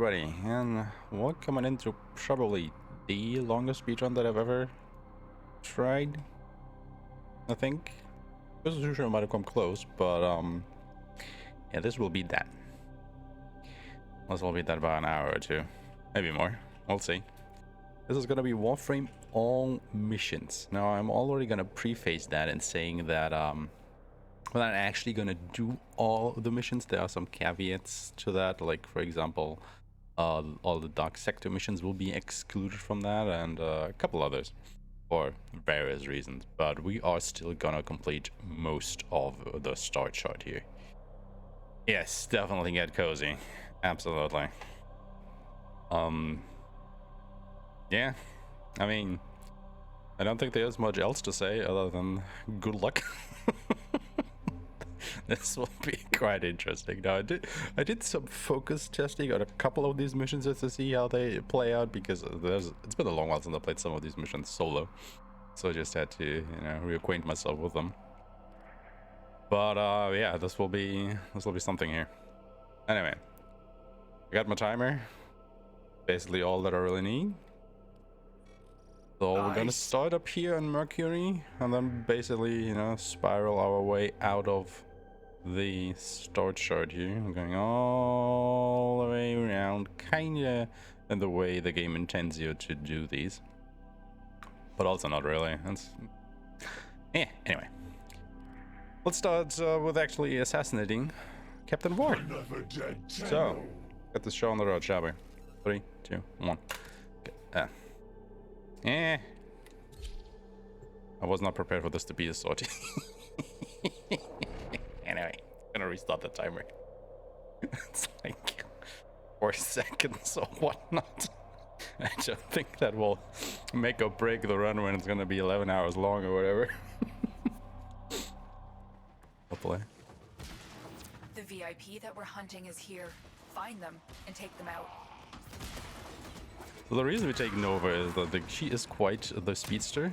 everybody, and welcome into probably the longest speedrun that I've ever tried. I think Tsushima might have come close, but yeah, this will be that. This will be that about an hour or two, maybe more. We'll see. This is gonna be Warframe all missions. Now I'm already gonna preface that in saying that we're not actually gonna do all the missions. There are some caveats to that, like for example, all the dark sector missions will be excluded from that, and a couple others for various reasons. But we are still gonna complete most of the start chart here. Yes, definitely get cozy. Absolutely. Yeah, I mean, I don't think there's much else to say other than good luck. This will be quite interesting. Now, I did some focus testing on a couple of these missions just to see how they play out, because it's been a long while since I played some of these missions solo, so I just had to, reacquaint myself with them. But yeah, this will be something here. Anyway, I got my timer. Basically all that I really need. So nice. We're gonna start up here on Mercury, and then basically, spiral our way out of the start chart here. I'm going all the way around, kinda in the way the game intends you to do these, but also not really. Anyway, let's start with actually assassinating Captain Ward. So, get this show on the road, shall we? 3, 2, 1. Okay. I was not prepared for this to be a sortie. Anyway, I'm gonna restart the timer. It's like 4 seconds or whatnot. I don't think that will make or break the run when it's gonna be 11 hours long or whatever. Hopefully. The VIP that we're hunting is here. Find them and take them out. So the reason we take Nova is that she is quite the speedster,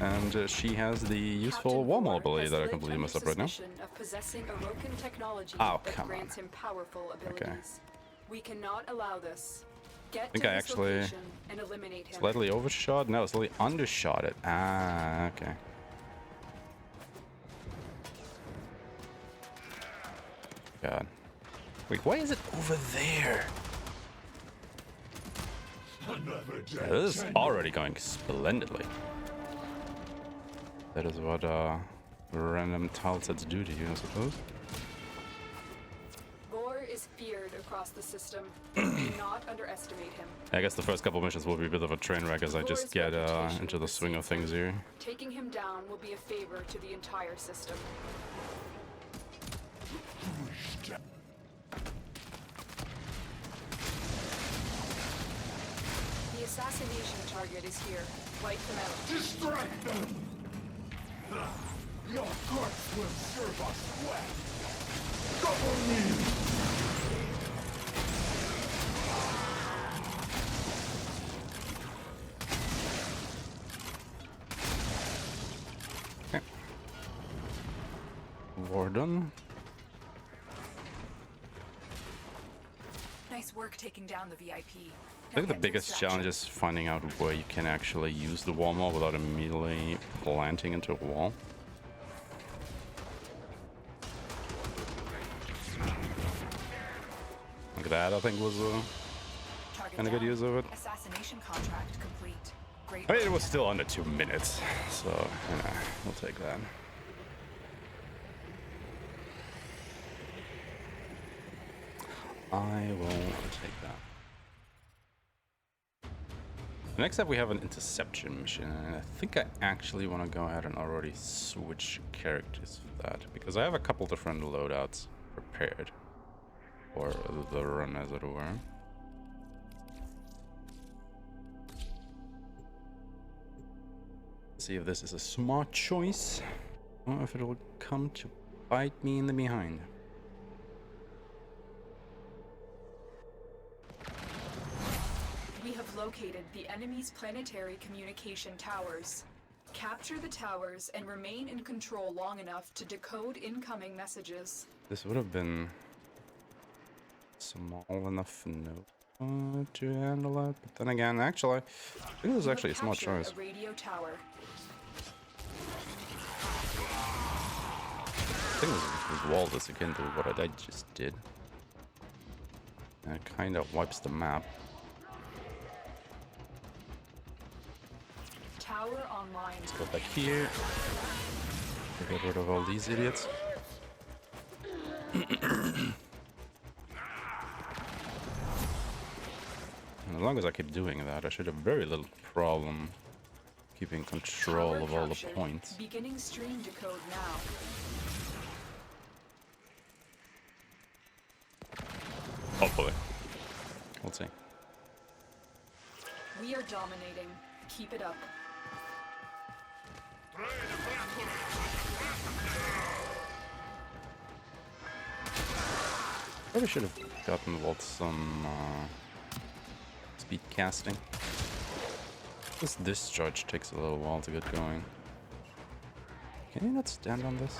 and she has the useful wall ability that I completely messed up right now. Oh, come on. Okay. We cannot allow this. I think I actually slightly overshot. No, slightly undershot it. Ah, okay. God. Wait, why is it over there? Yeah, this is already going splendidly. That is what random tile sets do to you, I suppose. War is feared across the system. Do not underestimate him. I guess the first couple missions will be a bit of a train wreck as I just get into the swing of things here. Taking him down will be a favor to the entire system. The assassination target is here. Wipe them out. Distract them! Your corpse will serve us well. Cover me! Okay. War done. Nice work taking down the VIP. I think the biggest challenge is finding out where you can actually use the wall maul without immediately planting into a wall. Like that, I think, was kind of good use of it. Assassination contract complete. Great. I mean, it was still under 2 minutes, so we'll take that. I will take that. Next up we have an interception mission, and I think I actually want to go ahead and already switch characters for that, because I have a couple different loadouts prepared for the run, as it were. See if this is a smart choice, or if it will come to bite me in the behind. We have located the enemy's planetary communication towers. Capture the towers and remain in control long enough to decode incoming messages. This would have been small enough, no. to handle it. But then again, actually, I think this is actually a smart choice. A radio tower. I think this wall is akin to what I just did. And it kind of wipes the map. Tower online. Let's go back here. Get rid of all these idiots. As long as I keep doing that, I should have very little problem keeping control of all the points. Beginning stream decode now. Hopefully. We'll see. We are dominating. Keep it up. Probably should have gotten Walt some speed casting. This discharge takes a little while to get going. Can you not stand on this?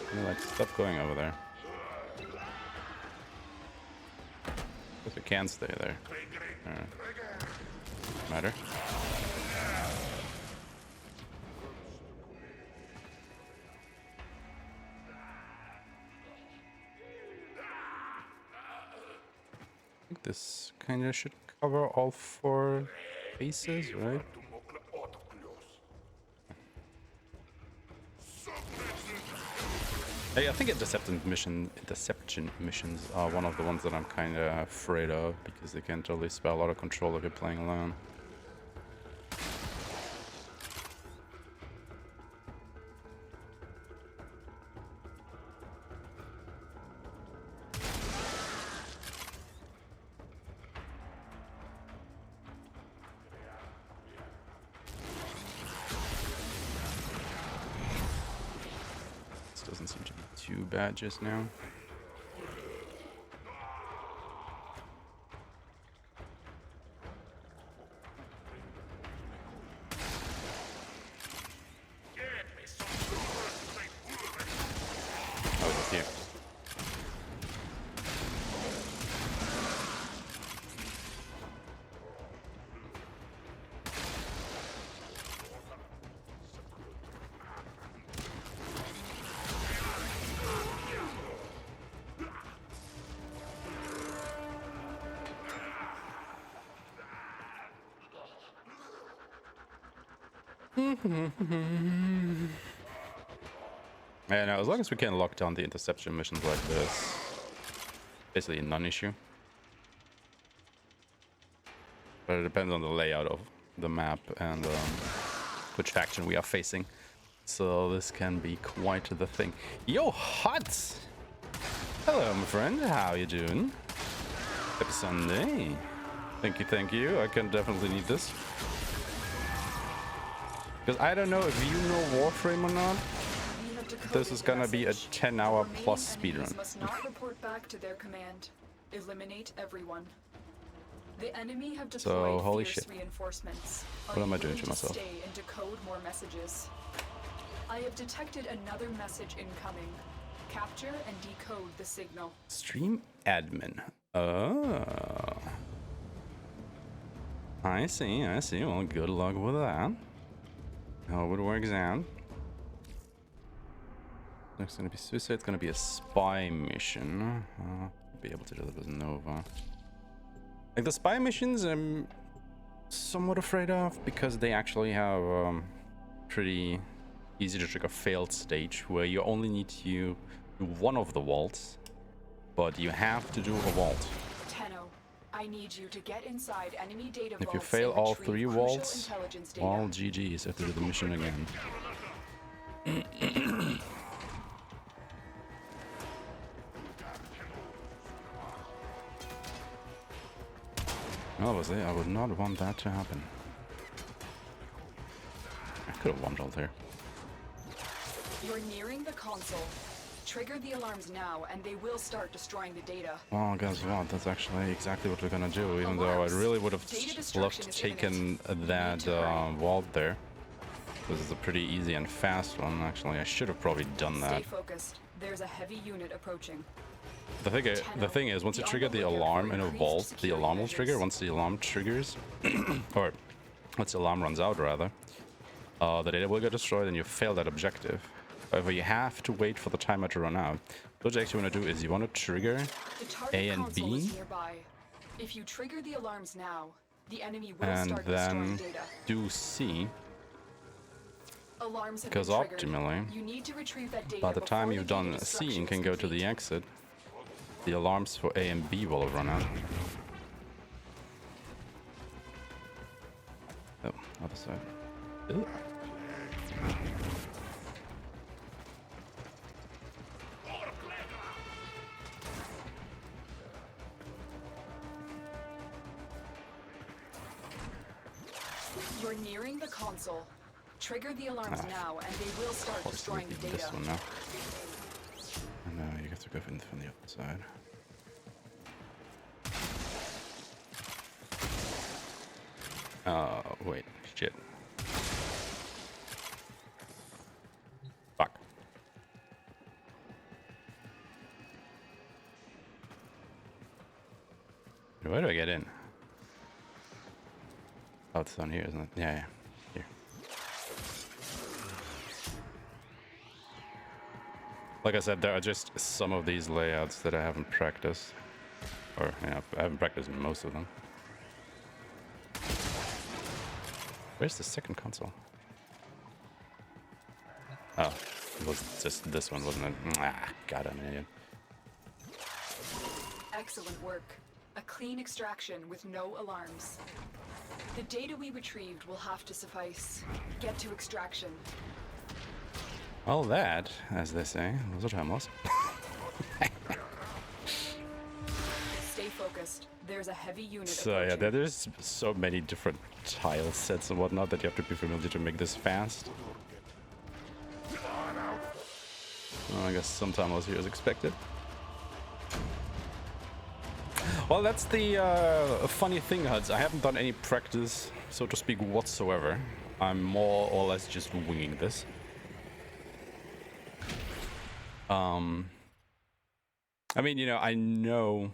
Can you, like, stop going over there? If you can stay there. Matter. I think this kind of should cover all 4 faces, right? Hey, I think interception missions are one of the ones that I'm kind of afraid of, because they can totally spell a lot of control if you're playing alone. Doesn't seem to be too bad just now. Oh, it's here. And as long as we can lock down the interception missions like this, basically a non-issue. But it depends on the layout of the map and which faction we are facing. So this can be quite the thing. Yo, hot! Hello, my friend. How you doing? Happy Sunday. Thank you, thank you. I can definitely need this. Because I don't know if you know Warframe or not. This is gonna be a 10-hour plus speedrun. Must not report back to their command. Eliminate everyone. The enemy have deployed holy fierce shit. reinforcements. What am I doing to myself? Stay and decode more messages. I have detected another message incoming. Capture and decode the signal. Stream admin. Oh. I see, I see. Well, good luck with that. How it works out. Next gonna be suicide. It's gonna be a spy mission. Be able to do that with Nova. Like the spy missions, I'm somewhat afraid of because they actually have pretty easy to trigger failed stage where you only need to do one of the vaults, but you have to do a vault. Tenno, I need you to get inside enemy data If you vaults fail and all retrieve 3 crucial vaults, intelligence data. all GG's. Have to do the mission again. Obviously, I would not want that to happen. I could have one-rolled here. You're nearing the console. Trigger the alarms now, and they will start destroying the data. Well, guess what? That's actually exactly what we're gonna do, even though I really would have loved to taken that vault there. This is a pretty easy and fast one, actually. I should have probably done that. Stay focused. There's a heavy unit approaching. The thing is, once you trigger the alarm in a vault, the alarm will trigger. Once the alarm triggers, or once the alarm runs out, rather, the data will get destroyed and you fail that objective. However, you have to wait for the timer to run out. What you actually want to do is you want to trigger A and B, if you trigger the alarms now, the enemy will and start then destroying data. do C, Alarms have because been triggered. optimally, You need to retrieve that data by the time before you've the data done C destruction and can is go to complete. the exit, the alarms for A and B will have run out. Oh, other side. Ooh. You're nearing the console. Trigger the alarms now, and they will start destroying the This data. one now. And now you get to go in from the other side. Wait, shit. Fuck. Where do I get in? Oh, it's down here, isn't it? Yeah, yeah. Here. Like I said, there are just some of these layouts that I haven't practiced. Or, yeah, I haven't practiced most of them. Where's the second console? Oh, it was just this one, wasn't it? Ah, God, I'm an idiot. Excellent work. A clean extraction with no alarms. The data we retrieved will have to suffice. Get to extraction. Well, that, as they say, was a time loss. Stay focused. There's a heavy unit So yeah, approaching. there's so many different tile sets and whatnot that you have to be familiar to make this fast. Well, I guess some time loss here is expected. Well, that's the funny thing, Huds. I haven't done any practice, so to speak, whatsoever. I'm more or less just winging this. I mean, you know, I know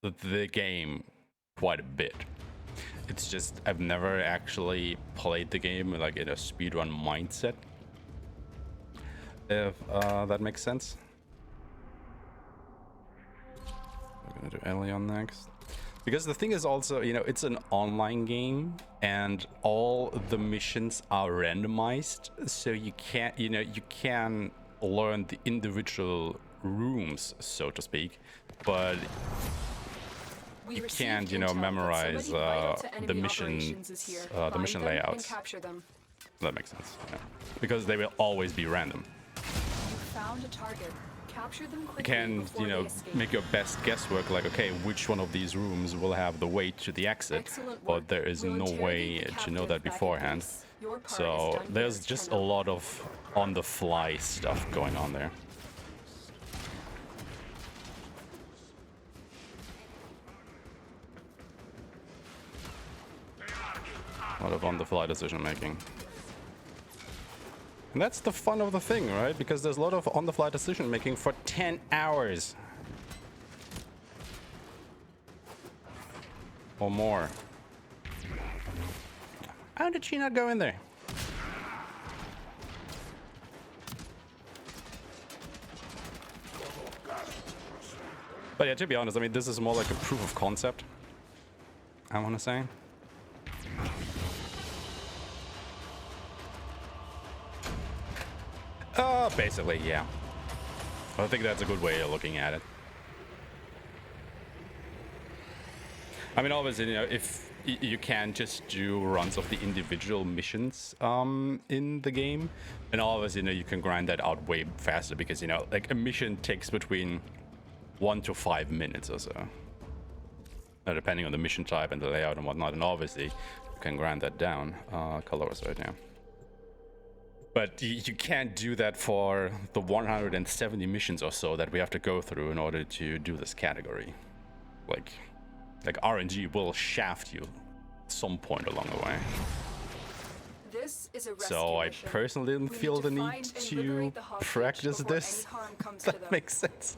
the game quite a bit. It's just I've never actually played the game like in a speedrun mindset. If that makes sense. We're gonna do Elion next. Because the thing is also, you know, it's an online game and all the missions are randomized, so you can't, you know, you can learn the individual rooms, so to speak, but you can't, you know, memorize the mission layouts. That makes sense, yeah. Because they will always be random. You found a target. Capture them quickly. You can, before you know, they escape. make your best guesswork, like, okay, which one of these rooms will have the way to the exit, Excellent but work. there is We'll no interrogate way the to know captive that back in beforehand. base. Your part is So done there's here, just a Tenno. lot of on-the-fly stuff going on there. A lot of on-the-fly decision making. And that's the fun of the thing, right? Because there's a lot of on-the-fly decision making for 10 hours. Or more. How did she not go in there? But yeah, to be honest, I mean, this is more like a proof of concept, I want to say. Basically, yeah. I think that's a good way of looking at it. I mean, obviously, you know, if you can just do runs of the individual missions in the game, and obviously, you know, you can grind that out way faster because, you know, like a mission takes between 1 to 5 minutes or so. Depending on the mission type and the layout and whatnot, and obviously, you can grind that down. Colors right now. But you can't do that for the 170 missions or so that we have to go through in order to do this category. Like RNG will shaft you at some point along the way. This This is a rescue So I mission. personally didn't We feel need the to need find and to liberate the hostage practice before this. any harm comes to That them. makes sense.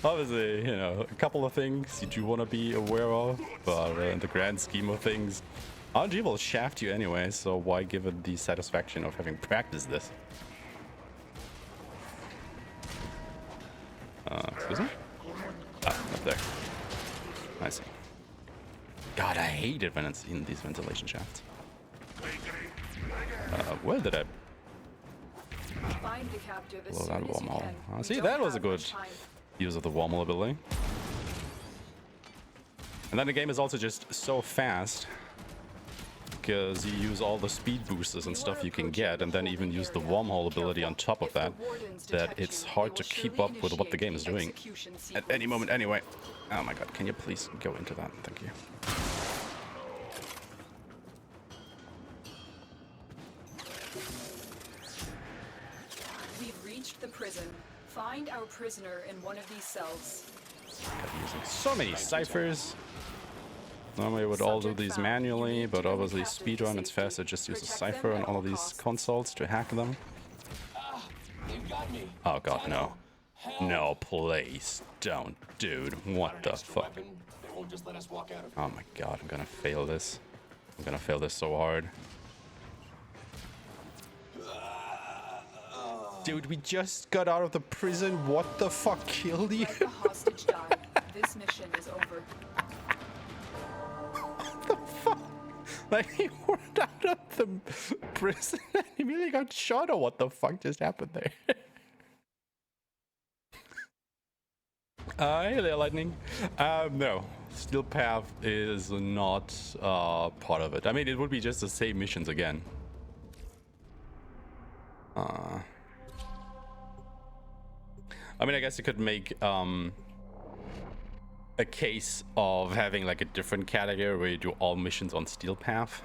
Obviously, you know, a couple of things you do want to be aware of, but in the grand scheme of things, RNG will shaft you anyway, so why give it the satisfaction of having practiced this? Excuse me? Ah, up there. I see. God, I hate it when it's in these ventilation shafts. Where did I Find the captive as blow soon that as you wormhole? can. Ah, We see, don't that was a have good much time. use of the wormhole ability. And then the game is also just so fast because you use all the speed boosters and stuff you can get, and then even use the wormhole ability on top of that, that it's hard to keep up with what the game is doing at any moment anyway. Oh my god, can you please go into that? Thank you. We've reached the prison. Find our prisoner in one of these cells. God, using so many ciphers. Normally I would all do these manually, but obviously speedrun, it's faster just use a cipher on all of these consoles to hack them. They've got me. Oh god, no. No, please don't, dude. What the fuck? Weapon. They won't just let us walk out of Oh my god, I'm gonna fail this. I'm gonna fail this so hard. Dude, we just got out of the prison. What the fuck killed you? Let the hostage die. This mission is over. Like, he walked out of the prison and he immediately got shot, or what the fuck just happened there? Hey there, Lightning. No. Steel Path is not part of it. I mean, it would be just the same missions again. I mean, I guess you could make a case of having like a different category where you do all missions on Steel Path.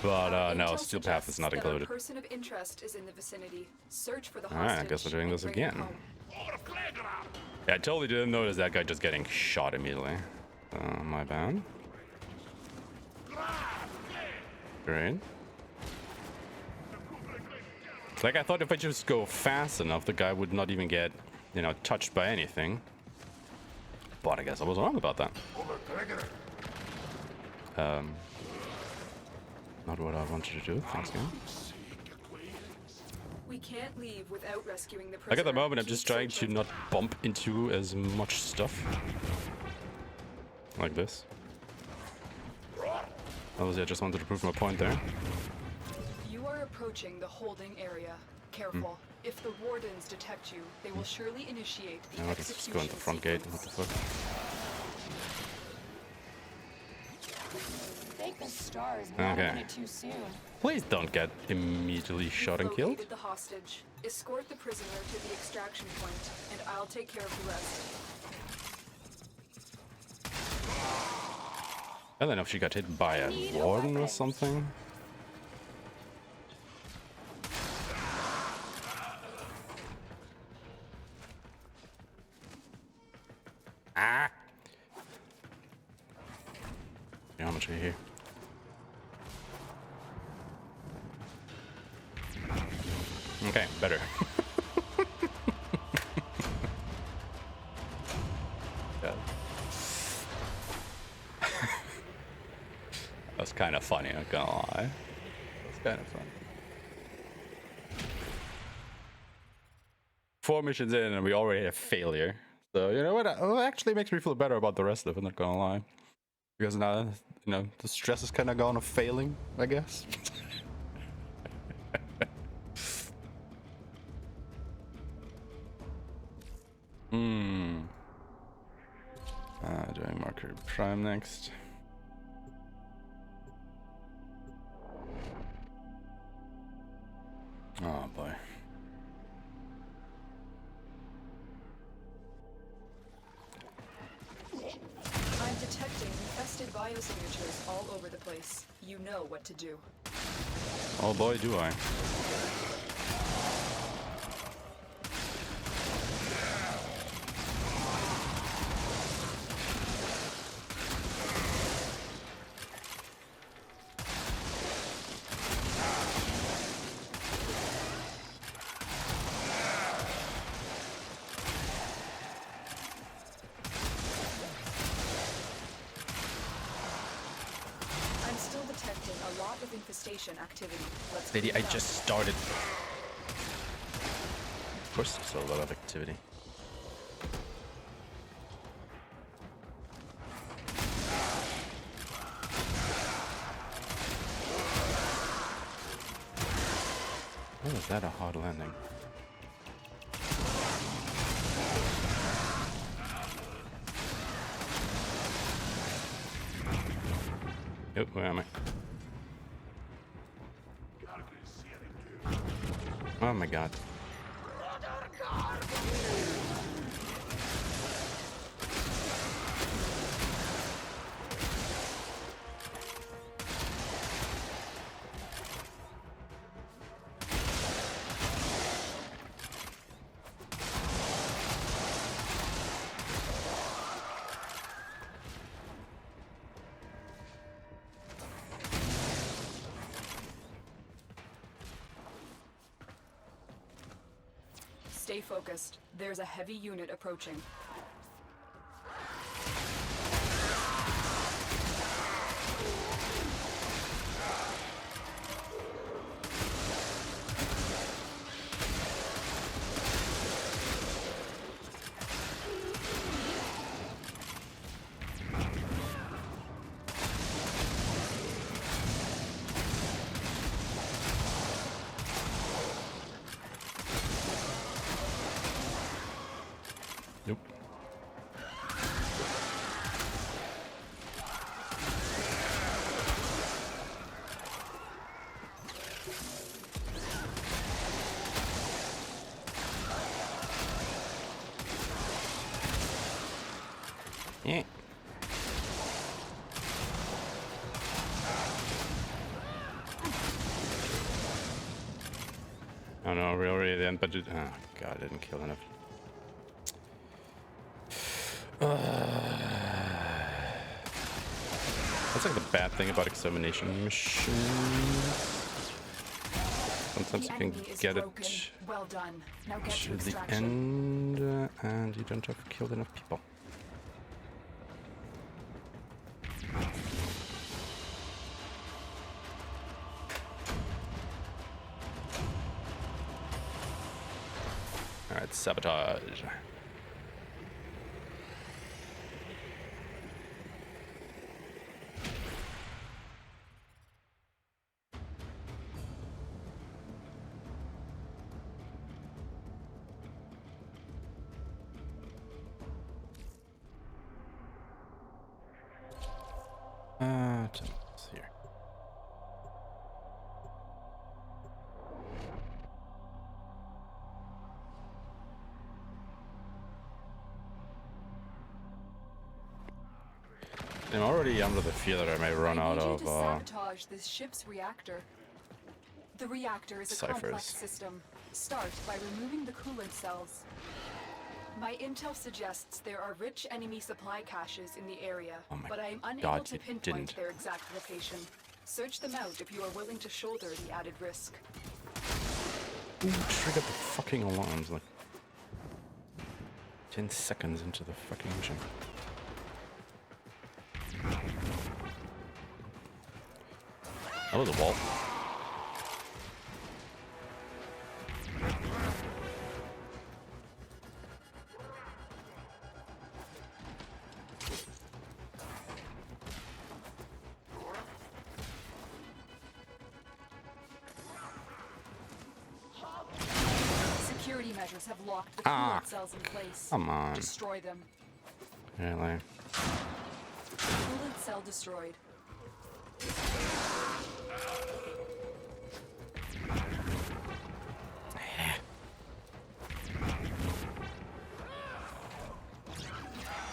But no, Steel Path is not included. A person of interest is in the vicinity. Search for the Alright, hostage. I guess we're doing this and bring him again. home. Yeah, I totally didn't notice that guy just getting shot immediately. My bad. Great. It's like I thought if I just go fast enough, the guy would not even get, you know, touched by anything. But I guess I was wrong about that. Not what I wanted to do. Thanks, game. We can't leave without rescuing the prisoner. Like at the moment, I'm Keep just trying to searching. not bump into as much stuff. Like this. Obviously, I just wanted to prove my point there. You are approaching the holding area. Careful. If the wardens detect you, they will surely initiate the Now let's just go in the front gate. What the fuck? Thank the stars, not Okay. doing it too soon. Please don't get immediately shot and killed. Located the hostage. Escort the prisoner to the extraction point, and I'll take care of the rest. I don't know if she got hit by a warden or something. Ah! Geometry here. Okay, better. Yeah. That's kind of funny, I'm not gonna lie. That's kind of funny. 4 missions in and we already have failure. So, you know what? It actually makes me feel better about the rest of it, not gonna lie. Because now, you know, the stress is kind of gone of failing, I guess. Doing Mercury Prime next. Oh boy. I'm detecting infested biosignatures all over the place. You know what to do. Oh boy, do I. manifestation activity. Let's Lady, clean I it just up. started. Of course, there's a lot of activity. Oh, is that a hard landing? Oh, where am I? Oh my god. Stay focused. There's a heavy unit approaching. Nope. Yeah. Oh no, we're already at the end, but oh god, I didn't kill enough. That's like the bad thing about extermination machines. Sometimes you can get broken. it Well done. Now get to to the extraction. end, and you don't have killed enough people. Alright, sabotage. It's here. I'm already under the fear that I may run out I need of you to sabotage this ship's reactor. The reactor is a ciphers. complex system. Start by removing the coolant cells. My intel suggests there are rich enemy supply caches in the area, Oh my but I am unable God, to you pinpoint didn't. their exact location. Search them out if you are willing to shoulder the added risk. Ooh, triggered the fucking alarms like 10 seconds into the fucking mission. Oh, the wall. Security measures have locked the Ah, coolant cells in place. come on. Destroy them. Really? Coolant cell destroyed.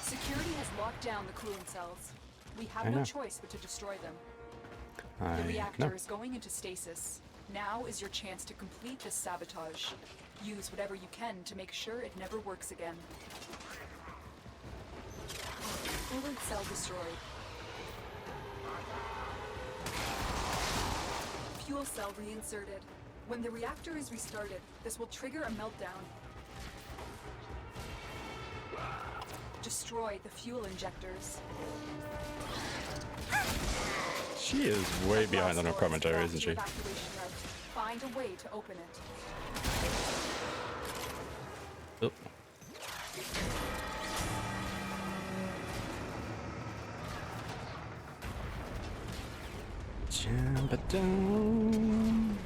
Security has locked down the coolant cells. We have I no know. choice but to destroy them. The I reactor know. is going into stasis. Now is your chance to complete this sabotage. Use whatever you can to make sure it never works again. Coolant cell destroyed. Fuel cell reinserted. When the reactor is restarted, this will trigger a meltdown. Destroy the fuel injectors. She is way behind on her commentary, isn't she? Find a way to open it. Oh. Jump it down.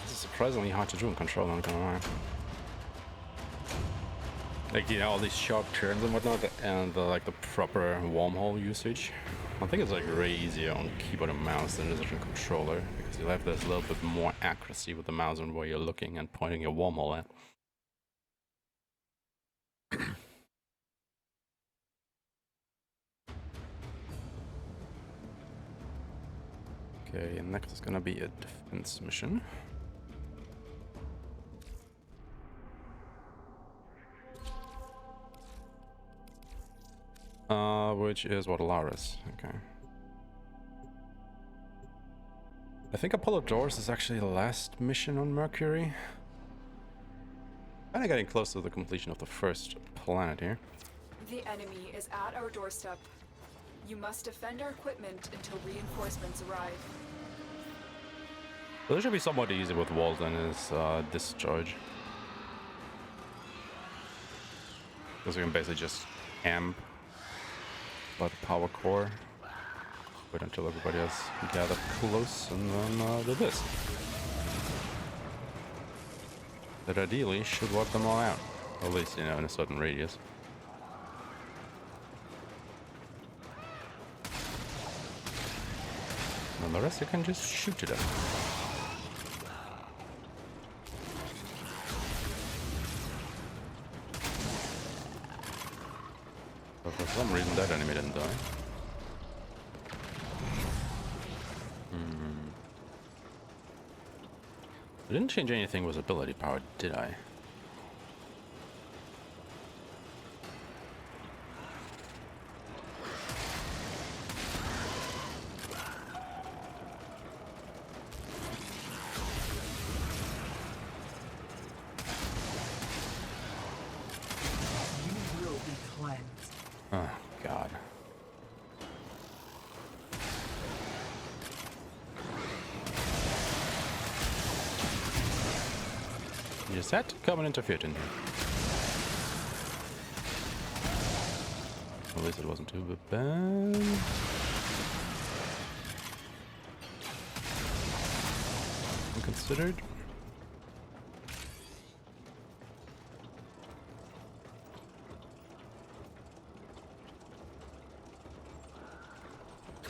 Surprisingly hard to do in control, I'm gonna lie. Like, you know, all these sharp turns and whatnot, and like the proper wormhole usage. I think it's like way easier on keyboard and mouse than it is on controller, because you have this little bit more accuracy with the mouse on where you're looking and pointing your wormhole at. Okay, next is gonna be a defense mission. Which is what, Laris. Okay. I think Apollodorus is actually the last mission on Mercury. Kinda getting close to the completion of the first planet here. The enemy is at our doorstep. You must defend our equipment until reinforcements arrive. Well, this should be somewhat easy with Walt and his discharge. Because we can basically just amp by the power core. Wait until everybody has gathered close and then do this. That ideally should wipe them all out. At least, you know, in a certain radius. And the rest you can just shoot it at. But for some reason that enemy didn't die. I didn't change anything with ability power, did I? You will be cleansed. Oh, God. You said come and interfere in here. At least it wasn't too bad. Considered.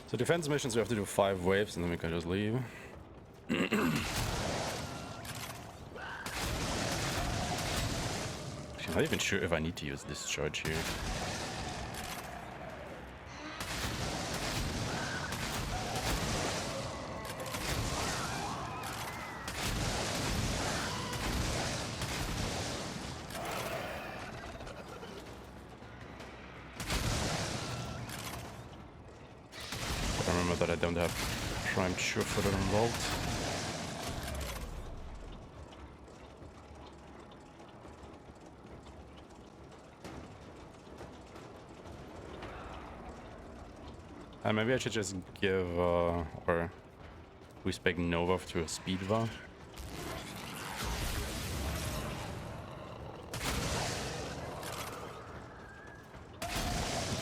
So defense missions we have to do 5 waves and then we can just leave. I'm not even sure if I need to use this charge here. I remember that I don't have primed surefooter involved. Maybe I should just give, or respec Nova to a Speedrun.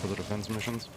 For the defense missions.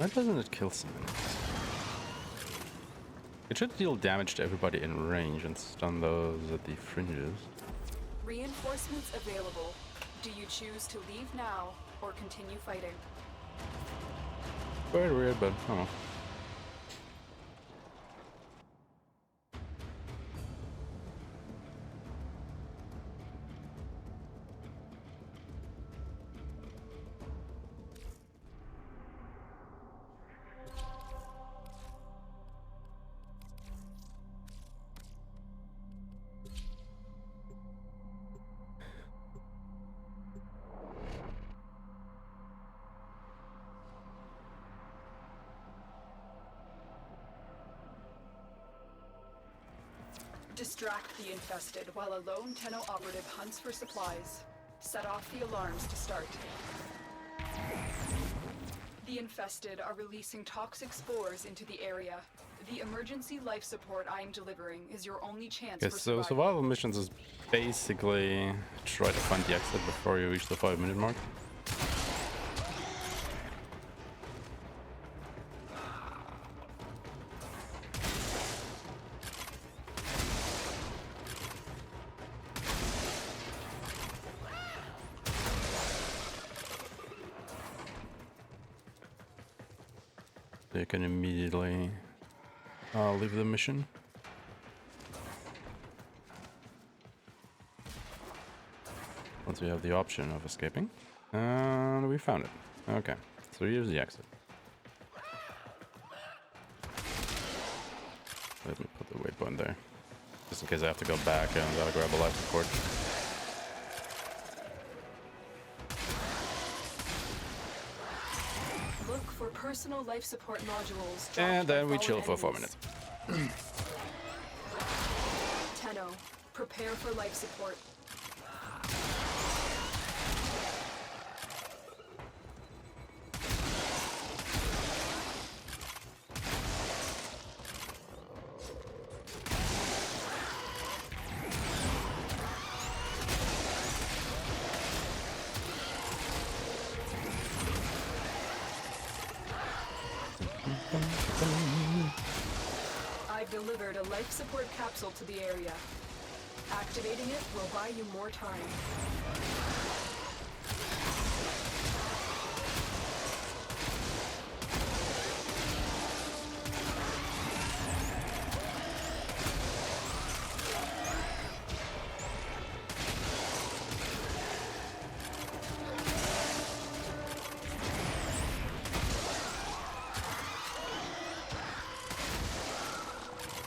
Why doesn't it kill someone? It should deal damage to everybody in range and stun those at the fringes. Reinforcements available. Do you choose to leave now or continue fighting? Very weird, but oh. Distract the infested while a lone Tenno operative hunts for supplies. Set off the alarms to start. The infested are releasing toxic spores into the area. The emergency life support I am delivering is your only chance for So survival. survival missions is basically try to find the exit before you reach the 5-minute mark. You can immediately leave the mission. Once we have the option of escaping. And we found it. Okay, so here's the exit. Let me put the waypoint there. Just in case I have to go back and gotta grab a life support. Look for personal life support modules. And dropped by then we fallen chill for 4 enemies. minutes. Tenno, prepare for life support. I've delivered a life support capsule to the area. Activating it will buy you more time.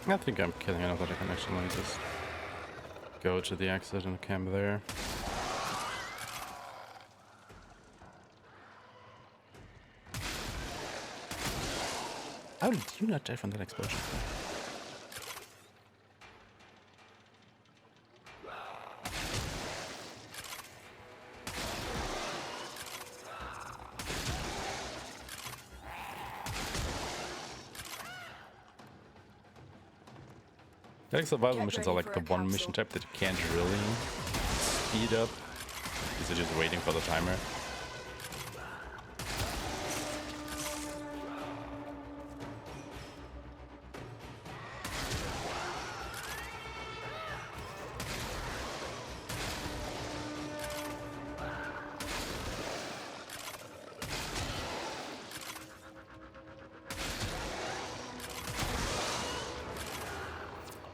I think I'm killing enough that I can actually just go to the exit and camp there. How did you not die from that explosion? I think survival Get missions ready are like for the a one mission capsule. type that you can't really speed up because you're just waiting for the timer.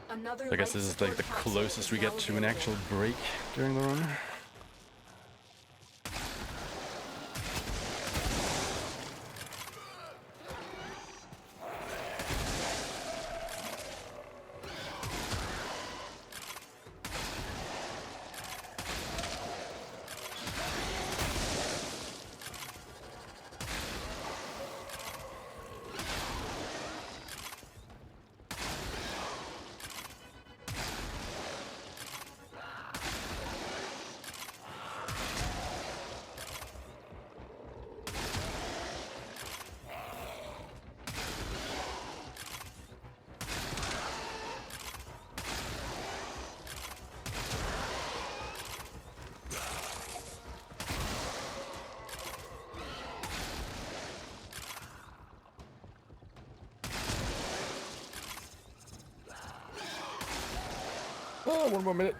Another I guess life this is like support the capsule closest is we now get to an available. actual break during the run. Oh, one more minute.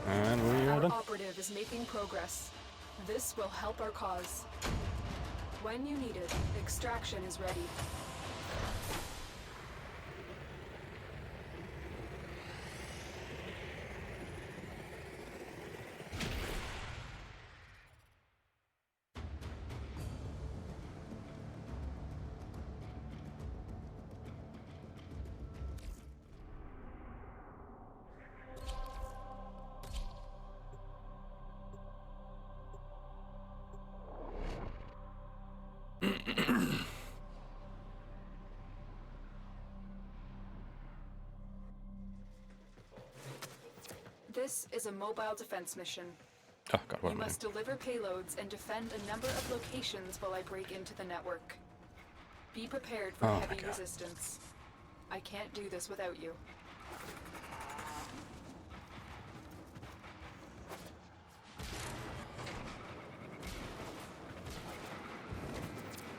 And we are done. Our operative is making progress. This will help our cause. When you need it, extraction is ready. This is a mobile defense mission. Oh god, what You am I must deliver payloads and defend a number of locations while I break into the network. Be prepared for Oh my heavy God. resistance. I can't do this without you.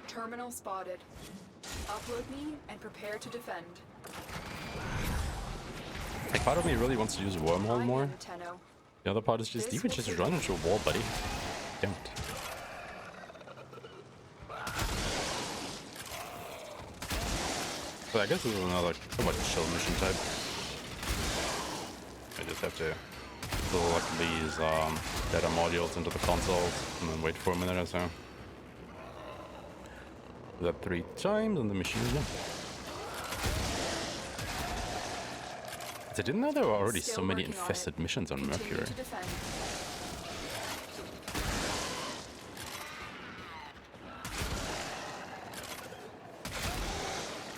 Terminal spotted. Upload me and prepare to defend. Like, part of me really wants to use a wormhole I'm more. in, Tenno. The other part is just, you could just run into a wall, buddy. Don't. But I guess this is another somewhat chill mission type. I just have to plug these data modules into the consoles and then wait for a minute or so. Do that 3 times and the machine is done. I didn't know there were already so Still many working on infested it. missions on Continue Mercury. to defend.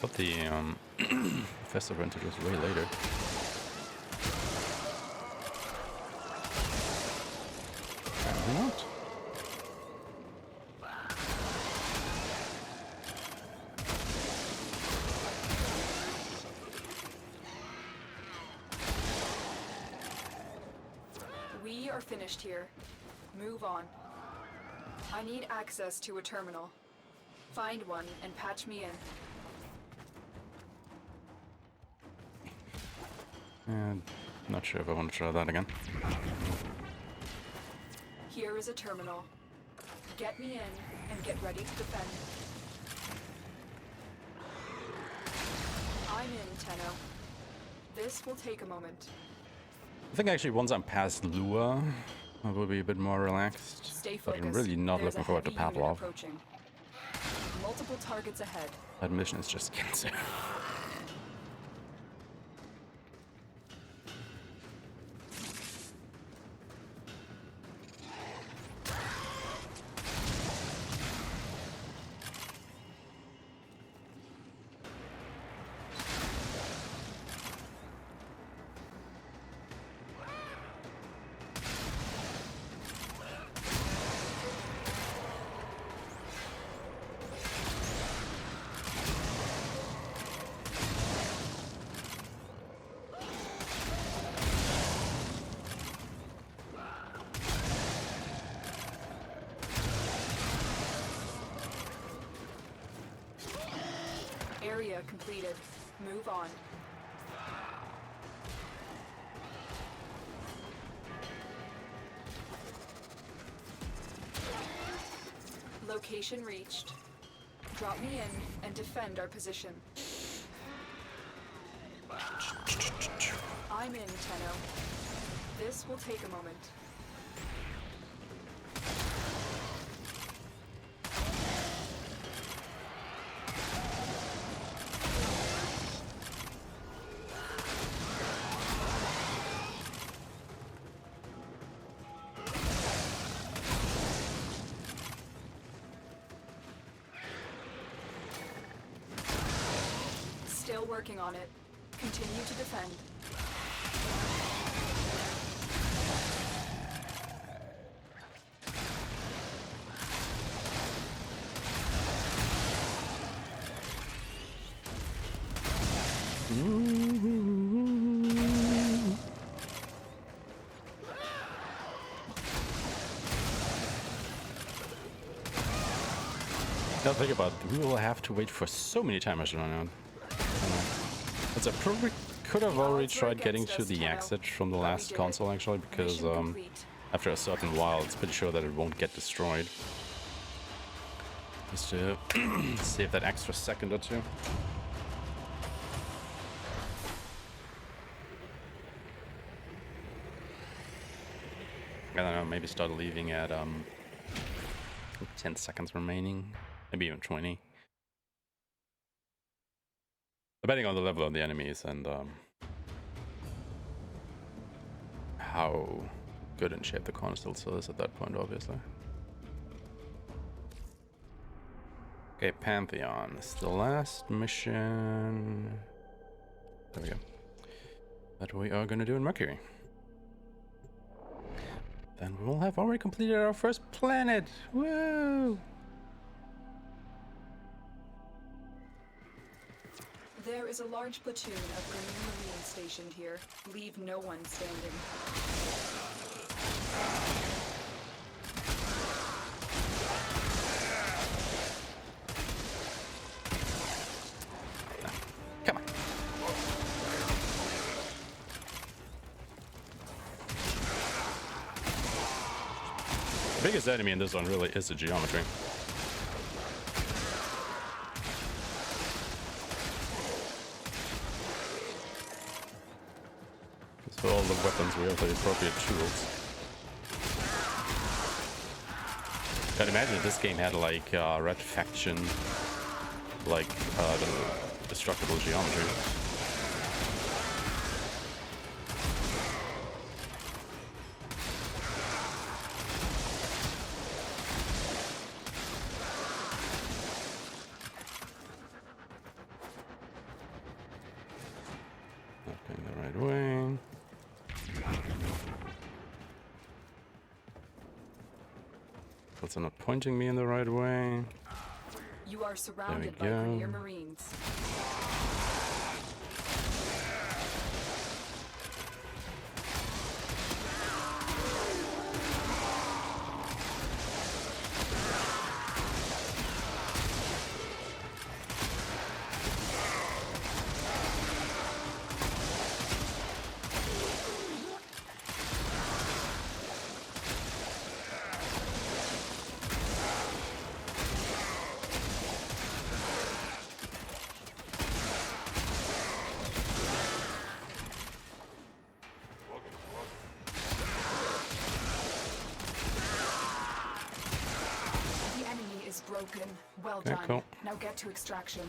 But the infested rented was way later. Apparently not. We are finished here. Move on. I need access to a terminal. Find one and patch me in. Not sure if I want to try that again. Here is a terminal. Get me in and get ready to defend. I'm in, Tenno. This will take a moment. I think actually once I'm past Lua, I will be a bit more relaxed. Stay But focused. I'm really not There's looking a forward to heavy unit Pavlov. approaching. Multiple targets ahead. That mission is just cancer. Area completed. Move on. Location reached. Drop me in and defend our position. I'm in, Tenno. This will take a moment. Still working on it. Continue to defend. Now think about it, we will have to wait for so many timers to run out. It's a probably could have already tried getting to the exit from the last console actually, because after a certain while it's pretty sure that it won't get destroyed. Just to save that extra second or two. I don't know, maybe start leaving at 10 seconds remaining, maybe even 20. Depending on the level of the enemies and how good in shape the corner still is at that point, obviously. Okay, Pantheon is the last mission. There we go. That we are gonna do in Mercury. Then we will have already completed our first planet. Woo! There is a large platoon of Green Marines stationed here. Leave no one standing. Come on. The biggest enemy in this one really is the geometry. So all the weapons we have the appropriate tools. I'd imagine if this game had like Red Faction, like the destructible geometry. Also not pointing me in the right way. You are surrounded by Grenier Marines. Broken. Well done. Cool. Now get to extraction.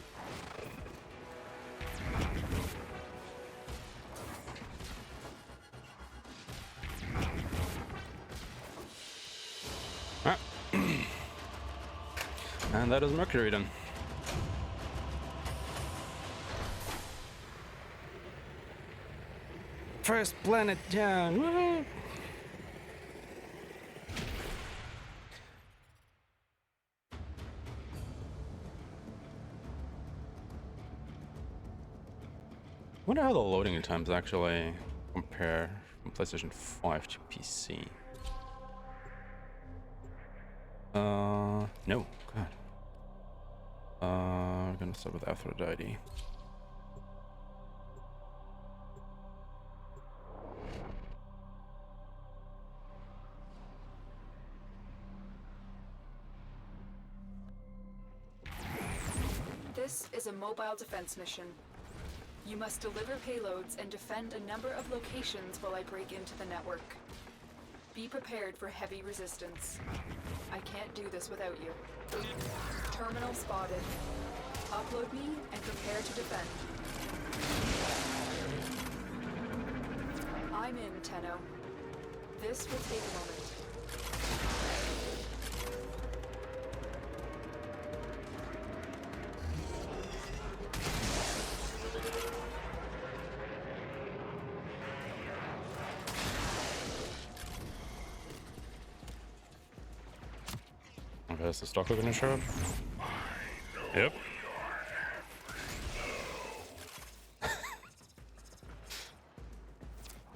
Ah. And that is Mercury then. First planet down. Woo! I wonder how the loading times actually compare from PlayStation 5 to PC. No, God. We're gonna start with Aphrodite. This is a mobile defense mission. You must deliver payloads and defend a number of locations while I break into the network. Be prepared for heavy resistance. I can't do this without you. Terminal spotted. Upload me and prepare to defend. I'm in, Tenno. This will take a moment. Okay, is the stalker gonna show up? Yep.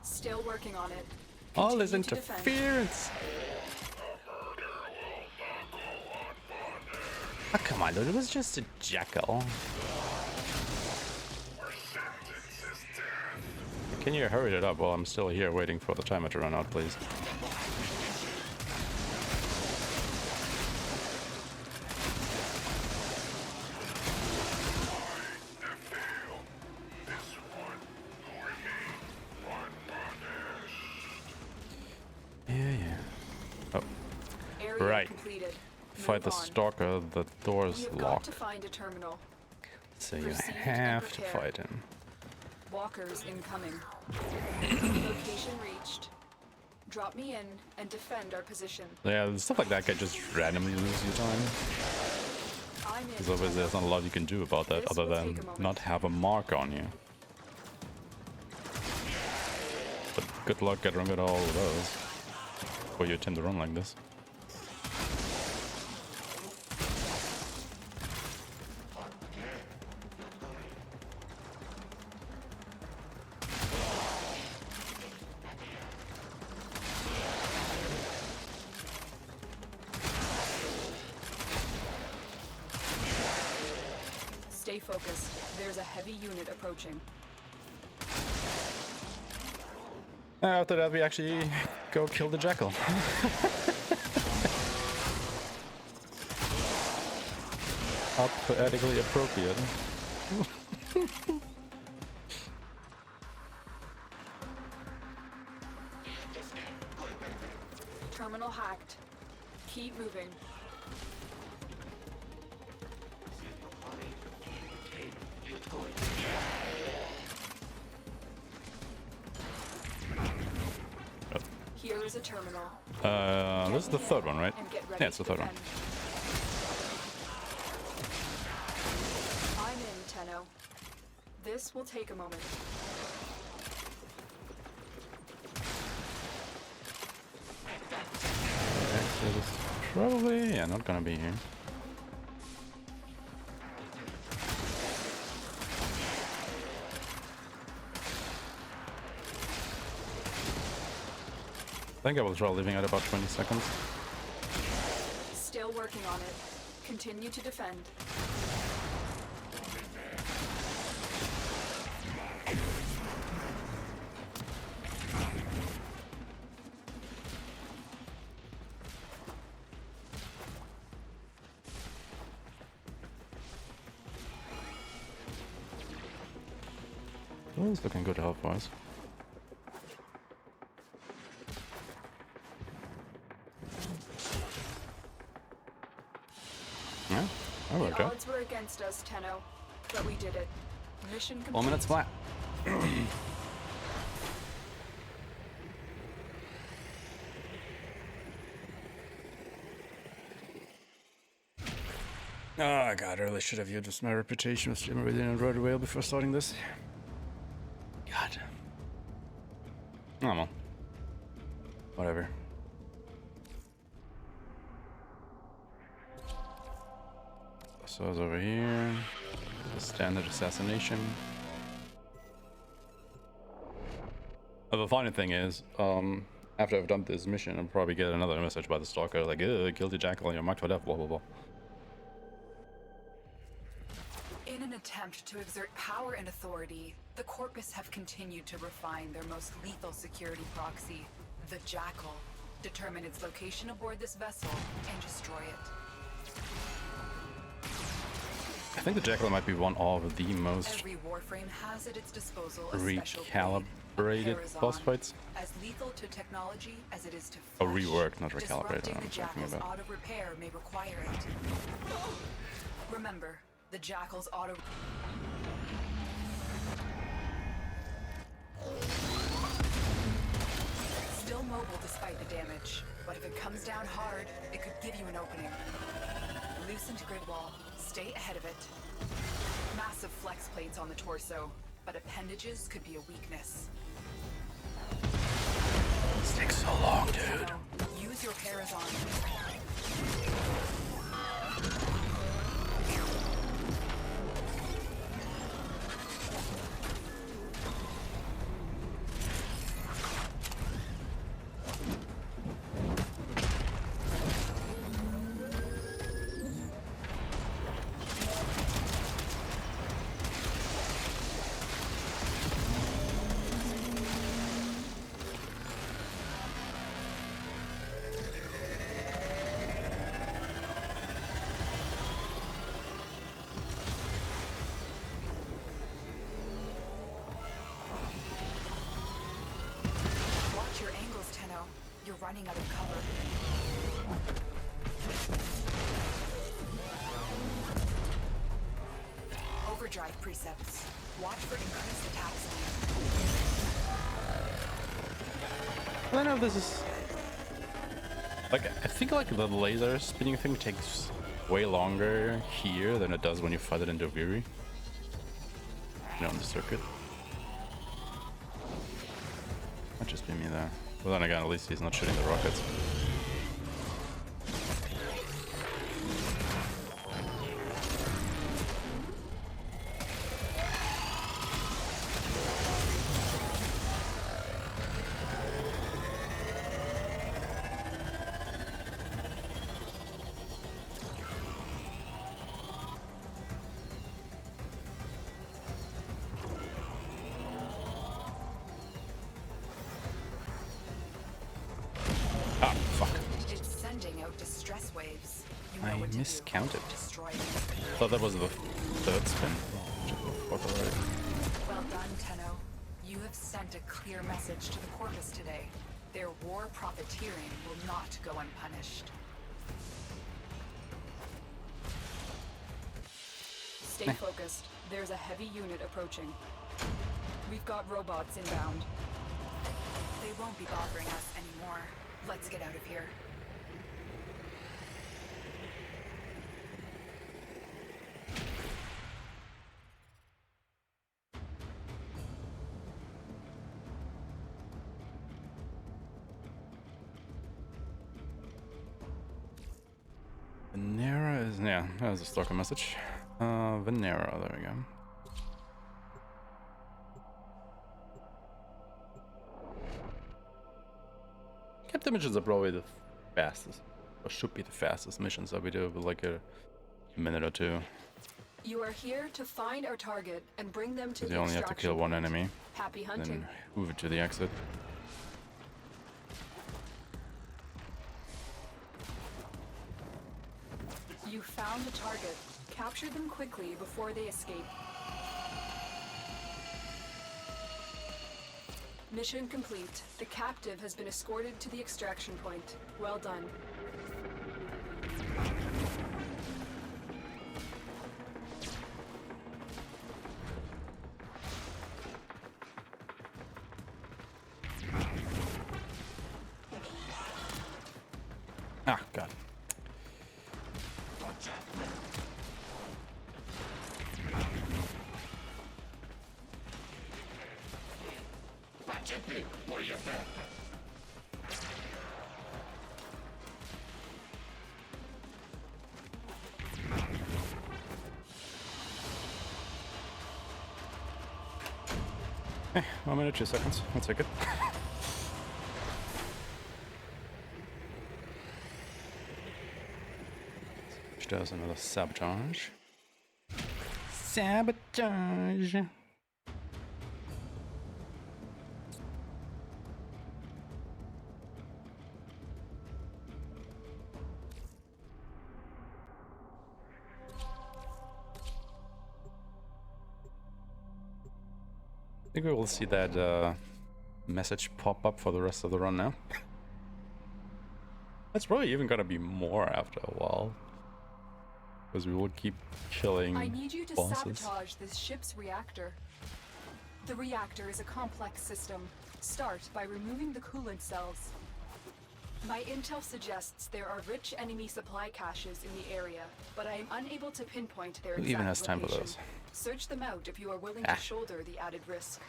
Still working on it. All this Continue to defend. interference! Oh, come on, dude, it was just a jackal. Can you hurry it up while I'm still here waiting for the timer to run out, please? Right. Completed. Fight the Move on. stalker, the door's We have got locked. to find a terminal. So you Proceed and have to prepare. fight him. Walkers incoming. Location reached. Drop me in and defend our position. Yeah, stuff like that can just randomly lose your time. I'm in. Because obviously there's not a lot you can do about that This other will than take a moment. not have a mark on you. But good luck getting rid of all of those before you attempt to run like this. Stay focused. There's a heavy unit approaching. After that we actually go kill the jackal. How poetically appropriate. Terminal hacked. Keep moving. Here is a terminal. This is the third one, right? And get ready Yeah, it's the to third one. defend. I'm in, Tenno. This will take a moment. Exit is probably, yeah, not gonna be here. I think I will try leaving at about 20 seconds. Still working on it. Continue to defend. Oh, it's looking good health-wise. Yeah, that worked The out. odds were against us, Tenno, but we did it. Mission complete. 4 minutes flat. Oh god, I really should have used my reputation with streamer really and rode whale before starting this. God. Oh well. Whatever. So it's over here. The standard assassination. The funny thing is, after I've done this mission, I'll probably get another message by the stalker like, kill the jackal, you're marked for death, blah blah blah. In an attempt to exert power and authority, the Corpus have continued to refine their most lethal security proxy, the Jackal. Determine its location aboard this vessel and destroy it. I think the Jackal might be one of the most Every Warframe has at its disposal a special recalibrated boss fights. as lethal to technology as it is to Oh, flesh. reworked, not recalibrated. Disrupting I'm the talking Jackal's about. auto repair may require it. Remember, the Jackal's auto. Still mobile despite the damage, but if it comes down hard, it could give you an opening. Loosened grid wall. Stay ahead of it. Massive flex plates on the torso, but appendages could be a weakness. This takes so long, dude. So, use your Parazon. You're running out of cover. Overdrive precepts. Watch for increased attack speed. I don't know if this is... Like, I think like the laser spinning thing takes way longer here than it does when you fight it into Viri. You know, on the circuit. Might just be me there. But then again, at least he's not shooting the rockets. Ah, fuck. It's sending out distress waves. You know I what to do. miscounted. Destroy it. Thought that was the third spin. Fuck already. Well done, Tenno. You have sent a clear message to the Corpus today. Their war profiteering will not go unpunished. Stay focused. There's a heavy unit approaching. We've got robots inbound. They won't be bothering us anymore. Let's get out of here. Venera is... yeah, that was a stalker message. Venera, there we go. Captain missions are probably the fastest, or should be the fastest missions that we do, with like a minute or two. You are here to find our target and bring them to Because the you only have to kill one enemy, Happy hunting. then move it to the exit. You found a target. Capture them quickly before they escape. Mission complete. The captive has been escorted to the extraction point. Well done. Ah, God. Eh, 1 minute, 2 seconds. I'll take it. Which does another sabotage. Sabotage! think we will see that message pop up for the rest of the run now. That's probably even gonna be more after a while. Because we will keep killing I need you to bosses. sabotage this ship's reactor. The reactor is a complex system. Start by removing the coolant cells. My intel suggests there are rich enemy supply caches in the area, but I am unable to pinpoint their Who exact even has time for location. those? Search them out if you are willing to shoulder the added risk.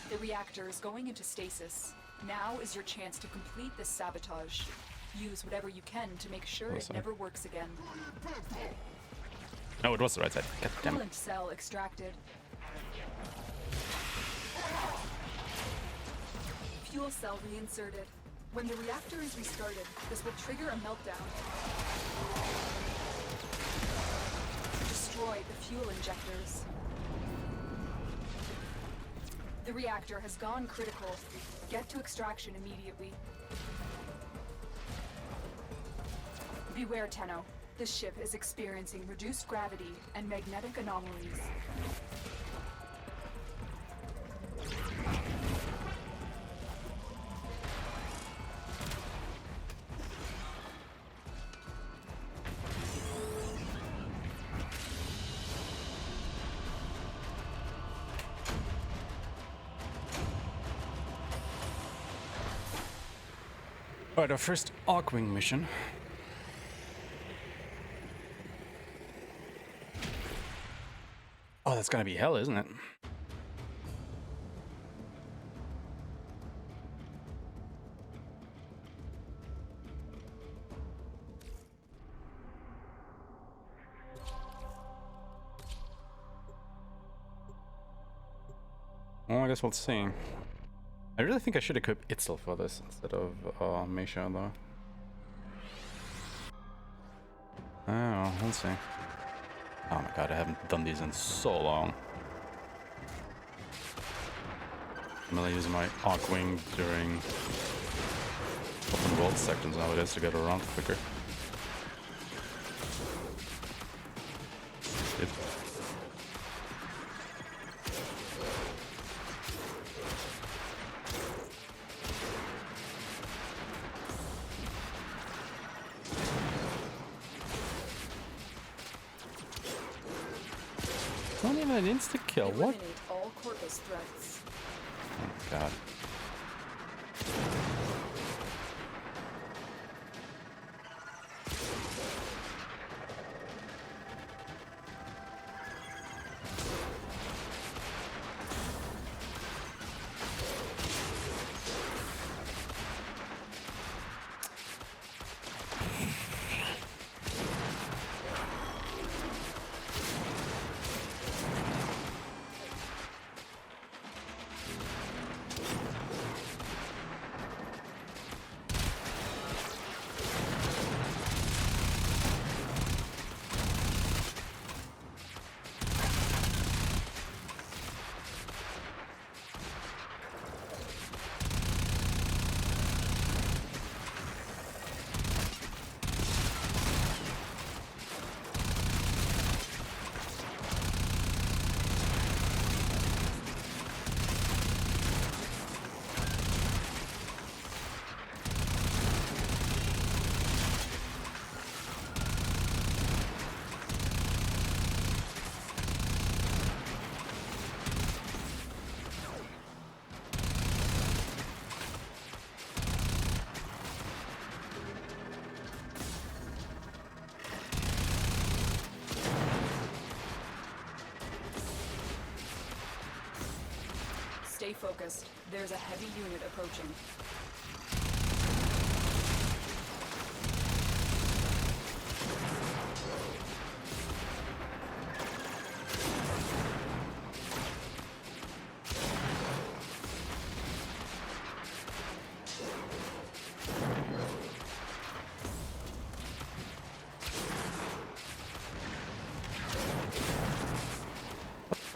The reactor is going into stasis. Now is your chance to complete this sabotage. Use whatever you can to make sure it never works again. No, it was the right side. God damn it. Coolant cell extracted. Fuel cell reinserted. When the reactor is restarted, this will trigger a meltdown. Destroy the fuel injectors. The reactor has gone critical. Get to extraction immediately. Beware, Tenno. This ship is experiencing reduced gravity and magnetic anomalies. Alright, our first Arcwing mission. Oh, that's gonna be hell, isn't it? Well, I guess we'll see. I really think I should equip Itzel for this instead of Meisha, though. Oh, we'll see. Oh my god, I haven't done these in so long. I'm gonna use my Arcwing during open world sections nowadays to get around quicker. It not even an insta-kill, what? Eliminate all corpus threats. Oh god. Stay focused. There's a heavy unit approaching.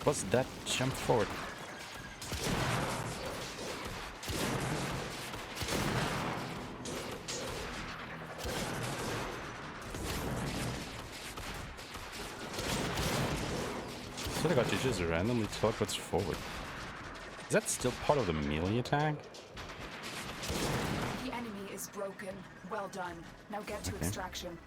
Was that jump forward? So I got you just randomly teleports forward. Is that still part of the melee attack? The enemy is broken. Well done. Now get to extraction.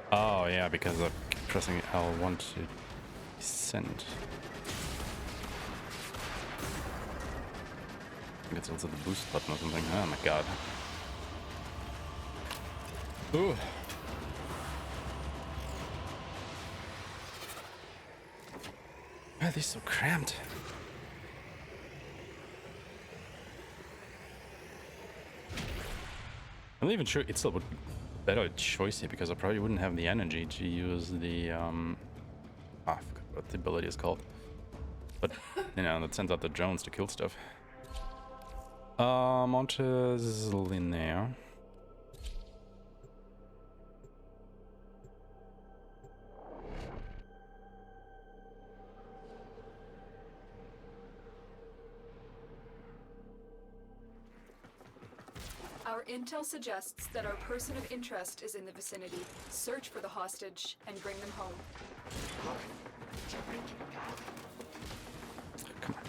Oh yeah, because I'm pressing L1 to descend. I think it's also the boost button or something. Oh my god. Ooh. Why are they so cramped? I'm not even sure it's still would be better choice here because I probably wouldn't have the energy to use the I forgot what the ability is called. But you know, that sends out the drones to kill stuff. Onto linear. Our intel suggests that our person of interest is in the vicinity. Search for the hostage and bring them home. Come on.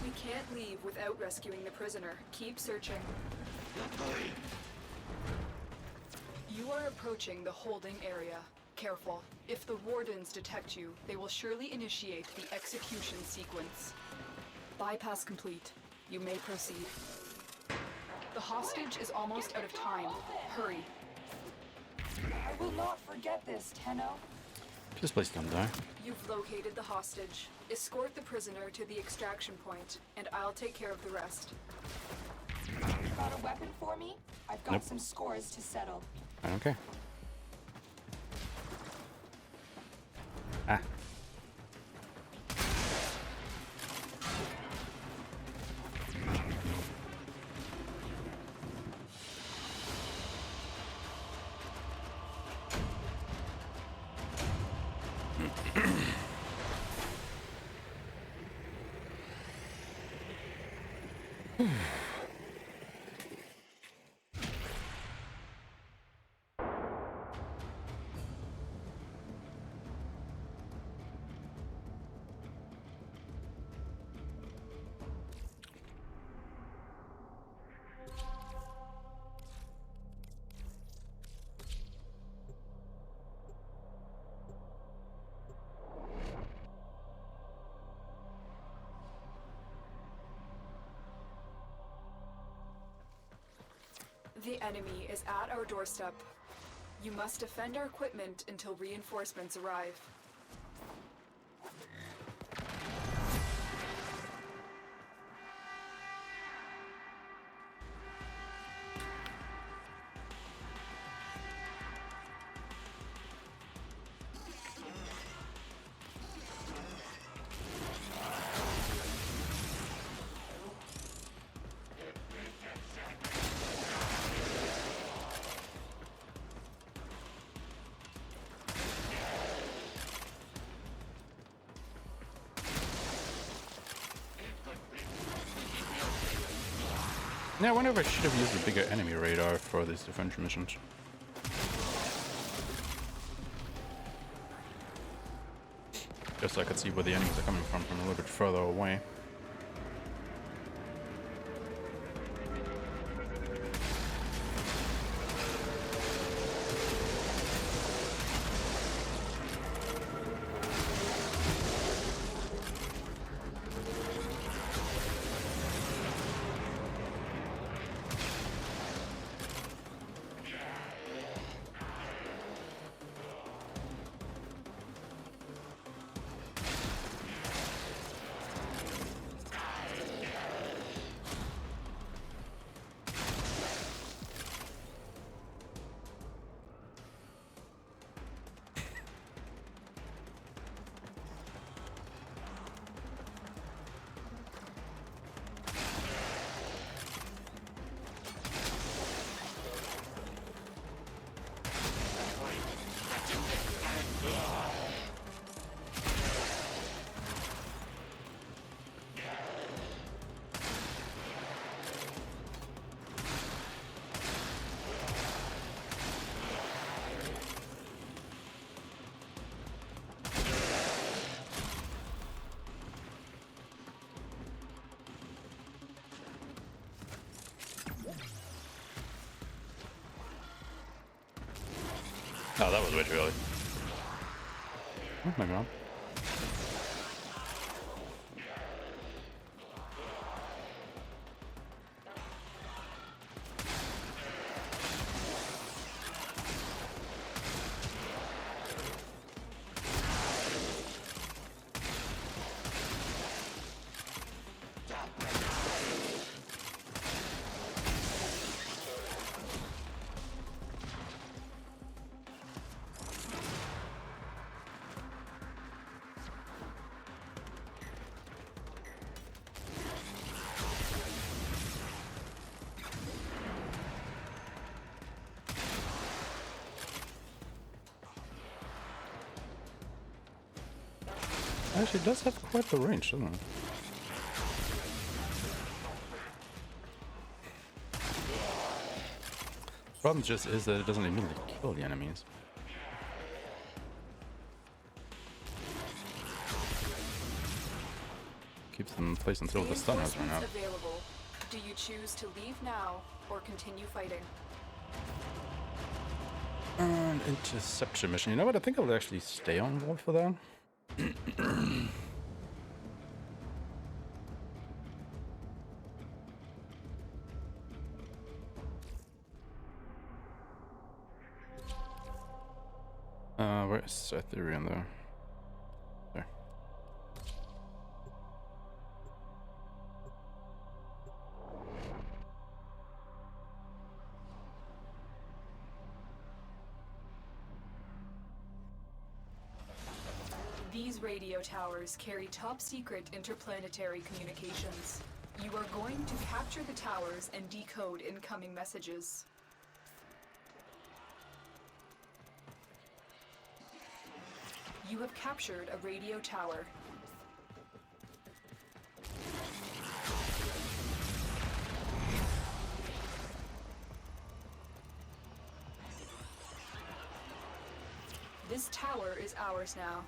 We can't leave without rescuing the prisoner. Keep searching. You are approaching the holding area. Careful. If the wardens detect you, they will surely initiate the execution sequence. Bypass complete. You may proceed. The hostage is almost out of time. Hurry. I will not forget this, Tenno. Just please don't die. You've located the hostage. Escort the prisoner to the extraction point, and I'll take care of the rest. Got a weapon for me? I've got some scores to settle. Okay. Ah. The enemy is at our doorstep. You must defend our equipment until reinforcements arrive. Yeah, I wonder if I should have used a bigger enemy radar for these defense missions. Just so I could see where the enemies are coming from a little bit further away. Oh, that was way too early. Oh my god. Actually, it does have quite the range, doesn't it? Problem just is that it doesn't immediately kill the enemies. Keeps them in place until the stun has run out. Available. Do you choose to leave now or continue fighting? An interception mission. You know what? I think I will actually stay on board for that. Where's Ethereum though? There. These radio towers carry top-secret interplanetary communications. You are going to capture the towers and decode incoming messages. You have captured a radio tower. This tower is ours now.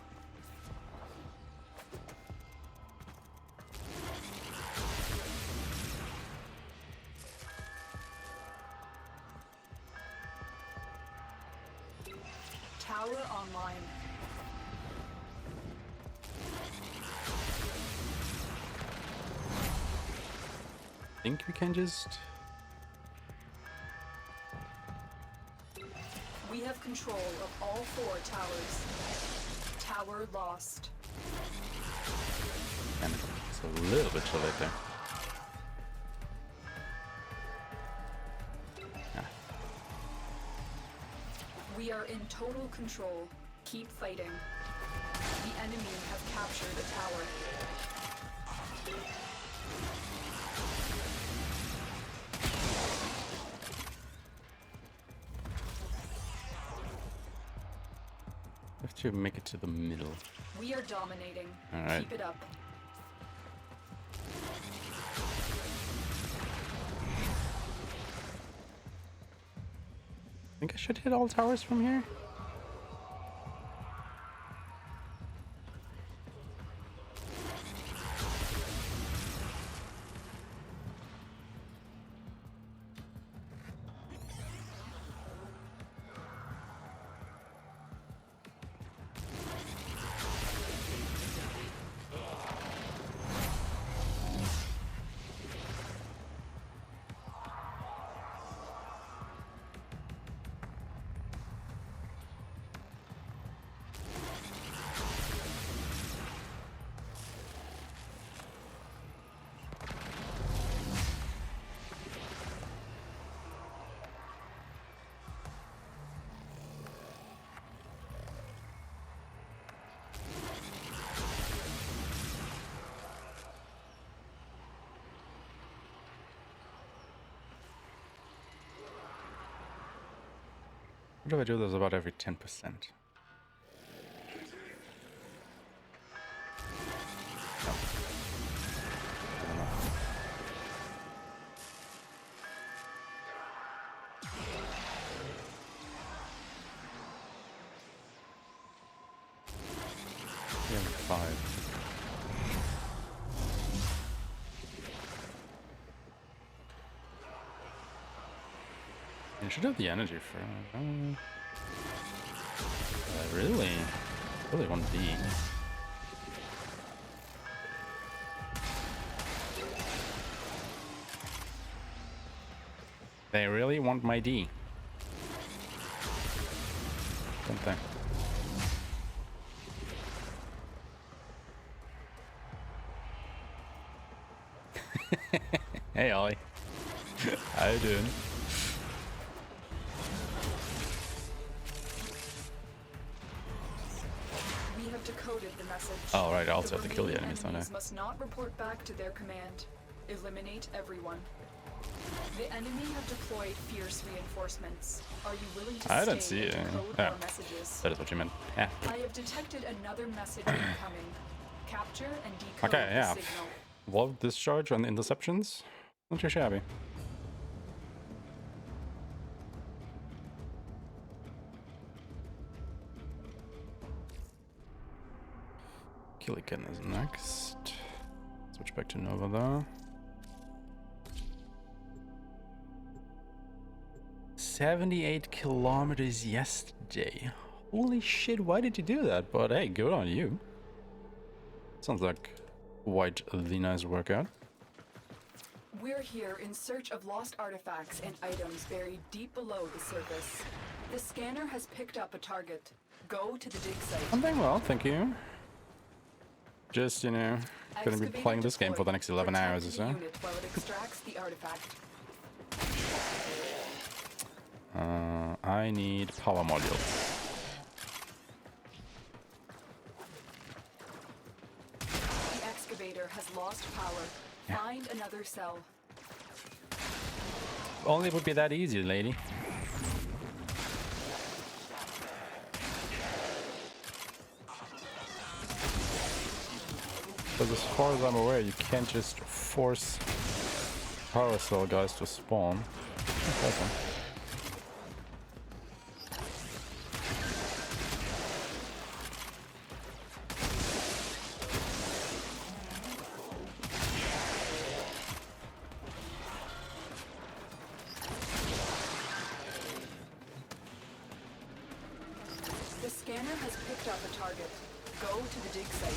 Tower online. I think we can just... We have control of all 4 towers. Tower lost. And it's a little bit too late there. Ah. We are in total control. Keep fighting. The enemy have captured a tower. Have to make it to the middle. We are dominating. All right. Keep it up. I think I should hit all towers from here. What do I do this about every 10%? 5. You should have the energy for really want D. They really want my D. Don't they? Hey Ollie. How you doing? We have decoded the message. Oh right, I also have to kill the enemies, don't I? Enemies must not report back to their command. Eliminate everyone. The enemy have deployed fierce reinforcements. Are you willing to I don't stay see and it. decode Oh, our messages? that is what you meant. Yeah. I have detected another message incoming. Capture and decode Okay, yeah. the signal. Valve discharge and interceptions. Not too shabby. Killiken is next. Switch back to Nova though. 78 kilometers yesterday. Holy shit, why did you do that? But hey, good on you. Sounds like quite the nice workout. We're here in search of lost artifacts and items buried deep below the surface. The scanner has picked up a target. Go to the dig site. I'm doing well, thank you. Just, you know, gonna be playing this game for the next 11 hours or so. Unit while it extracts the artifact. I need power modules. The excavator has lost power. Yeah. Find another cell. Only it would be that easy, lady. Because as far as I'm aware, you can't just force power cell guys to spawn. Okay. The scanner has picked up a target. Go to the dig site.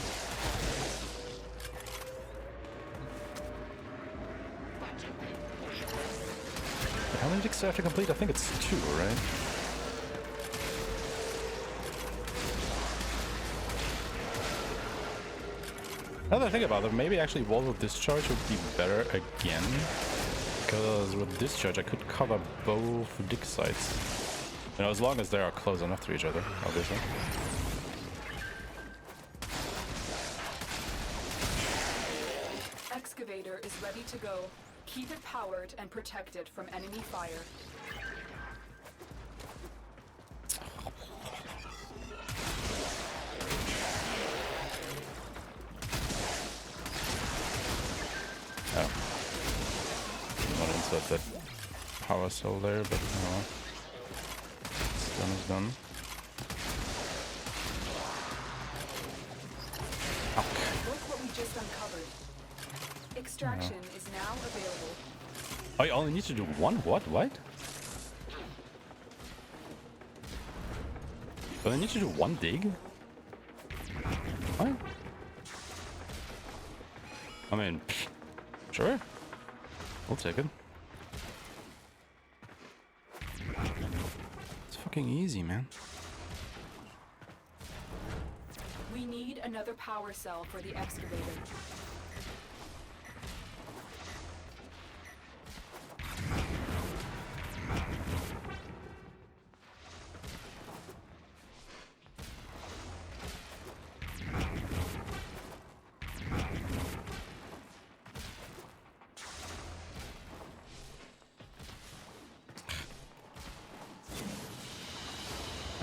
How many digs do I have to complete? I think it's 2, right? Now that I think about it, maybe actually Wall of Discharge would be better again. Because with Discharge I could cover both dig sites. You know, as long as they are close enough to each other, obviously. Excavator is ready to go. Keep it powered and protected from enemy fire. Oh. I want to insert that power cell there, but no. Done is done. Look what we just uncovered. Extraction is now available. Oh, you only need to do one? What? But I need to do one dig? What? I mean, sure. We'll take it. It's fucking easy, man. We need another power cell for the excavator.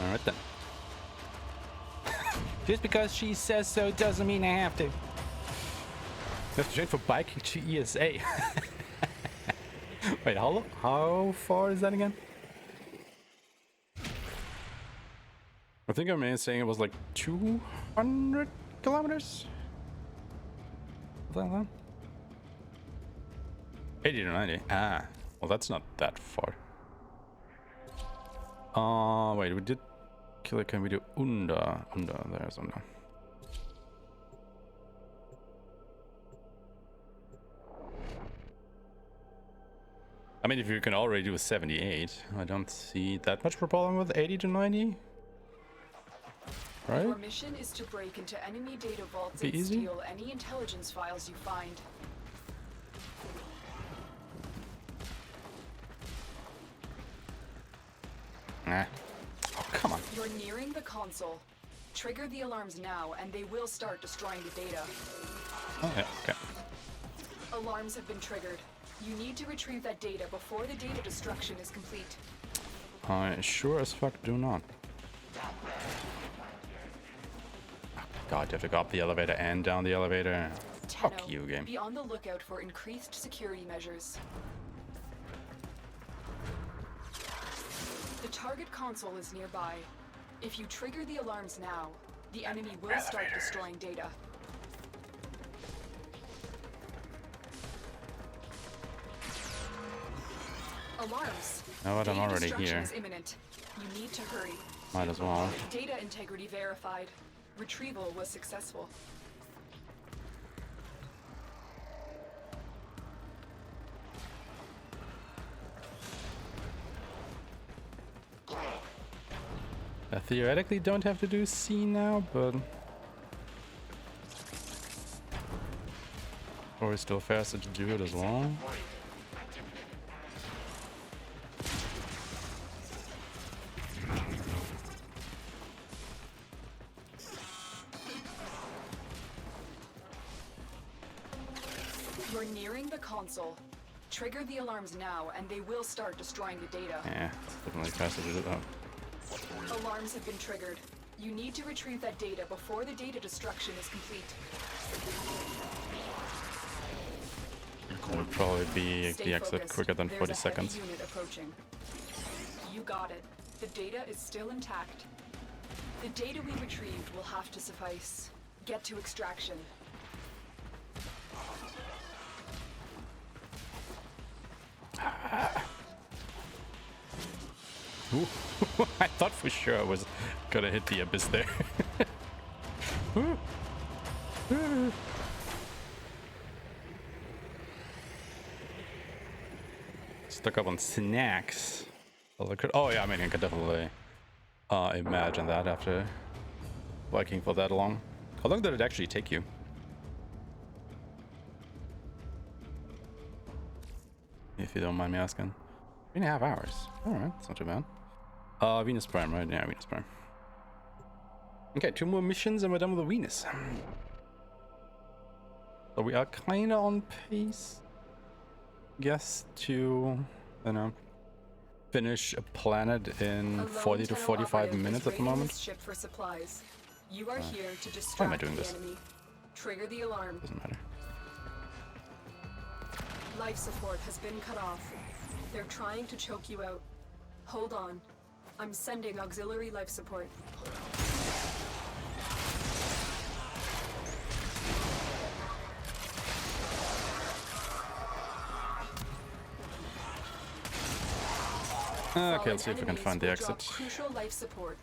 Alright then. Just because she says so doesn't mean I have to. That's straight for biking to ESA. Wait, how far is that again? I think I may have saying it was like 200 kilometers? 80 to 90. Ah, well, that's not that far. Wait, we did kill it. Can we do Unda? There's Unda. I mean, if you can already do 78, I don't see that much problem with 80 to 90. Right? Your mission is to break into enemy data vaults Be and easy? steal any intelligence files you find. Nah. Oh, come on. You're nearing the console. Trigger the alarms now, and they will start destroying the data. Oh, yeah, okay. Alarms have been triggered. You need to retrieve that data before the data destruction is complete. I sure as fuck do not. God, you have to go up the elevator and down the elevator. Fuck Tenno, you, game. be on the lookout for increased security measures. The target console is nearby. If you trigger the alarms now, the enemy will start destroying data. Alarms. Now that I'm Data already destruction here, is imminent. You need to hurry. might as well. Data integrity verified. Retrieval was successful. I theoretically don't have to do C now, but... Or it's still faster to do it as well. You're nearing the console. Trigger the alarms now, and they will start destroying the data. Yeah, it's definitely faster to do that. Alarms have been triggered. You need to retrieve that data before the data destruction is complete. It would probably be Stay the exit focused. quicker than There's 40 a seconds. heavy unit approaching. You got it. The data is still intact. The data we retrieved will have to suffice. Get to extraction. Ooh. I thought for sure I was gonna hit the abyss there. Stuck up on snacks. Oh yeah, I mean I could definitely imagine that after biking for that long. How long did it actually take you? If you don't mind me asking. 3.5 hours. Alright, that's not too bad. Venus Prime, right? Yeah, Venus Prime. Okay, 2 more missions and we're done with the Venus. So we are kinda on pace, guess, to, you know, finish a planet in 40 to 45 minutes at the moment. Ship for supplies. You are here to distract why am I doing the this? enemy. Trigger the alarm. Doesn't matter. Life support has been cut off. They're trying to choke you out. Hold on. I'm sending auxiliary life support. Okay, let's see if we can find the Enemies will drop exit. Crucial life support.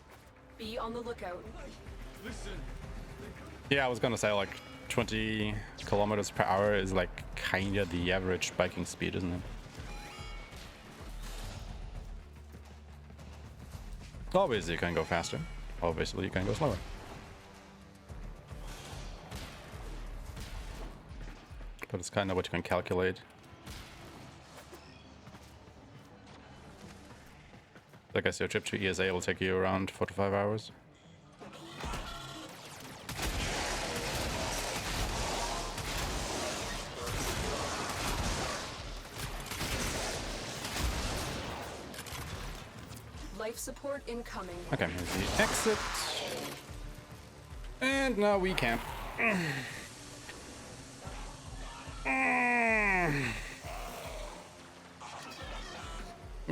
Be on the lookout. Yeah, I was gonna say like 20 kilometers per hour is like kinda the average biking speed, isn't it? Obviously you can go faster. Obviously you can go slower. But it's kind of what you can calculate. I guess your trip to ESA will take you around 4 to 5 hours. Life support incoming. Okay, here's the exit. And now we camp.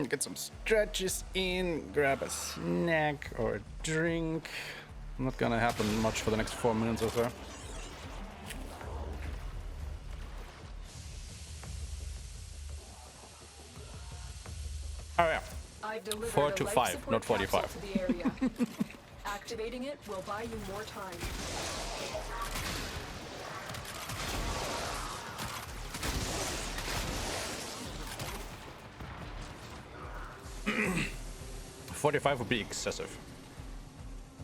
Get some stretches in, grab a snack or a drink. Not gonna happen much for the next 4 minutes or so. Oh yeah. I've delivered 4 a to life 5, support not 45. capsule to the area. Activating it will buy you more time. $45 would be excessive.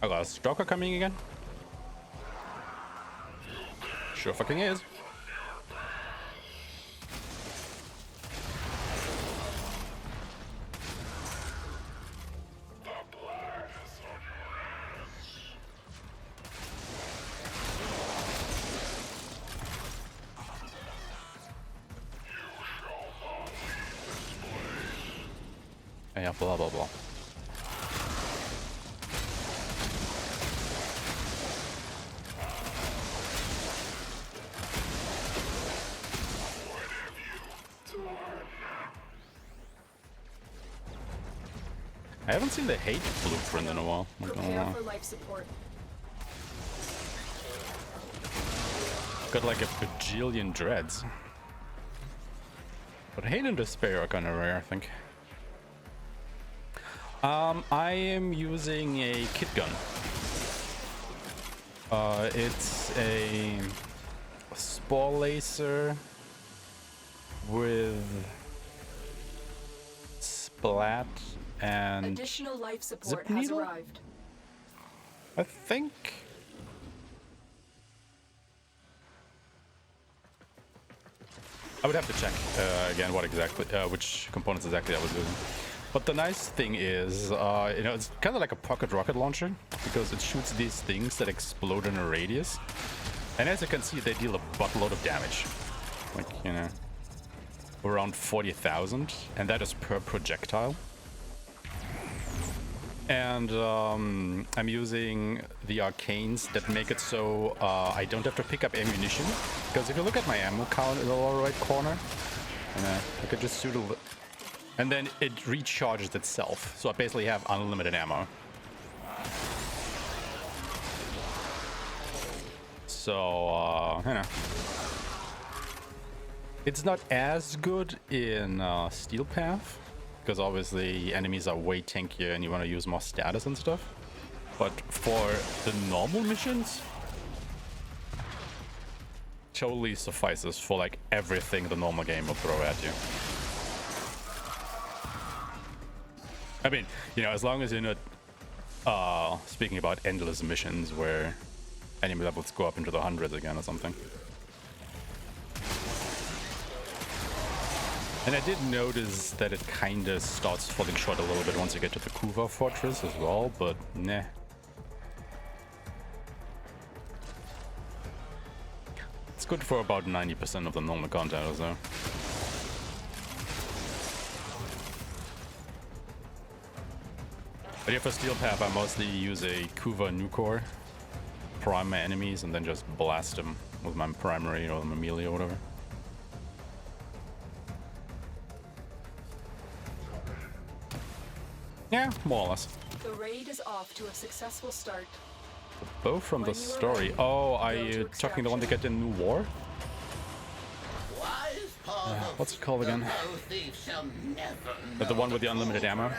I got a stalker coming again. Sure fucking is. Yeah, blah blah blah. I haven't seen the hate blueprint in a while. Prepare for life support. Got like a bajillion dreads. But hate and despair are kind of rare, I think. I am using a kit gun. It's a spore laser with splat and additional life support zip has needle? arrived. I think. I would have to check again what exactly, which components exactly I was using. But the nice thing is, you know, it's kind of like a pocket rocket launcher because it shoots these things that explode in a radius. And as you can see, they deal a buttload of damage. Like, you know, around 40,000. And that is per projectile. And I'm using the arcanes that make it so I don't have to pick up ammunition. Because if you look at my ammo count in the lower right corner, I could just shoot a and then it recharges itself. So I basically have unlimited ammo. So, you know. It's not as good in Steel Path. Because obviously enemies are way tankier and you want to use more status and stuff. But for the normal missions, totally suffices for like everything the normal game will throw at you. I mean, you know, as long as you're not speaking about endless missions where enemy levels go up into the hundreds again or something. And I did notice that it kind of starts falling short a little bit once you get to the Kuva Fortress as well, but nah. It's good for about 90% of the normal content or so. But yeah, for Steel Path, I mostly use a Kuva Nucor, prime my enemies, and then just blast them with my primary or my melee or whatever. Yeah, more or less. The raid is off to a successful start. Both from the story. Oh, are you talking the one to get in New War? What's it called again? The one with the unlimited ammo?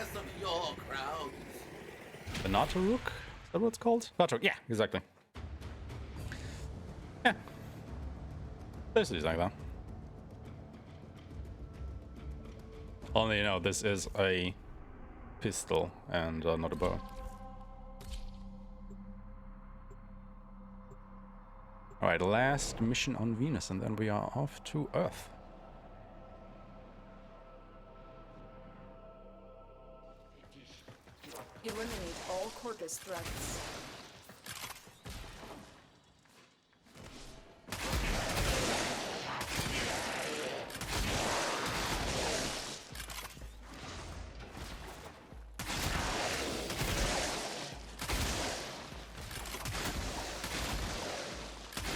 The Nataruk? Is that what it's called? Nataruk, yeah, exactly. Yeah. Basically like that. Only, you know, this is a pistol and not a bow. Alright, last mission on Venus and then we are off to Earth. Eliminate all Corpus threats.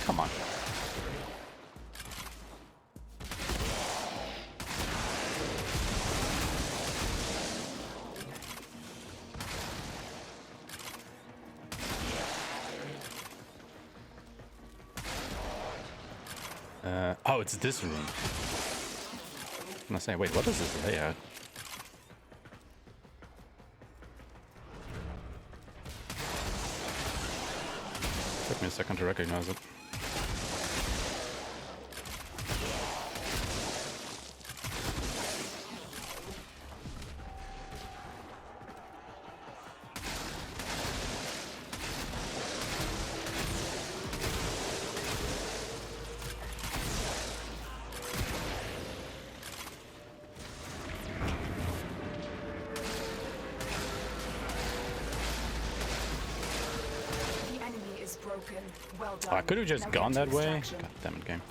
Come on. Oh, it's this room. I'm gonna say, wait, what is this layout? Took me a second to recognize it. Well Oh, I done. could have just Now gone get to that way. extraction. God damn it, game.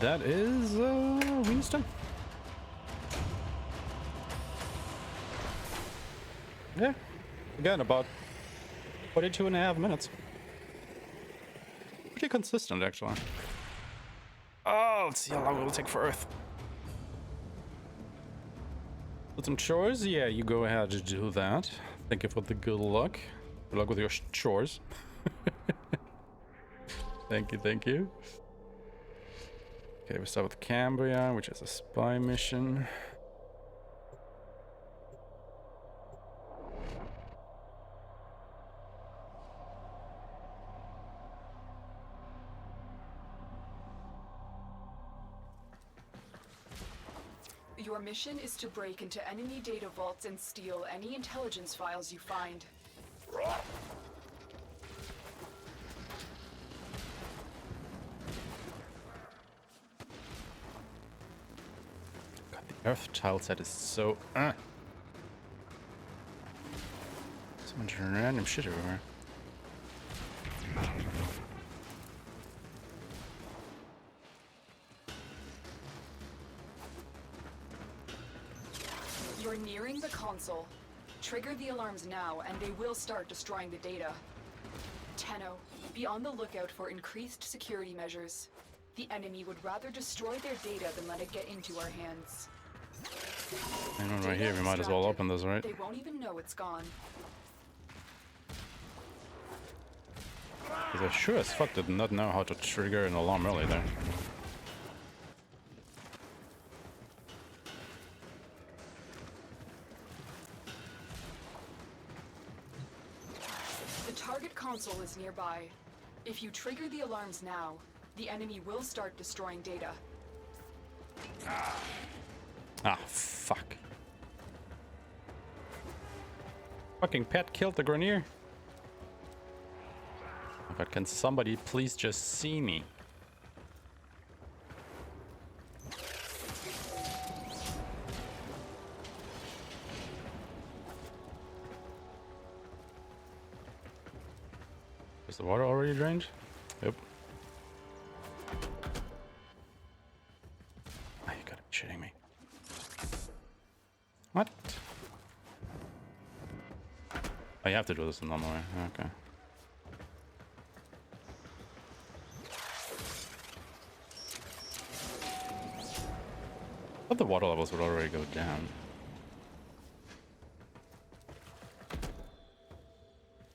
That is Winston. Yeah, again, about 42.5 minutes. Pretty consistent, actually. Oh, let's see how long it will take for Earth. With some chores? Yeah, you go ahead to do that. Thank you for the good luck. Good luck with your chores. Thank you, thank you. Okay, we start with Cambria, which is a spy mission. Your mission is to break into enemy data vaults and steal any intelligence files you find. God, the Earth tile set is so... So much random shit everywhere. You're nearing the console. Trigger the alarms now, and they will start destroying the data. Tenno, be on the lookout for increased security measures. The enemy would rather destroy their data than let it get into our hands. And right here, we might as well open this, right? They won't even know it's gone. Because I sure as fuck did not know how to trigger an alarm early there. The target console is nearby. If you trigger the alarms now, the enemy will start destroying data. Ah, fuck. Fucking pet killed the Grenier. But can somebody please just see me? Is the water already drained? Yep. Oh, you gotta be shitting me. What? Oh, you have to do this the normal way. Okay. I thought the water levels would already go down.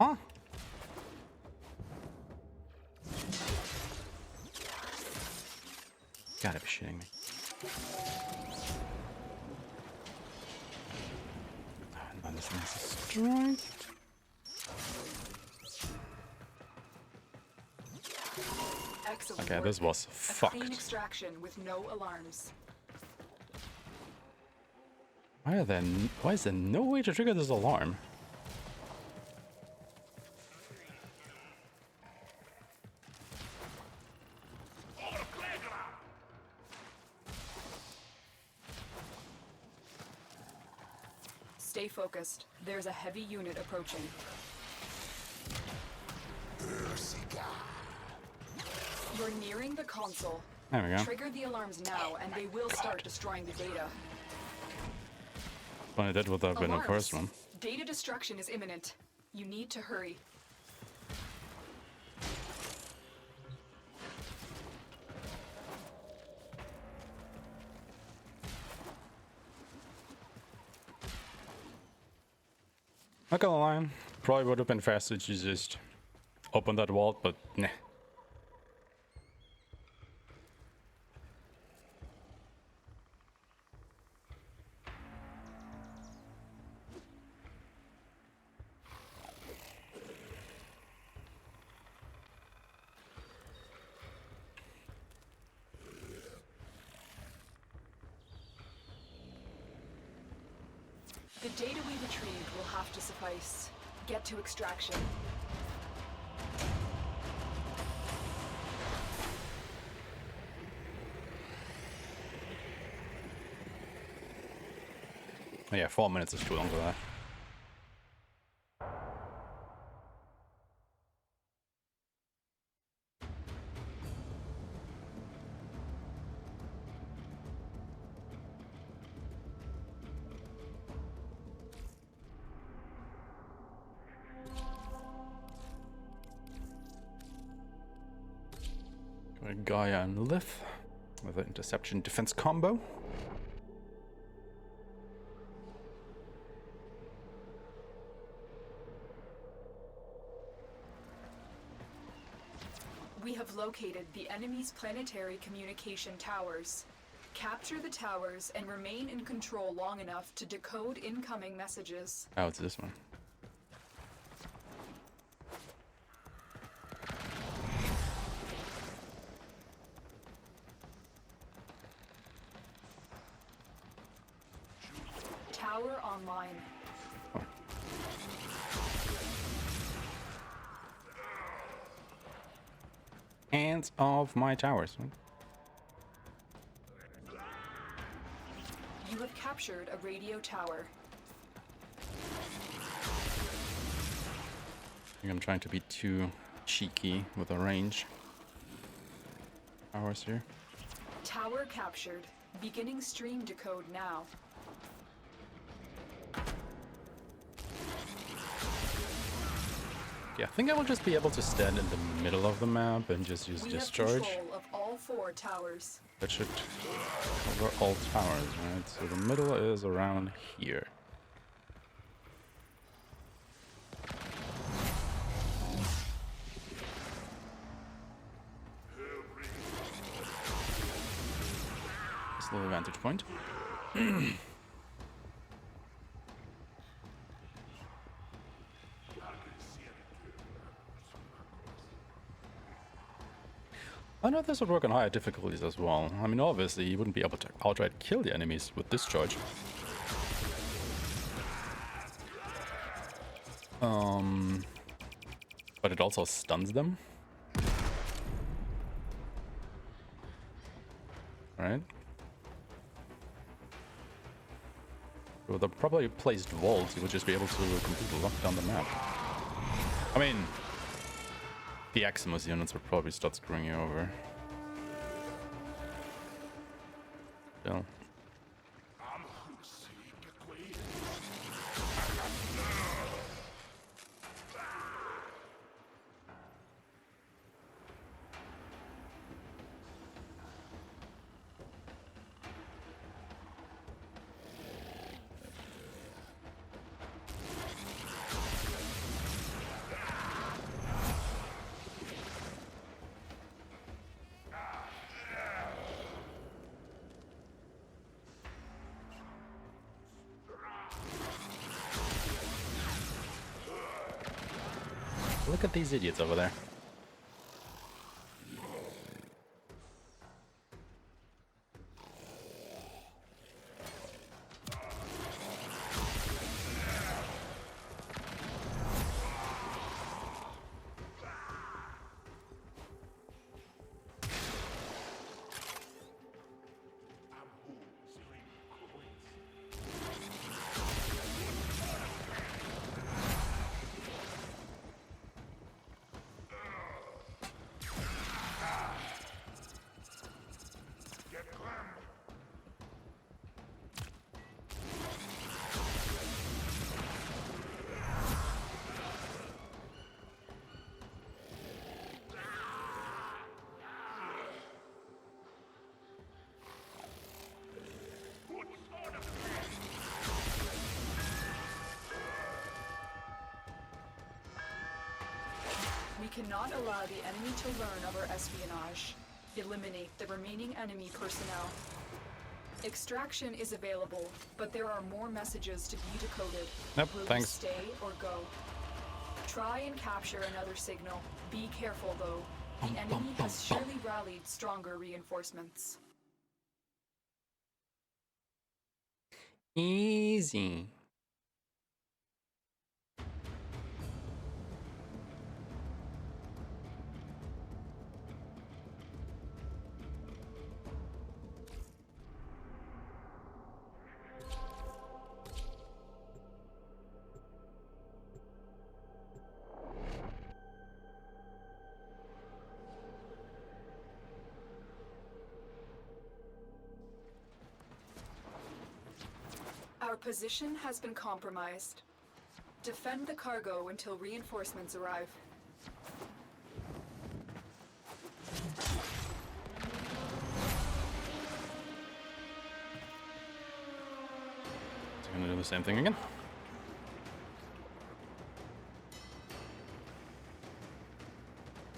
Huh? Gotta be shitting me. Oh, none of this is destroyed. Excellent Okay, work. this was A fucked. clean extraction with no alarms. Why is there no way to trigger this alarm? Stay focused. There's a heavy unit approaching. You're nearing the console. There we go. Trigger the alarms now, and they will start destroying the data. Well, I did what I've been the first one. Data destruction is imminent. You need to hurry. Not gonna lie, probably would have been faster to just open that vault, but nah. The data we retrieved will have to suffice. Get to extraction. Yeah, 4 minutes is too long for that. Gaia and Lith with an interception defense combo. We have located the enemy's planetary communication towers. Capture the towers and remain in control long enough to decode incoming messages. Oh, it's this one. Tower online. Hands off my towers. You have captured a radio tower. I think I'm trying to be too cheeky with the range. Towers here. Tower captured. Beginning stream decode now. Yeah, I think I will just be able to stand in the middle of the map and just use We discharge. have control of all 4 towers. That should cover all towers, right? So the middle is around here. This little vantage point. I know this would work on higher difficulties as well. I mean, obviously, you wouldn't be able to outright kill the enemies with discharge. But it also stuns them. Right? With a properly placed vault, you would just be able to completely lock down the map. I mean, the Exorcist units would probably start screwing you over. Still. Look at these idiots over there. cannot allow the enemy to learn of our espionage. Eliminate the remaining enemy personnel. Extraction is available, but there are more messages to be decoded. Nope, Will thanks. you stay or go? Try and capture another signal. Be careful though. The enemy has surely rallied stronger reinforcements. Easy. Our position has been compromised. Defend the cargo until reinforcements arrive. Is he gonna do the same thing again?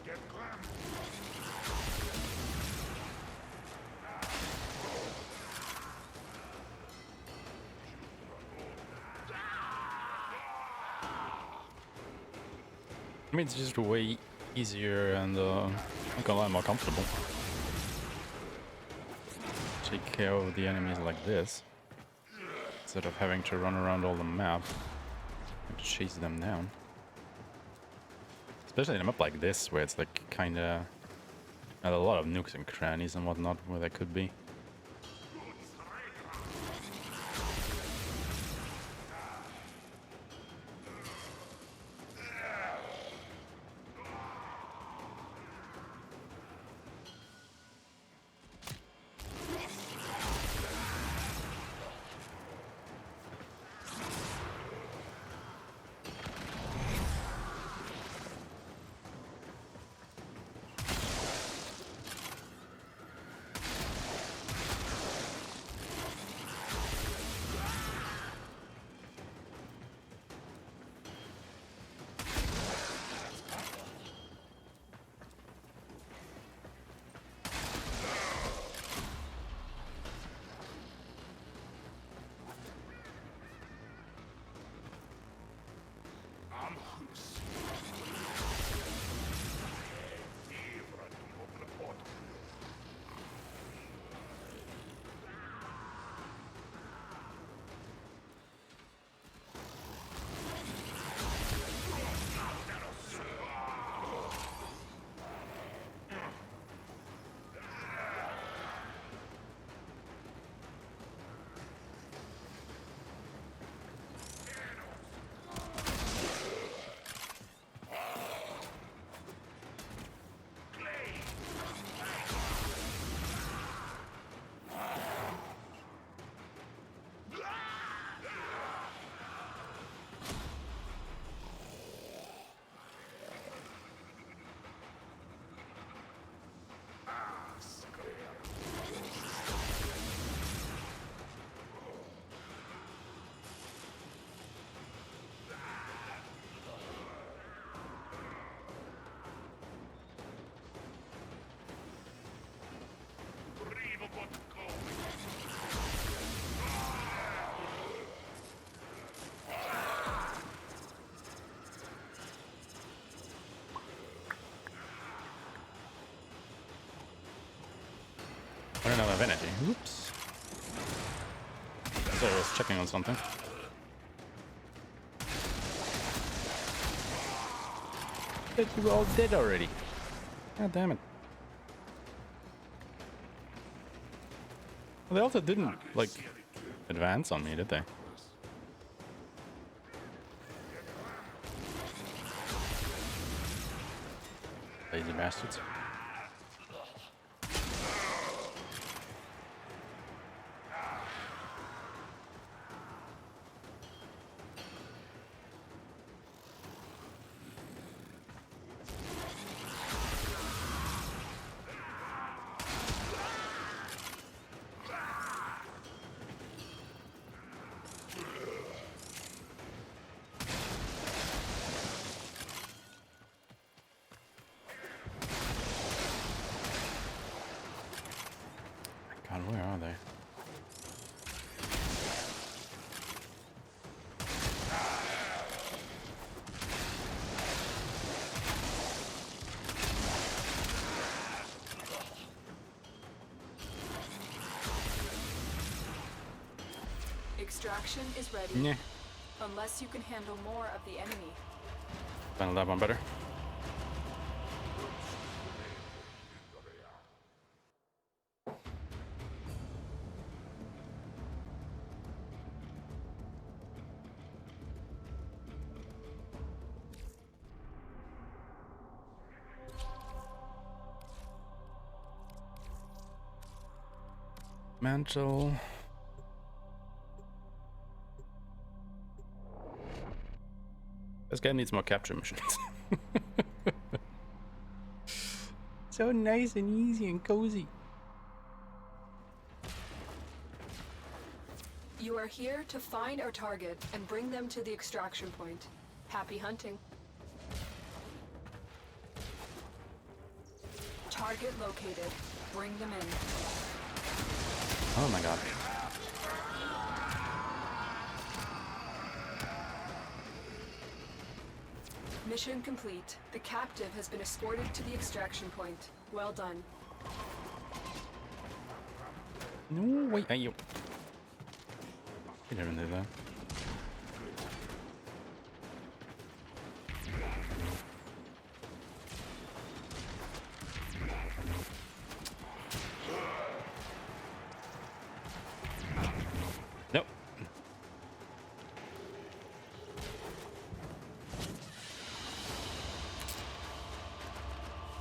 Get clam. I mean, it's just way easier and like a lot more comfortable. Take care of the enemies like this instead of having to run around all the map and chase them down. Especially in a map like this, where it's like kinda a lot of nooks and crannies and whatnot where they could be. Running out of energy. Oops. I thought I was checking on something. But you were all dead already. God damn it. Well, they also didn't, like, advance on me, did they? Lazy bastards. God, where are they? Extraction is ready. Yeah. Unless you can handle more of the enemy. Find that one better. Mantle. This guy needs more capture missions. So nice and easy and cozy. You are here to find our target and bring them to the extraction point. Happy hunting. Target located. Bring them in. Oh my god. Mission complete. The captive has been escorted to the extraction point. Well done. No, wait, you. You never knew that. Nope.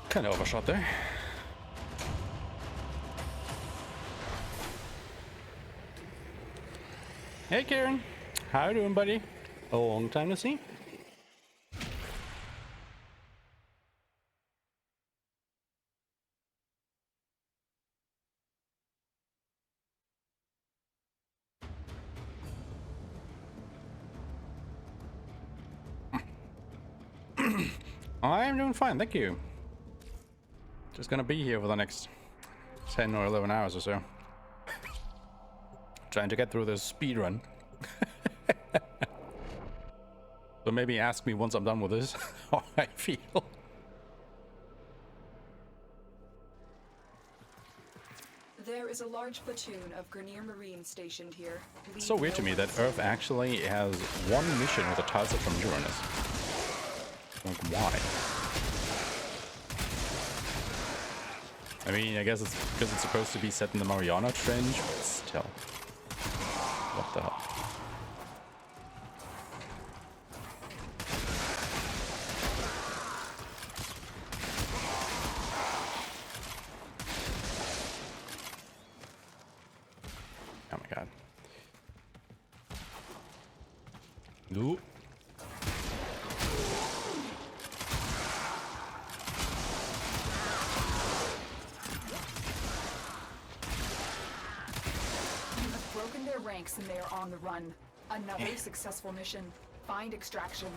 Kind of overshot there. Hey Karen, how you doing, buddy? A long time to see. I'm doing fine, thank you. Just gonna be here for the next 10 or 11 hours or so. Trying to get through this speed run. So maybe ask me once I'm done with this how I feel. There is a large platoon of Grenier Marines stationed here. It's so weird to me that Earth actually has one mission with a tile set from Uranus. Like, why? I mean, I guess it's because it's supposed to be set in the Mariana Trench, but still. What the hell? Oh my god. No. Ranks and they are on the run. Another successful mission. Find extraction.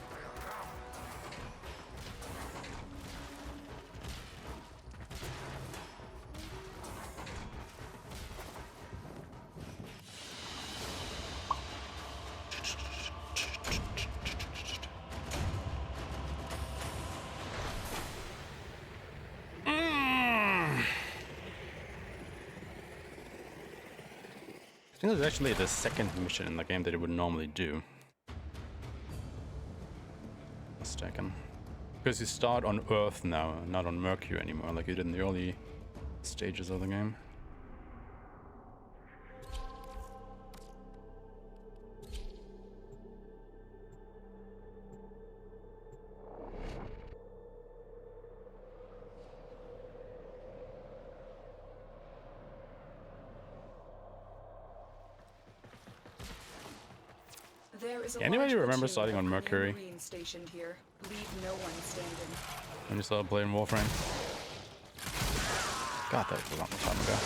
I think this is actually the second mission in the game that it would normally do. Mistaken. Because you start on Earth now, not on Mercury anymore, like you did in the early stages of the game. Anybody remember starting on Mercury? Stationed here. Leave no one standing. When you started playing Warframe? God, that was a long time ago.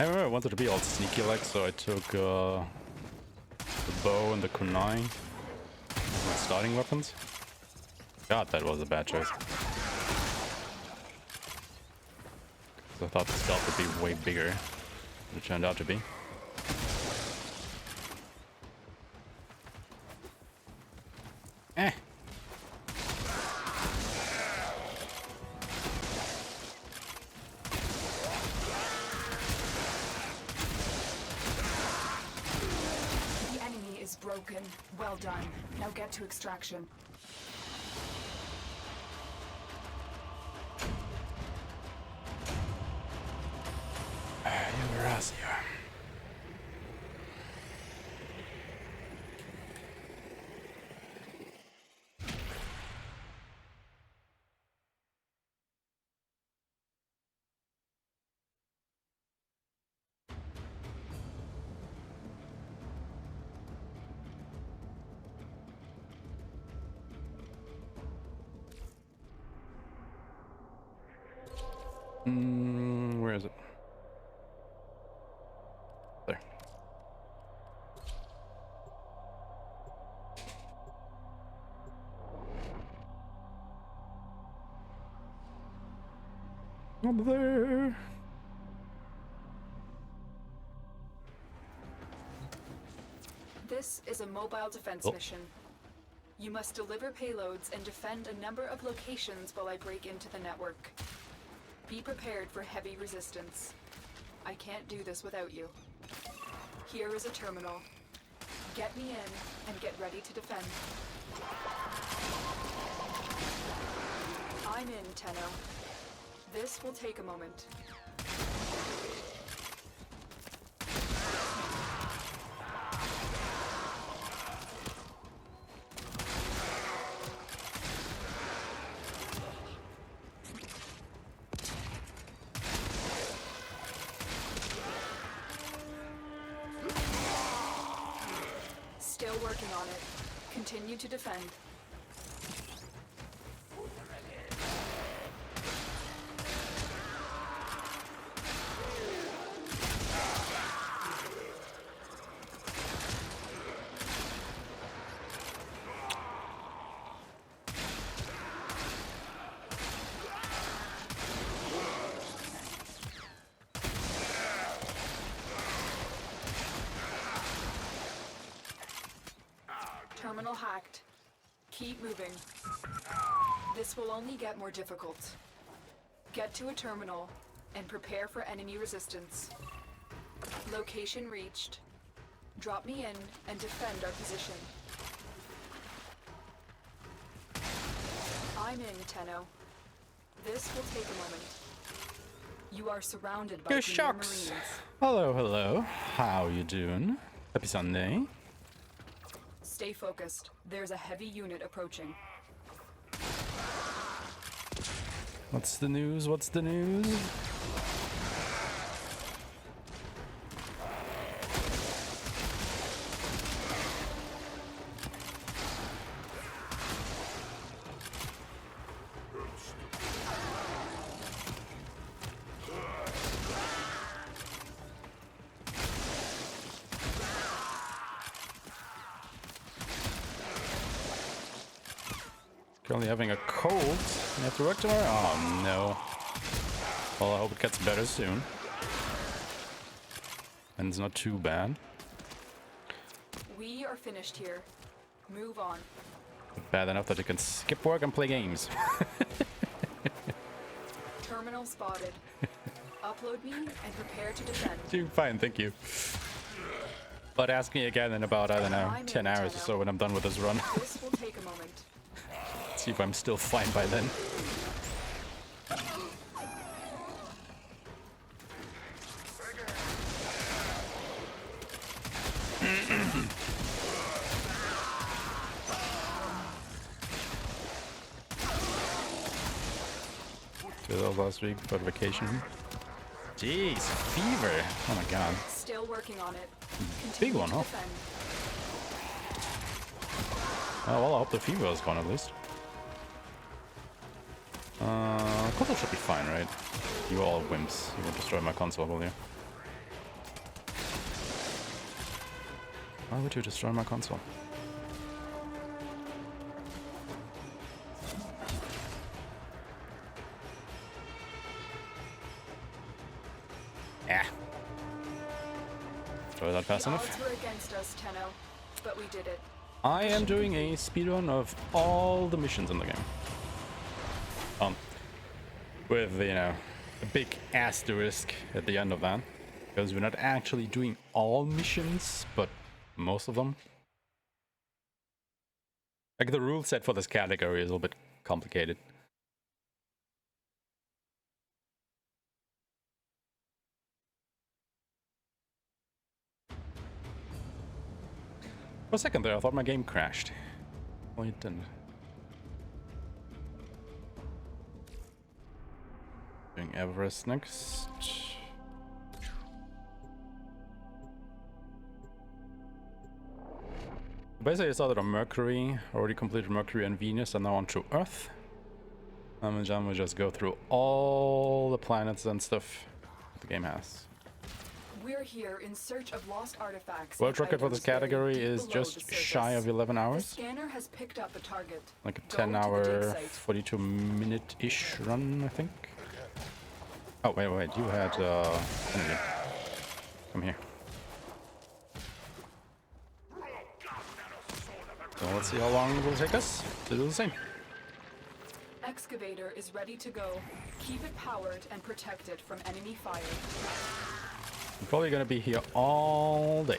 I remember I wanted to be all sneaky like, so I took the bow and the kunai as my starting weapons. God, that was a bad choice. I thought the stealth would be way bigger than it turned out to be. Eh. The enemy is broken. Well done. Now get to extraction. Where is it? There. Up there. This is a mobile defense mission. You must deliver payloads and defend a number of locations while I break into the network. Be prepared for heavy resistance. I can't do this without you. Here is a terminal. Get me in and get ready to defend. I'm in, Tenno. This will take a moment. Still working on it. Continue to defend. Terminal hacked. Keep moving. This will only get more difficult. Get to a terminal and prepare for enemy resistance. Location reached. Drop me in and defend our position. I'm in, Tenno. This will take a moment. You are surrounded by Good shocks. Marines. Hello, hello. How you doing? Happy Sunday. Stay focused. There's a heavy unit approaching. What's the news? What's the news? Currently having a cold. You have to work tomorrow? Oh no. Well, I hope it gets better soon. And it's not too bad. We are finished here. Move on. Bad enough that you can skip work and play games. Terminal spotted. Upload me and prepare to defend. Doing fine, thank you. But ask me again in about, I don't know, 10 hours or so when I'm done with this run. This will take a moment. See if I'm still fine by then. Did that last week for vacation. Jeez, fever. Oh my god. Still working on it. Big one, huh? Defend. Oh, well, I hope the fever is gone at least. Console should be fine, right? You all wimps. You won't destroy my console, will you? Why would you destroy my console? Yeah. Throw that fast enough. The odds were against us, Tenno, but we did it. I am doing a speedrun of all the missions in the game. With, you know, a big asterisk at the end of that. Because we're not actually doing all missions, but most of them. Like, the rule set for this category is a little bit complicated. For a second there, I thought my game crashed. Well, it didn't. Doing Everest next. Basically, I started on Mercury, already completed Mercury and Venus, and now on to Earth. And then we just go through all the planets and stuff the game has. We're here in search of lost artifacts. World record for this category is just shy of 11 hours. The scanner has picked up a target. Like a 10-hour, 42-minute-ish run, I think. Oh, wait, you had energy. Come here. So let's see how long it will take us to do the same. Excavator is ready to go. Keep it powered and protected from enemy fire. I'm probably gonna be here all day.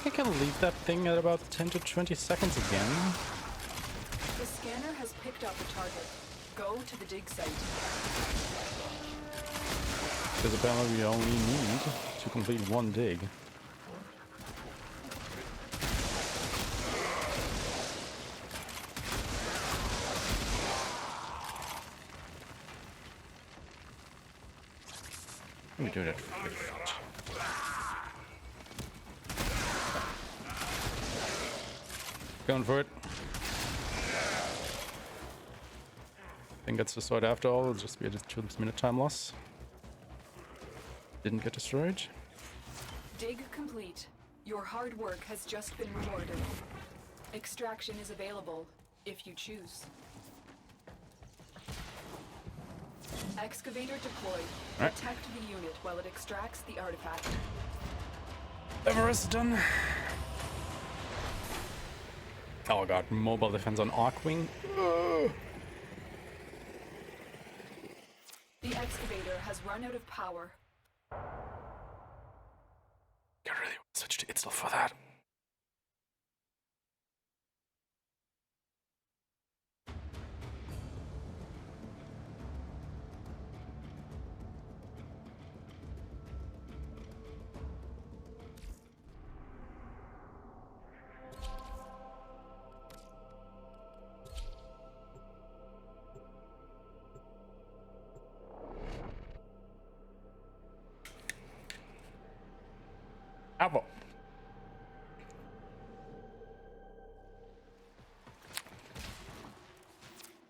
I can leave that thing at about 10 to 20 seconds again. The scanner has picked up a target. Go to the dig site. Because apparently we only need to complete one dig. Let me do that first. Going for it. I think that's the sword after all. It'll just be a 2-minute time loss. Didn't get destroyed. Dig complete. Your hard work has just been rewarded. Extraction is available, if you choose. Excavator deployed. Right. Protect the unit while it extracts the artifact. Everest done. Oh god, mobile defense on Arcwing. The excavator has run out of power. I really want to switch to Itzel for that. Apple.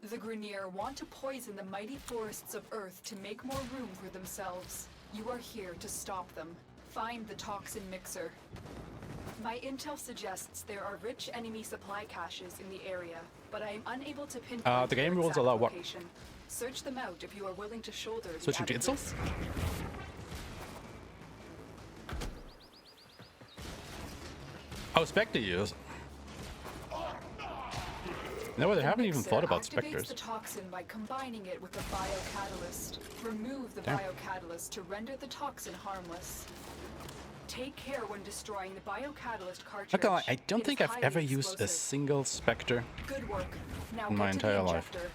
The Grenier want to poison the mighty forests of Earth to make more room for themselves. You are here to stop them. Find the toxin mixer. My intel suggests there are rich enemy supply caches in the area, but I am unable to pinpoint the game their rules exact allow what? location. Search them out if you are willing to shoulder the Switching to added Itzel? risk. Oh, Spectre use. No, they haven't even thought about Activates Spectres. the toxin by combining it with the biocatalyst. Remove the Damn. biocatalyst to render the toxin harmless. Take care when destroying the biocatalyst cartridge. Not gonna lie, I don't It think is I've ever highly used a explosive. single Spectre Good work. Now in get my to entire the life. injector.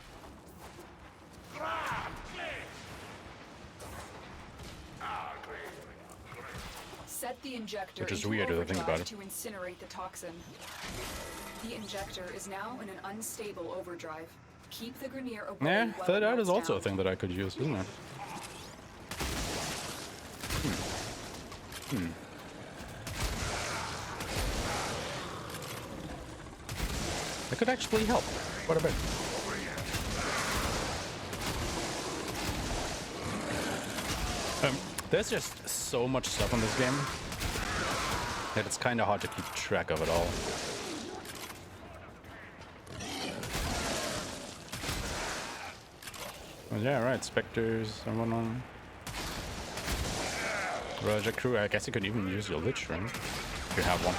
Set the injector Which is into weird to think overdrive about it. to incinerate the toxin. The injector is now in an unstable overdrive. Keep the Grineer away Yeah, while third it out is melts also down. a thing that I could use, isn't it? That could actually help. What a bit. There's just so much stuff in this game that it's kind of hard to keep track of it all. Well, yeah, right. Spectres, someone on. Roger Crew. I guess you could even use your Lich Ring if you have one.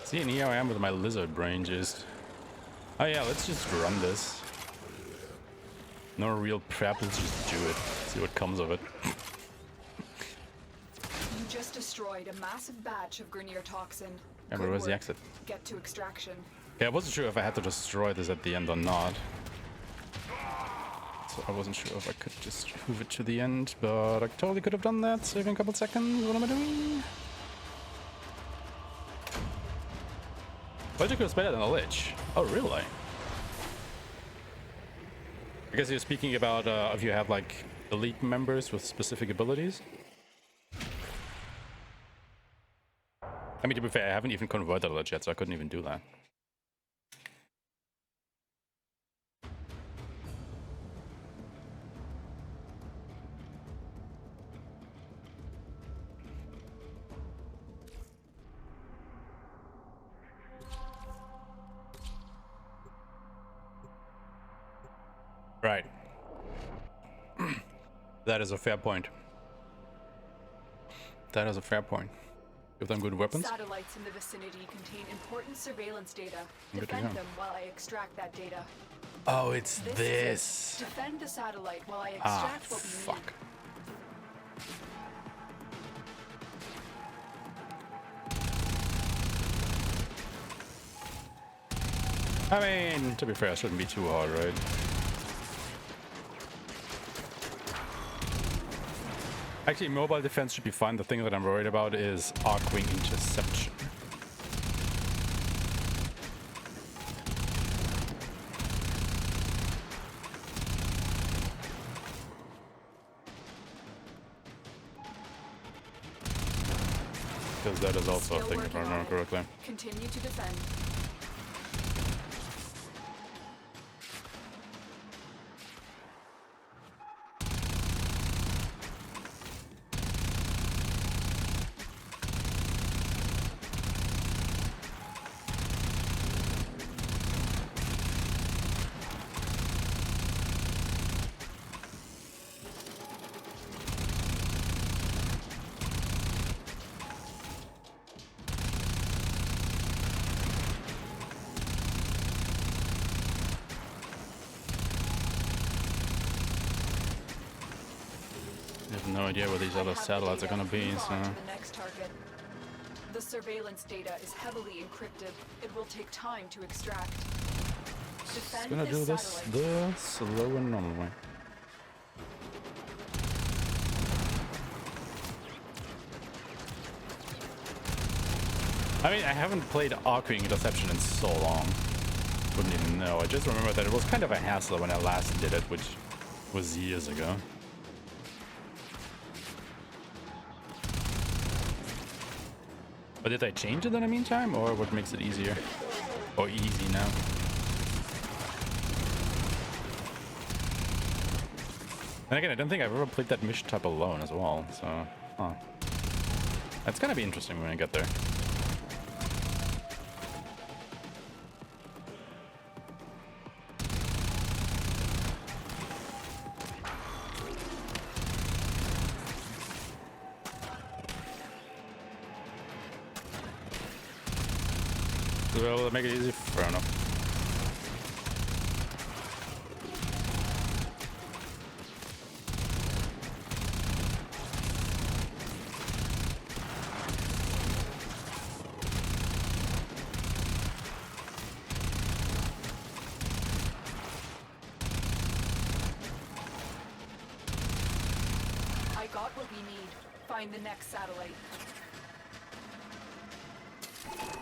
See, and here I am with my lizard brain just... Oh yeah, let's just run this. No real prep, let's just do it. See what comes of it. You just destroyed a massive batch of Grineer toxin. Yeah, but Good where's the work. exit? Get to extraction. Okay, I wasn't sure if I had to destroy this at the end or not. So I wasn't sure if I could just move it to the end, but I totally could have done that, saving a couple seconds. What am I doing? Logic was better than a Lich. Oh, really? I guess you're speaking about if you have like elite members with specific abilities. I mean, to be fair, I haven't even converted a Lich yet, so I couldn't even do that. Right. That is a fair point. That is a fair point. Give them good weapons. Satellites in the vicinity contain important surveillance data. Good to Defend hear. them while I extract that data. Oh, it's This. this. Is it. Defend the satellite while I Ah, extract what we fuck. I mean, to be fair, it shouldn't be too hard, right? Actually, mobile defense should be fine. The thing that I'm worried about is Arcwing interception. Because that is also a Still thing, if I working on remember it. correctly. Continue to defend. I have no idea where these I other have the sataelites are data. gonna be, Move so... on to the next target. The surveillance data is heavily encrypted. It will take time to extract. Defend Gonna do this satellite. the slow and normal way. I mean, I haven't played Arcwing Interception in so long. Wouldn't even know. I just remember that it was kind of a hassle when I last did it, which was years ago. But did I change it in the meantime, or what makes it easier? Or easy now? And again, I don't think I've ever played that mission type alone as well, so... Huh. That's gonna be interesting when I get there. Will it make it easy? Fair enough. I got what we need. Find the next satellite.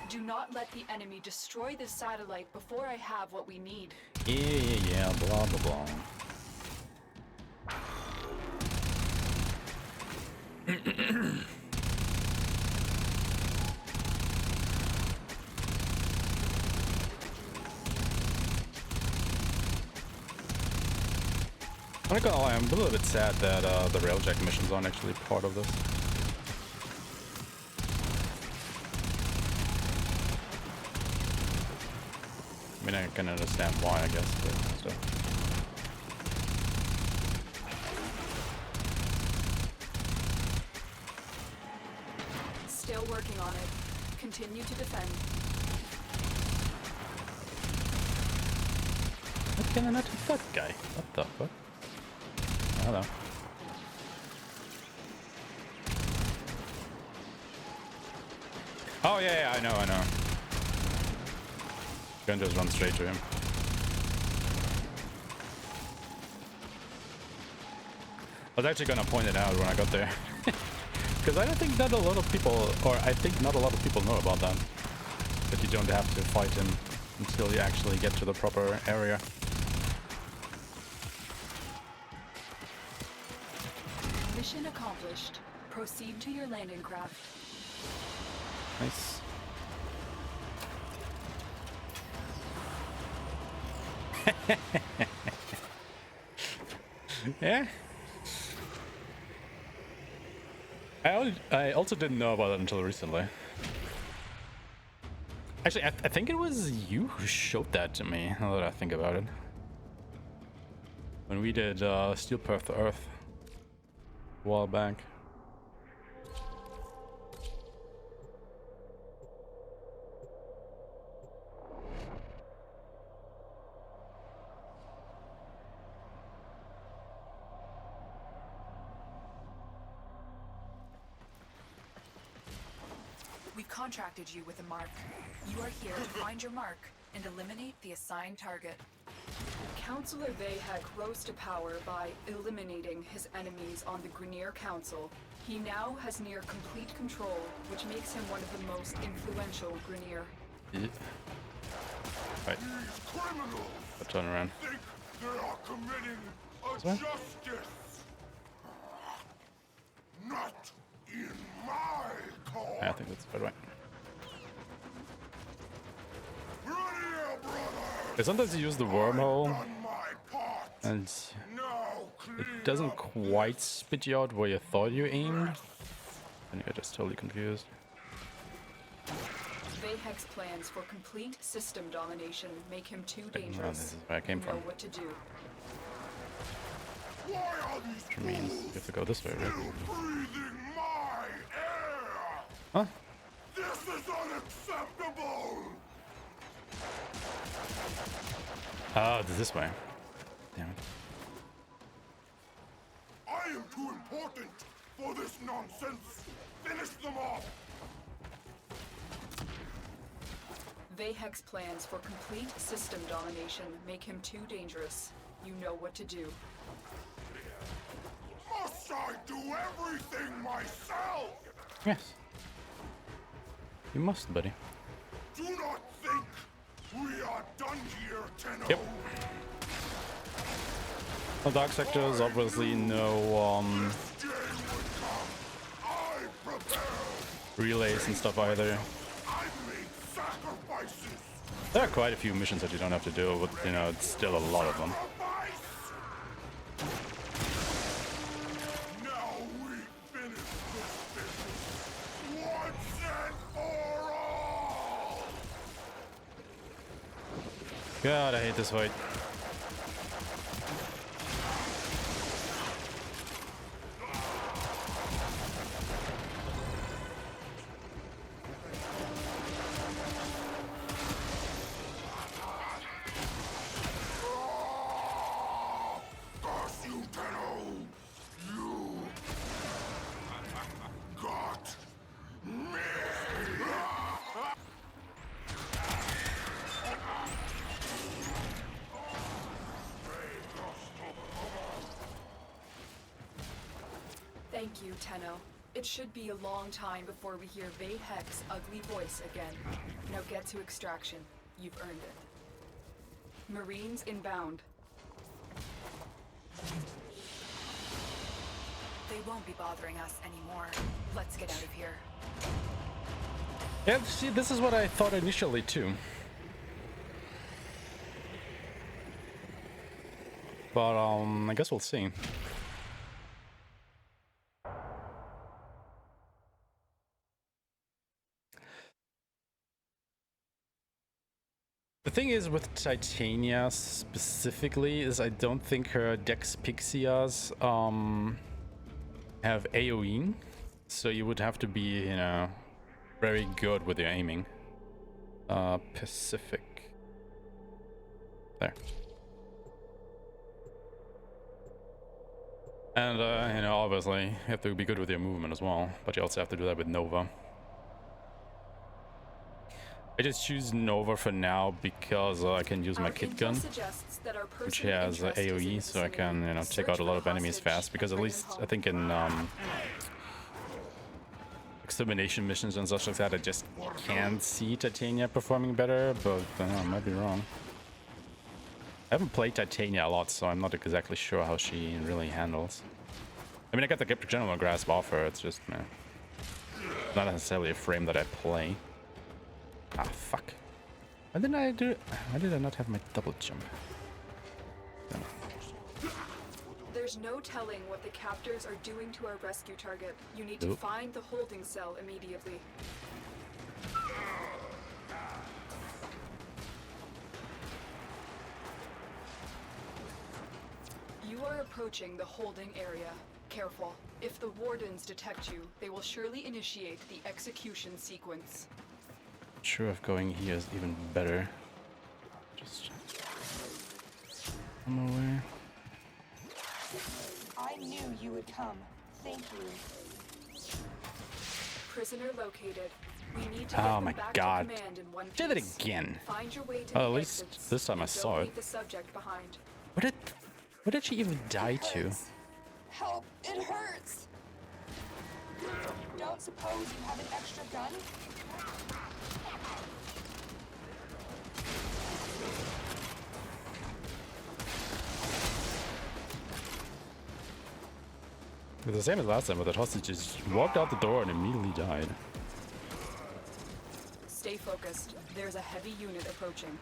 Do not let the enemy destroy this satellite before I have what we need. Yeah, blah, blah, blah. I'm not gonna lie, I'm a little bit sad that the railjack missions aren't actually part of this. I mean, I can understand why, I guess, but still. Still working on it. Continue to defend. How can I not hit that guy? What the fuck? Hello. Oh yeah, I know. You can just run straight to him. I was actually gonna point it out when I got there. Because I don't think that a lot of people, or I think not a lot of people know about that. That you don't have to fight him until you actually get to the proper area. Mission accomplished. Proceed to your landing craft. Nice. Yeah. I also didn't know about it until recently. Actually, I think it was you who showed that to me, now that I think about it. When we did Steel Path to Earth a while back. We've contracted you with a mark. You are here to find your mark and eliminate the assigned target. Councillor Vahek rose to power by eliminating his enemies on the Grineer Council. He now has near complete control, which makes him one of the most influential Grineer. Yeah. Right. These criminals I'll turn around. think they are committing a Sorry? justice. Not in my cause. Yeah, I think that's about right. Grineer brothers, But sometimes you use the wormhole done my part. and Now clean it doesn't up. quite spit you out where you thought you aimed. And you're just totally confused. Vahek's plans for complete system domination make him too This dangerous. is where I came Know from. what to do. Why are these Which means you have to go this way, right? still breathing my air? Huh? This is unacceptable. Oh, it's this way. Damn it. I am too important for this nonsense. Finish them off. Vahek's plans for complete system domination make him too dangerous. You know what to do. Must I do everything myself? Yes. You must, buddy. Do not think we are done here, Tenno. Yep. The dark sectors obviously no Day would come. I prepared. relays and stuff either. I made sacrifices. There are quite a few missions that you don't have to do, but you know, it's still a lot of them. Sacrifice. Now we finish this business once and for all. God, I hate this fight. Thank you, Tenno. It should be a long time before we hear Vei-Hek's ugly voice again. Now get to extraction. You've earned it. Marines inbound. They won't be bothering us anymore. Let's get out of here. Yeah, see, this is what I thought initially too. But I guess we'll see. The thing is with Titania specifically is I don't think her Dex Pixias have AoE, so you would have to be, you know, very good with your aiming. Pacific. There. And, you know, obviously, you have to be good with your movement as well, but you also have to do that with Nova. I just choose Nova for now because I can use my kit gun, which has AoE, so I can, you know, take out a lot of enemies fast, because at least I think in extermination missions and such like that, I just can't see Titania performing better, but I might be wrong. I haven't played Titania a lot, so I'm not exactly sure how she really handles. I mean, I got the general grasp off her, it's just not necessarily a frame that I play. Ah, fuck. Why did I not have my double jump? There's no telling what the captors are doing to our rescue target. You need to find the holding cell immediately. You are approaching the holding area. Careful. If the wardens detect you, they will surely initiate the execution sequence. Sure, if going here is even better. Just come away. I knew you would come. Thank you. Prisoner located. We need to Oh get my them back god. to command in one Did it piece. again. Find your way to Oh, the at least exits, this time I and saw don't it. leave the subject behind. What did she even die to? Help! It hurts! Don't suppose you have an extra gun? It's the same as last time, but that hostage just walked out the door and immediately died. Stay focused. There's a heavy unit approaching.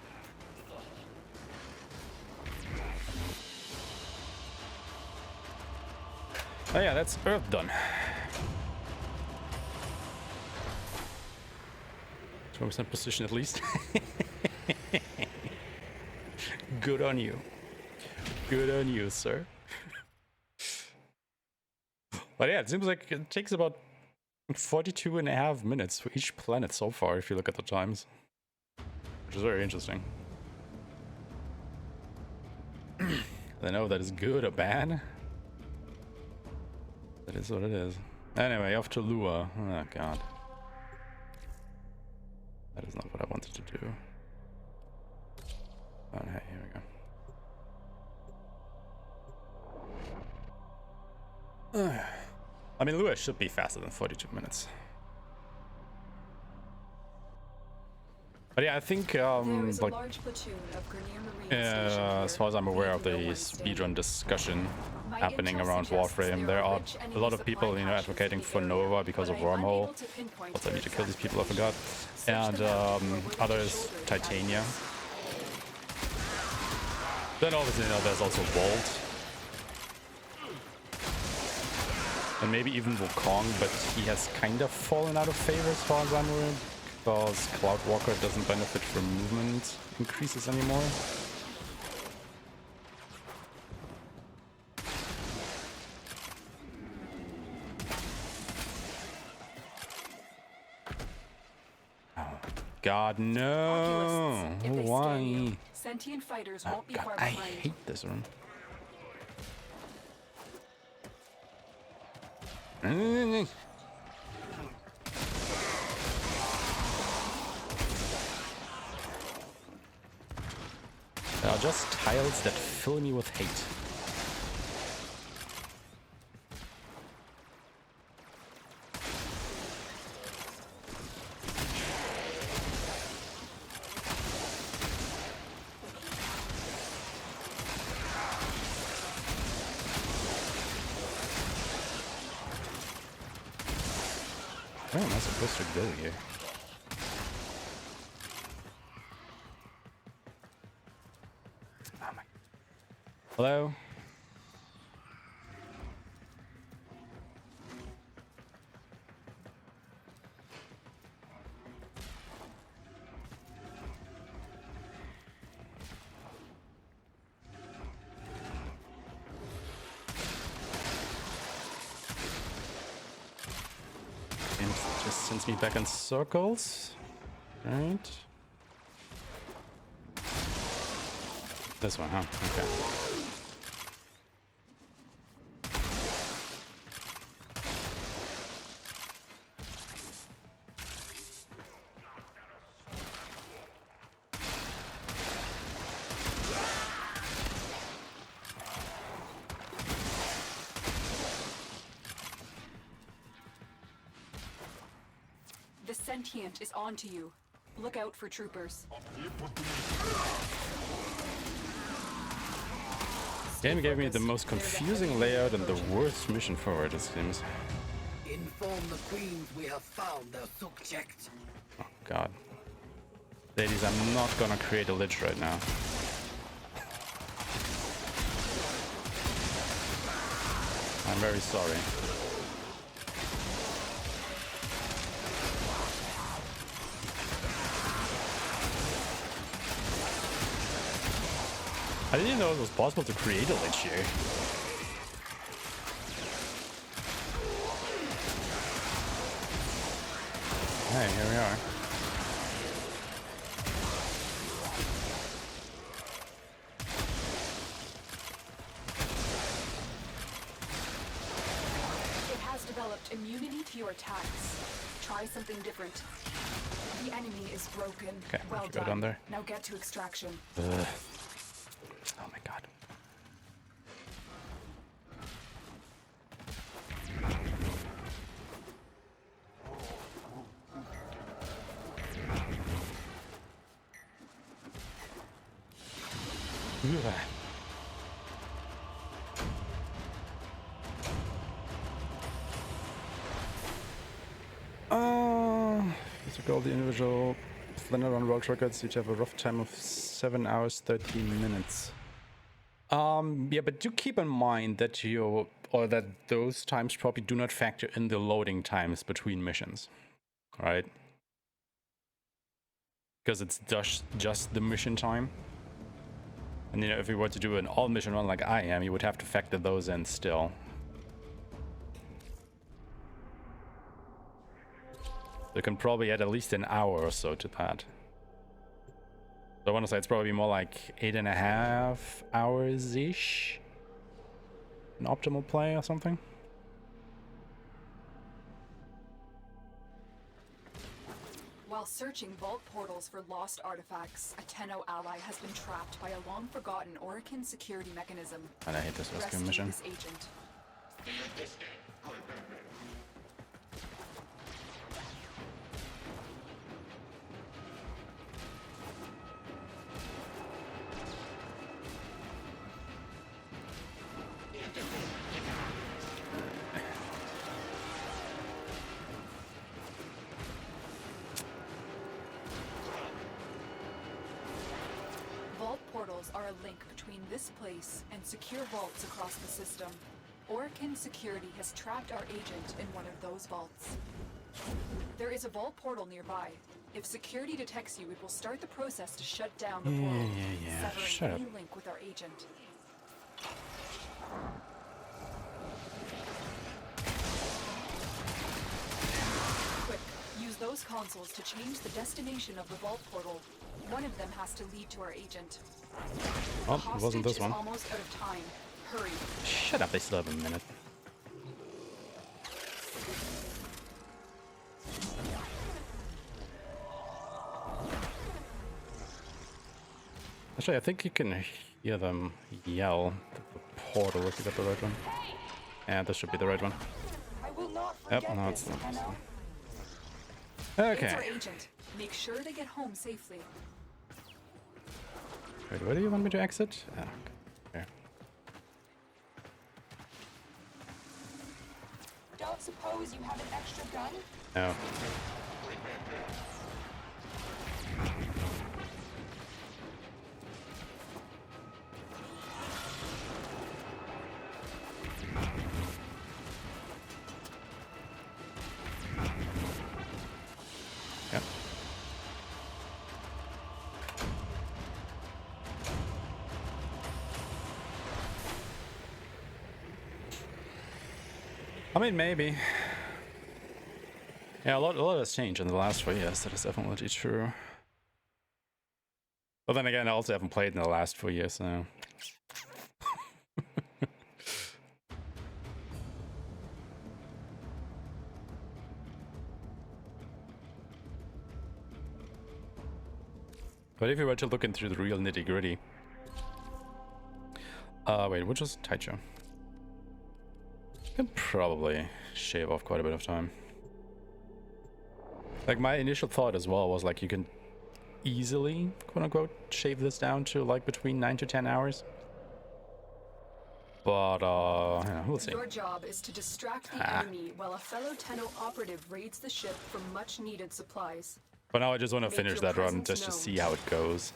Oh yeah, that's Earth done. 20% position at least. Good on you. Good on you, sir. But yeah, it seems like it takes about 42.5 minutes for each planet so far, if you look at the times. Which is very interesting. I don't know if that is good or bad. That is what it is. Anyway, off to Lua. Oh god. That is not what I wanted to do. Oh, hey, here we go. I mean, Lua should be faster than 42 minutes. But yeah, I think, like, as far as I'm aware of the speedrun discussion happening around Warframe, there are a lot of people, you know, advocating for Nova because of Wormhole. Also, I need to kill these people, I forgot. And others, Titania. Then obviously, you know, there's also Vault. And maybe even Wukong, but he has kind of fallen out of favor as far as I'm aware, because Cloudwalker doesn't benefit from movement increases anymore. Oh, God, no! Why? Sentient fighters Oh, won't be God, far I behind. hate this room. There are just tiles that fill me with hate. Where am I supposed to go here? Oh my. Hello? Just sends me back in circles. Right. This one, huh? Okay. The sentient is onto you. Look out for troopers. Game gave me the most confusing layout and the worst mission forward, it seems. Inform the queens we have found their subject. Oh god. Ladies, I'm not gonna create a lich right now. I'm very sorry. I didn't know it was possible to create a lich here. Hey, here we are. It has developed immunity to your attacks. Try something different. The enemy is broken. Okay, well go done. down there. Now get to extraction. Ugh. Oh my god. Ugh. These are called the individual Slender on world records. You have a rough time of 7 hours 13 minutes. Yeah, but do keep in mind that that those times probably do not factor in the loading times between missions, right? Because it's just the mission time. And if you were to do an all mission run like I am, you would have to factor those in still. You can probably add at least an hour or so to that. So I want to say it's probably more like 8.5 hours-ish. An optimal play or something. While searching vault portals for lost artifacts, a Tenno ally has been trapped by a long-forgotten Orokin security mechanism. And I hate this rescue Rescue mission. this agent. Are a link between this place and secure vaults across the system. Orokin Security has trapped our agent in one of those vaults. There is a vault portal nearby. If security detects you, it will start the process to shut down the portal, severing Shut any up. link with our agent. Quick, use those consoles to change the destination of the vault portal. One of them has to lead to our agent. Oh, it wasn't this Hostage one. is almost out of time. Hurry. Shut up, they still have a minute. Actually, I think you can hear them yell at the portal if you got the right one. Yeah, this should be the right one. I will not forget Yep, no, it's this, not. Tenno. It's our Okay. agent. Make sure they get home safely. Wait, where do you want me to exit? Ah, okay. Don't suppose suppose you have an extra gun? No. Yep. I mean, maybe. Yeah, a lot has changed in the last 4 years. That is definitely true. But then again, I also haven't played in the last 4 years, so. But if you were to look into the real nitty-gritty... wait, which was Taicho? You can probably shave off quite a bit of time. Like, my initial thought as well was, like, you can easily, quote-unquote, shave this down to, like, between 9 to 10 hours. But, yeah, we'll see. Your job is to distract the enemy while a fellow Tenno operative raids the ship for much-needed supplies. But now I just want to Make finish your that run presence just to known. see how it goes.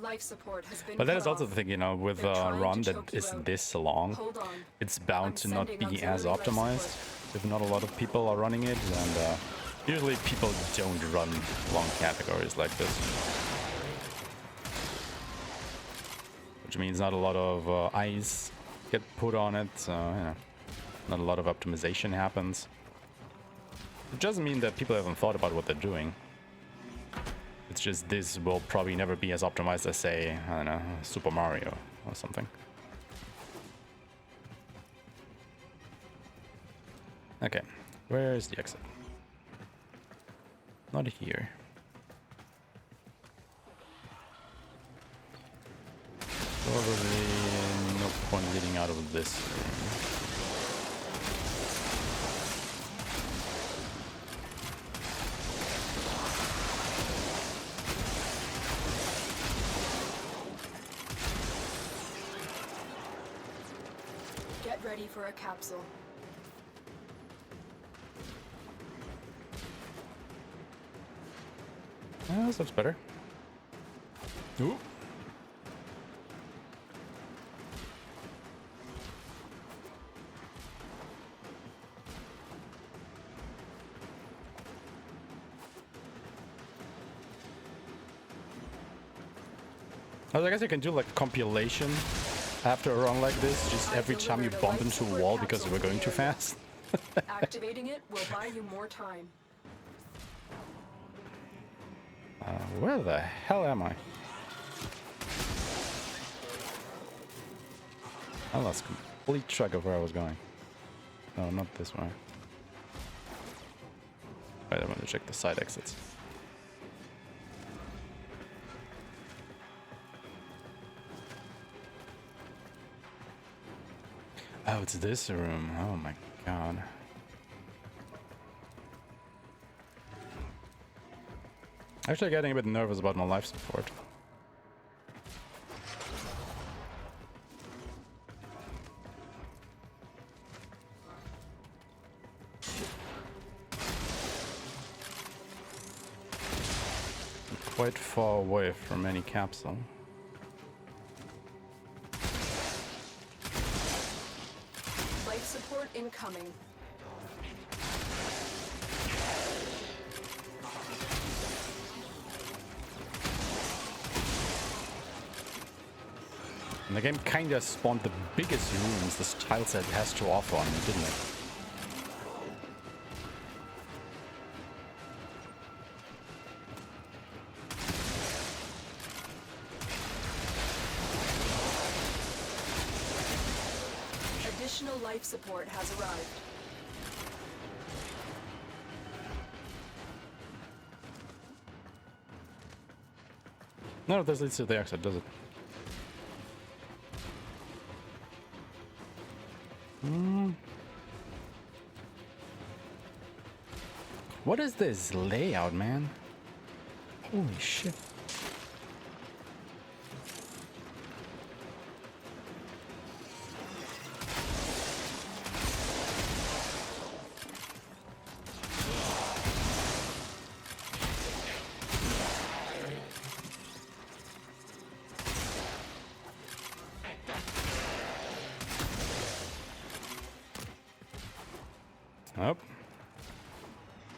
Life support has been But that cut is also off. the thing, you know, with They're a trying run to that choke you is out. this long, Hold on. it's bound I'm to not sending be as auxiliary life optimized. support. If not a lot of people are running it, and usually people don't run long categories like this. Which means not a lot of eyes get put on it, so, you know, not a lot of optimization happens. It doesn't mean that people haven't thought about what they're doing. It's just this will probably never be as optimized as, say, I don't know, Super Mario or something. Okay, where is the exit? Not here. Probably no point leading out of this room. Get ready for a capsule. This looks better. Ooh. I guess you can do like a compilation after a run like this, just every time you bump into a wall because you were going too fast. Activating it will buy you more time. Where the hell am I? I lost complete track of where I was going. No, not this way. Wait, I want to check the side exits. Oh, it's this room. Oh my god. Actually getting a bit nervous about my life support. I'm quite far away from any capsule. Life support incoming. And the game kinda spawned the biggest rooms this tile set has to offer on me, didn't it? Additional life support has arrived. None of this leads to the exit, does it? What is this layout, man? Holy shit. Nope.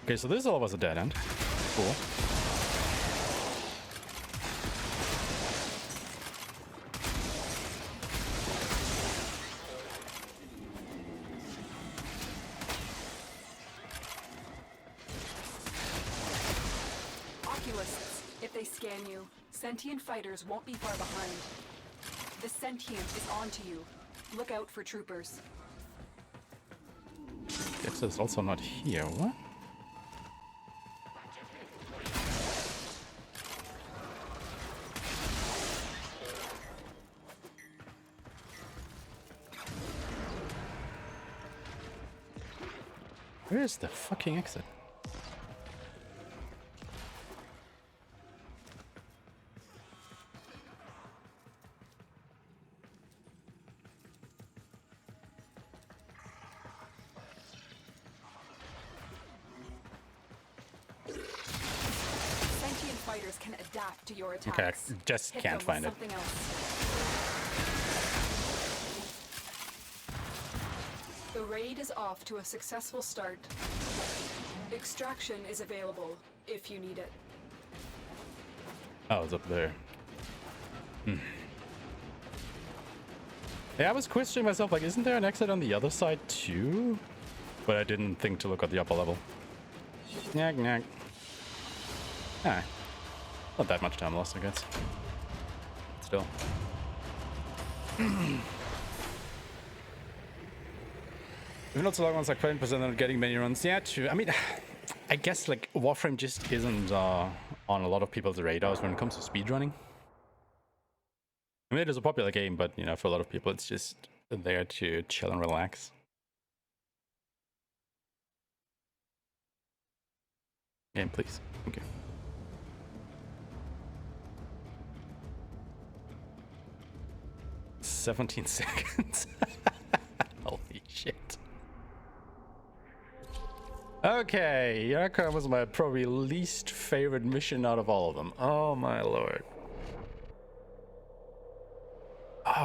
Okay, so this all was a dead end. Cool. If they scan you, sentient fighters won't be far behind. The sentient is onto you. Look out for troopers. This is also not here. What? Where is the fucking exit? Fighters can adapt to your attacks. Okay, I just Hit can't them with find it. something else. The raid is off to a successful start. Extraction is available if you need it. Oh, it's up there. Yeah, I was questioning myself, like, isn't there an exit on the other side too? But I didn't think to look at the upper level. Knack, knack. Ah. Not that much time lost, I guess. Still. Even not so long ones like 20% not getting many runs. Yeah, true. I mean, I guess like Warframe just isn't on a lot of people's radars when it comes to speedrunning. I mean, it is a popular game, but you know, for a lot of people, it's just there to chill and relax. Game, please. Thank you. "17 seconds. Holy shit. Okay, Yarka was my probably least favorite mission out of all of them. Oh my lord.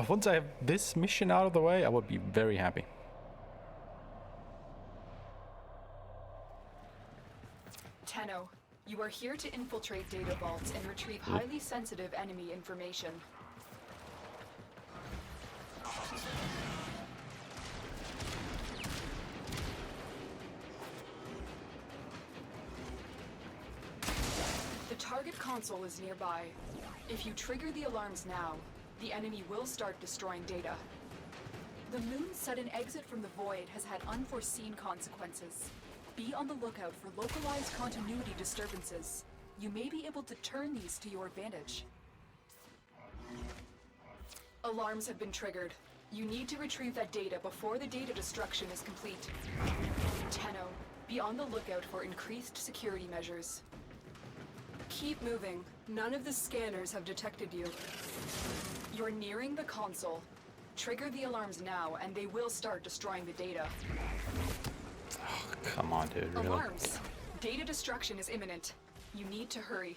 Once I have this mission out of the way, I would be very happy. Tenno, you are here to infiltrate data vaults and retrieve highly sensitive enemy information. The target console is nearby. If you trigger the alarms now, the enemy will start destroying data. The moon's sudden exit from the void has had unforeseen consequences. Be on the lookout for localized continuity disturbances. You may be able to turn these to your advantage. Alarms have been triggered. You need to retrieve that data before the data destruction is complete. Tenno, be on the lookout for increased security measures. Keep moving. None of the scanners have detected you. You're nearing the console. Trigger the alarms now, and they will start destroying the data. Oh, come on, dude. Really? Alarms. Data destruction is imminent. You need to hurry.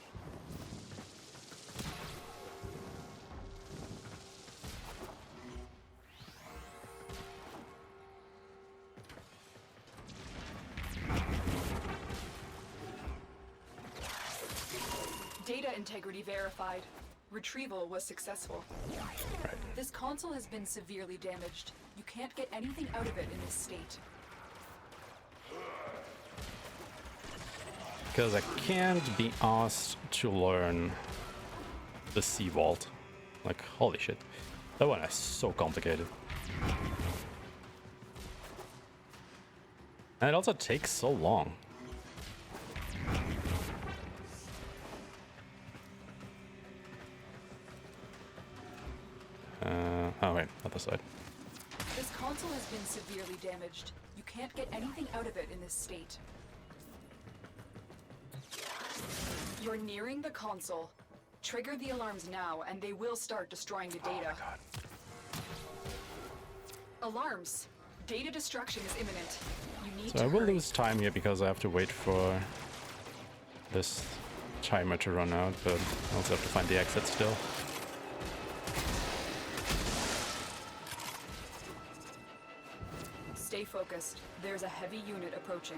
Data integrity verified. Retrieval was successful. Right. This console has been severely damaged. You can't get anything out of it in this state. Because I can't be asked to learn the sea vault. Like, holy shit. That one is so complicated. And it also takes so long. Oh wait, other side. This console has been severely damaged. You can't get anything out of it in this state. You're nearing the console. Trigger the alarms now, and they will start destroying the data. Oh my god. Alarms. Data destruction is imminent. You need So to I will hurry. lose time here because I have to wait for this timer to run out, but I also have to find the exit still. Stay focused. There's a heavy unit approaching.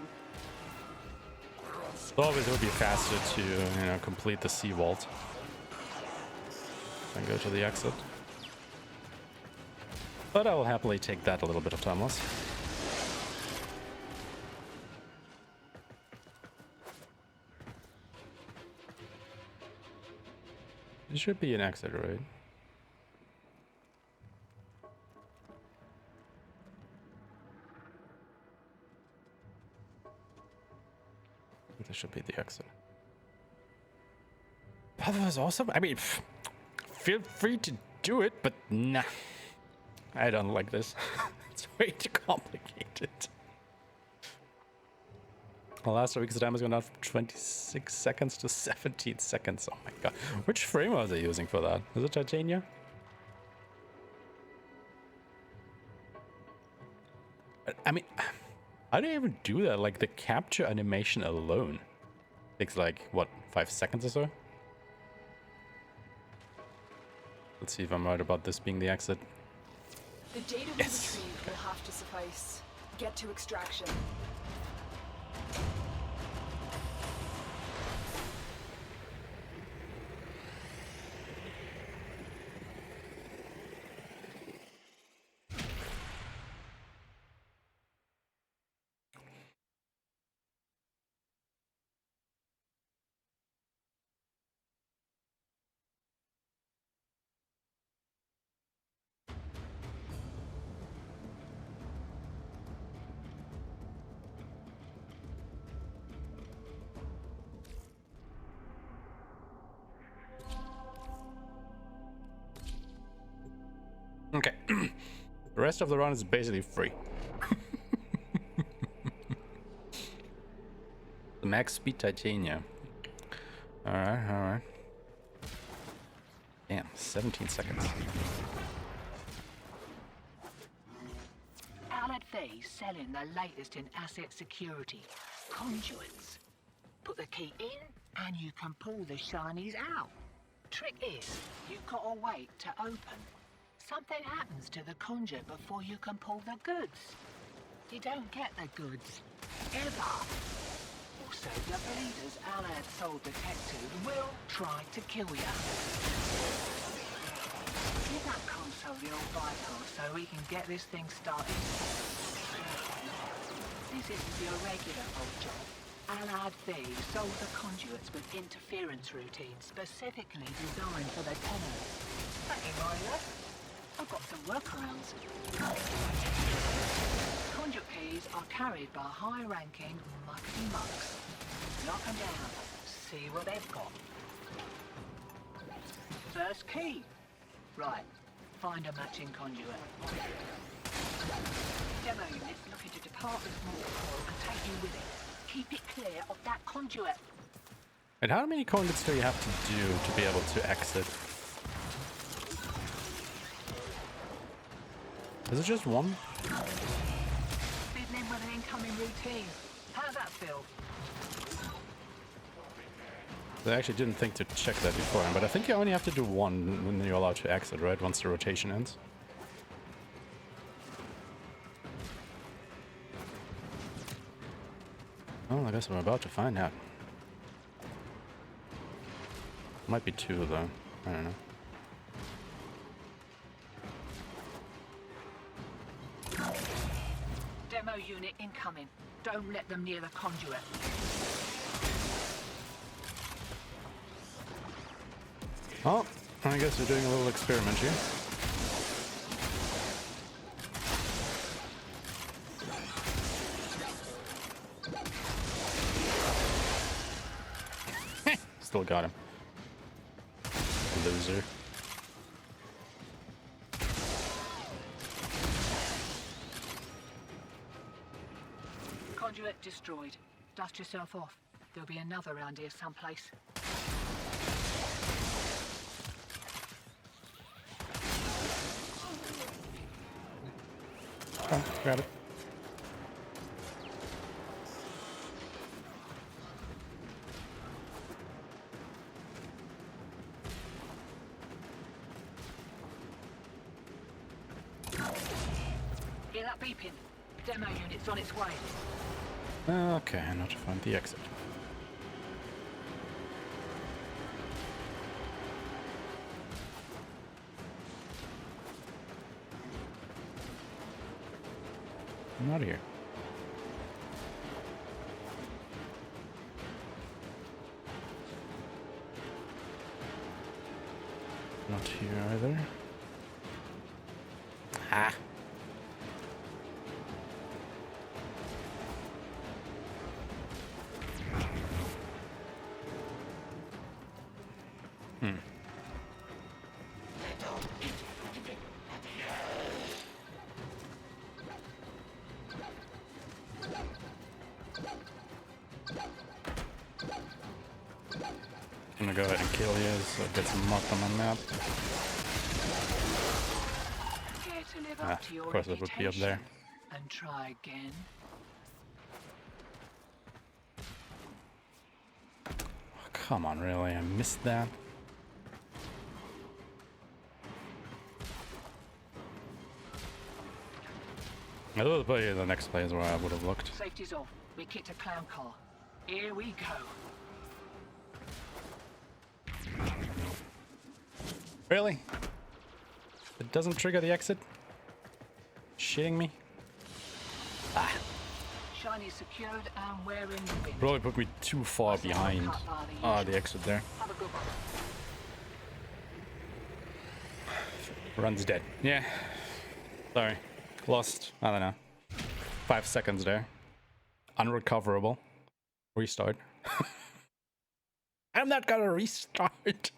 So obviously it would be faster to, you know, complete the sea vault and go to the exit. But I will happily take that a little bit of time loss. It should be an exit, right? This should be the exit. That was awesome. I mean, feel free to do it, but nah. I don't like this. It's way too complicated. The last week's time has gone down from 26 seconds to 17 seconds. Oh my god. Which frame was they using for that? Is it titanium? I mean, how do you even do that? Like, the capture animation alone takes like, what, 5 seconds or so? Let's see if I'm right about this being the exit. The data we retrieved will have to suffice. Get to extraction. Okay. The rest of the run is basically free. The max speed titania. Alright, alright. Damn, 17 seconds. Allied Faye's selling the latest in asset security. Conduits. Put the key in and you can pull the shinies out. Trick is, you've got to wait to open. Something happens to the conduit before you can pull the goods. You don't get the goods. Ever. Also, the bleeders Allied sold the tech to will try to kill you. Give that console the old bypass so we can get this thing started. This isn't your regular old job. Allied thieves sold the conduits with interference routines specifically designed for the Tenno. That ain't my luck. I've got some workarounds. Conduit keys are carried by high-ranking mucksy mucks. Knock them down. See what they've got. First key. Right. Find a matching conduit. Demo units looking to depart the small core and take you with it. Keep it clear of that conduit. And how many conduits do you have to do to be able to exit? Is it just one? Fiddling with an incoming routine. How's that feel? I actually didn't think to check that beforehand, but I think you only have to do one when you're allowed to exit, right? Once the rotation ends. Oh, I guess I'm about to find out. Might be two, though. I don't know. Demo unit incoming. Don't let them near the conduit. Oh, I guess we're doing a little experiment here. Still got him. Loser. Conduit destroyed. Dust yourself off. There'll be another around here someplace. Oh, grab it. Hear that beeping? Demo unit's on its way. Okay, now to find the exit. Not here. Not here either. Ah. I'm gonna go ahead and kill you so it gets marked on my map. Care to live up to your Of course it would be up there. and try again. Oh, come on, really? I missed that. I thought the next place where I would have looked. Safety's off. We kicked a clown car. Here we go. Really? It doesn't trigger the exit? Shitting me? Ah. Shiny secured and we're in the wind. Probably put me too far behind the exit there. Have a good one. Run's dead. Yeah. Sorry. Lost, I don't know, 5 seconds there. Unrecoverable. Restart. I'm not gonna restart.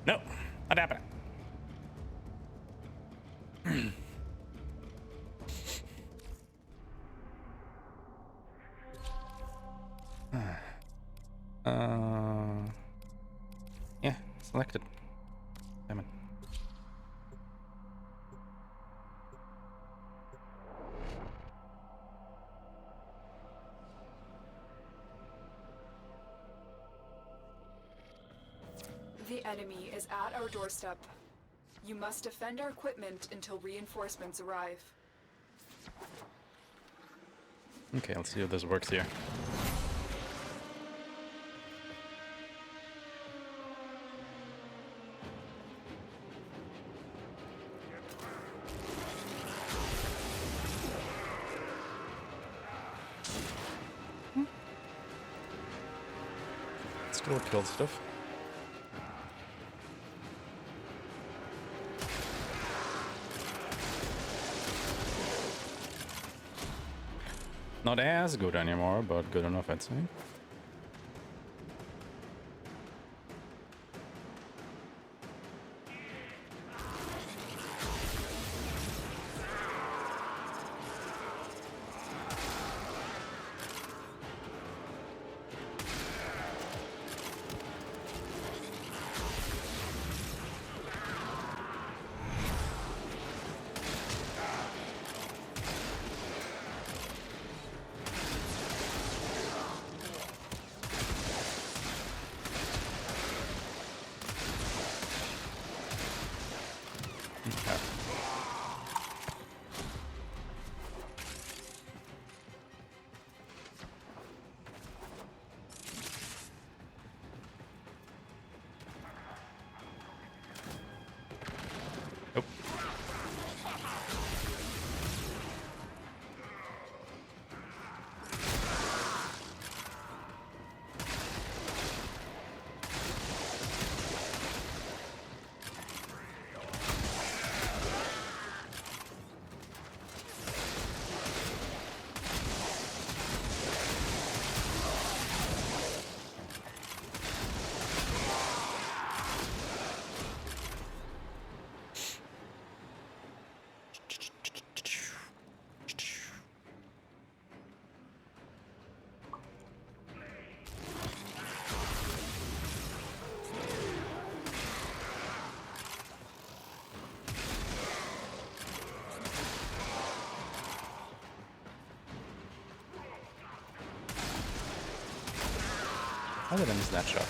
No, not happening. Yeah, selected. Damn it. The enemy is at our doorstep. You must defend our equipment until reinforcements arrive. Okay, let's see if this works here. Still killed stuff. Not as good anymore, but good enough, I'd say. How did I miss that shot?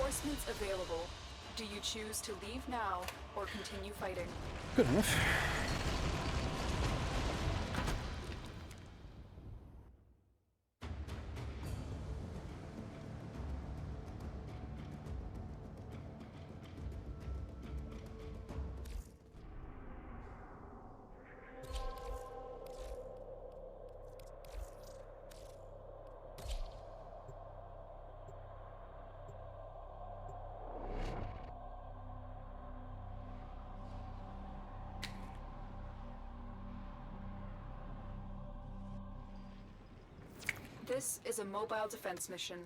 Reinforcements available. Do you choose to leave now or continue fighting? Good enough. This is a mobile defense mission.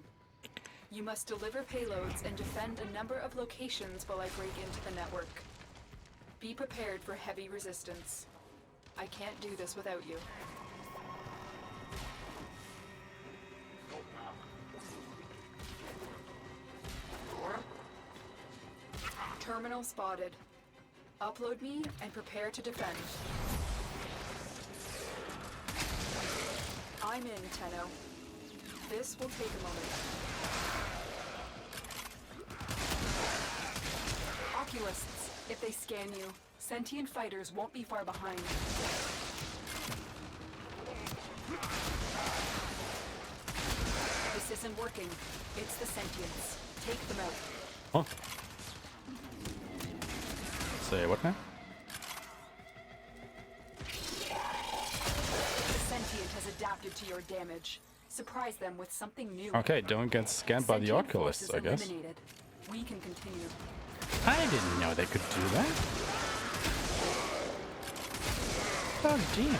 You must deliver payloads and defend a number of locations while I break into the network. Be prepared for heavy resistance. I can't do this without you. Terminal spotted. Upload me and prepare to defend. I'm in, Tenno. This will take a moment. Oculists, if they scan you, sentient fighters won't be far behind. This isn't working. It's the sentients. Take them out. Huh? Say what now? The sentient has adapted to your damage. Surprise them with something new. Okay, don't get scanned by the Sentient Oculists, I forces guess. eliminated. We can continue. I didn't know they could do that. Oh, damn.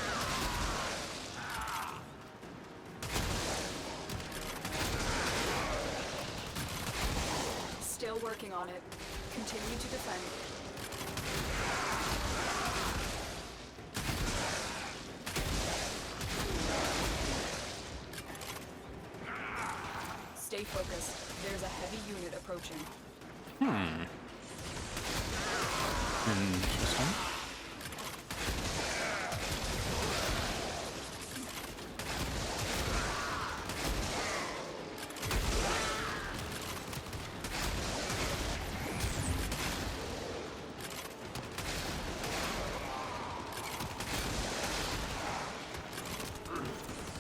Still working on it. Continue to defend. Stay focused. There's a heavy unit approaching. Interesting.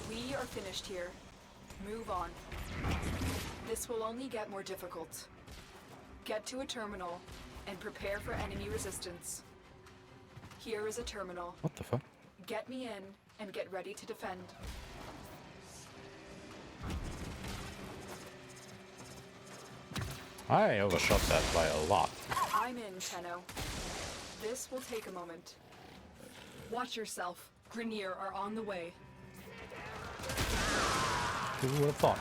We are finished here. Move on. This will only get more difficult. Get to a terminal and prepare for enemy resistance. Here is a terminal. What the fuck? Get me in and get ready to defend. I overshot that by a lot. I'm in, Tenno. This will take a moment. Watch yourself. Grineer are on the way. Who would have thought?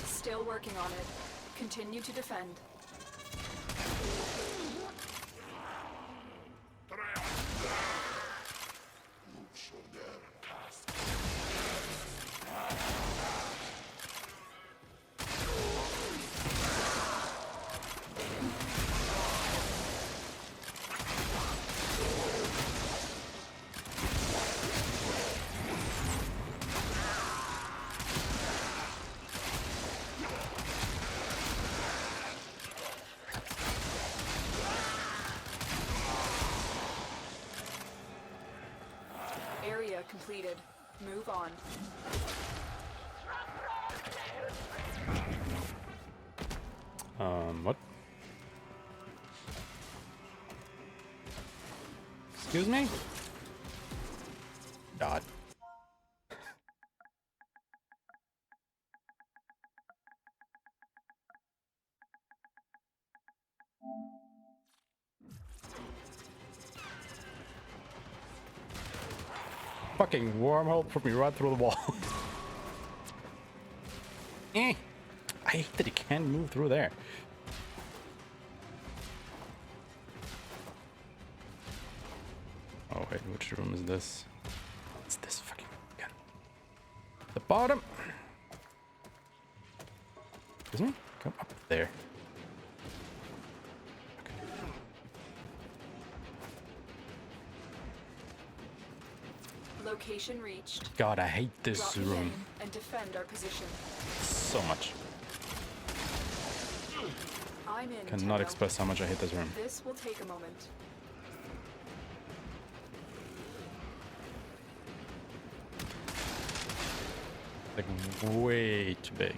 Still working on it. Continue to defend. Area completed. Move on. What? Excuse me? God. Fucking wormhole put me right through the wall. I hate that he can't move through there. which room is this? It's this fucking again. The bottom. Excuse me? Come up there. Location reached. God, I hate this Drop me room in and defend our position. so much. I'm in. Cannot Tenno. express how much I hate this room. This will take a moment. Like way too big.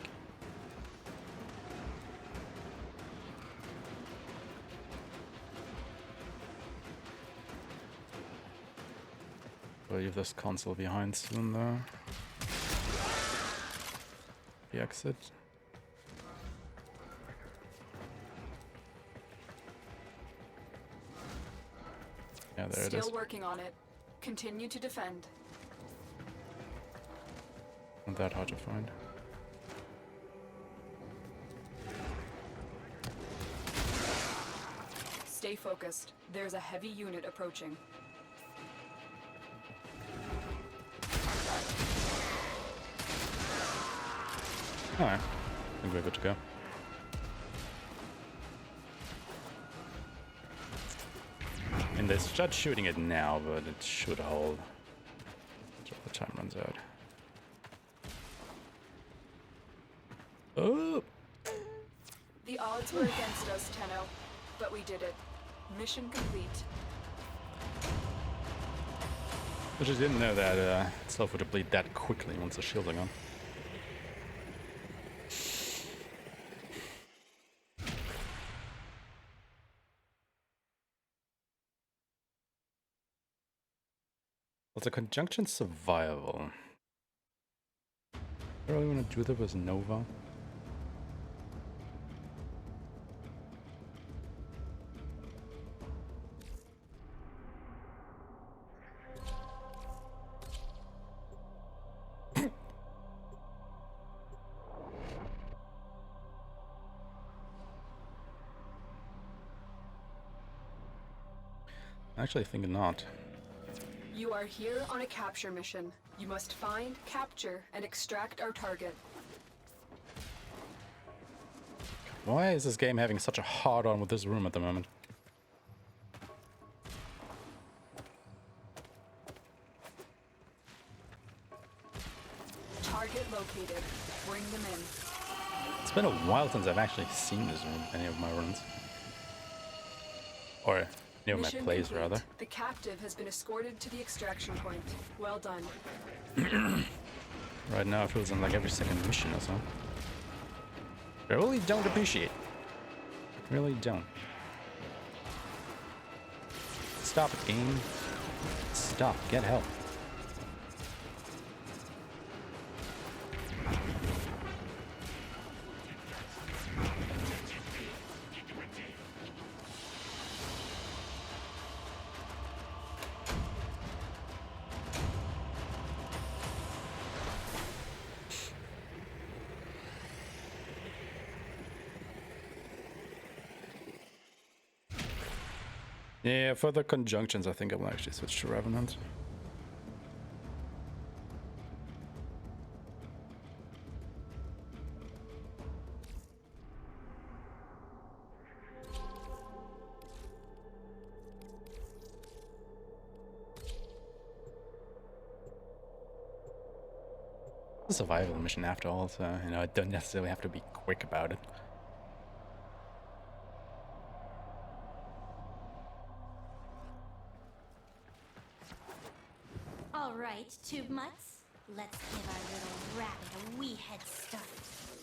We'll leave this console behind soon though. The exit. Yeah, there it is. Still working on it. Continue to defend. Not that hard to find. Stay focused. There's a heavy unit approaching. Alright, I think we're good to go. And they start shooting it now, but it should hold until the time runs out. Oh! The odds were against us, Tenno, but we did it. Mission complete. I just didn't know that itself would deplete that quickly once the shields are gone. What's a conjunction survival? I really want to do that with Nova. I actually think not. You are here on a capture mission. You must find, capture, and extract our target. Why is this game having such a hard-on with this room at the moment? Target located. Bring them in. It's been a while since I've actually seen this room, any of my runs. Or any of my Mission plays, complete. rather. The captive has been escorted to the extraction point. Well done. Right now it feels like every second mission or so. I really don't appreciate. Really don't. Stop it, game. Stop. Get help. Yeah, for the conjunctions, I think I will actually switch to Revenant. It's a survival mission after all, so you know I don't necessarily have to be quick about it. Alright, tube mutts. Let's give our little rabbit a wee head start.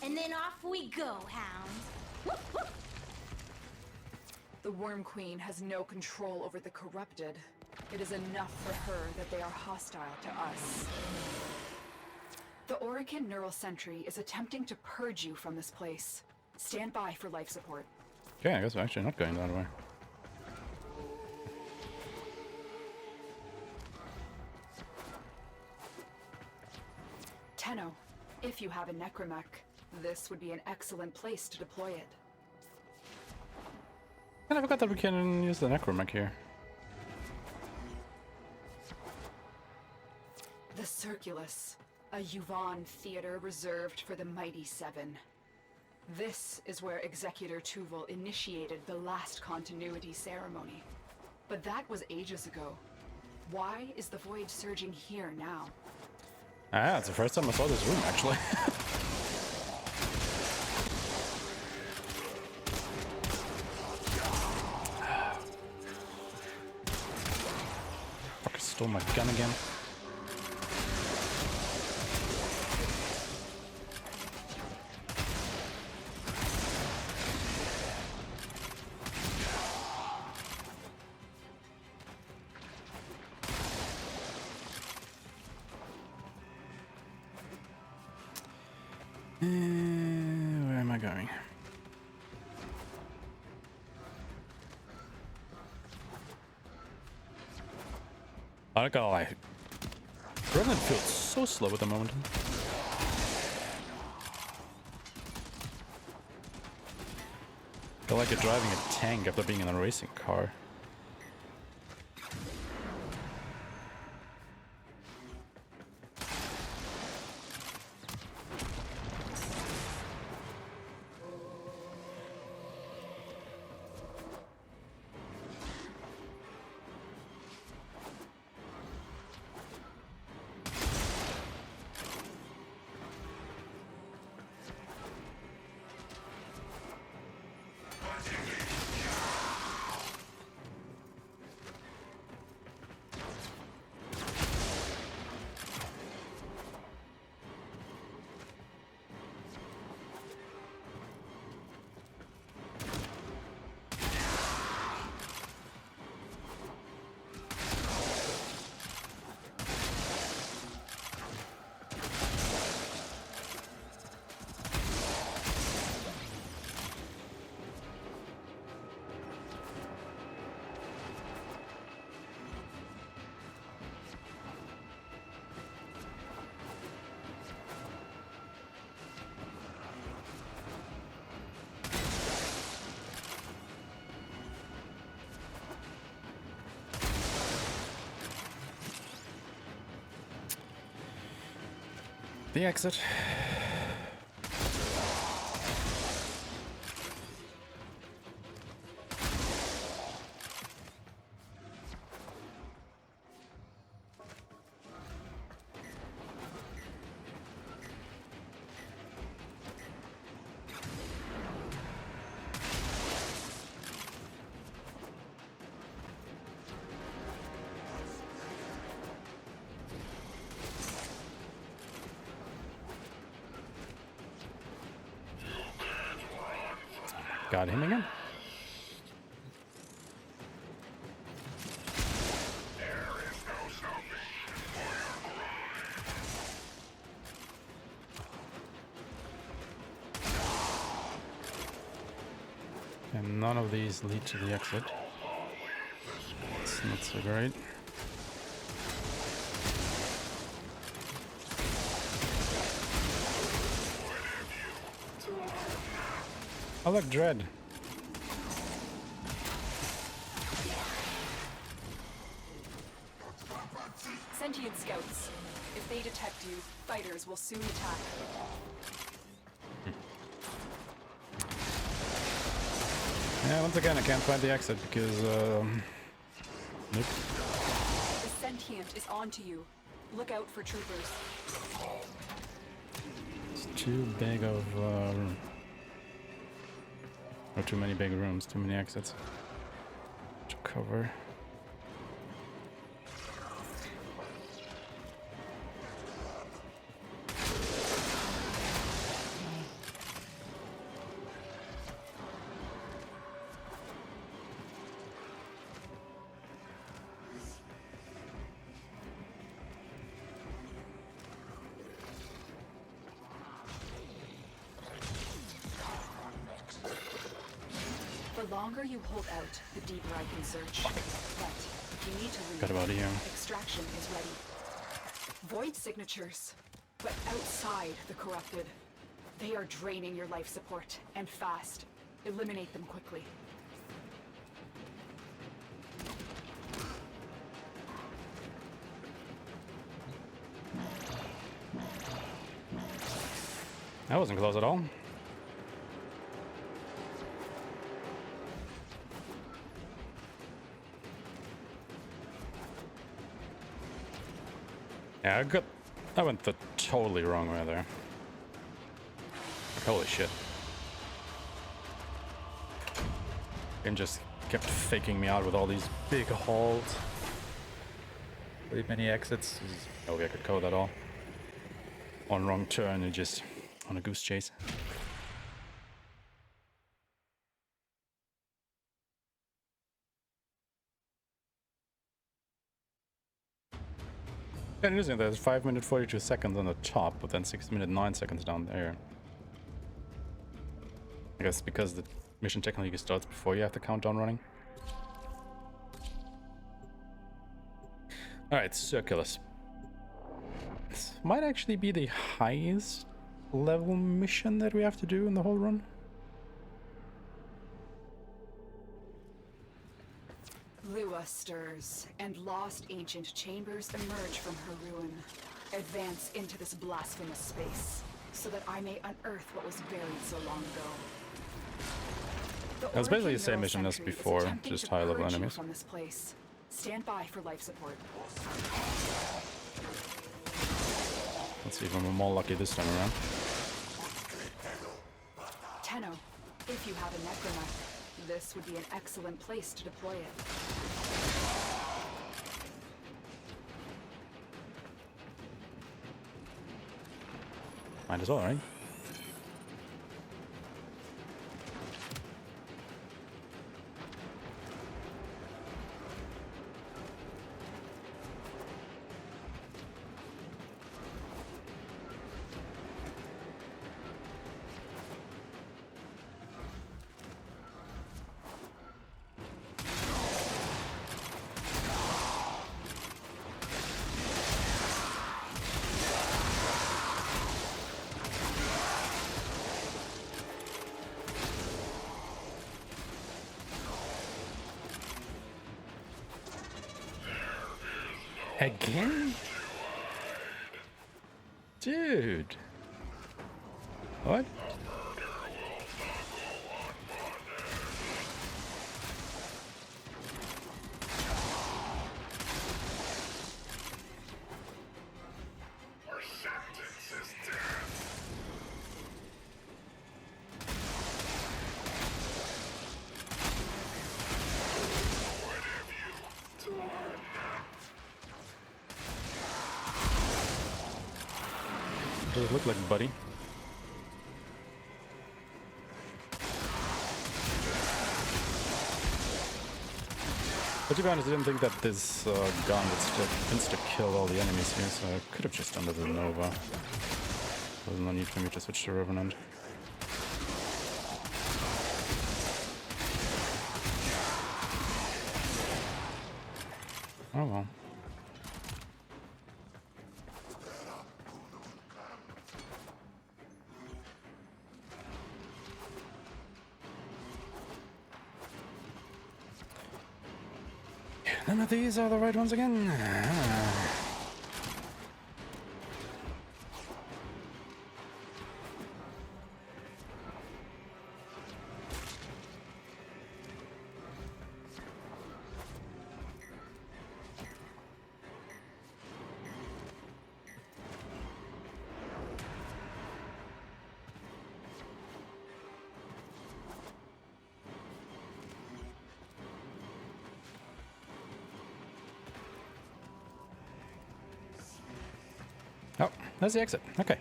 And then off we go, hound. Whoop, whoop. The Worm Queen has no control over the corrupted. It is enough for her that they are hostile to us. The Orican Neural Sentry is attempting to purge you from this place. Stand by for life support. Okay, I guess we're actually not going that way. Tenno, if you have a necromech, this would be an excellent place to deploy it. And I forgot that we can use the necromech here. The Circulus, a Yuvon theater reserved for the Mighty Seven. This is where Executor Tuval initiated the last continuity ceremony. But that was ages ago. Why is the void surging here now? Ah, it's the first time I saw this room, actually. Fuck, I stole my gun again. Where am I going? I got like Gremlin feels so slow at the moment. I feel like you're driving a tank after being in a racing car. The exit. Got him again? And none of these lead to the exit. It's not so great. Oh look, Dread. Sentient scouts. If they detect you, fighters will soon attack. Yeah, once again, I can't find the exit because, nope. The sentient is onto you. Look out for troopers. It's too big of, or too many big rooms, too many exits to cover. The longer you hold out, the deeper I can search. But if you need to leave, Got about here. extraction is ready. Void signatures, but outside the corrupted. They are draining your life support, and fast. Eliminate them quickly. That wasn't close at all. Yeah, I went the totally wrong way there. Holy shit. And just kept faking me out with all these big halls. Really many exits. There's no way I could code that all. One wrong turn and just on a goose chase. And using there's 5 minute 42 seconds on the top, but then 6 minute 9 seconds down there. I guess because the mission technically starts before you have the countdown running. Alright, Circulus. This might actually be the highest level mission that we have to do in the whole run. Lua stirs, and lost ancient chambers emerge from her ruin. Advance into this blasphemous space, so that I may unearth what was buried so long ago. It's basically the same mission as before, just high level enemies. From this place. Stand by for life support. Let's see if I'm more lucky this time around. Tenno, if you have a necromech, this would be an excellent place to deploy it. Might as well, right? Again? Dude. What? Does it look like Buddy? But to be honest, I didn't think that this gun would still insta-kill all the enemies here, so I could have just done the Nova. There was no need for me to switch to Revenant. Oh well. None of these are the right ones again. Oh, there's the exit. Okay.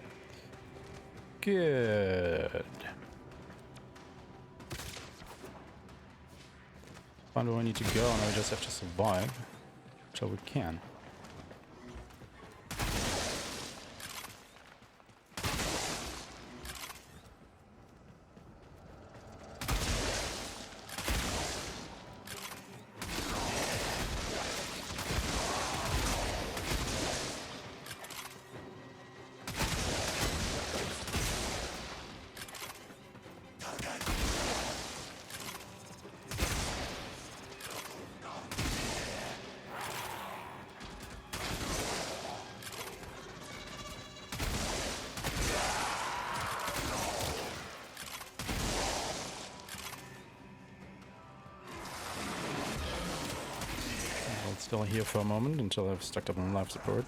Good. Find where we need to go, and we just have to survive until we can. still here for a moment until I've stacked up on life support.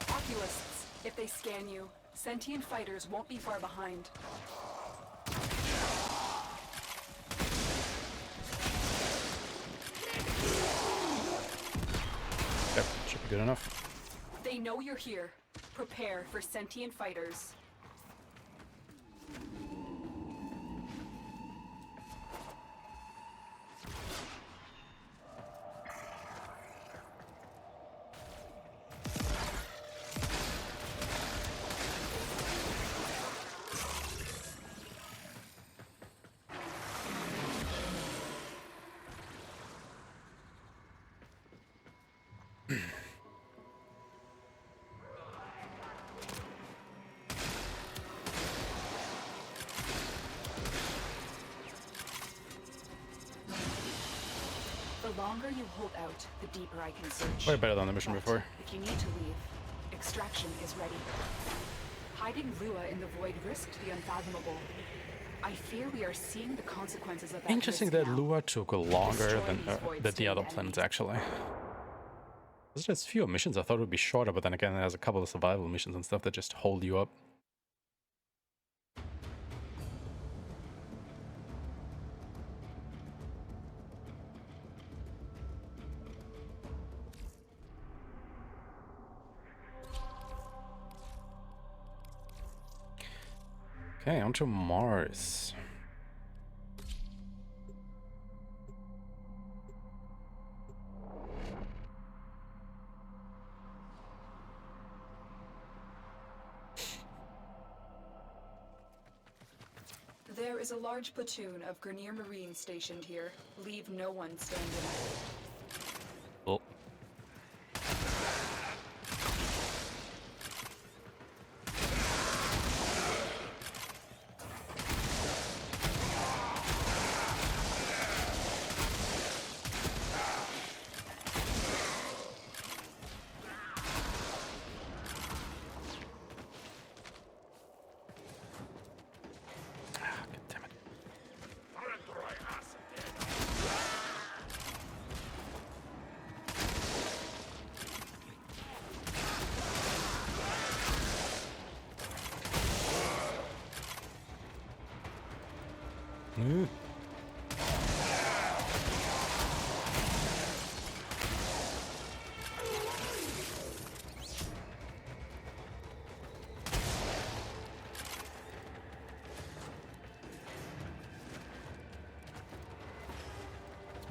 Oculists, if they scan you, sentient fighters won't be far behind. Yep, should be good enough. They know you're here. Prepare for sentient fighters. The longer you hold out, the deeper I can search. Way better than the mission But before. if you need to leave, extraction is ready. Hiding Lua in the void risked the unfathomable. I fear we are seeing the consequences of that. Interesting risk that now. Lua took longer Destroy than these the void-stained other planets, enemies. actually. There's fewer missions. I thought it would be shorter, but then again, there's a couple of survival missions and stuff that just hold you up. Okay, on to Mars. There is a large platoon of Grenier Marines stationed here. Leave no one standing. Oh.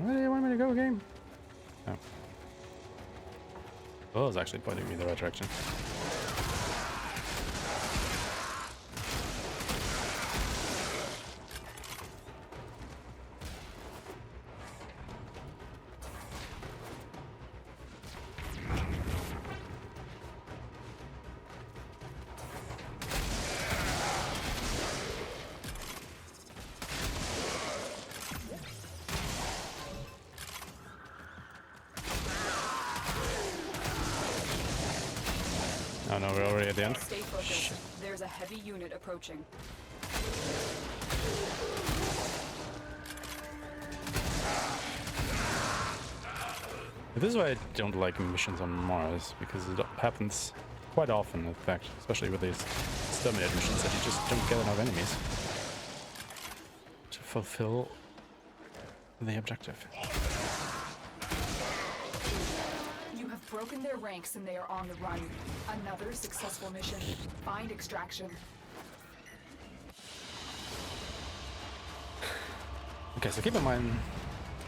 Where do you want me to go, game? Oh. Oh, it's actually pointing me in the right direction. Oh no, we're already at the end. Stay focused. There's a heavy unit approaching. This is why I don't like missions on Mars, because it happens quite often, in fact, especially with these exterminate missions, that you just don't get enough enemies to fulfill the objective. You have broken their ranks and they are on the run. Another successful mission. Find extraction. Okay, so keep in mind,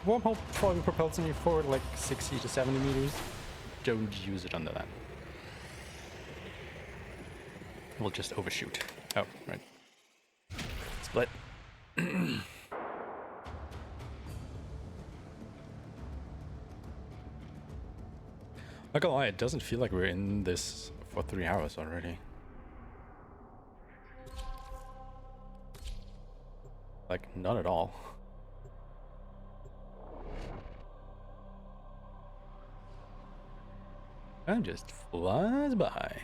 wormhole probably propels me forward like 60 to 70 meters. Don't use it under that. We'll just overshoot. Oh, right. Split. Not gonna lie, it doesn't feel like we're in this for 3 hours already. Like, none at all. And just flies by.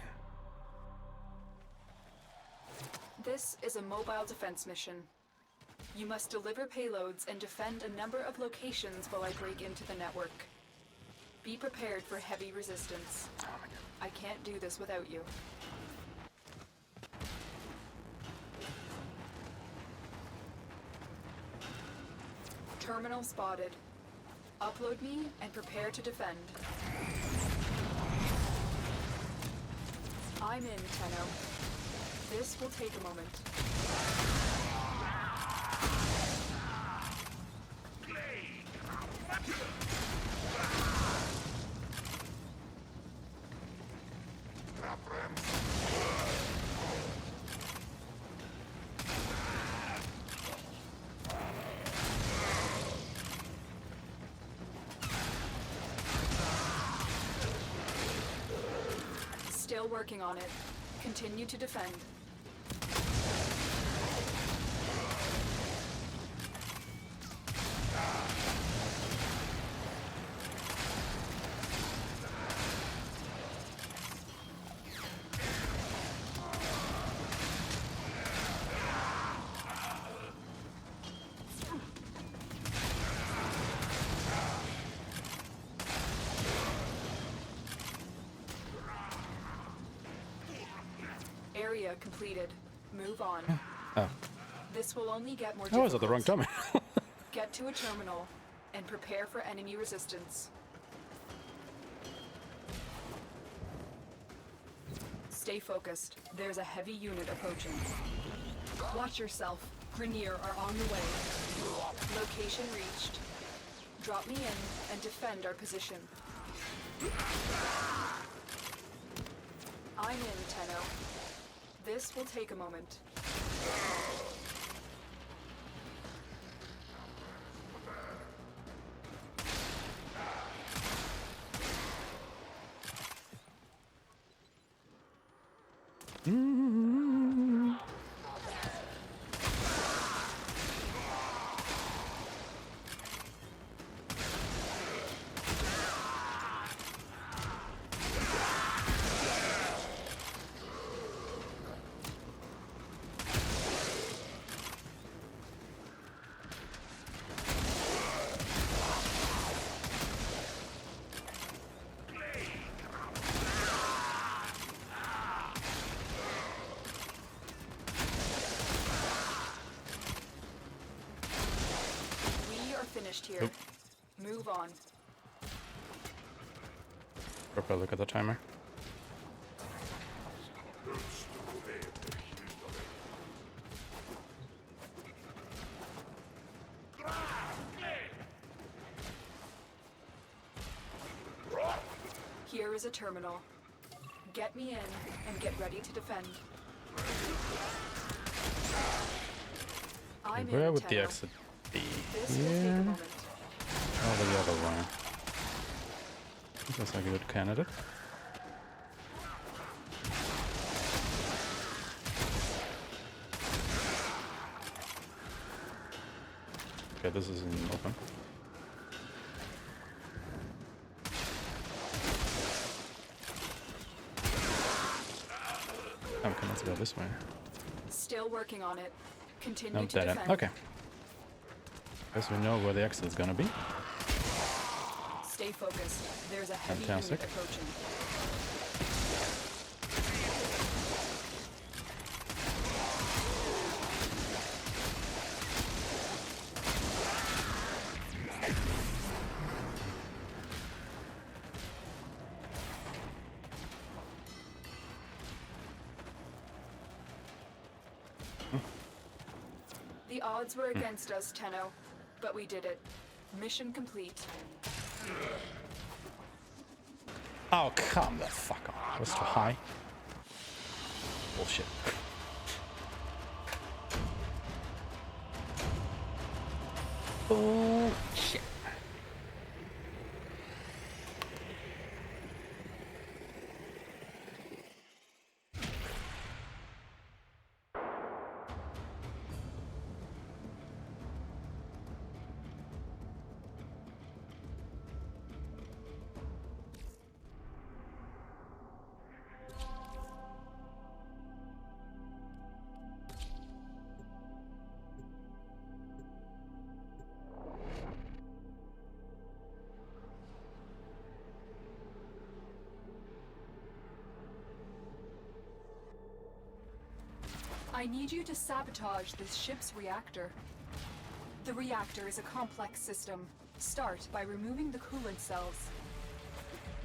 This is a mobile defense mission. You must deliver payloads and defend a number of locations while I break into the network. Be prepared for heavy resistance. I can't do this without you. Terminal spotted. Upload me and prepare to defend. I'm in, Tenno. This will take a moment. Still working on it. Continue to defend. Area completed. Move on. Oh. This will only get more I was at the wrong difficult. time. Get to a terminal and prepare for enemy resistance. Stay focused. There's a heavy unit approaching. Watch yourself. Grenier are on the way. Location reached. Drop me in and defend our position. I'm in, Tenno. This will take a moment. Finished here. Nope. Move on. Proper look at the timer. Here is a terminal. Get me in and get ready to defend. I'm Where in, would the Tenno. exit be? This will take a Here? moment. Oh, the other one. That's like a good candidate. Okay, this isn't open. I'm coming to go this way. Still working on it. Continue Nope, to dead end. defend. Okay. Guess we know where the exit is gonna be. Stay focused. There's a heavy Fantastic. unit approaching. The odds were against us, Tenno, but we did it. Mission complete. Oh, come the fuck on. That was too high. Bullshit. Bullshit. I need you to sabotage this ship's reactor. The reactor is a complex system. Start by removing the coolant cells.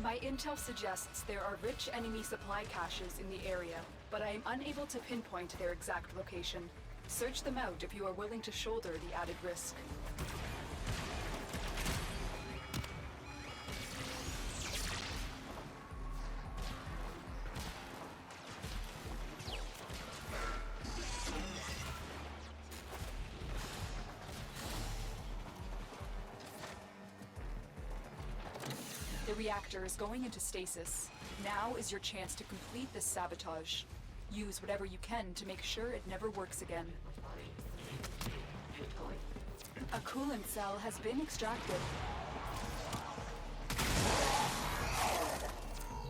My intel suggests there are rich enemy supply caches in the area, but I am unable to pinpoint their exact location. Search them out if you are willing to shoulder the added risk. The reactor is going into stasis. Now is your chance to complete this sabotage. Use whatever you can to make sure it never works again. A coolant cell has been extracted.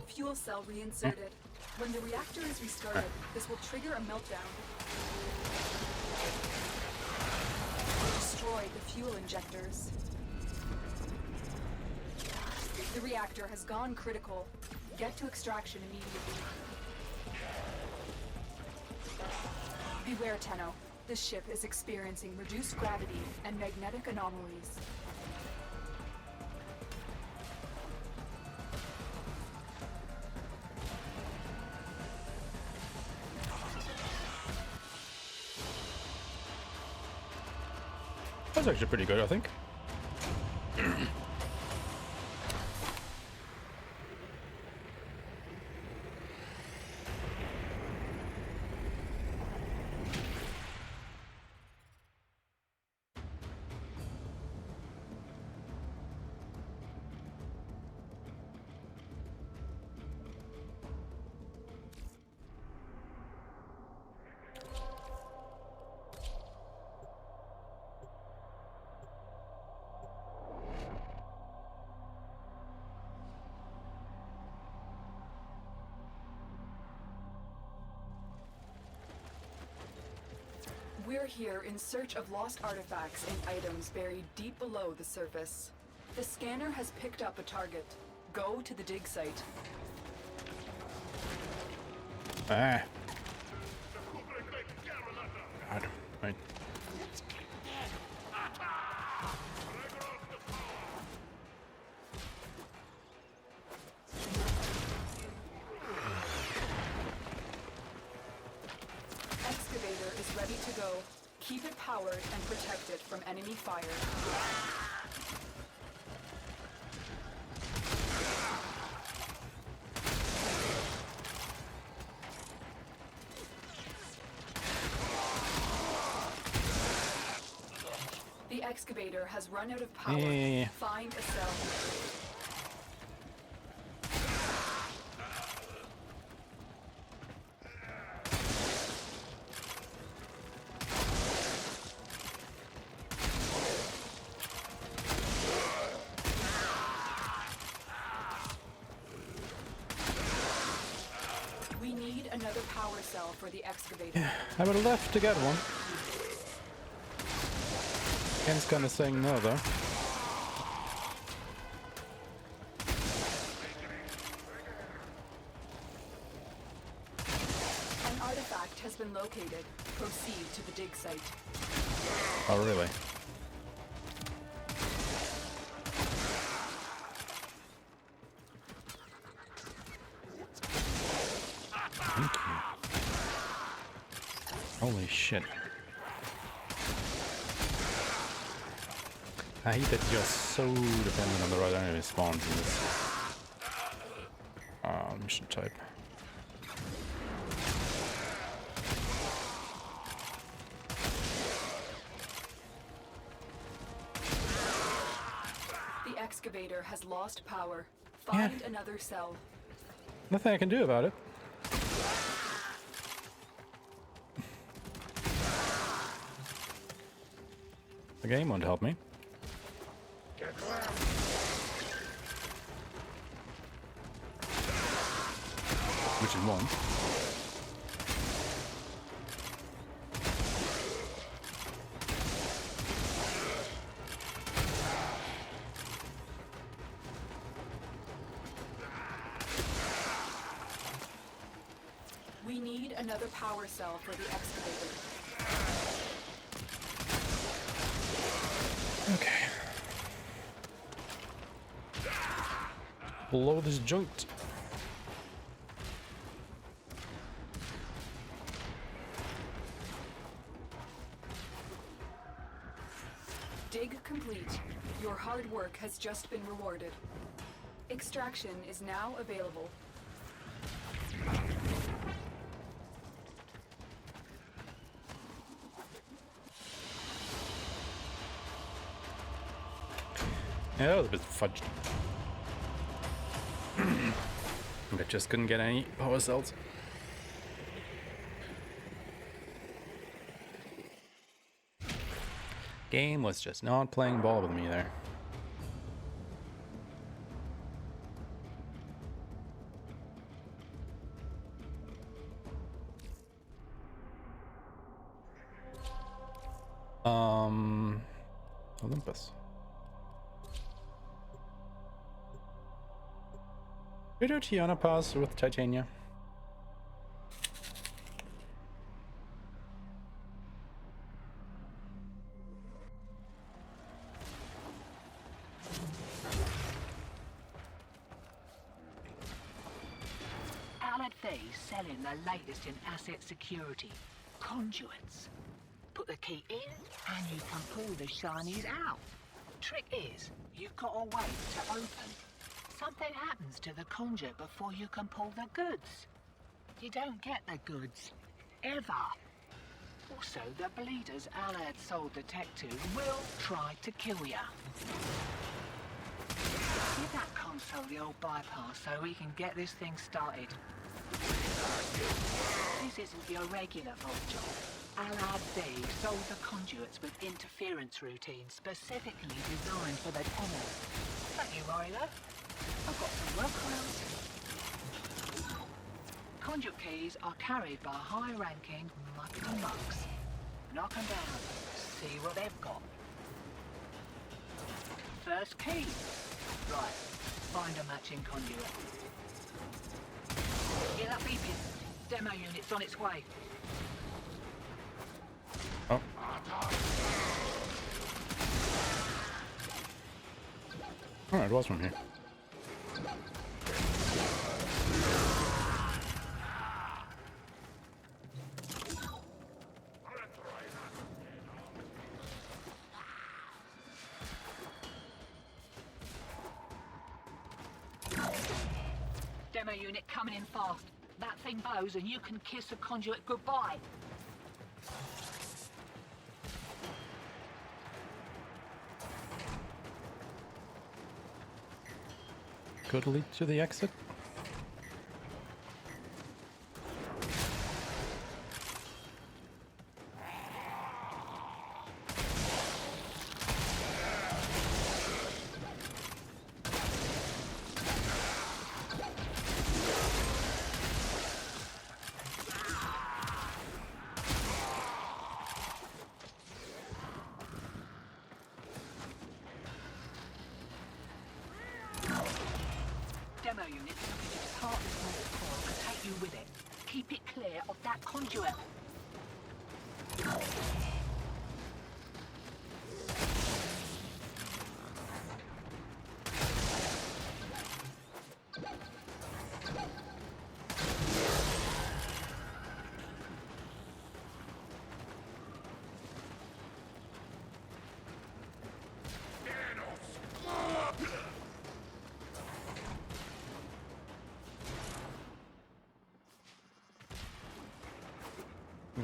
Fuel cell reinserted. When the reactor is restarted, this will trigger a meltdown. Destroy the fuel injectors. The reactor has gone critical. Get to extraction immediately. Beware, Tenno. This ship is experiencing reduced gravity and magnetic anomalies. That's actually pretty good, I think. We're here in search of lost artifacts and items buried deep below the surface. The scanner has picked up a target. Go to the dig site. Ah. God, right. Excavator is ready to go. Keep it powered and protect it from enemy fire. The excavator has run out of power. Yeah. Find a cell. We need another power cell for the excavator. I would have left to get one. Ken's kind of saying no, though. An artifact has been located. Proceed to the dig site. Oh, really? Thank you. Holy shit. I hate that you're so dependent on the right enemy spawns in this mission type. The excavator has lost power. Find another cell. Nothing I can do about it. The game won't help me. Which is one. We need another power cell for the excavator. Okay. Blow this joint. Dig complete. Your hard work has just been rewarded. Extraction is now available. Yeah, that was a bit fudged. I just couldn't get any power cells. Game was just not playing ball with me there. Olympus. Video Tiana pass with Titania. Selling the latest in asset security. Conduits. Put the key in and you can pull the shinies out. Trick is, you've got to wait to open. Something happens to the conduit before you can pull the goods. You don't get the goods. Ever. Also, the bleeders Alad sold the tech to will try to kill ya. Give that console the old bypass so we can get this thing started. This isn't your regular vault job. Alad D sold the conduits with interference routines specifically designed for the Tenno. Don't you worry though. I've got some workarounds. Conduit keys are carried by high-ranking mucky mucks. Knock them down. See what they've got. First key. Right. Find a matching conduit. Get that beeping. Demo unit's on its way. Oh. Oh, it was from here. Demo unit coming in fast. That thing blows and you can kiss the conduit goodbye. Could lead to the exit. Demo unit looking to part this mortal coil and take you with it. Keep it clear of that conduit.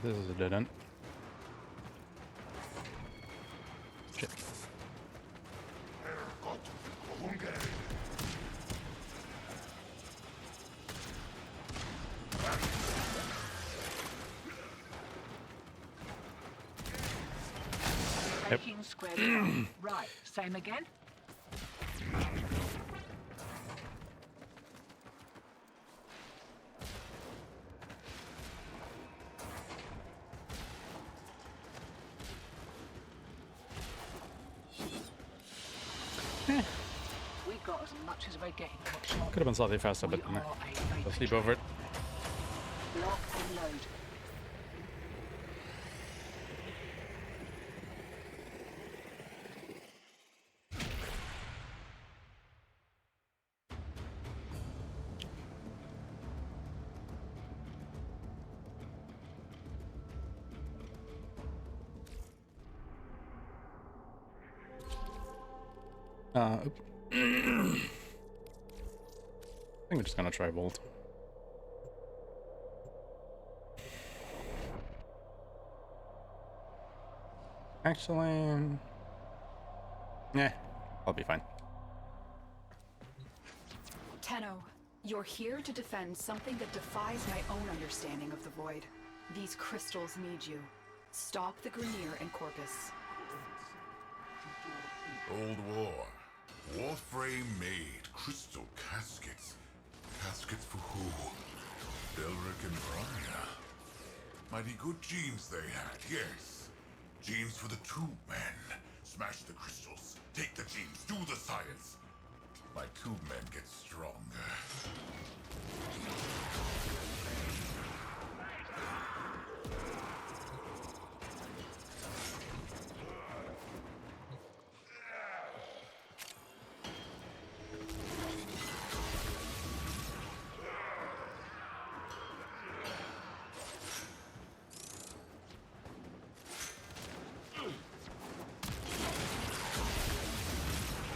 This is a dead end. Shit. Yep. Taking square. Right, same again. We got as much as we're getting. Could have been slightly faster, but nah. I'll sleep over it. Lock and load. Oops. I think we're just gonna try Bolt. Actually, yeah, I'll be fine. Tenno, you're here to defend something that defies my own understanding of the Void. These crystals need you. Stop the Grineer and Corpus. Old war. Warframe made crystal caskets. Caskets for who? Belric and Rania. Mighty good genes they had, yes. Genes for the tube men. Smash the crystals, take the genes, do the science. My tube men get stronger.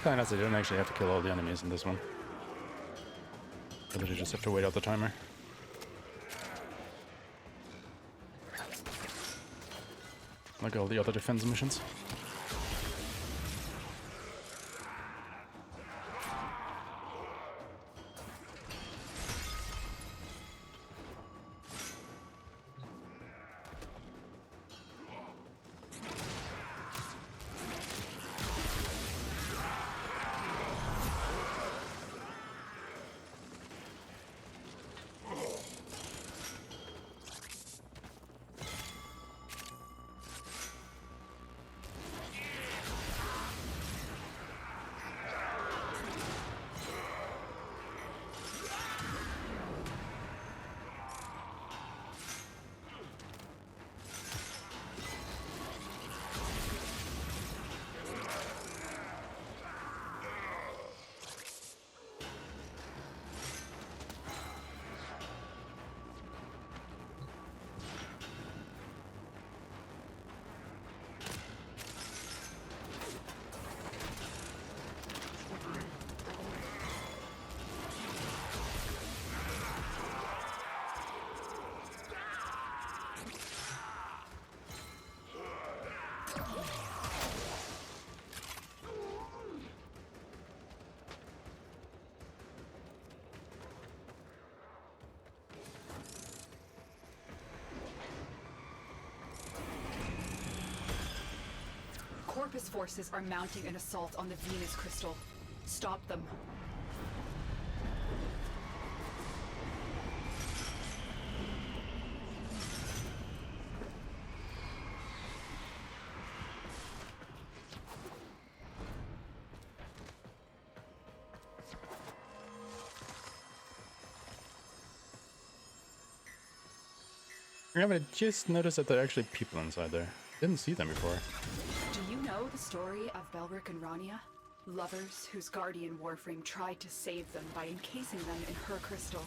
Kinda nice, I don't actually have to kill all the enemies in this one. I literally just have to wait out the timer. Like all the other defense missions. Corpus forces are mounting an assault on the Venus crystal. Stop them. Yeah, but I just noticed that there are actually people inside there. Didn't see them before. Do you know the story of Belric and Rania? Lovers whose guardian Warframe tried to save them by encasing them in her crystal.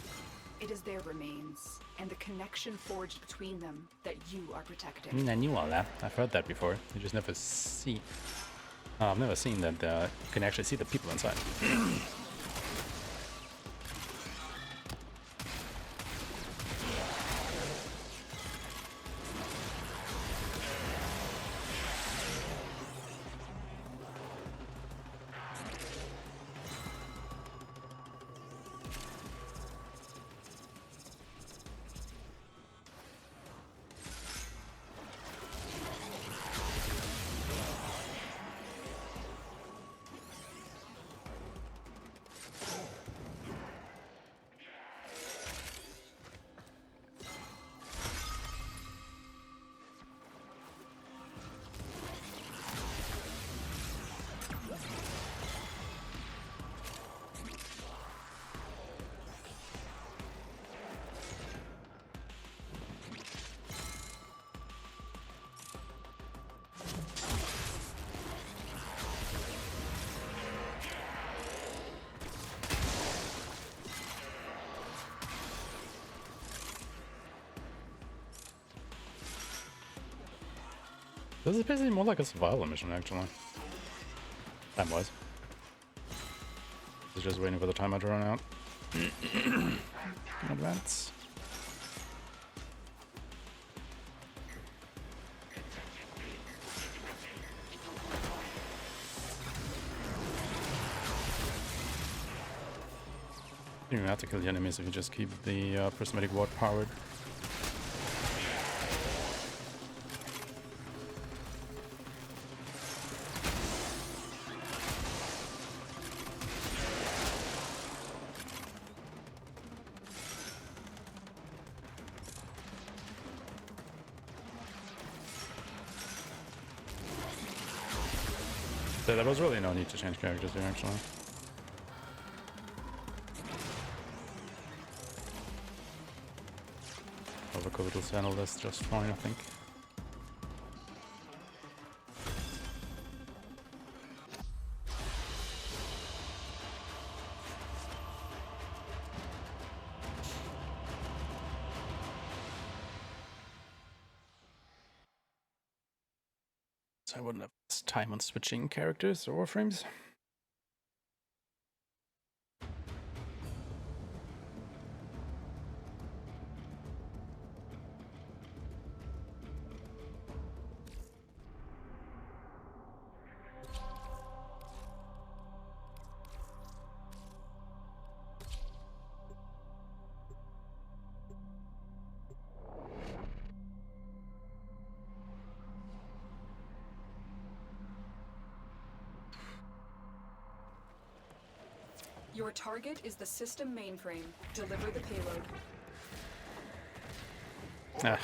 It is their remains, and the connection forged between them that you are protecting. I knew all that. I've heard that before. I just never see. I've never seen that you can actually see the people inside. This is basically more like a survival mission, actually. Time-wise. It's just waiting for the timer to run out. In advance. You don't have to kill the enemies if you just keep the prismatic ward powered. So there was really no need to change characters here, actually. Overcoat will handle this just fine, I think. So I wouldn't have this time on switching characters or warframes. Your target is the system mainframe. Deliver the payload. Ah.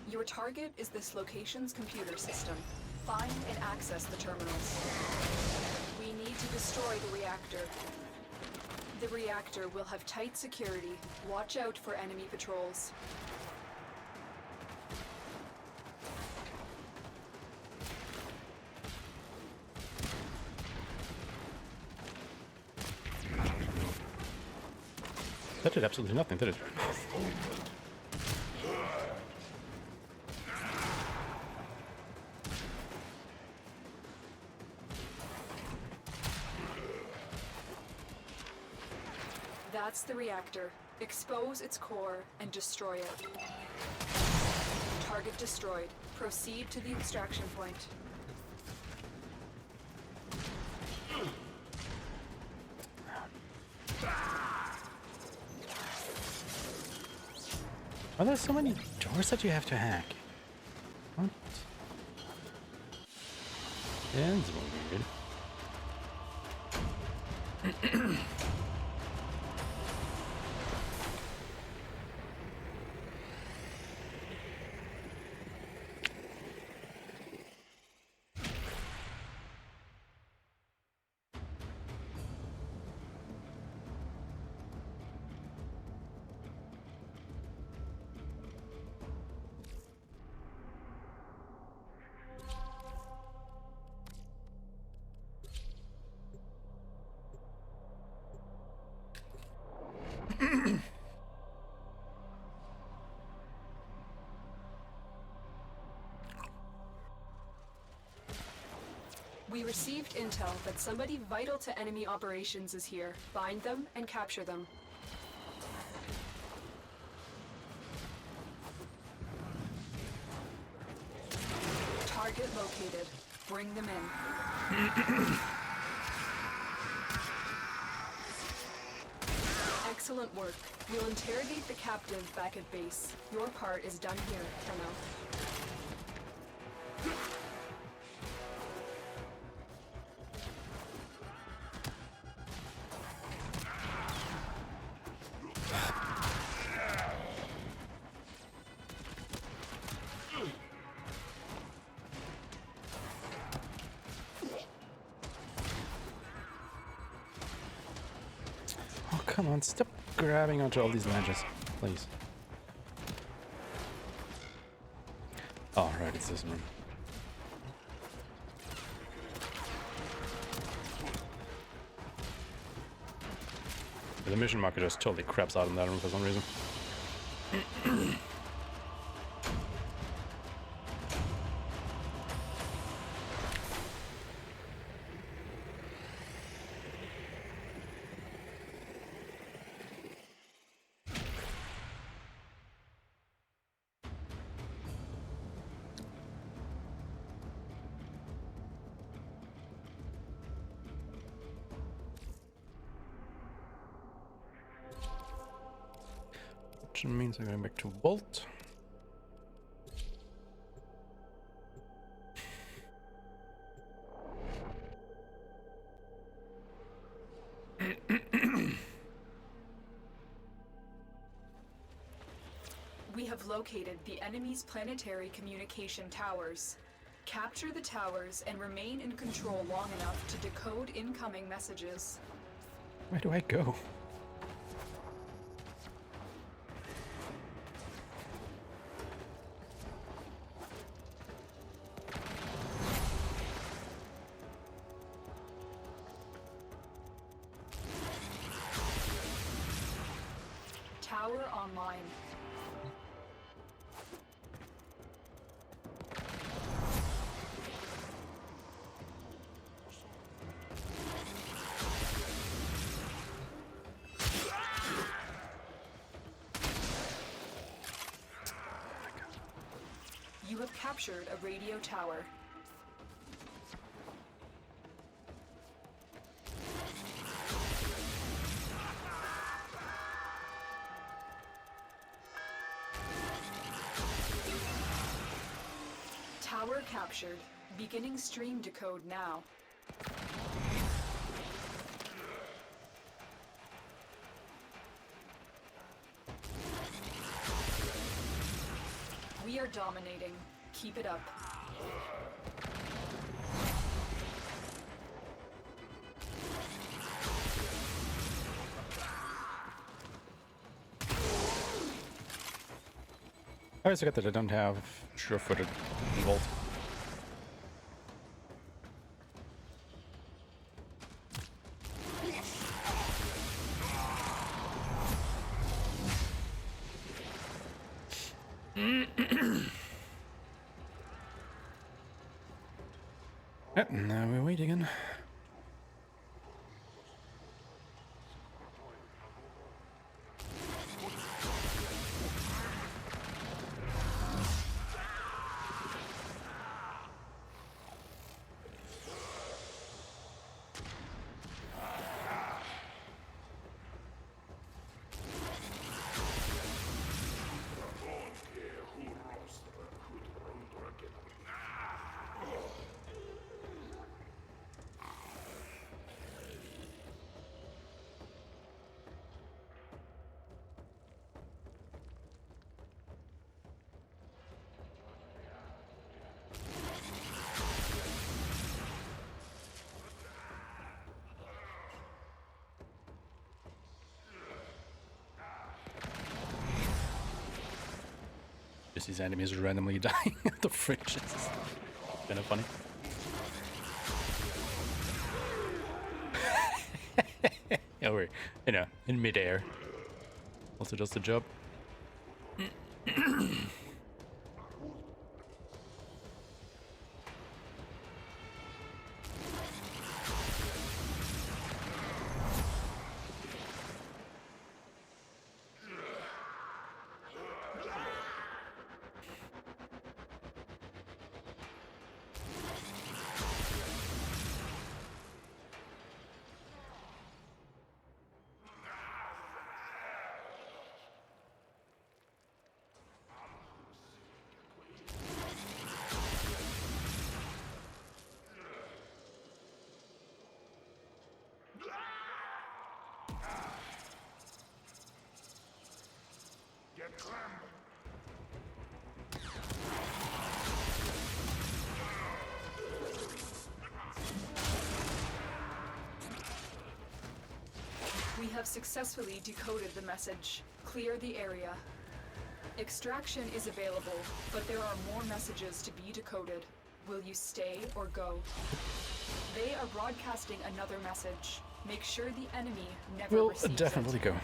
Your target is this location's computer system. Find and access the terminals. We need to destroy the reactor. The reactor will have tight security. Watch out for enemy patrols. That did absolutely nothing, did it? That's the reactor. Expose its core and destroy it. Target destroyed. Proceed to the extraction point. Are there so many doors that you have to hack? What? Yeah, it's weird. We received intel that somebody vital to enemy operations is here. Find them and capture them. Target located. Bring them in. Excellent work. We'll interrogate the captive back at base. Your part is done here, Tenno. Come on, stop grabbing onto all these ledges, please. Oh, right, it's this one. The mission marker just totally craps out in that room for some reason. Which means I'm going back to Vault. We have located the enemy's planetary communication towers. Capture the towers and remain in control long enough to decode incoming messages. Where do I go? Tower online. You have captured a radio tower. Tower captured. Beginning stream decode now. We are dominating. Keep it up. I always forget that I don't have sure-footed Vault. Yep, now we wait again. Just these enemies randomly dying at the fridge. It's kind of funny. Yeah, we're, you know, in midair. Also does the job. We have successfully decoded the message. Clear the area. Extraction is available, but there are more messages to be decoded. Will you stay or go? They are broadcasting another message. Make sure the enemy never We'll receives definitely it. go.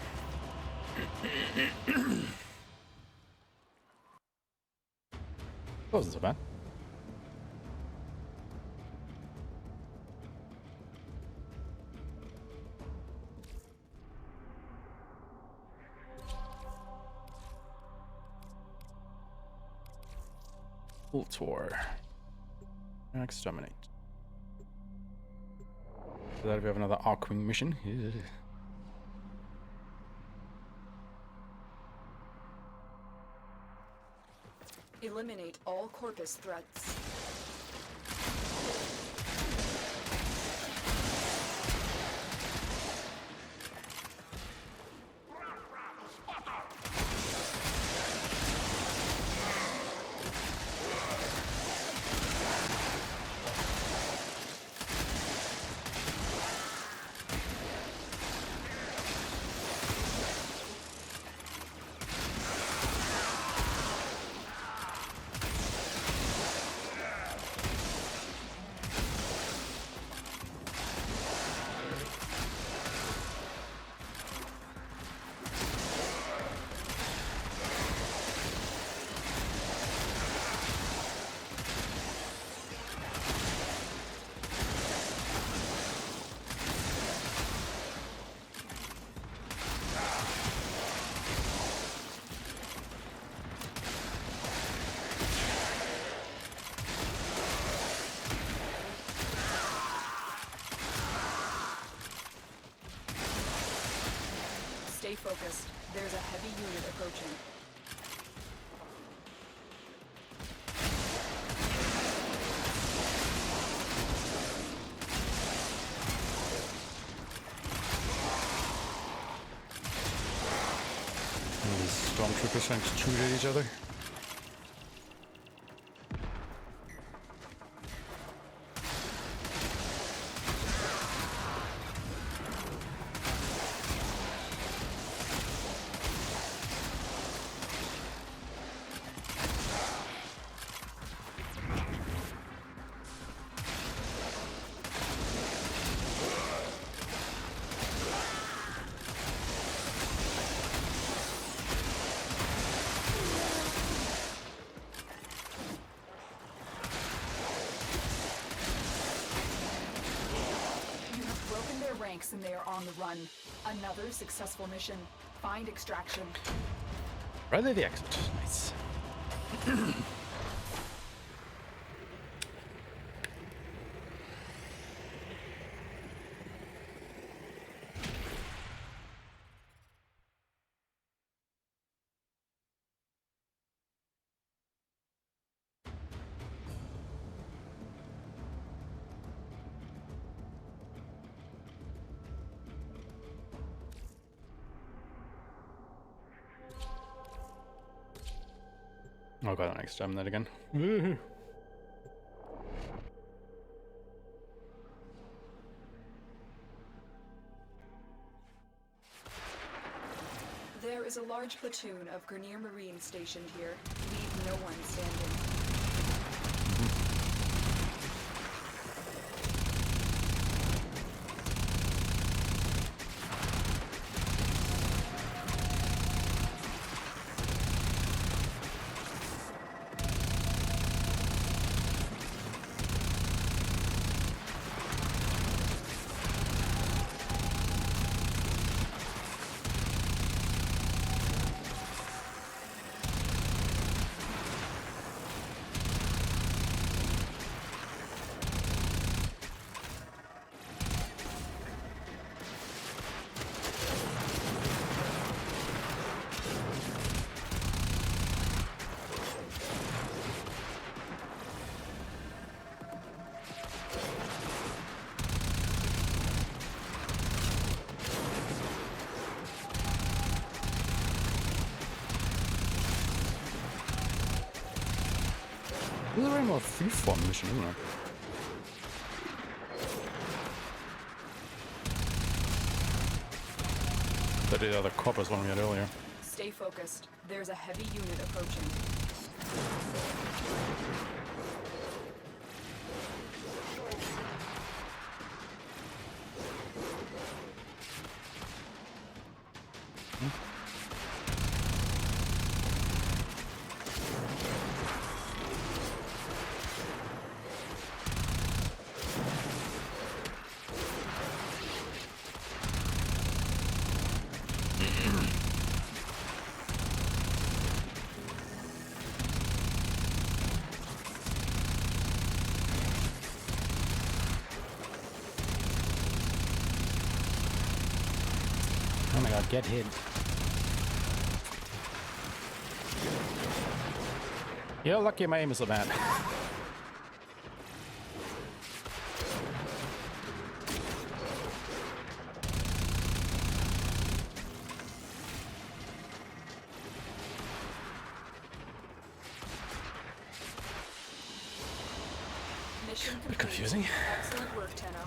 Wasn't so bad. Tour. Exterminate. So that we have another Arcwing mission. Eliminate all Corpus threats. Stay focused. There's a heavy unit approaching. These stormtroopers trying to shoot at each other. And they are on the run. Another successful mission. Find extraction. Right at the exit. Nice. I'll go that next time then again. Woohoo. There is a large platoon of Grenier Marines stationed here. Leave no one standing. This is a very more freeform mission, isn't it? That the other corpus one we had earlier. Stay focused. There's a heavy unit approaching. Oh my god, get hit. You're lucky my aim is so bad. Mission Bit complete. confusing. Excellent work, Tenno.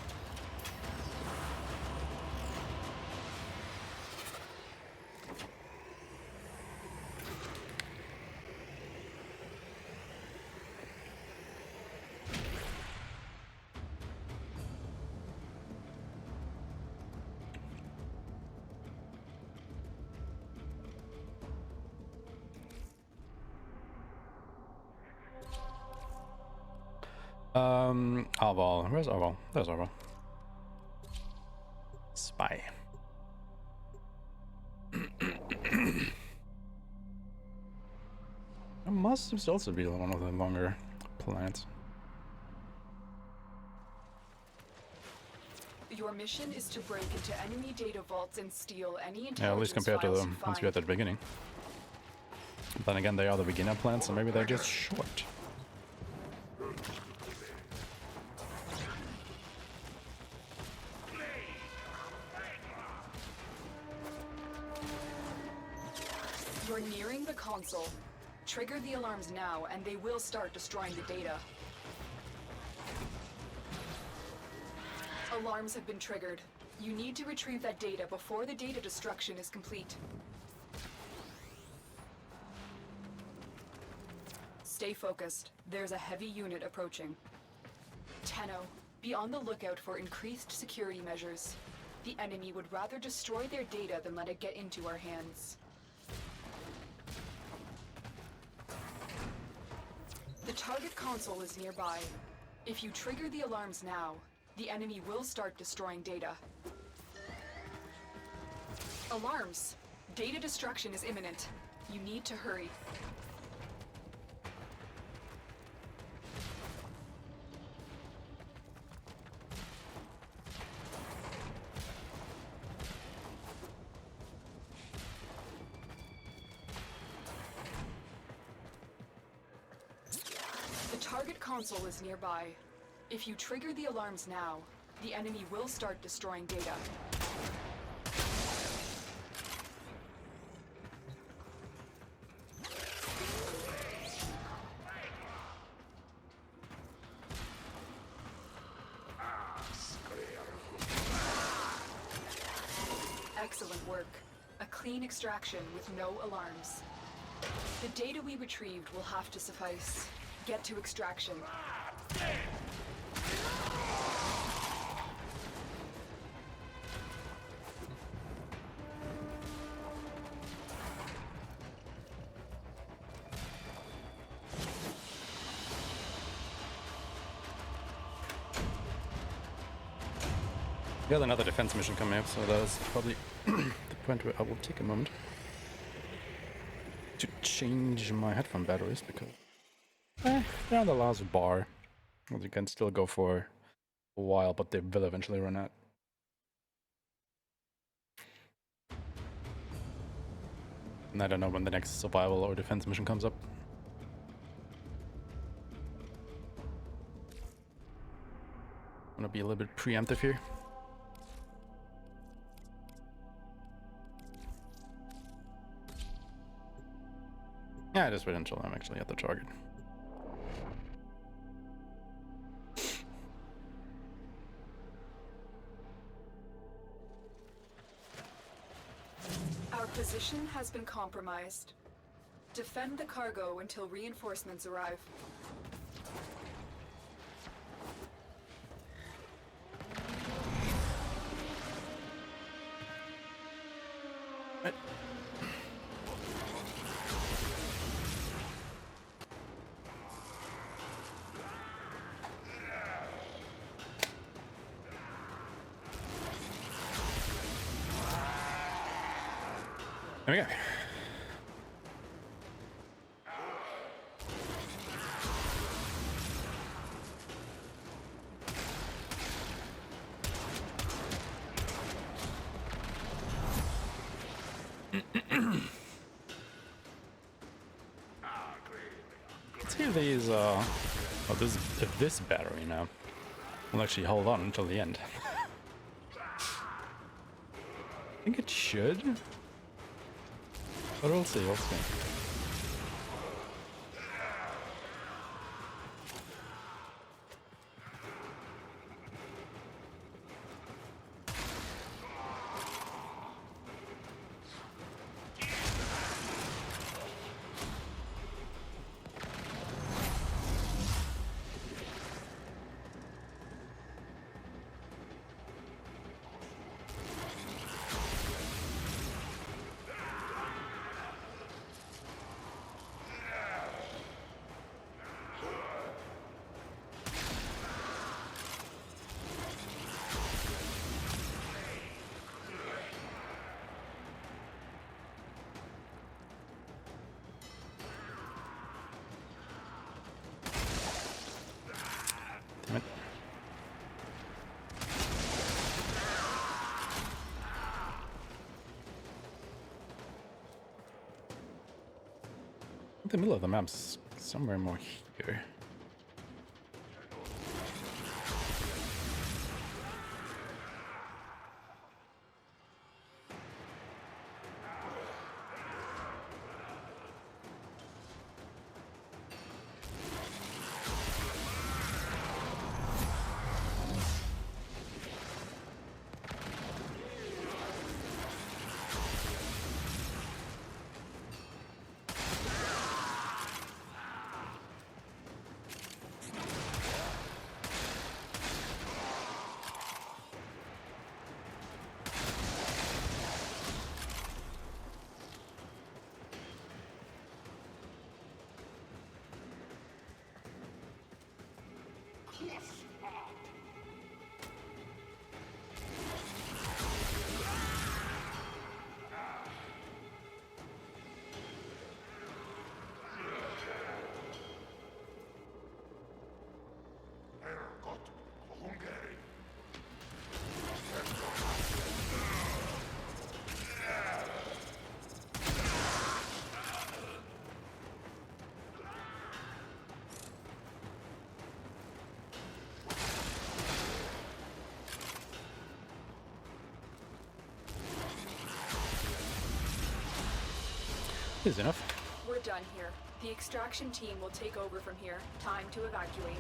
Arval. Where's Arval? There's Arval. Spy. It must also be one of the longer planets. Your mission is to break into enemy data vaults and steal any intelligence Yeah, at least compared to the files you ones we had find. at the beginning. Then again, they are the beginner plans, so maybe they're just short. You're nearing the console. Trigger the alarms now, and they will start destroying the data. Alarms have been triggered. You need to retrieve that data before the data destruction is complete. Stay focused. There's a heavy unit approaching. Tenno, be on the lookout for increased security measures. The enemy would rather destroy their data than let it get into our hands. The target console is nearby. If you trigger the alarms now, the enemy will start destroying data. Alarms! Data destruction is imminent. You need to hurry. The target console is nearby. If you trigger the alarms now, the enemy will start destroying data. Excellent work. A clean extraction with no alarms. The data we retrieved will have to suffice. Get to extraction. We got another defense mission coming up, so that's probably the point where I will take a moment to change my headphone batteries, because they're on the last bar. Well, you can still go for a while, but they will eventually run out. And I don't know when the next survival or defense mission comes up. I'm gonna be a little bit preemptive here. Yeah, just wait until I'm actually at the target. Our position Mission has been compromised. Defend the cargo until reinforcements arrive. What? There we go. Let's see if these if this battery now will actually hold on until the end. I think it should. But we'll see, we'll see. Damn it. The middle of the map's somewhere more here. Is enough. We're done here. The extraction team will take over from here. Time to evacuate.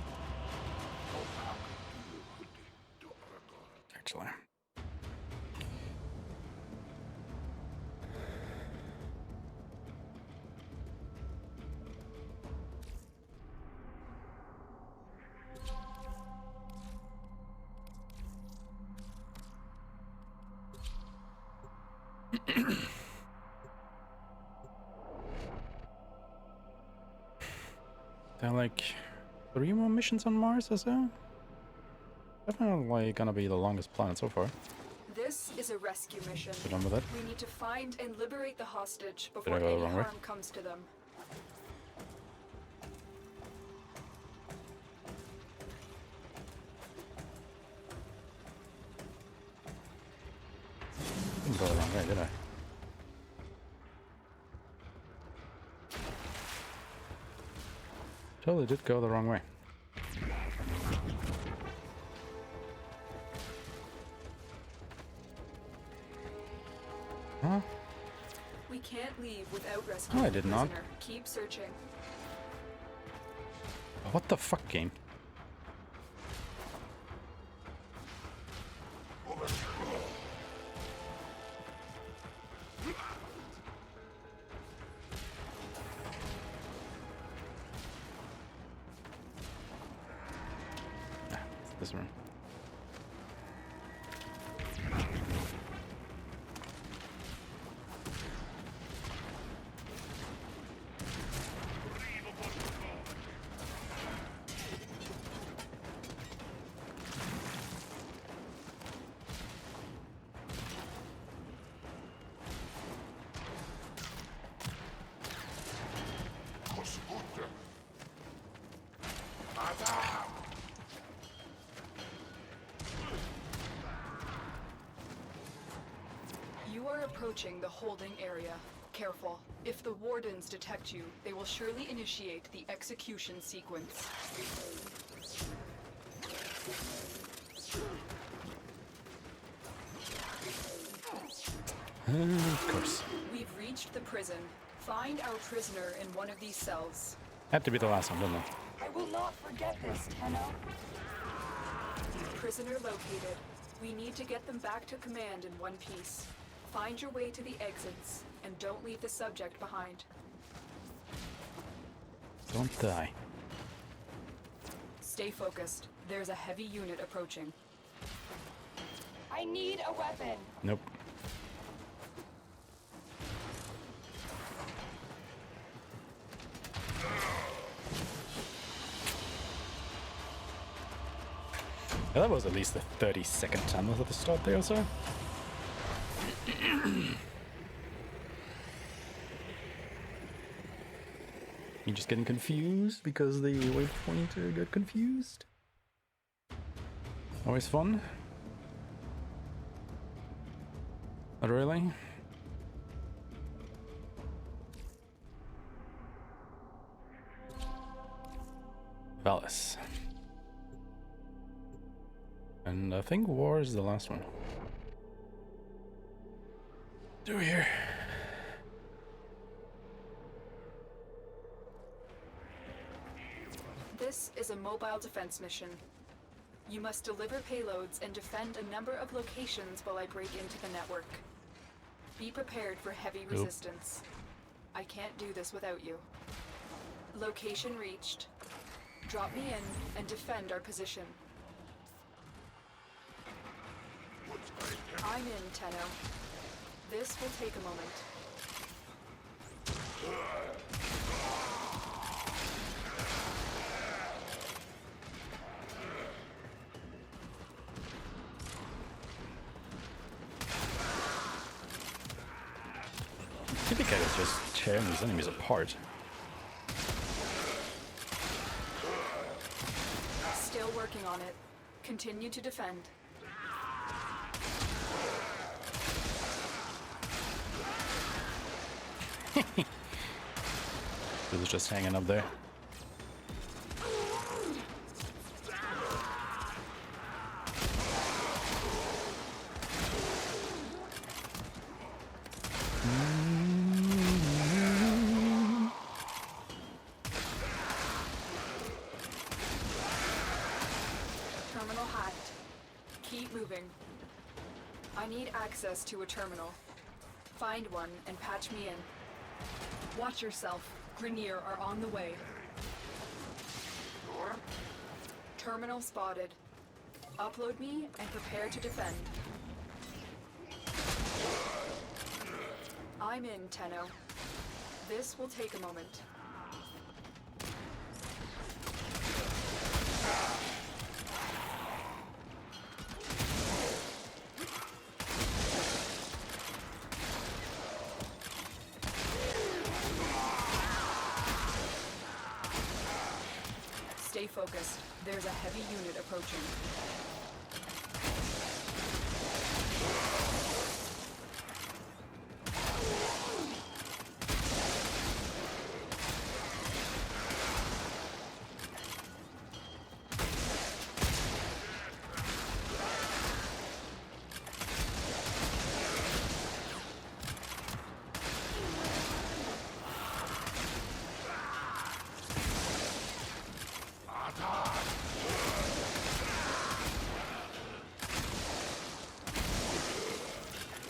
Actually. There are like 3 more missions on Mars or so? Definitely gonna be the longest planet so far. This is a rescue mission. Get on with it. We need to find and liberate the hostage I before go the any wrong way? harm comes to them. Didn't go the wrong way, did I? Totally did go the wrong way. Huh? We can't leave without rescuing No, I the did not. prisoner. Keep searching. What the fuck, game? this room. You are approaching the holding area. Careful. If the wardens detect you, they will surely initiate the execution sequence. Of course. We've reached the prison. Find our prisoner in one of these cells. Had to be the last one, didn't it? I will not forget this, Tenno. Prisoner located. We need to get them back to command in one piece. Find your way to the exits, and don't leave the subject behind. Don't die. Stay focused. There's a heavy unit approaching. I need a weapon. Nope. Yeah, that was at least the 30-second timer at the start there or so. You just getting confused because the waypointer got confused? Always fun? Not really? Valis. And I think War is the last one. Do here. This is a mobile defense mission. You must deliver payloads and defend a number of locations while I break into the network. Be prepared for heavy resistance. I can't do this without you. Location reached. Drop me in and defend our position. I'm in, Tenno. This will take a moment. Typically, it's just tearing these enemies apart. Still working on it. Continue to defend. It was just hanging up there. Terminal hacked. Keep moving. I need access to a terminal. Find one and patch me in. Watch yourself. Grineer are on the way. Terminal spotted. Upload me and prepare to defend. I'm in, Tenno. This will take a moment. Stay focused. There's a heavy unit approaching.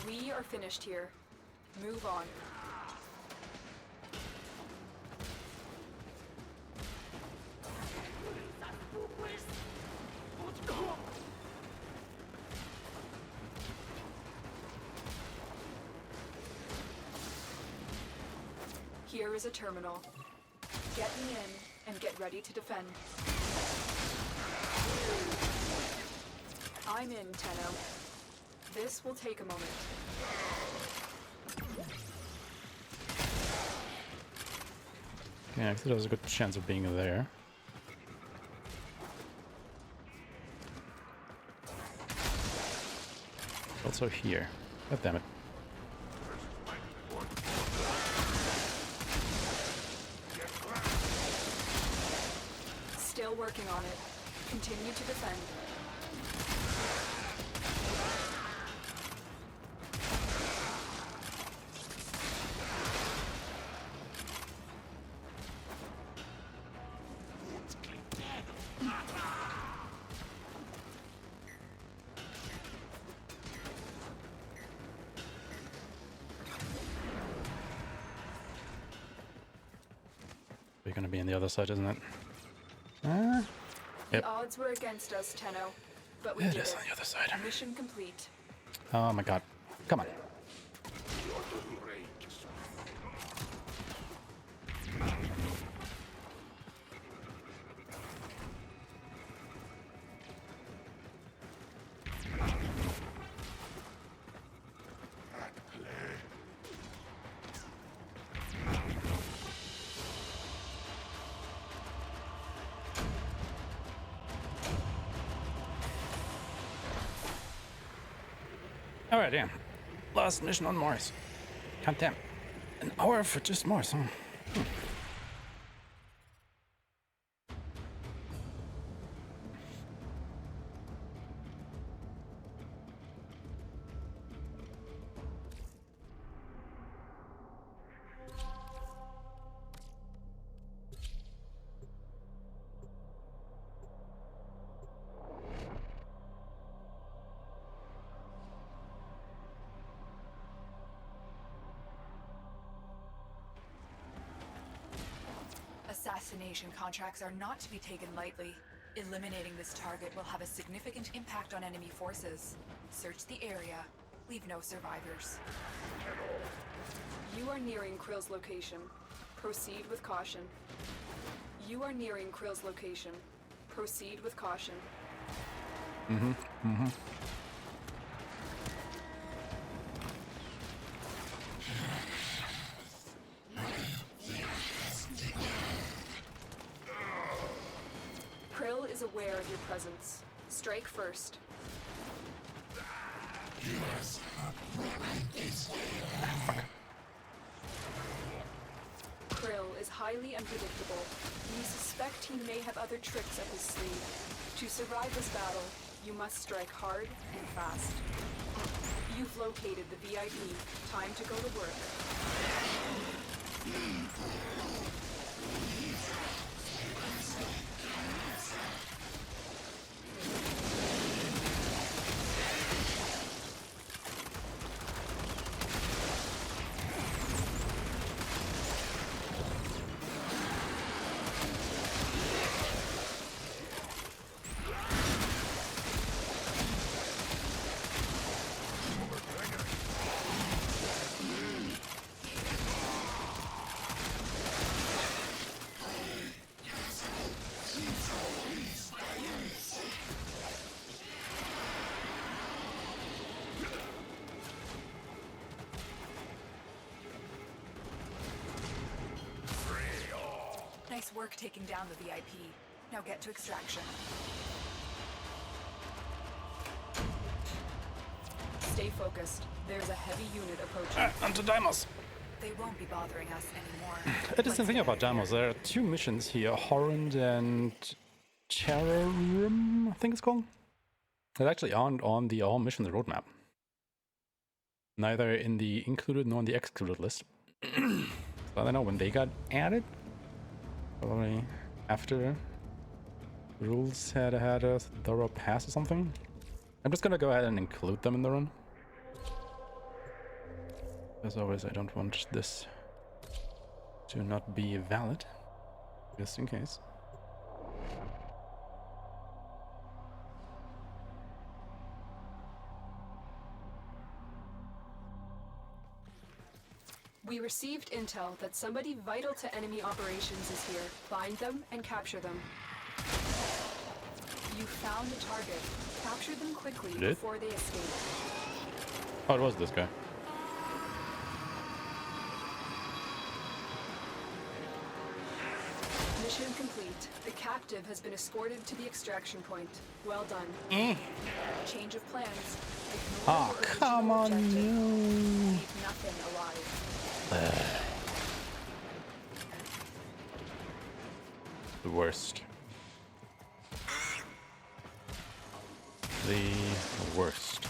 We are finished here. Move on. Here is a terminal. Get me in and get ready to defend. I'm in, Tenno. This will take a moment. Yeah, I think there's a good chance of being there. Also here. God damn it. Still working on it. Continue to defend. We're gonna be on the other side, isn't it? Yep. The odds were against us, Tenno, but we It did is it. on the other side. Mission complete. Oh my god. Come on. Alright, yeah. Last mission on Mars. God damn. An hour for just Mars, huh? Assassination contracts are not to be taken lightly. Eliminating this target will have a significant impact on enemy forces. Search the area. Leave no survivors. You are nearing Krill's location. Proceed with caution. You are nearing Krill's location. Proceed with caution. Krill is aware of your presence. Strike first. Krill is highly unpredictable. We suspect he may have other tricks up his sleeve. To survive this battle, you must strike hard and fast. You've located the VIP. Time to go to work. Nice work taking down the VIP. Now get to extraction. Stay focused. There's a heavy unit approaching. Onto Deimos. They won't be bothering us anymore. It is the thing about Deimos. There are two missions here, Horrend and Cherurim, I think it's called. That actually aren't on the all missions roadmap. Neither in the included nor in the excluded list. So I don't know when they got added. Probably after rules had a thorough pass or something. I'm just gonna go ahead and include them in the run. As always, I don't want this to not be valid, just in case. We received intel that somebody vital to enemy operations is here. Find them and capture them. You found the target. Capture them quickly before they escape. Oh, it was this guy. Mission complete. The captive has been escorted to the extraction point. Well done. Change of plans. Ignore Oh, your come original on, objective. no. Leave nothing alive. The worst. The worst.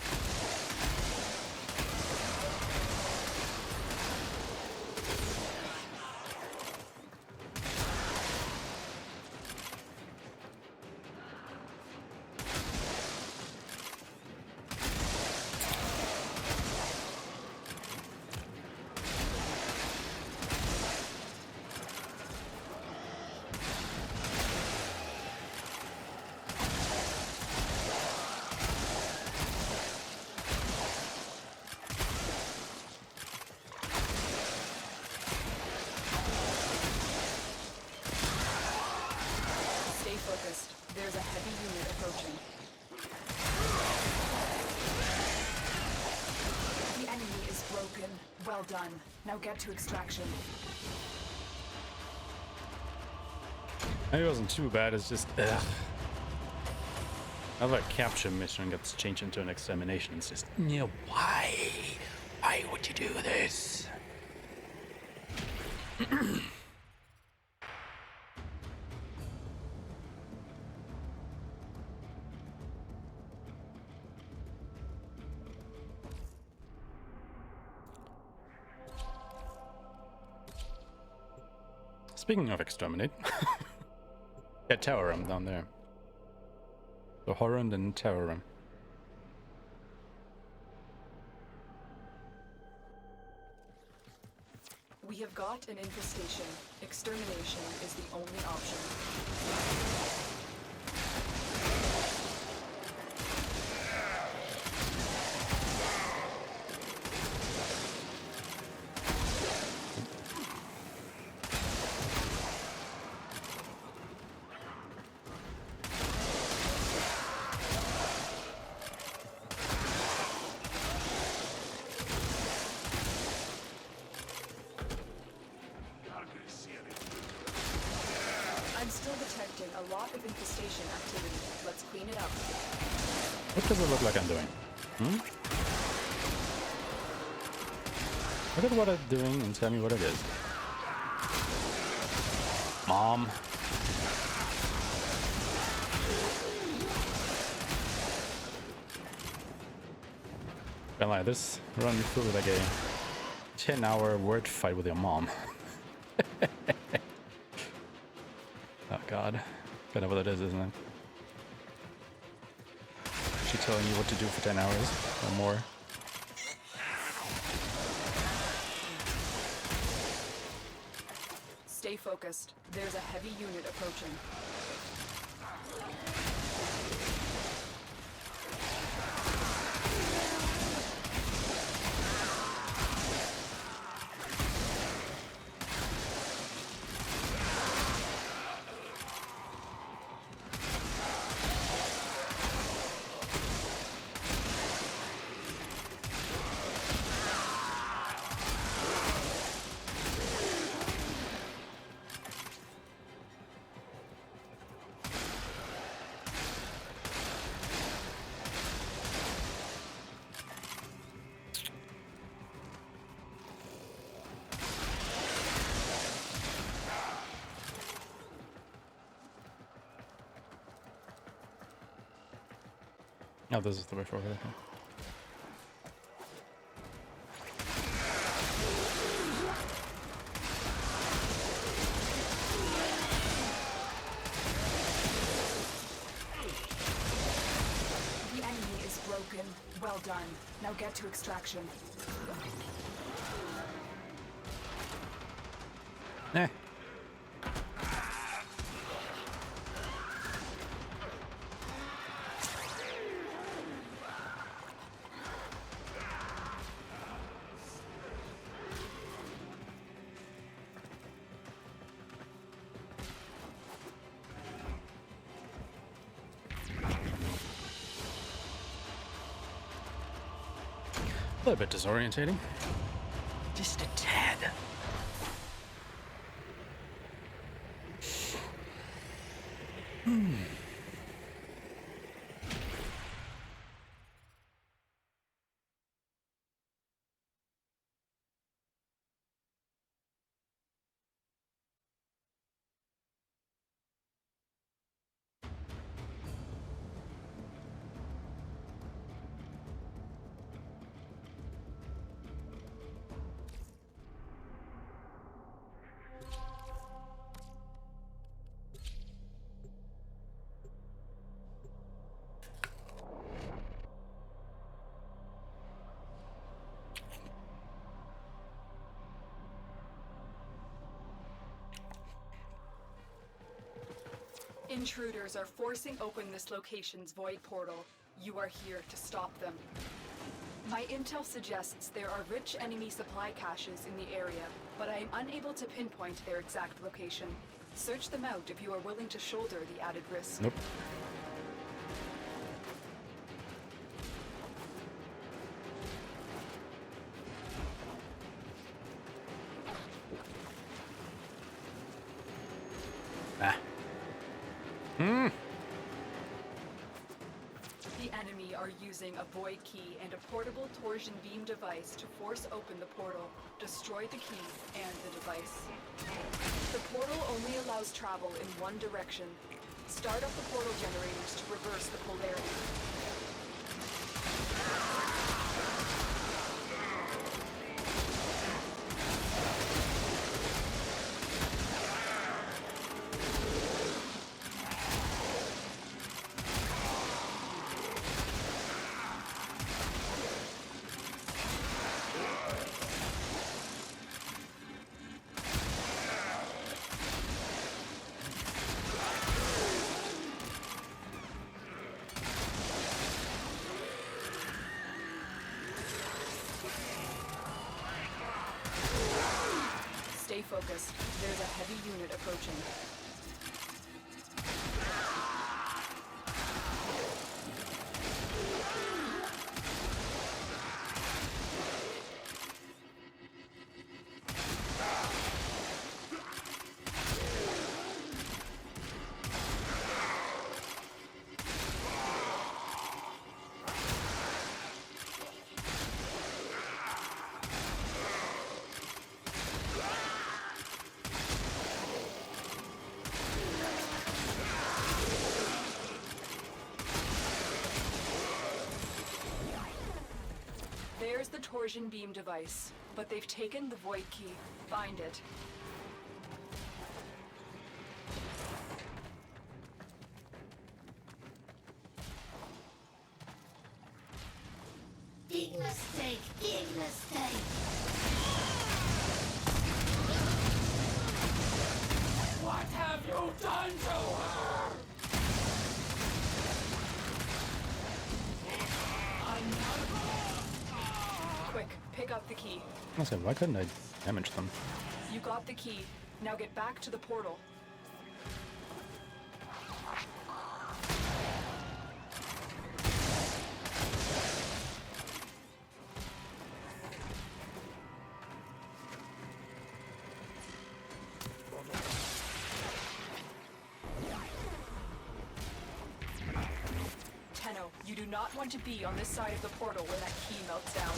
Stay focused. There's a heavy unit approaching. The enemy is broken. Well done. Now get to extraction. Maybe it wasn't too bad, it's just ugh. Another capture mission gets changed into an examination. It's just, yeah, why? Why would you do this? Speaking of exterminate, yeah, tower room down there. The Horrend and tower room. We have got an infestation. Extermination is the only option. I'm still detecting a lot of infestation activity. Let's clean it up. What does it look like I'm doing? Look at what I'm doing and tell me what it is. Mom. Well, like this run me through like a 10-hour word fight with your mom. Oh god. Kind of what it is, isn't it? She's telling you what to do for 10 hours or more. Stay focused. There's a heavy unit approaching. Oh, this is the way forward, I think. The enemy is broken. Well done. Now get to extraction. Eh. little bit disorientating. Just a tad. Intruders are forcing open this location's void portal. You are here to stop them. My intel suggests there are rich enemy supply caches in the area, but I am unable to pinpoint their exact location. Search them out if you are willing to shoulder the added risk. Nope. Ah. The enemy are using a void key and a portable torsion beam device to force open the portal, destroy the key and the device. The portal only allows travel in one direction. Start up the portal generators to reverse the polarity. Stay focused. There's a heavy unit approaching. There's the torsion beam device, but they've taken the void key. Find it. Dig mistake, dig mistake. What have you done to her? Quick, pick up the key. I said, why couldn't I damage them? You got the key. Now get back to the portal. Tenno, you do not want to be on this side of the portal when that key melts down.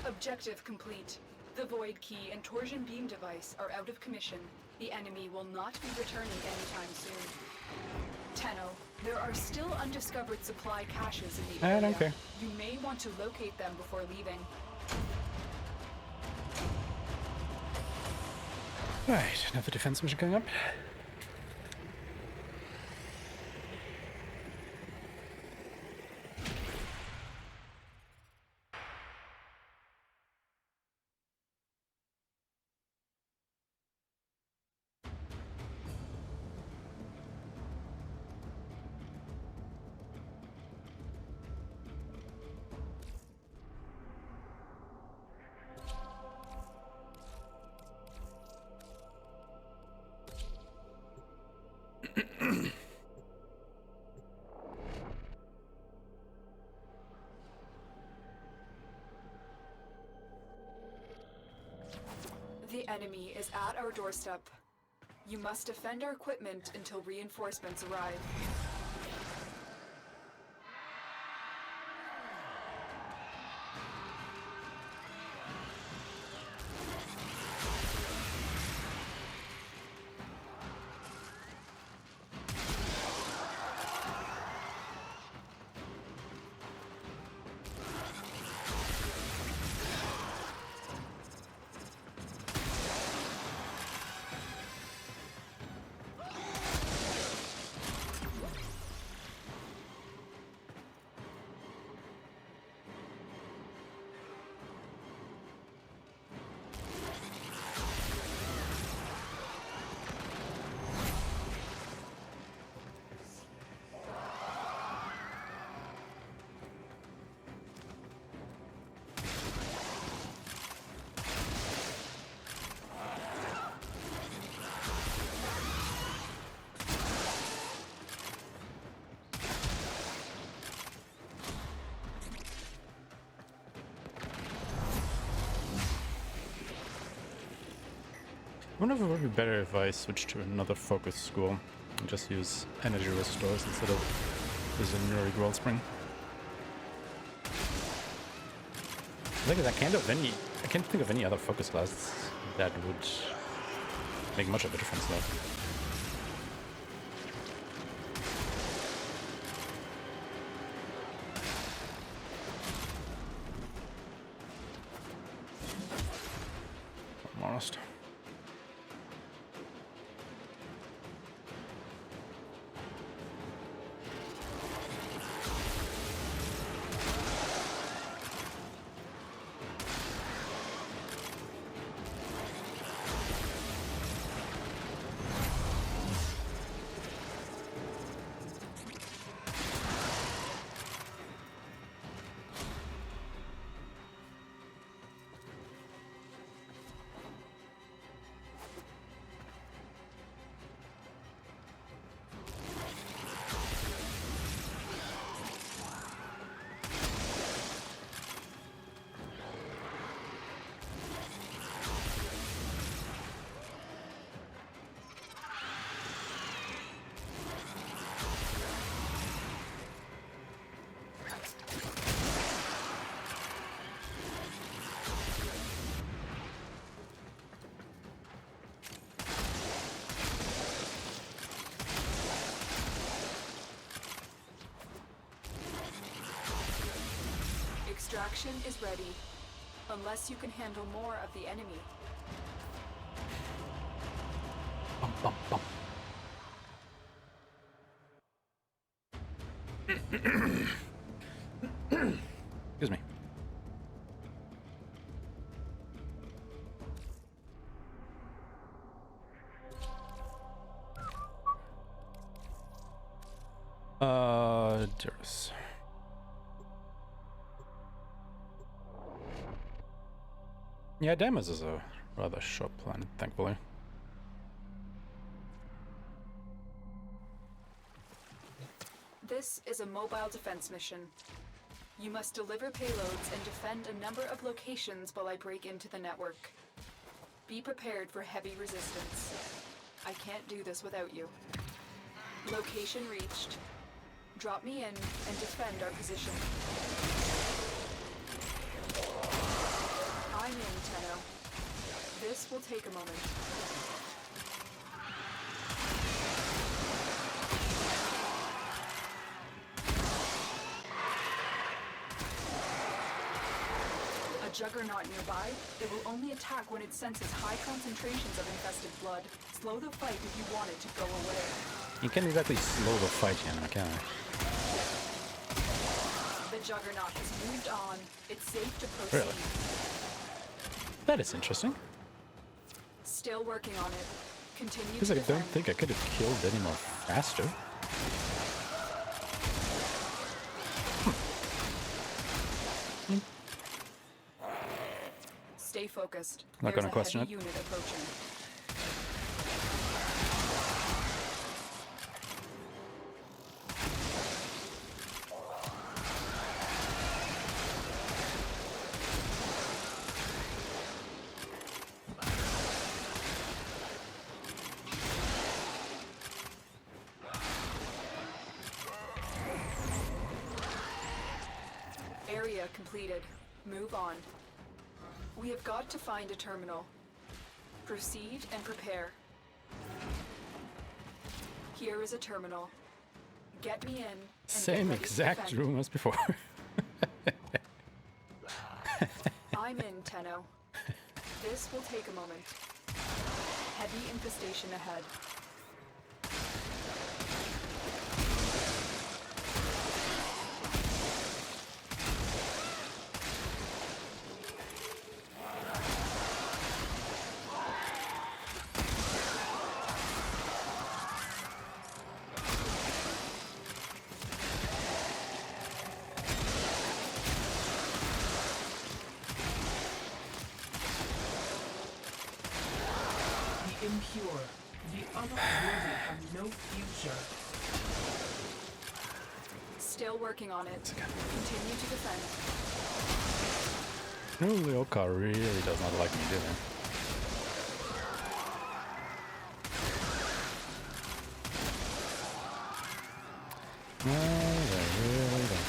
Objective complete. The void key and torsion beam device are out of commission. The enemy will not be returning anytime soon. Tenno, there are still undiscovered supply caches in the area. I don't care. You may want to locate them before leaving. Right, another defense mission going up. enemy is at our doorstep. You must defend our equipment until reinforcements arrive. I wonder if it would be better if I switched to another focus school and just use energy restores instead of using Nuri Wellspring. I can't think of any other focus class that would make much of a difference though. I'm honest. Extraction is ready, unless you can handle more of the enemy. Bum, bum, bum. Excuse me. Dearest. Yeah, Deimos is a rather short planet, thankfully. This is a mobile defense mission. You must deliver payloads and defend a number of locations while I break into the network. Be prepared for heavy resistance. I can't do this without you. Location reached. Drop me in and defend our position. I'm in, Tenno. This will take a moment. A juggernaut nearby. It will only attack when it senses high concentrations of infested blood. Slow the fight if you want it to go away. You can't exactly slow the fight here, can I? The juggernaut has moved on. It's safe to proceed. Really? That is interesting. Still working on it. Continue Because to I don't defend. think I could have killed any more faster. Stay focused. Not There's gonna question a heavy it. unit approaching. completed. Move on. We have got to find a terminal. Proceed and prepare. Here is a terminal. Get me in. And Same get ready to exact defend. room as before. I'm in, Tenno. This will take a moment. Heavy infestation ahead. Impure. The unworthy have no future. Still working on it. Continue to defend. No, Ryoka really does not like me, do they? No, they really don't.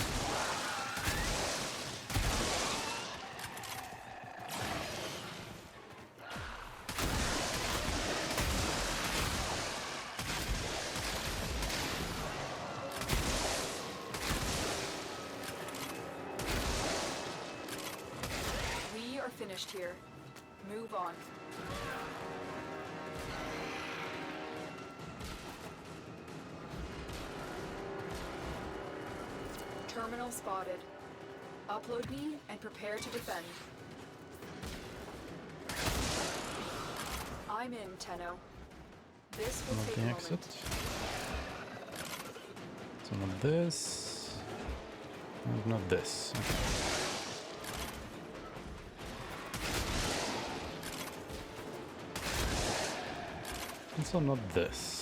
We are finished here. Move on. Terminal spotted. Upload me and prepare to defend. I'm in, Tenno. This will Not take the a exit. moment. So not this. And not this. Okay. And so not this.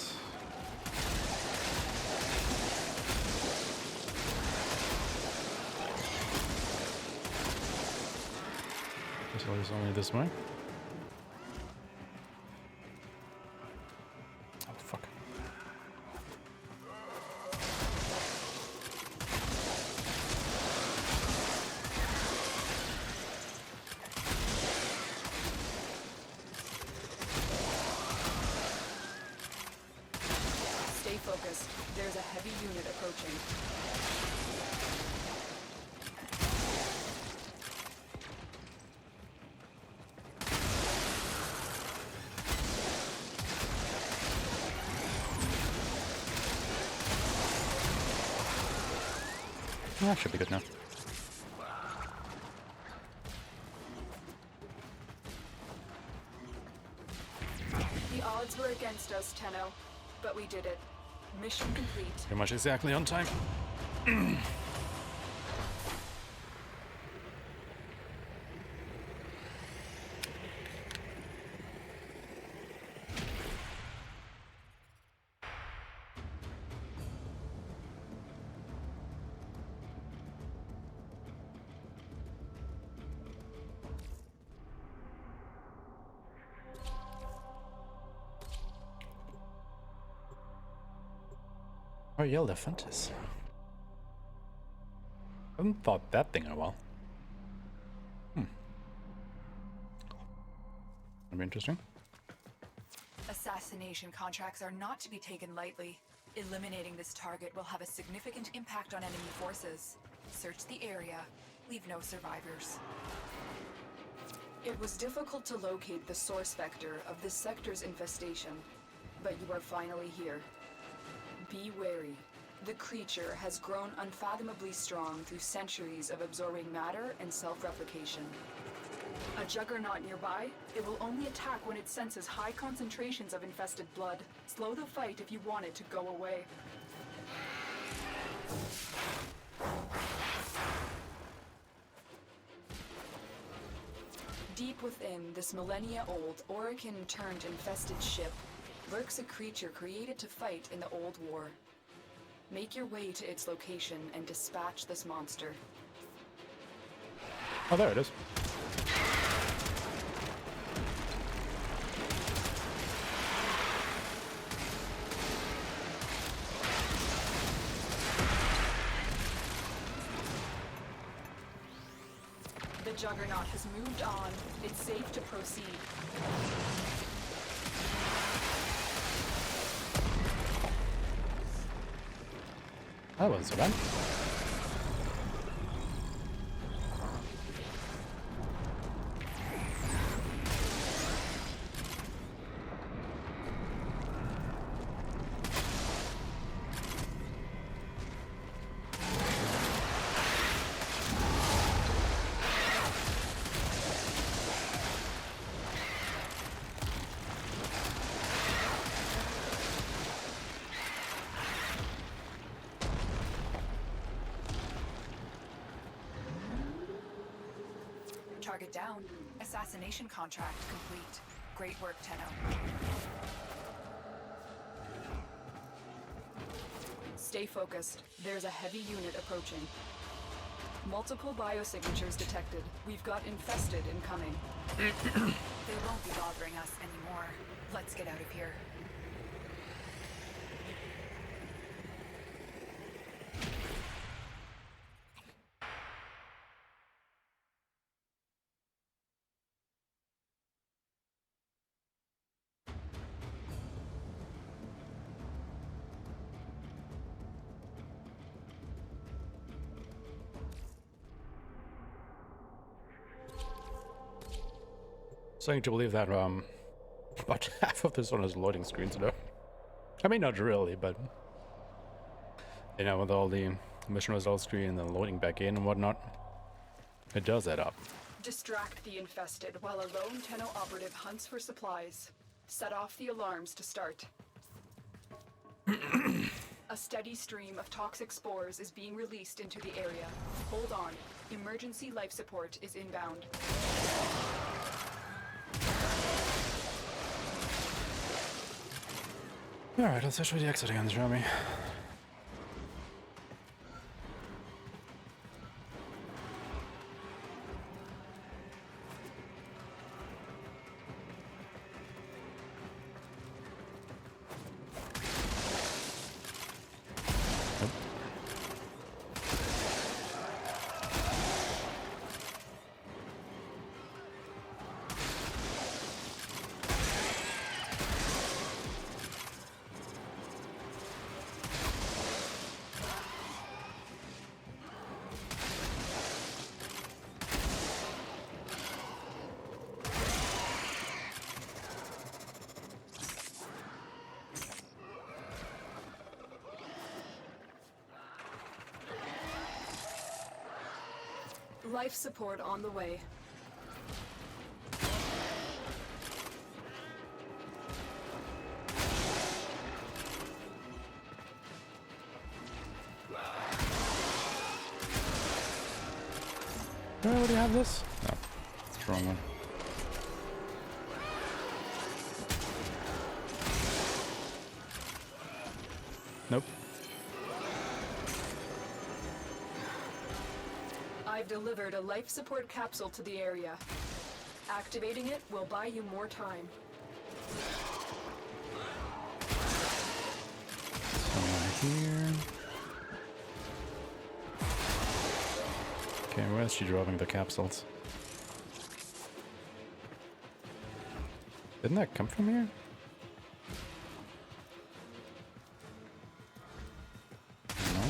So it's only this way. Oh fuck. Stay focused. There's a heavy unit approaching. That should be good now. The odds were against us, Tenno, but we did it. Mission complete. Pretty much exactly on time. Oh, yeah, Elefantis. Haven't thought that thing in a while. That'd be interesting. Assassination contracts are not to be taken lightly. Eliminating this target will have a significant impact on enemy forces. Search the area. Leave no survivors. It was difficult to locate the source vector of this sector's infestation, but you are finally here. Be wary. The creature has grown unfathomably strong through centuries of absorbing matter and self-replication. A juggernaut nearby, it will only attack when it senses high concentrations of infested blood. Slow the fight if you want it to go away. Deep within this millennia-old Orokin-turned-infested ship lurks a creature created to fight in the old war. Make your way to its location and dispatch this monster. Oh, there it is. Juggernaut has moved on. It's safe to proceed. That wasn't so bad. Target down. Assassination contract complete. Great work, Tenno. Stay focused. There's a heavy unit approaching. Multiple biosignatures detected. We've got infested incoming. They won't be bothering us anymore. Let's get out of here. Starting to believe that about half of this one is loading screens now. I mean, not really, but you know, with all the mission results screen and then loading back in and whatnot, it does add up. Distract the infested while a lone Tenno operative hunts for supplies. Set off the alarms to start. A steady stream of toxic spores is being released into the area. Hold on. Emergency life support is inbound. Alright, let's actually the exit again, shall we? Life support on the way. Do I already have this? No, it's the wrong one. Nope. I've delivered a life support capsule to the area. Activating it will buy you more time. Here. Okay, where is she dropping the capsules? Didn't that come from here? No.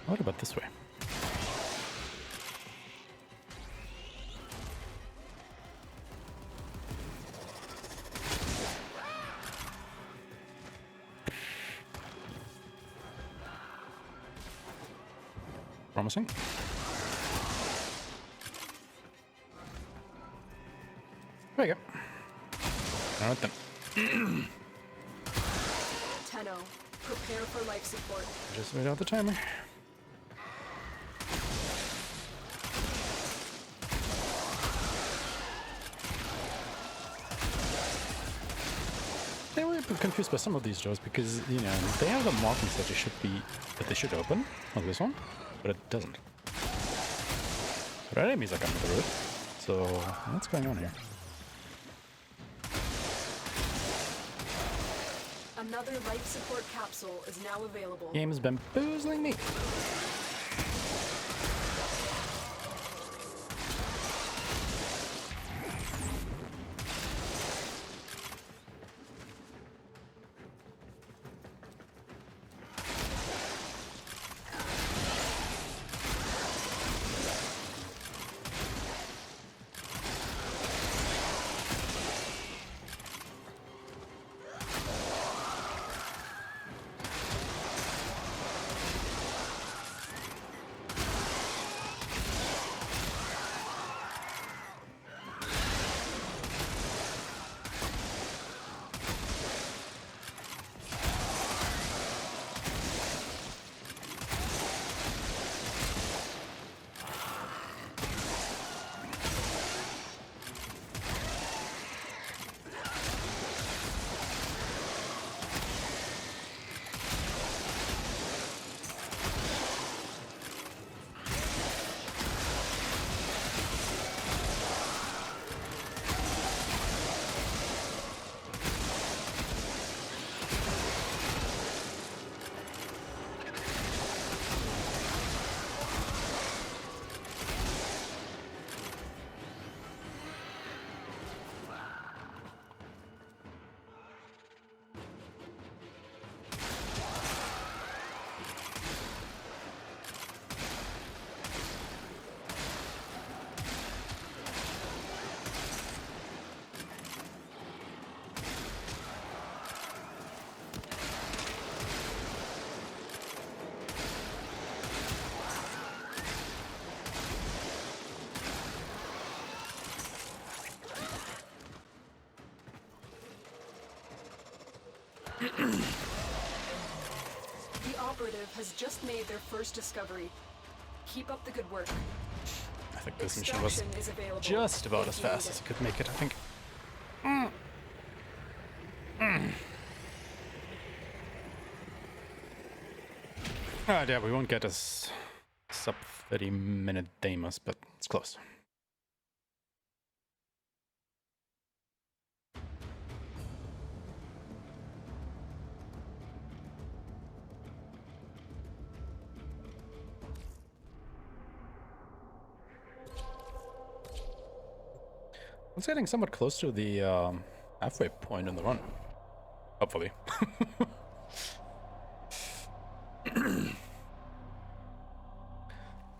What about this way? Promising. There you go. Alright then. Tenno, prepare for life support. Just wait out the timer. I'm a bit confused by some of these doors because, you know, they have the markings that they should open, like this one, but it doesn't. But enemies are coming through it. So what's going on here? Another life support capsule is now available. Game has been boozling me. The operative has just made their first discovery. Keep up the good work. I think this mission was Extraction is available just about if as you fast need as it. it could make it, I think. Alright, yeah, we won't get a sub 30-minute Deimos, but it's close. It's getting somewhat close to the halfway point in the run. Hopefully.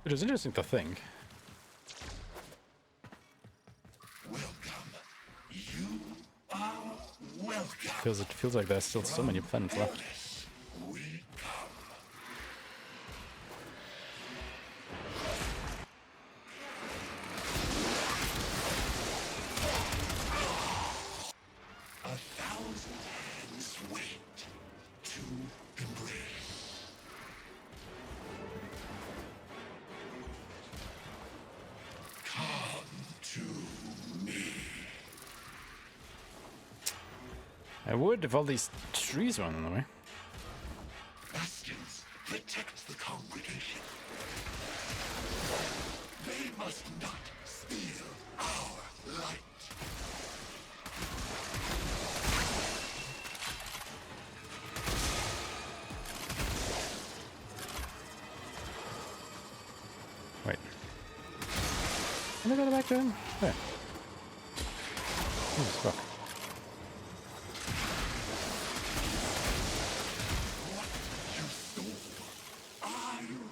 It is interesting to think. Welcome. You are welcome. Because it feels like there's still so many planets left. We come. A thousand hands wait to embrace. Come to me. I would if all these trees were on the way. Bastions protect the congregation. They must not steal our light. Wait. Can I go back to him? There. Oh, fuck. What you stole, I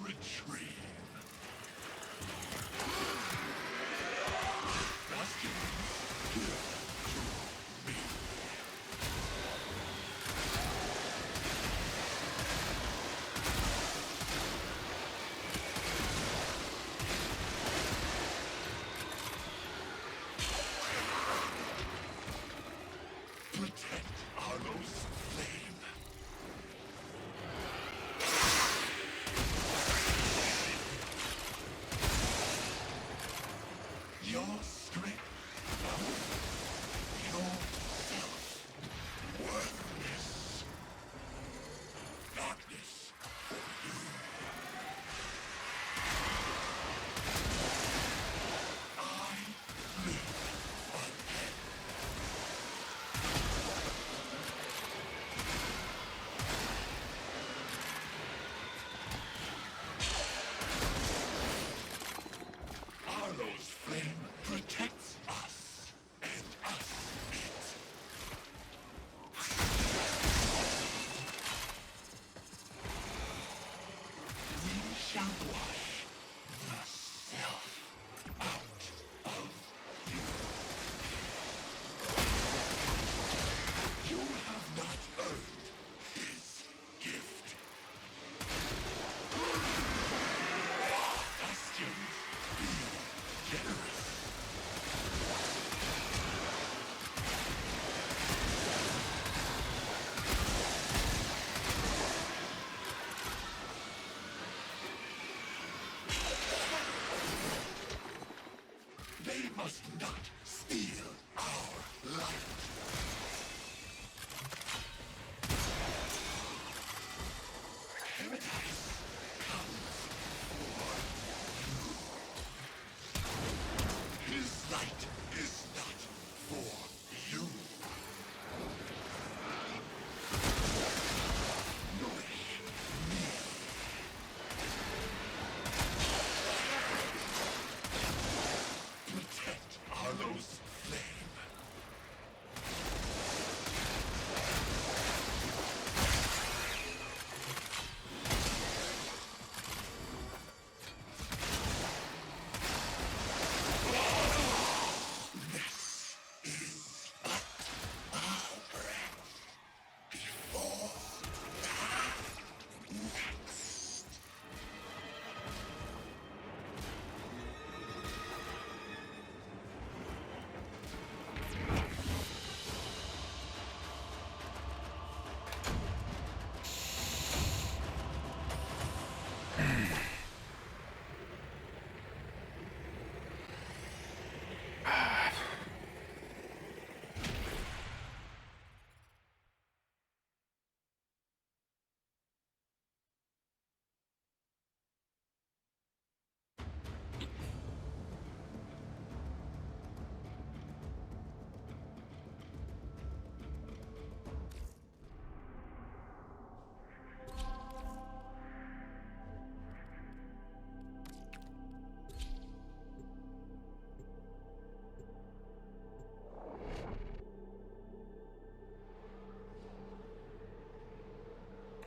retrieve. Bastions, here to me.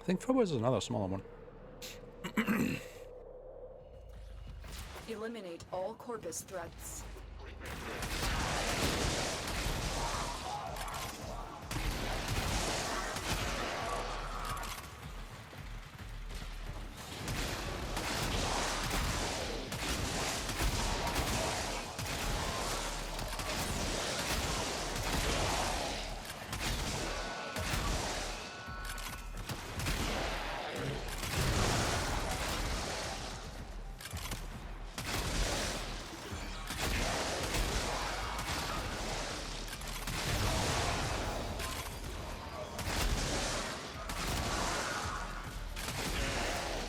think Phobos is another smaller one. Eliminate all Corpus threats.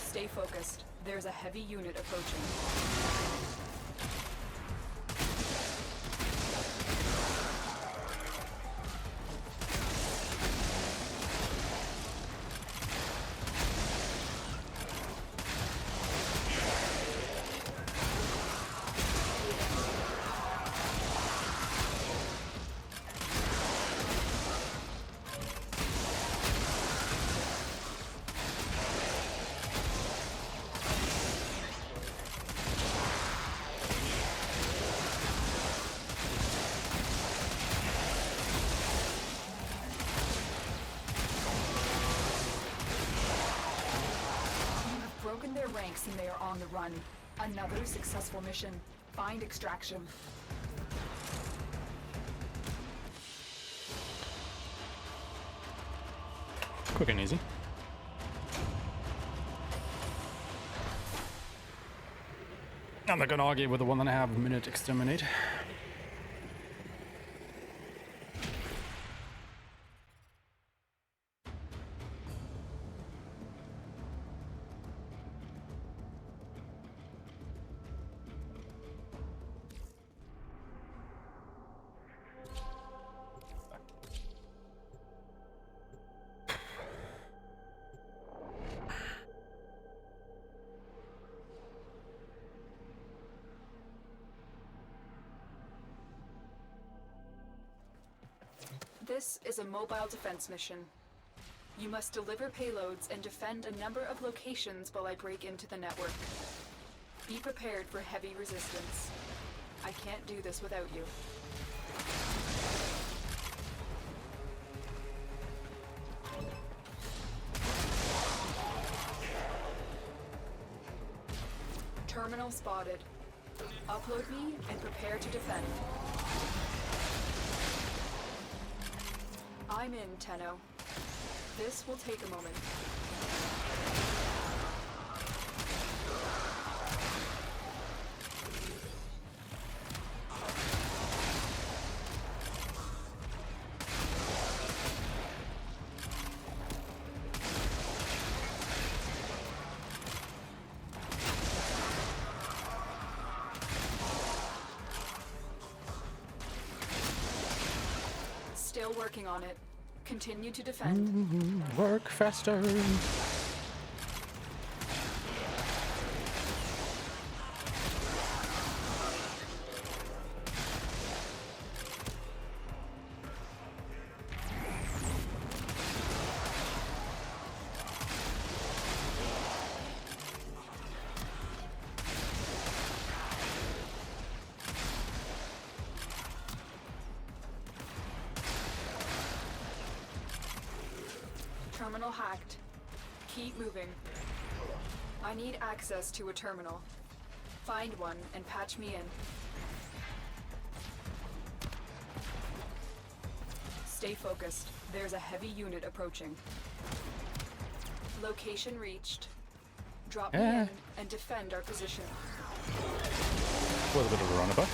Stay focused. There's a heavy unit approaching. Their ranks and they are on the run. Another successful mission. Find extraction. Quick and easy. I'm not gonna argue with the 1.5 minute exterminate. This is a mobile defense mission. You must deliver payloads and defend a number of locations while I break into the network. Be prepared for heavy resistance. I can't do this without you. Terminal spotted. Upload me and prepare to defend. I'm in, Tenno. This will take a moment. Still working on it. Continue to defend. Work faster. Terminal hacked. Keep moving. I need access to a terminal. Find one and patch me in. Stay focused. There's a heavy unit approaching. Location reached. Drop me in and defend our position. Was a bit of a runabout.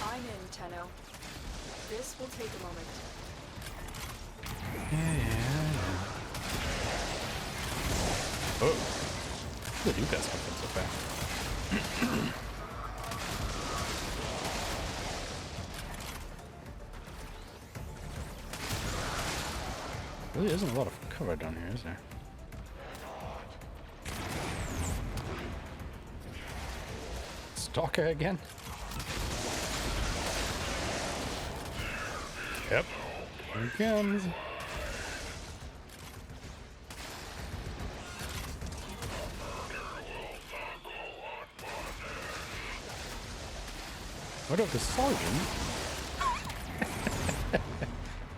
I'm in, Tenno. This will take a moment. Oh. How did you guys come in so fast? Really isn't a lot of cover down here, is there? Stalker again? Yep. Here he comes. What of the sergeant?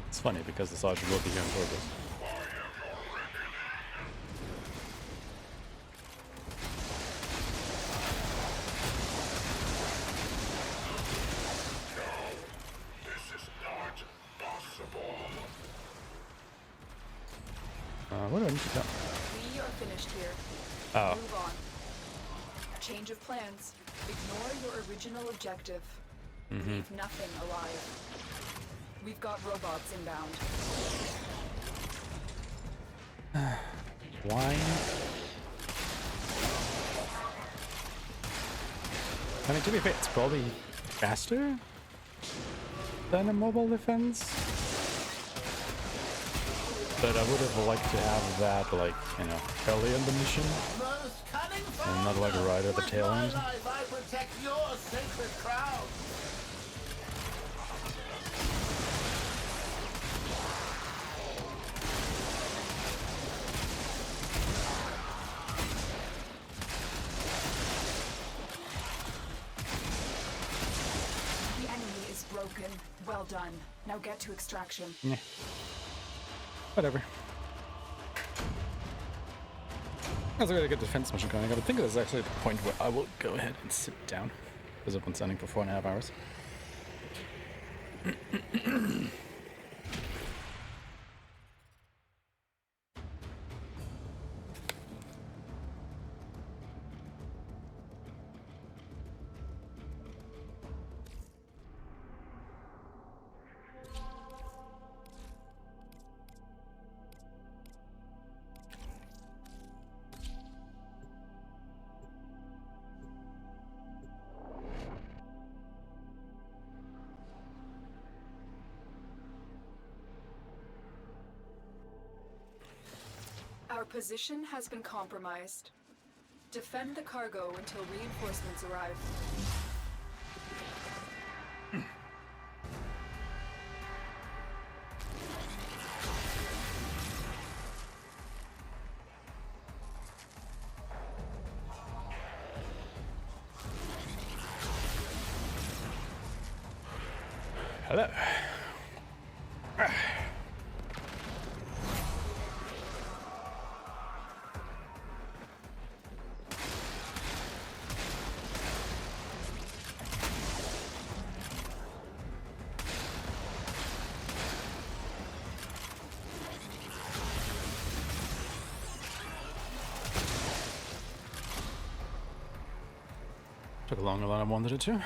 It's funny because the sergeant will be here on purpose. What do I need to do? We are finished here. Oh. Move on. Change of plans. Ignore your original objective. Leave nothing alive. We've got robots inbound. Why? I mean, to be fair, it's probably faster than a mobile defense. But I would have liked to have that, like, you know, early in the mission. And not like right at the tail end. I protect your sacred crown. The enemy is broken. Well done. Now get to extraction. Yeah. Whatever. That's a really good defense mission coming up. I think that's actually the point where I will go ahead and sit down, because I've been standing for 4.5 hours. Our position has been compromised. Defend the cargo until reinforcements arrive. Hello. Took longer than I wanted it to.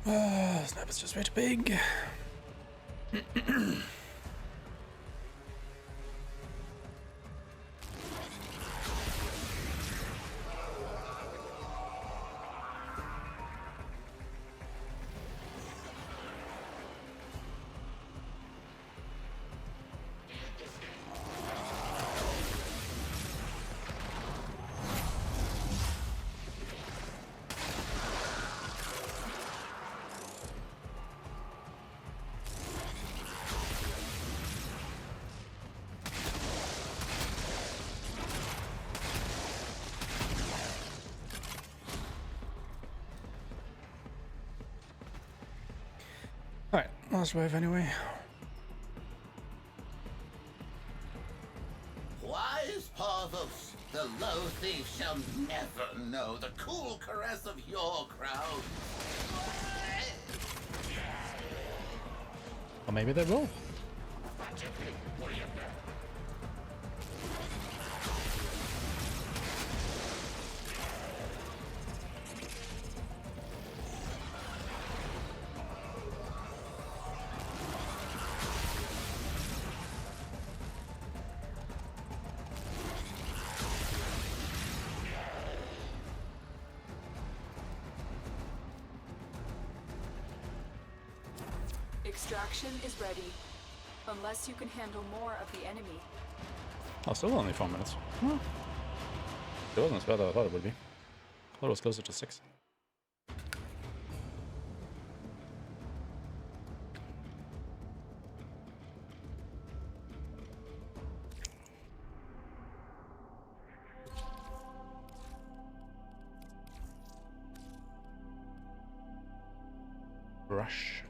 This map is just way too big. Last wave anyway. Wise Phobos, the low thief shall never know the cool caress of your crowd. Or maybe they will. Extraction is ready. Unless you can handle more of the enemy. Oh, still only 4 minutes. Well, it wasn't as bad as I thought it would be. I thought it was closer to 6. Rush.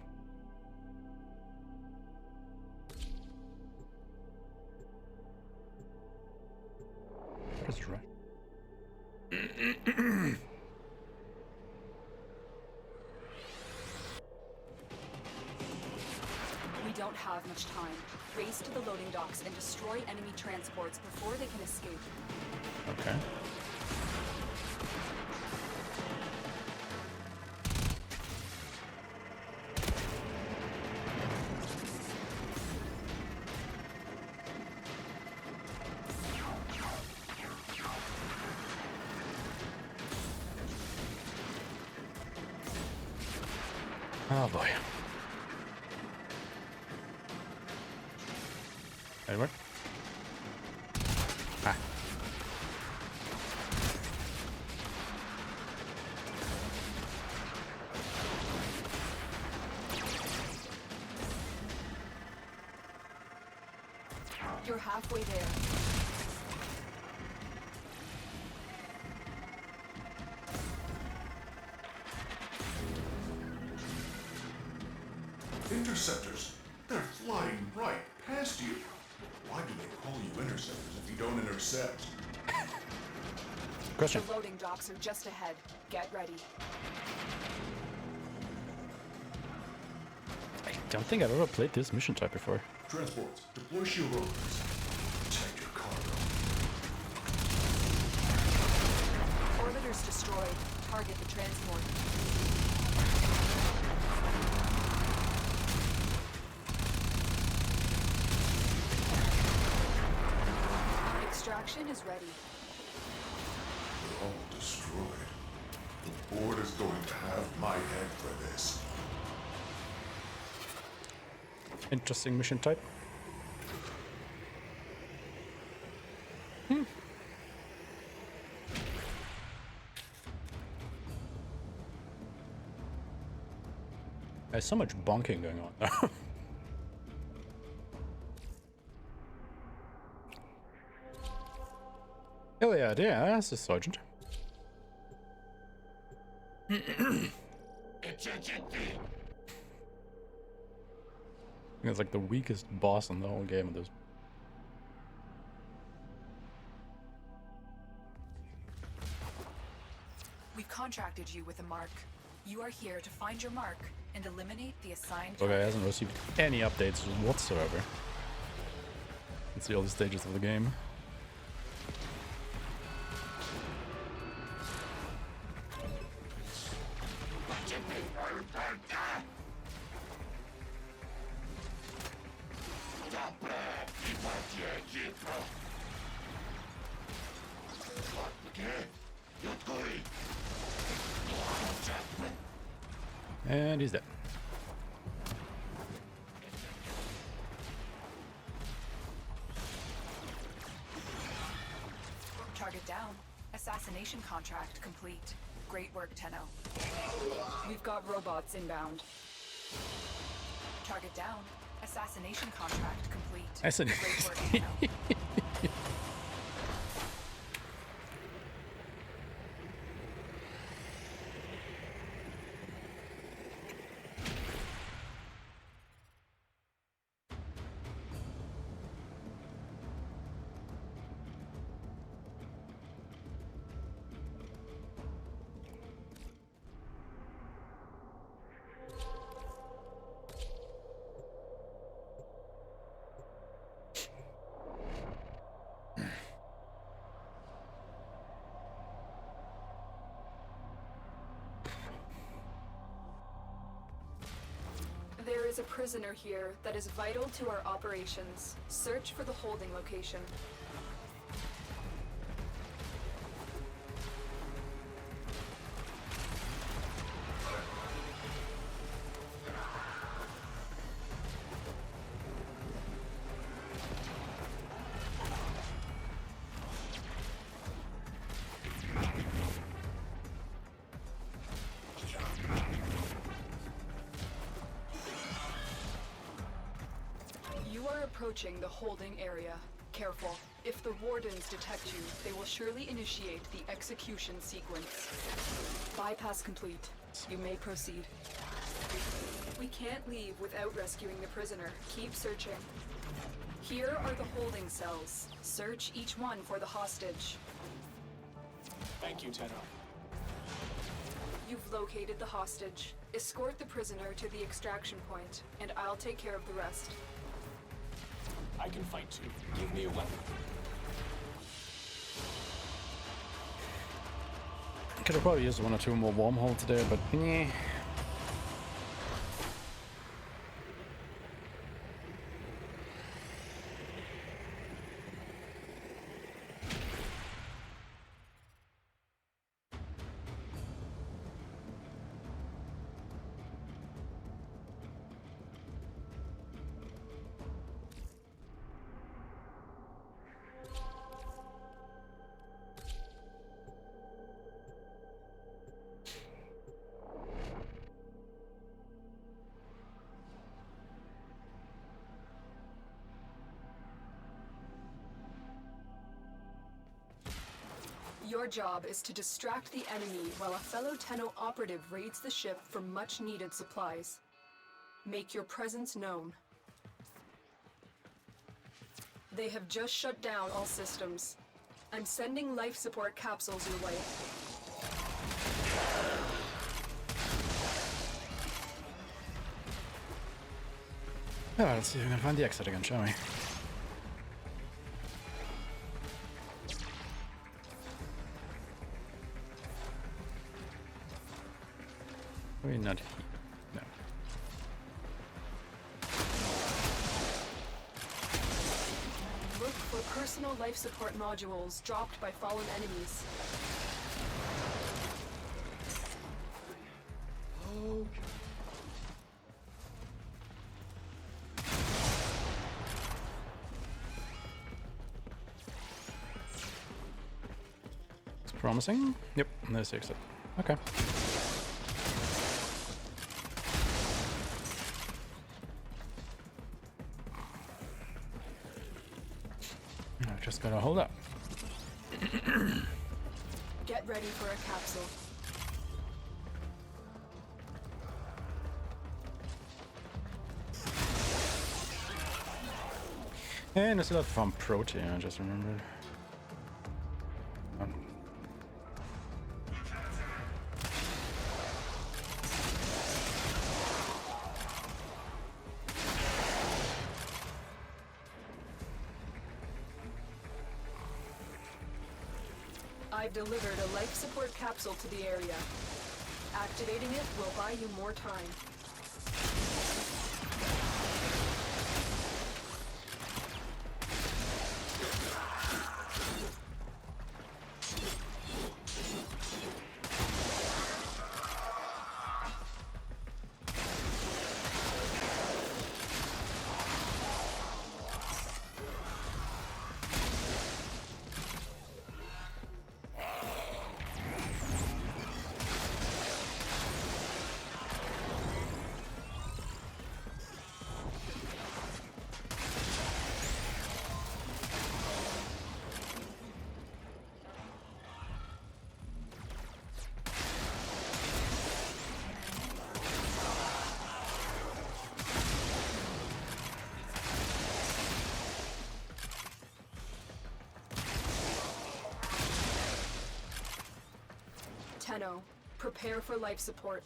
What is rush? We don't have much time. Race to the loading docks and destroy enemy transports before they can escape. Okay. Oh boy. Anywhere? Ah. You're halfway there. Interceptors, they're flying right past you. Why do they call you interceptors if you don't intercept? Question. The loading docks are just ahead. Get ready. I don't think I've ever played this mission type before. Transports, deploy shield rollers. Protect your cargo. Orbiters destroyed. Target the transport. Extraction is ready. They're all destroyed. The board is going to have my head for this. Interesting mission type. There's so much bonking going on. Iliad, yeah, that's a sergeant. It's like the weakest boss in the whole game of this. We've contracted you with a mark. You are here to find your mark and eliminate the assigned Okay, target. hasn't received any updates whatsoever. Let's see all the stages of the game. And he's dead. Target down. Assassination contract complete. Great work, Tenno. We've got robots inbound. Target down. Assassination contract complete. Great work, Tenno. is a prisoner here that is vital to our operations. Search for the holding location. Approaching the holding area. Careful. If the wardens detect you, they will surely initiate the execution sequence. Bypass complete. You may proceed. We can't leave without rescuing the prisoner. Keep searching. Here are the holding cells. Search each one for the hostage. Thank you, Tenno. You've located the hostage. Escort the prisoner to the extraction point, and I'll take care of the rest. I can fight too. Give me a weapon. Could have probably used one or two more wormhole today, but yeah. Your job is to distract the enemy while a fellow Tenno operative raids the ship for much-needed supplies. Make your presence known. They have just shut down all systems. I'm sending life support capsules your way. Alright, let's see if we can find the exit again, shall we? We're not here. No. Look for personal life support modules dropped by fallen enemies. It's promising. Yep, there's the exit. Okay. Just gotta hold up. Get ready for a capsule. And I still have to farm protein, I just remembered. I've delivered a life support capsule to the area. Activating it will buy you more time. Tenno, prepare for life support.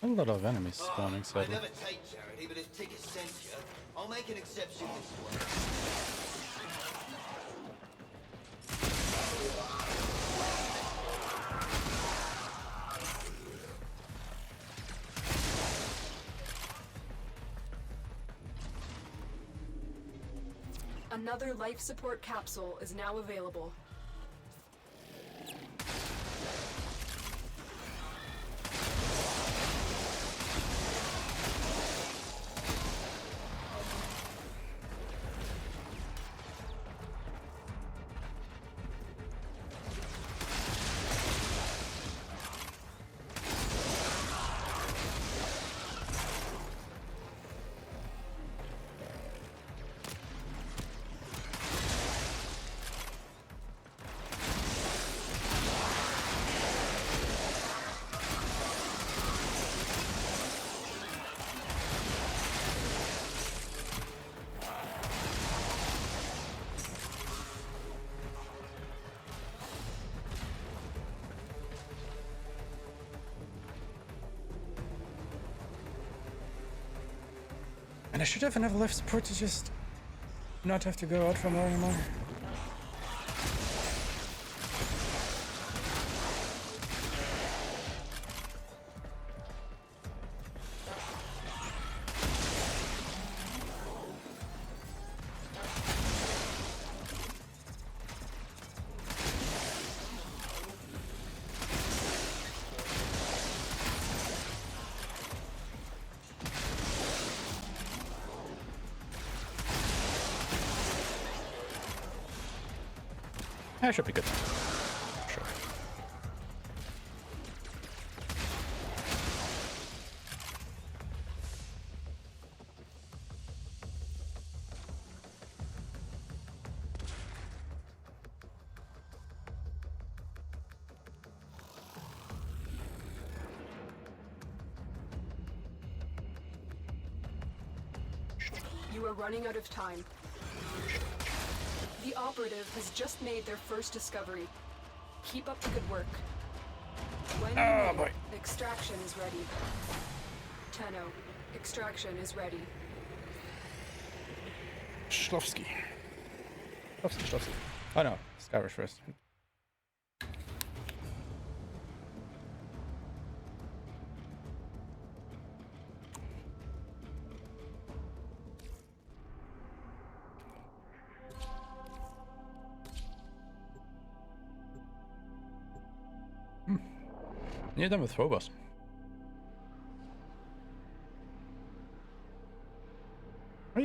A lot of enemies spawning, I sadly. never take charity, but if tickets sent you, I'll make an exception this way. Another life support capsule is now available. And I should have enough life support to just not have to go out from there anymore. That should be good. Sure. You are running out of time. The operative has just made their first discovery. Keep up the good work. When you need, extraction is ready. Tenno, extraction is ready. Schlofsky. Schlofsky. Oh no, Skyrush first. Near done with Phobos.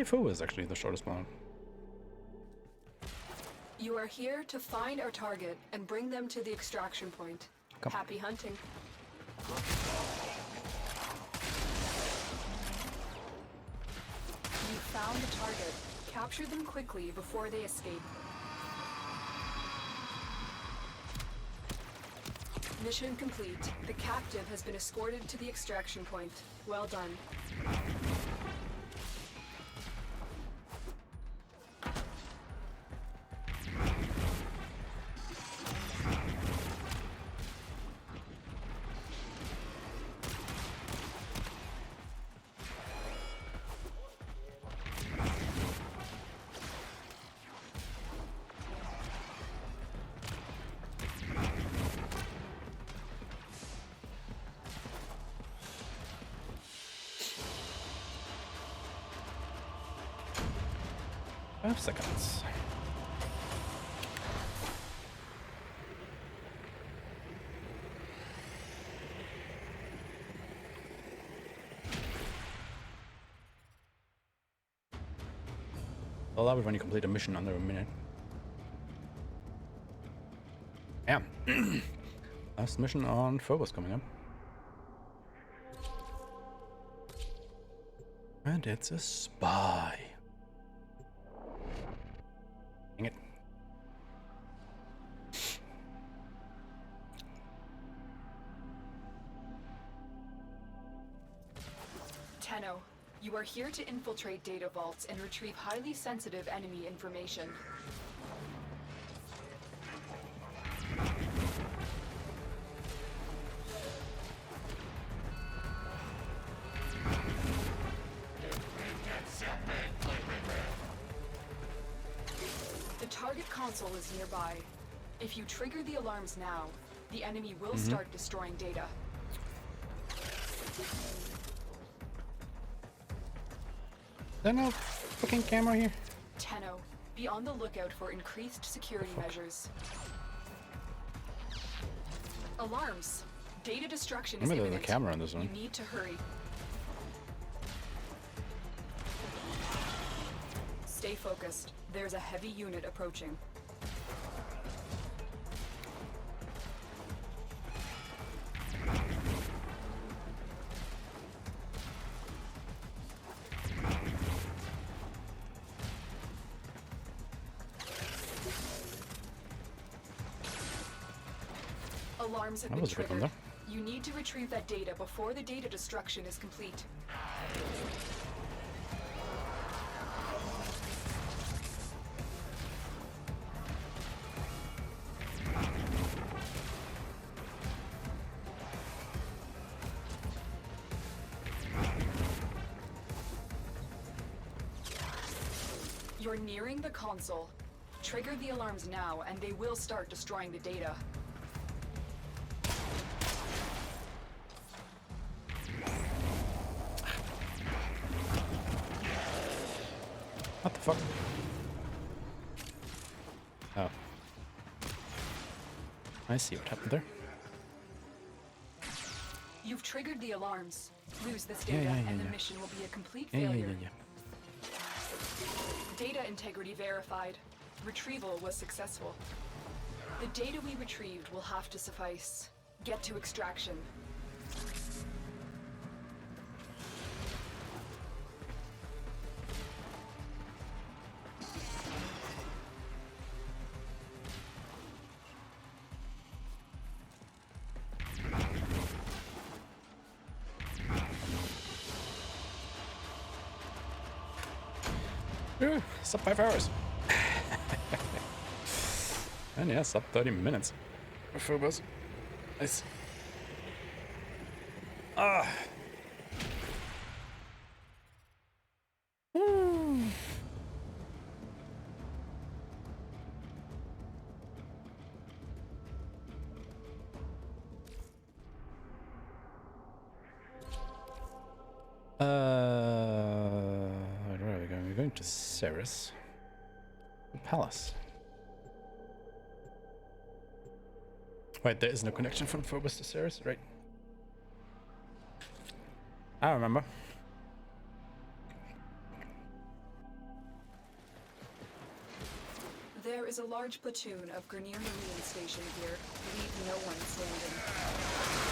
Phobos is actually the shortest one. You are here to find our target and bring them to the extraction point. Happy hunting. You found the target. Capture them quickly before they escape. Mission complete. The captive has been escorted to the extraction point. Well done. Seconds. I'll allow it when you complete a mission under a minute. Yeah. Last mission on Phobos coming up. And it's a spy. Dang it. Tenno, you are here to infiltrate data vaults and retrieve highly sensitive enemy information. The target console is nearby. If you trigger the alarms now, the enemy will start destroying data. There's no fucking camera here. Tenno, Be on the lookout for increased security measures. Alarms. Data destruction is Maybe imminent. there's a camera on this one. You need to hurry. Stay focused. There's a heavy unit approaching. Alarms have been triggered. You need to retrieve that data before the data destruction is complete. You're nearing the console. Trigger the alarms now, and they will start destroying the data. What the fuck? Oh. I see what happened there. You've triggered the alarms. Lose this data, and the mission will be a complete failure. Data integrity verified. Retrieval was successful. The data we retrieved will have to suffice. Get to extraction. Sub 5 hours. And yeah, sub 30 minutes. Phobos. Nice. Ah. Where are we going? We're going to Ceres. The palace. Wait, there is no connection from Phobos to Ceres, right? I remember. There is a large platoon of Grineer Marine stationed here. Leave no one standing.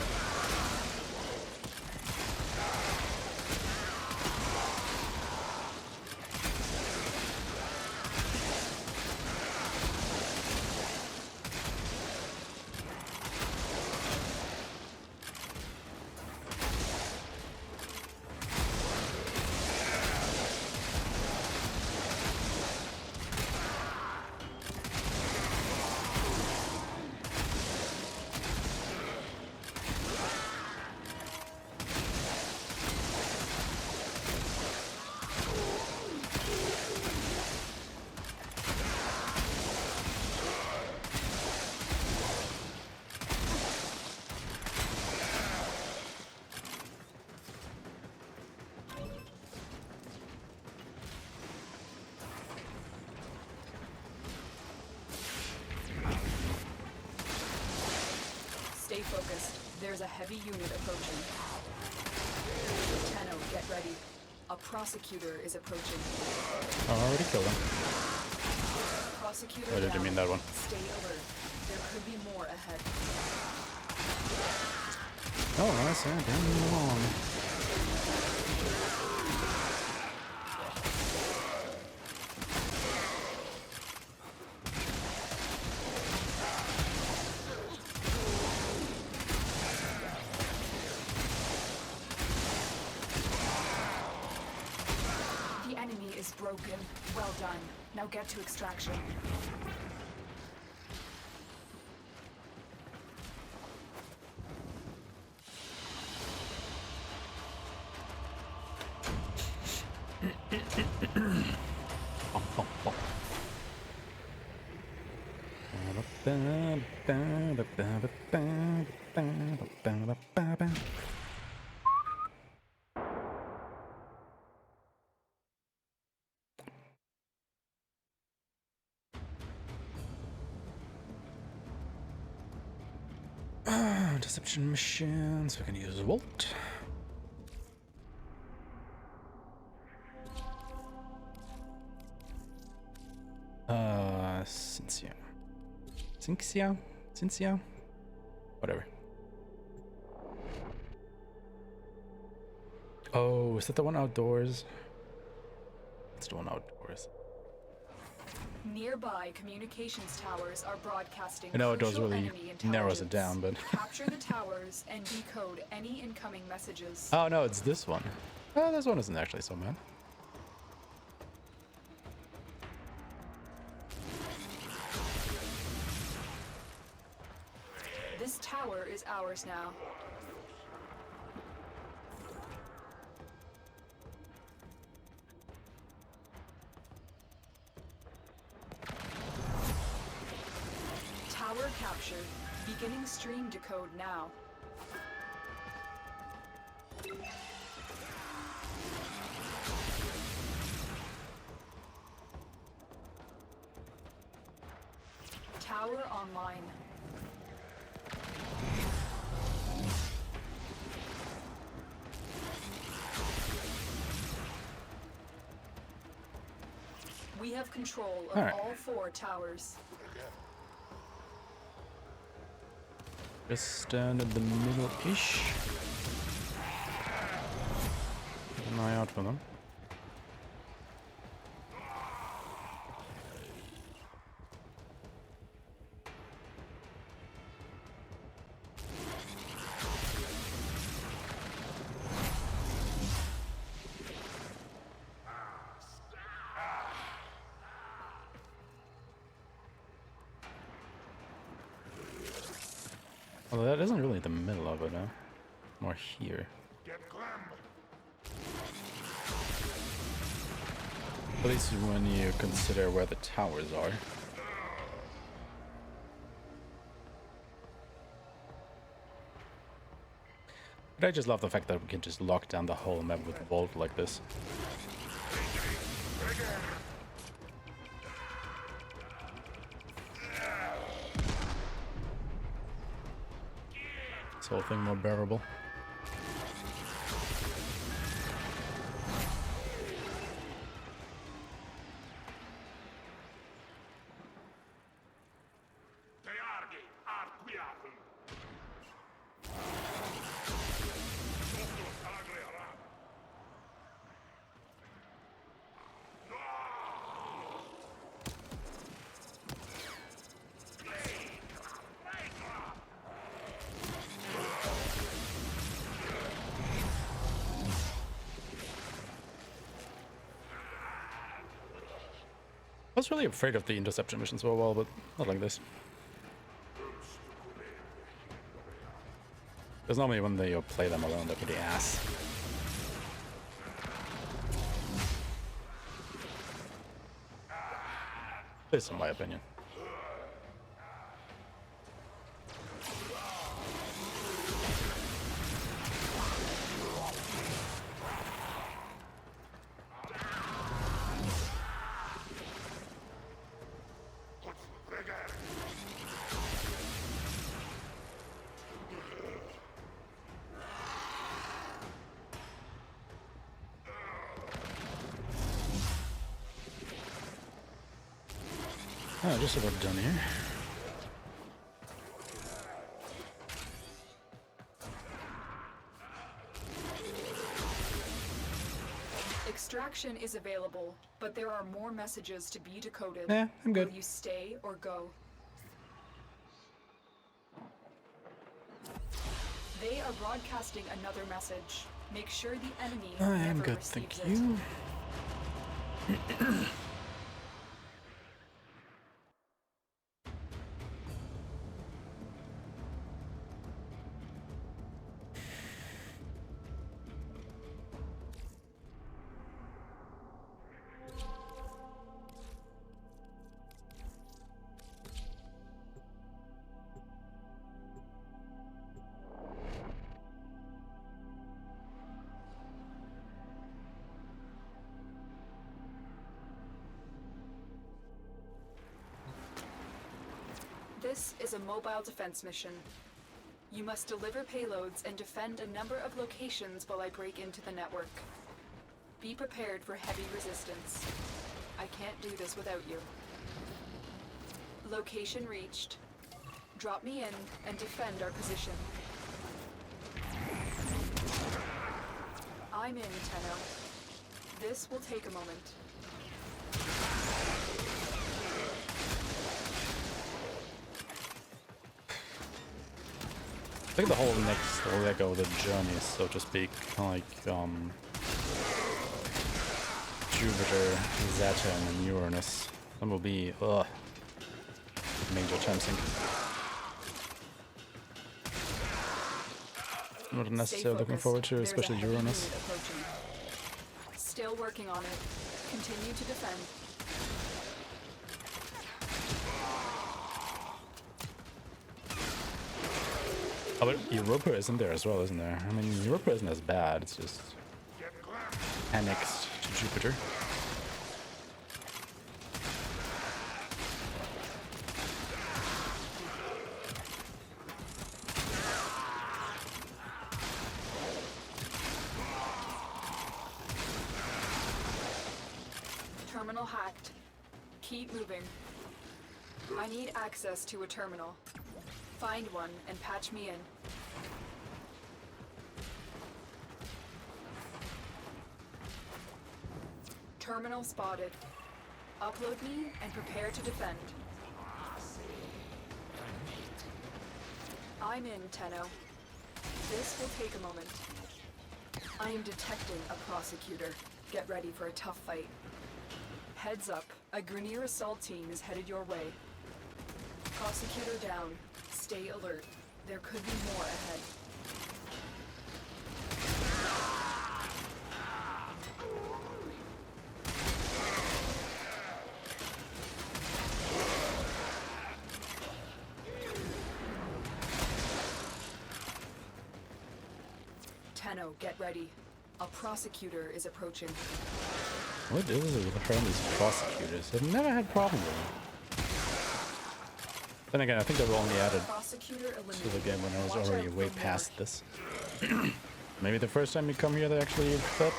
Stay focused. There's a heavy unit approaching. Tenno, get ready. A prosecutor is approaching. I already killed him. Prosecutor Or did you mean that one? Stay alert. There could be more ahead. Oh, nice. Yeah, damn long. Broken. Well done. Now get to extraction. Deception mission, so we can use Volt. Cynthia? Whatever. Oh, is that the one outdoors? It's the one outdoors. Nearby communications towers are broadcasting. I know it does crucial really enemy narrows it intelligence. down, but Capture the towers and decode any incoming messages. oh no, it's this one. Oh, this one isn't actually so bad. This tower is ours now. Tower captured. Beginning stream decode now. Tower online. We have control of all 4 towers. Just stand in the middle-ish. Keep an eye out for them. Well, that isn't really the middle of it, huh? More here. At least when you consider where the towers are. But I just love the fact that we can just lock down the whole map with Volt like this. This whole thing more bearable. I was really afraid of the interception missions for a while, but not like this. Because normally when you play them alone, they're pretty ass. At least in my opinion. Oh, just about done here. Extraction is available, but there are more messages to be decoded. Yeah, I'm good. Will you stay or go? They are broadcasting another message. Make sure the enemy I am never good, receives thank it. you. This is a mobile defense mission. You must deliver payloads and defend a number of locations while I break into the network. Be prepared for heavy resistance. I can't do this without you. Location reached. Drop me in and defend our position. I'm in, Tenno. This will take a moment. I think the whole next leg of the journey, so to speak, like Jupiter, Saturn, and Uranus. That will be major time sink. Not necessarily looking forward to, especially Uranus. Still working on it. Continue to defend. Oh, but Europa isn't there as well, isn't there? I mean, Europa isn't as bad, it's just annexed to Jupiter. Terminal hacked. Keep moving. I need access to a terminal. Find one and patch me in. Terminal spotted. Upload me and prepare to defend. I'm in, Tenno. This will take a moment. I am detecting a prosecutor. Get ready for a tough fight. Heads up, a Grineer assault team is headed your way. Prosecutor down. Stay alert. There could be more ahead. Tenno, get ready. A prosecutor is approaching. What is it with these prosecutors? I've never had problem with them. Then again, I think they were only added to the game when I was already way past this. Maybe the first time you come here they actually fit?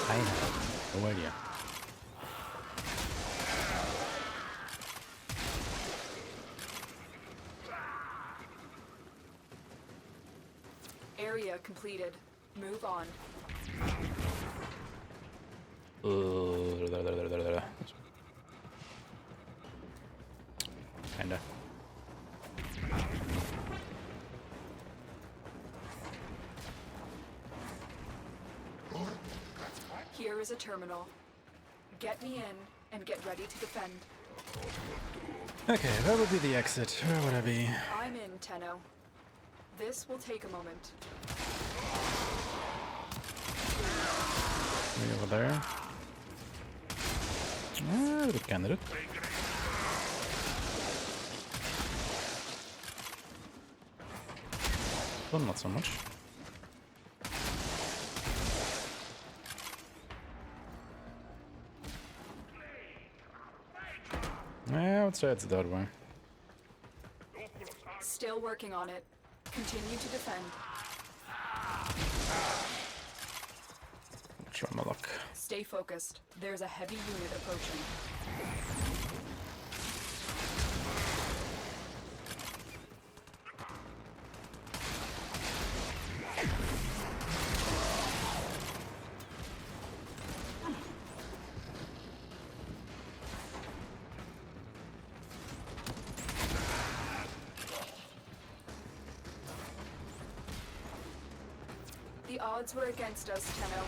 I have no idea. Area completed. Move on. Kinda. Here is a terminal. Get me in and get ready to defend. Okay, that would be the exit. Where would I be? I'm in, Tenno. This will take a moment. Maybe over there. Ah, det kan det. Well, not so much. Yeah, I would say it's that way. Still working on it. Continue to defend. Try my luck. Stay focused. There's a heavy unit approaching. The odds were against us, Tenno,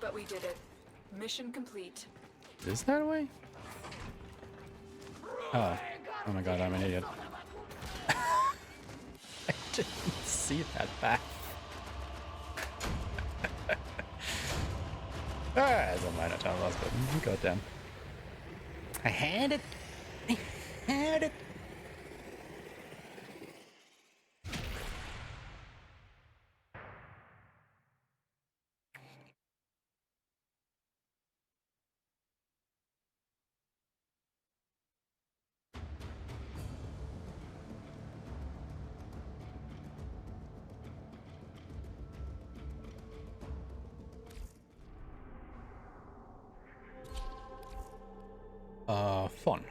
but we did it. Mission complete. Is that a way? Oh. Oh my god, I'm an idiot. I didn't see that back. Ah, it's a minor time loss, but goddamn. I had it. I had it. Fun.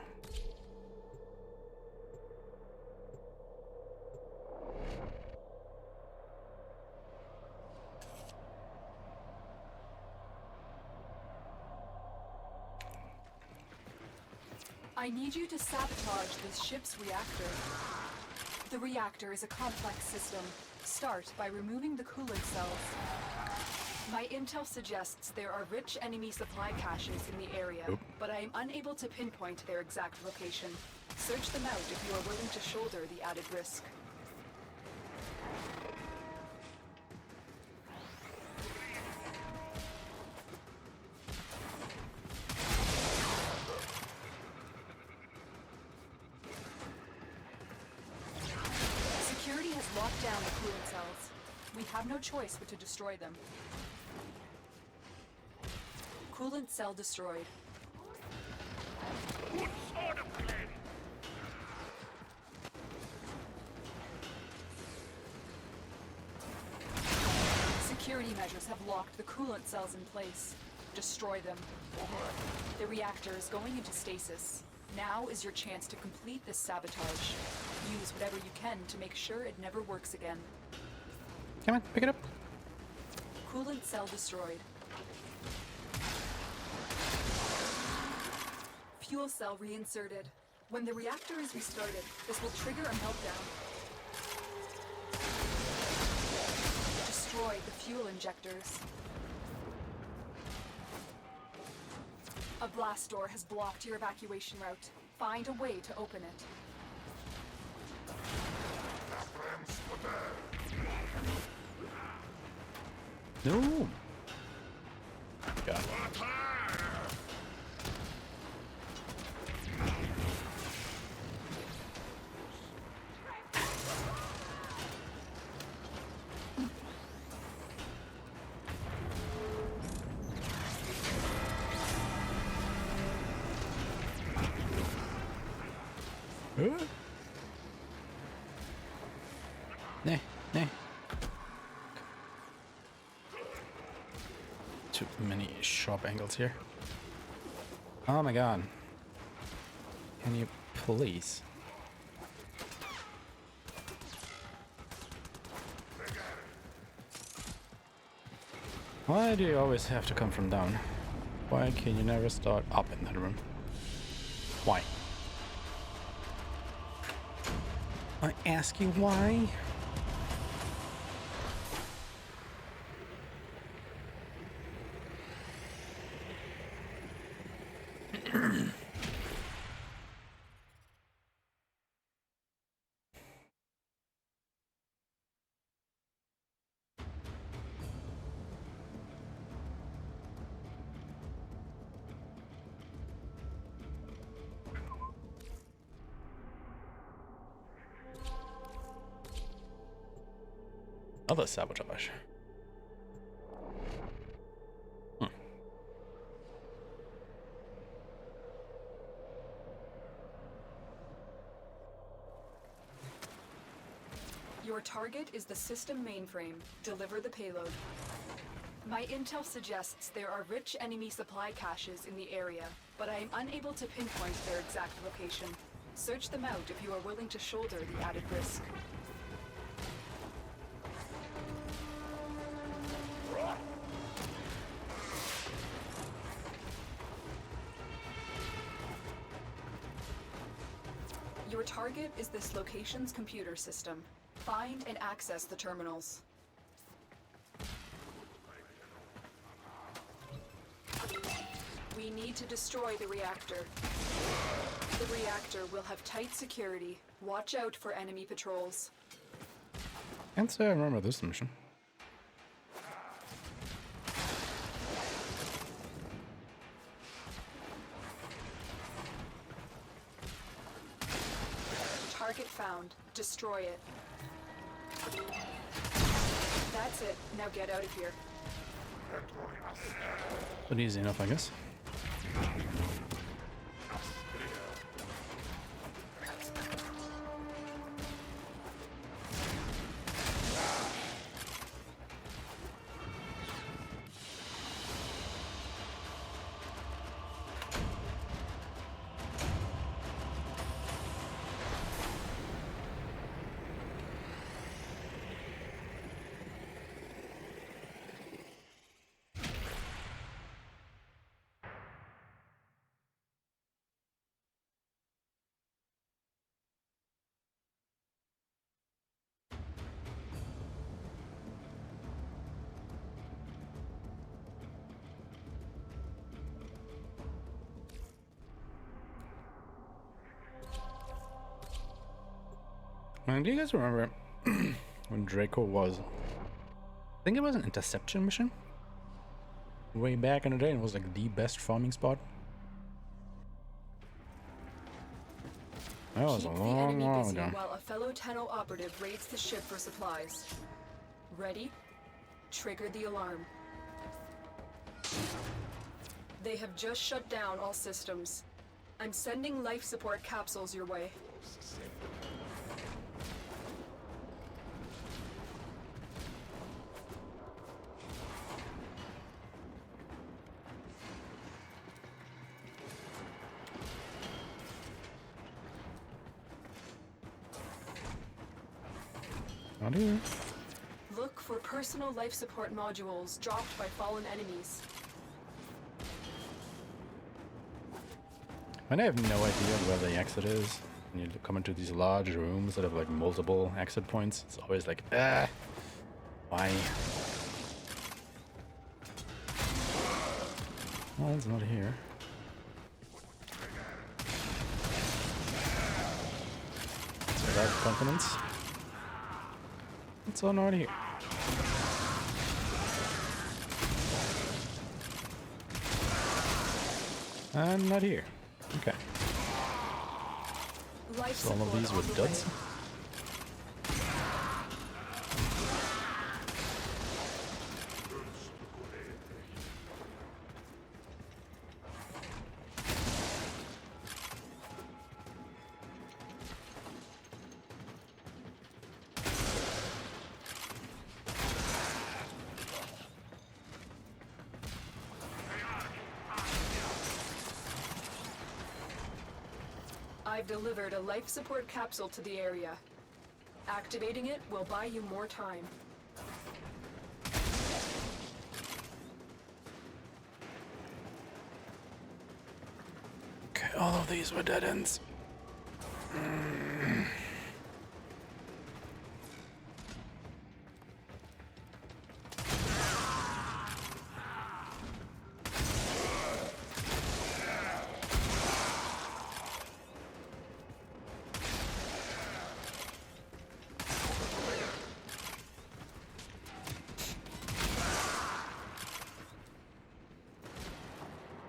I need you to sabotage this ship's reactor. The reactor is a complex system. Start by removing the coolant cells. My intel suggests there are rich enemy supply caches in the area, but I am unable to pinpoint their exact location. Search them out if you are willing to shoulder the added risk. Security has locked down the coolant cells. We have no choice but to destroy them. Coolant cell destroyed. What sort of plan? Security measures have locked the coolant cells in place. Destroy them. The reactor is going into stasis. Now is your chance to complete this sabotage. Use whatever you can to make sure it never works again. Come on, pick it up. Coolant cell destroyed. Fuel cell reinserted. When the reactor is restarted, this will trigger a meltdown. Destroy the fuel injectors. A blast door has blocked your evacuation route. Find a way to open it. No. God. Nah, nah. Too many sharp angles here. Oh my god. Can you please? Why do you always have to come from down? Why can you never start up in that room? Why? I ask you why? Other sabotage. Your target is the system mainframe. Deliver the payload. My intel suggests there are rich enemy supply caches in the area, but I am unable to pinpoint their exact location. Search them out if you are willing to shoulder the added risk. Your target is this location's computer system. Find and access the terminals. We need to destroy the reactor. The reactor will have tight security. Watch out for enemy patrols. Can't say I remember this mission. Target found. Destroy it. That's it. Now get out of here. But easy enough, I guess. Man, do you guys remember when Draco was... I think it was an interception mission? Way back in the day, and it was like the best farming spot. That was a Keep the long, enemy long busy ago. while a fellow Tenno operative raids the ship for supplies. Ready? Trigger the alarm. They have just shut down all systems. I'm sending life support capsules your way. Not here. Look for personal life support modules dropped by fallen enemies. And I have no idea where the exit is. When you come into these large rooms that have like multiple exit points, it's always like, why? Well, it's not here. So that's confidence. It's all not here. And not here. Okay. Life So all of these were support on the way. duds. I've delivered a life support capsule to the area. Activating it will buy you more time. Okay, all of these were dead ends.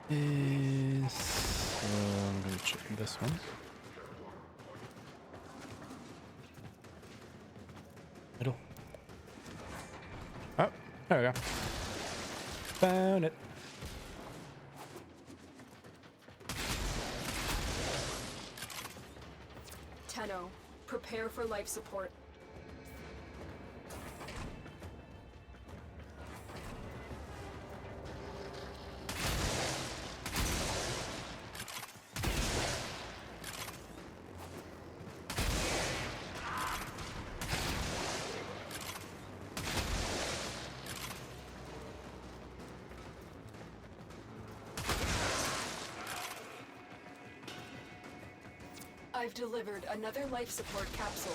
I'm gonna check this one. Middle. Oh, there we go. Found it. Tenno, prepare for life support. I've delivered another life support capsule.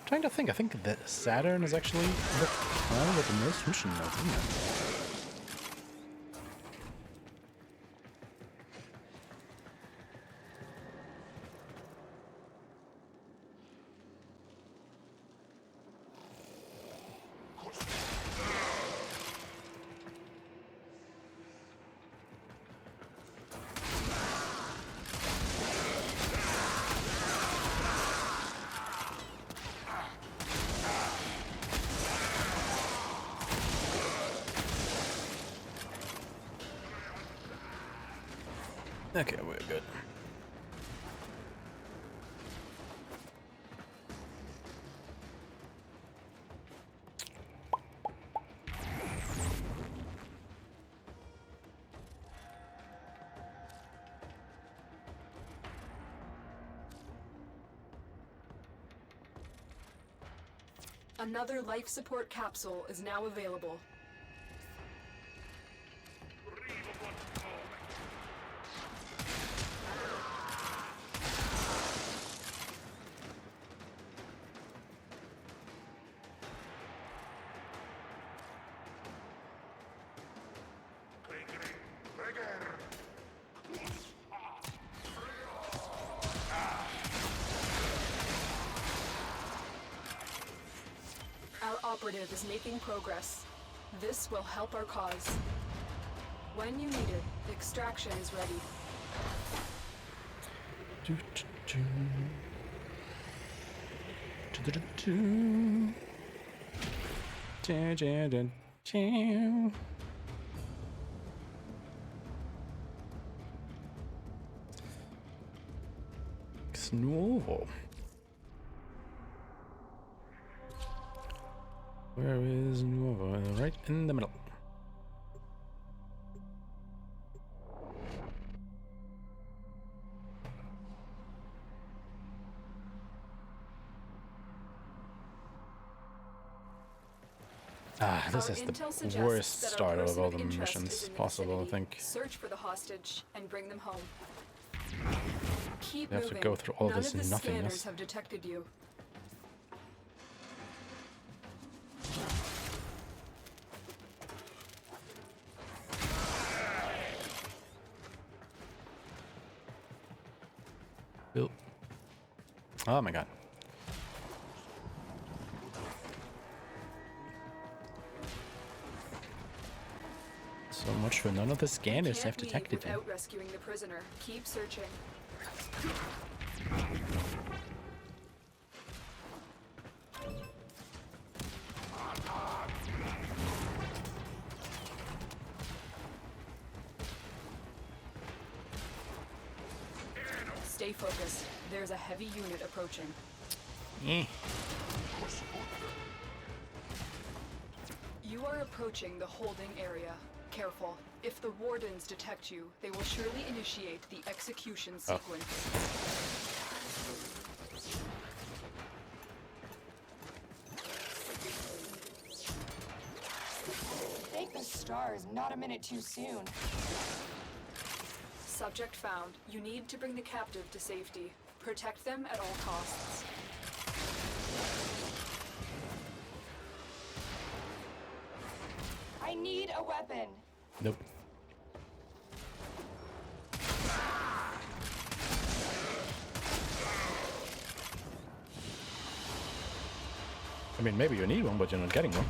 Trying to think. I think that Saturn is actually the planet with the most mission nodes, isn't it? Okay, we're good. Another life support capsule is now available. Our operative is making progress. This will help our cause. When you need it, extraction is ready. Nioh. Where is Nioh? Right in the middle. This is the worst start of all the missions possible, I think. Search for the hostage and bring them home. Keep We have moving. to go through all None this of the nothingness. scanners have detected you. Bill. Oh my god. So much for none of the scanners have detected him. Without rescuing the prisoner. Keep searching. Stay focused. There's a heavy unit approaching. You are approaching the holding area. Careful. If the wardens detect you, they will surely initiate the execution sequence. Thank the stars, not a minute too soon. Subject found. You need to bring the captive to safety. Protect them at all costs. I need a weapon. Nope. I mean, maybe you need one, but you're not getting one.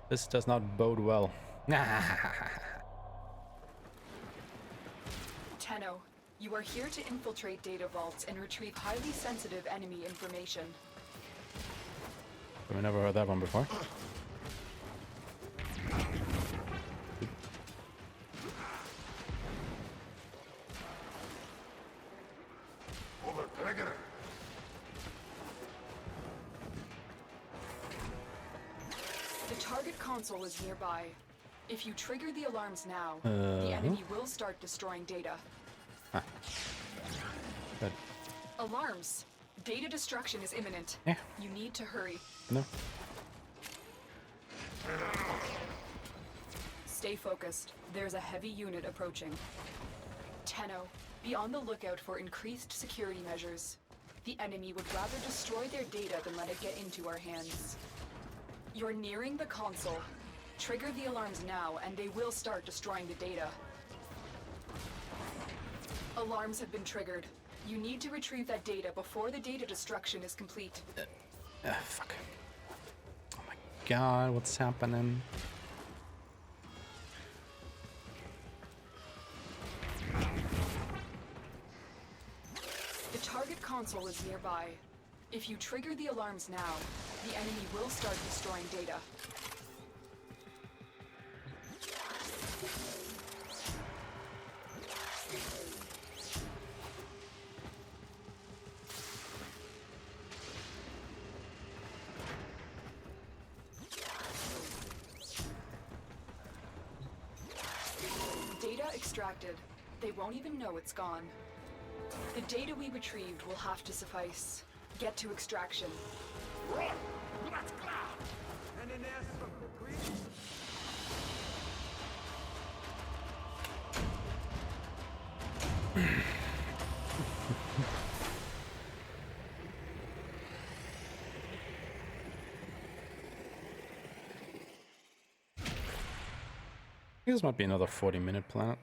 This does not bode well. Tenno, you are here to infiltrate data vaults and retrieve highly sensitive enemy information. I've never heard that one before. The target console is nearby. If you trigger the alarms now, the enemy will start destroying data. Huh. Good. Alarms! Data destruction is imminent. Yeah. You need to hurry. No. Stay focused. There's a heavy unit approaching. Tenno, be on the lookout for increased security measures. The enemy would rather destroy their data than let it get into our hands. You're nearing the console. Trigger the alarms now, and they will start destroying the data. Alarms have been triggered. You need to retrieve that data before the data destruction is complete. Fuck. Oh my god, what's happening? The target console is nearby. If you trigger the alarms now, the enemy will start destroying data. Data extracted. They won't even know it's gone. The data we retrieved will have to suffice. Get to extraction. This might be another 40-minute planet.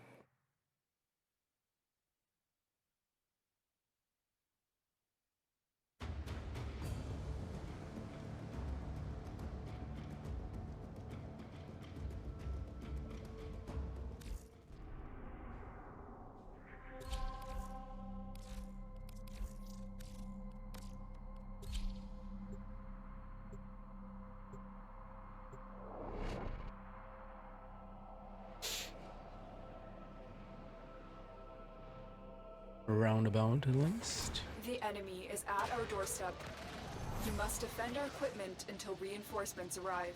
Roundabout, at least. The enemy is at our doorstep. You must defend our equipment until reinforcements arrive.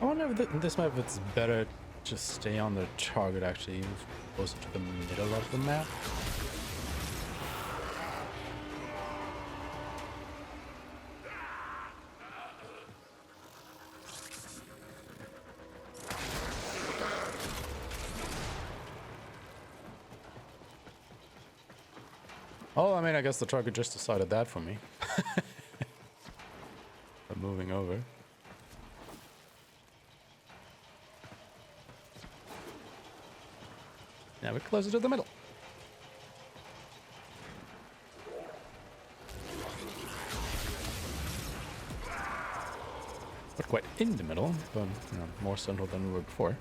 I wonder if this map it's better just stay on the target, actually move closer to the middle of the map. Oh, I mean, I guess the target just decided that for me. I'm moving over. Now we're closer to the middle. Not quite in the middle, but you know, more central than we were before.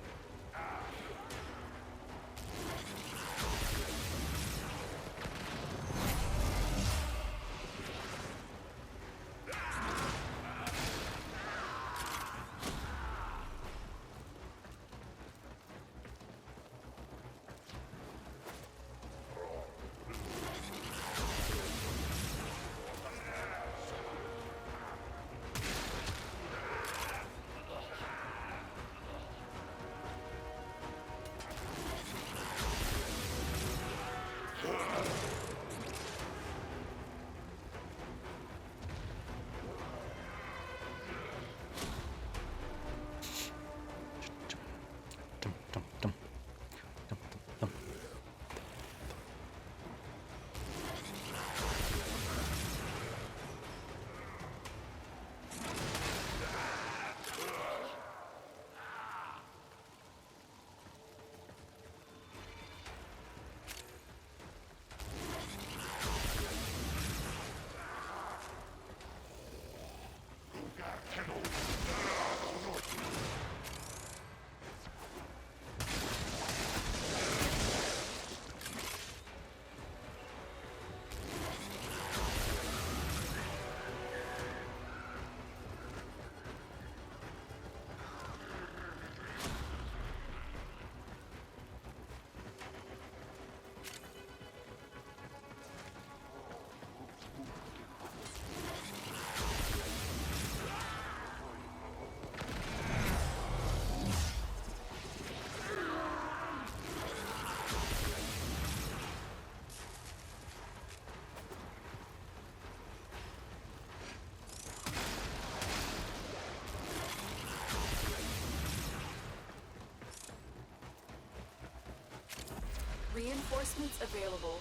Reinforcements available.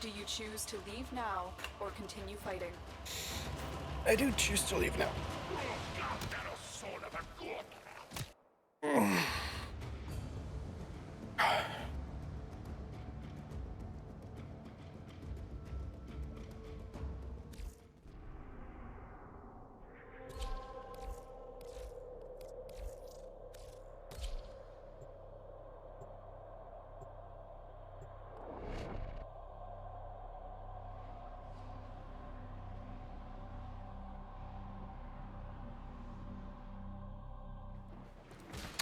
Do you choose to leave now or continue fighting? I do choose to leave now.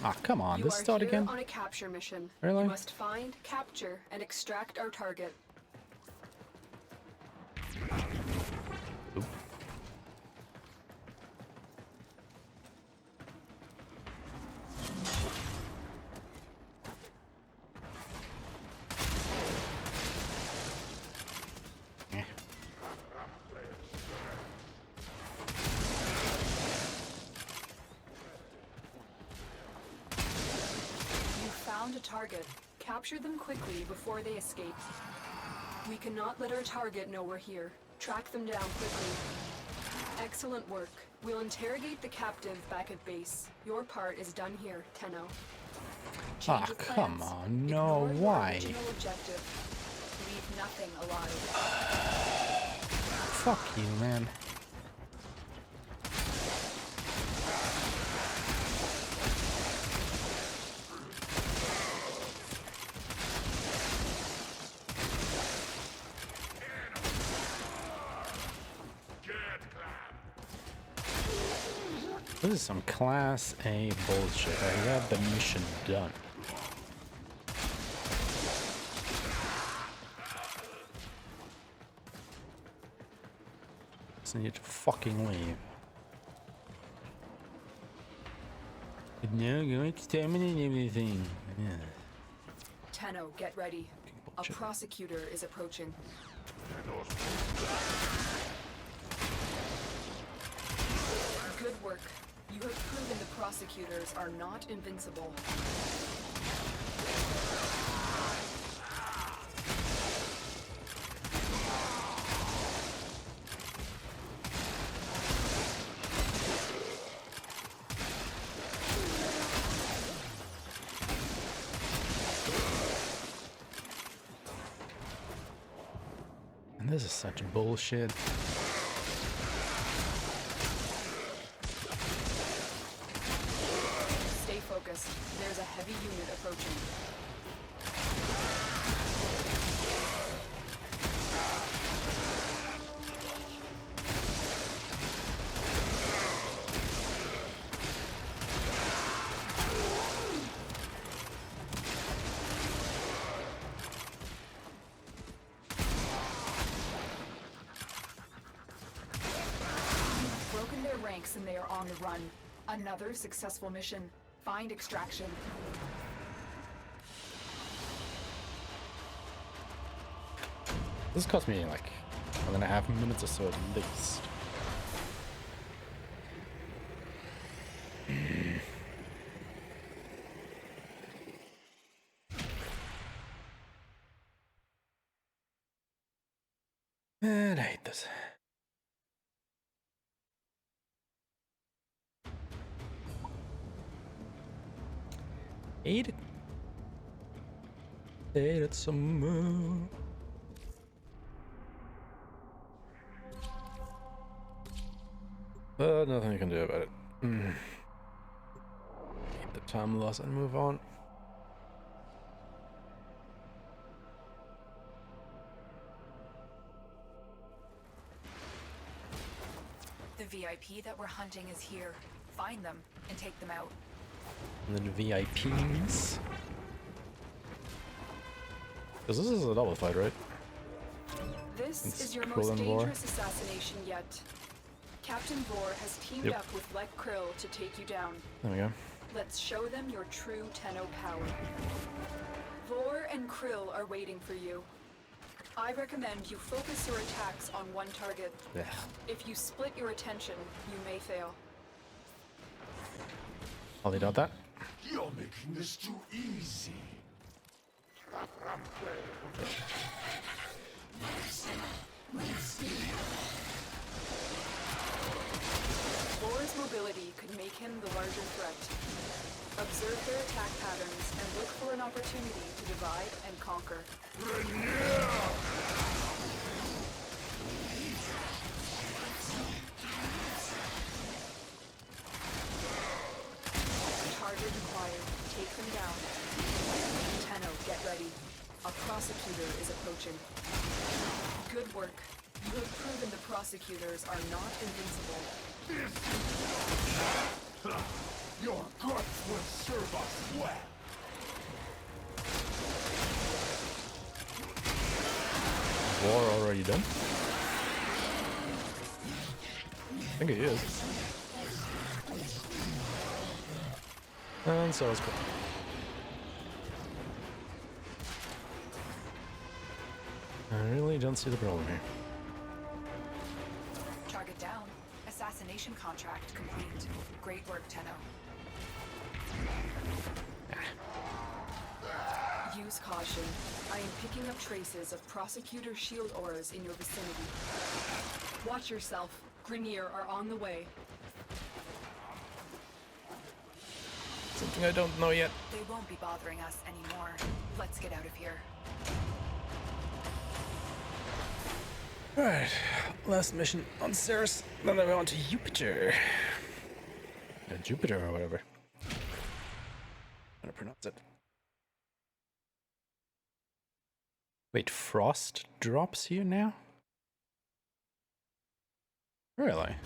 Ah, come on, this start again? On a capture mission. Really? You must find, capture, and extract our target. Oop. Found a target. Capture them quickly before they escape. We cannot let our target know we're here. Track them down quickly. Excellent work. We'll interrogate the captive back at base. Your part is done here, Tenno. Ah, come on, no, why? Original objective. Leave nothing alive. Fuck you, man. This is some class A bullshit. I got the mission done. Just need to fucking leave. But now going to terminate everything. Yeah. Tenno, get ready. A prosecutor is approaching. Good work. You have proven the prosecutors are not invincible. And this is such bullshit. There's a heavy unit approaching. You've broken their ranks and they are on the run. Another successful mission. Find extraction. This cost me like 1.5 minutes or so at least. And I hate this. Hate it. Hate it some more. But nothing you can do about it. Keep the time loss and move on. The VIP that we're hunting is here. Find them and take them out. And then VIPs. Because this is a double fight, right? This It's is your Krill most and Vor. dangerous assassination yet. Captain Vor has teamed up with Lek Krill to take you down. There we go. Let's show them your true Tenno power. Vor and Krill are waiting for you. I recommend you focus your attacks on one target. Yeah. If you split your attention, you may fail. I'll lead out that. You're making this too easy. their attack patterns and look for an opportunity to divide and conquer. Target acquired. Take them down. Tenno, get ready. A prosecutor is approaching. Good work. You have proven the prosecutors are not invincible. Your guts will serve us well. War already done? I think it is. And so it's cool. I really don't see the problem here. Target down. Assassination contract complete. Great work, Tenno. Use caution. I am picking up traces of prosecutor shield auras in your vicinity. Watch yourself. Grineer are on the way. Something I don't know yet. They won't be bothering us anymore. Let's get out of here. Alright, last mission on Ceres, then we're on to Jupiter. Jupiter or whatever. How to pronounce it. Wait, frost drops here now? Really?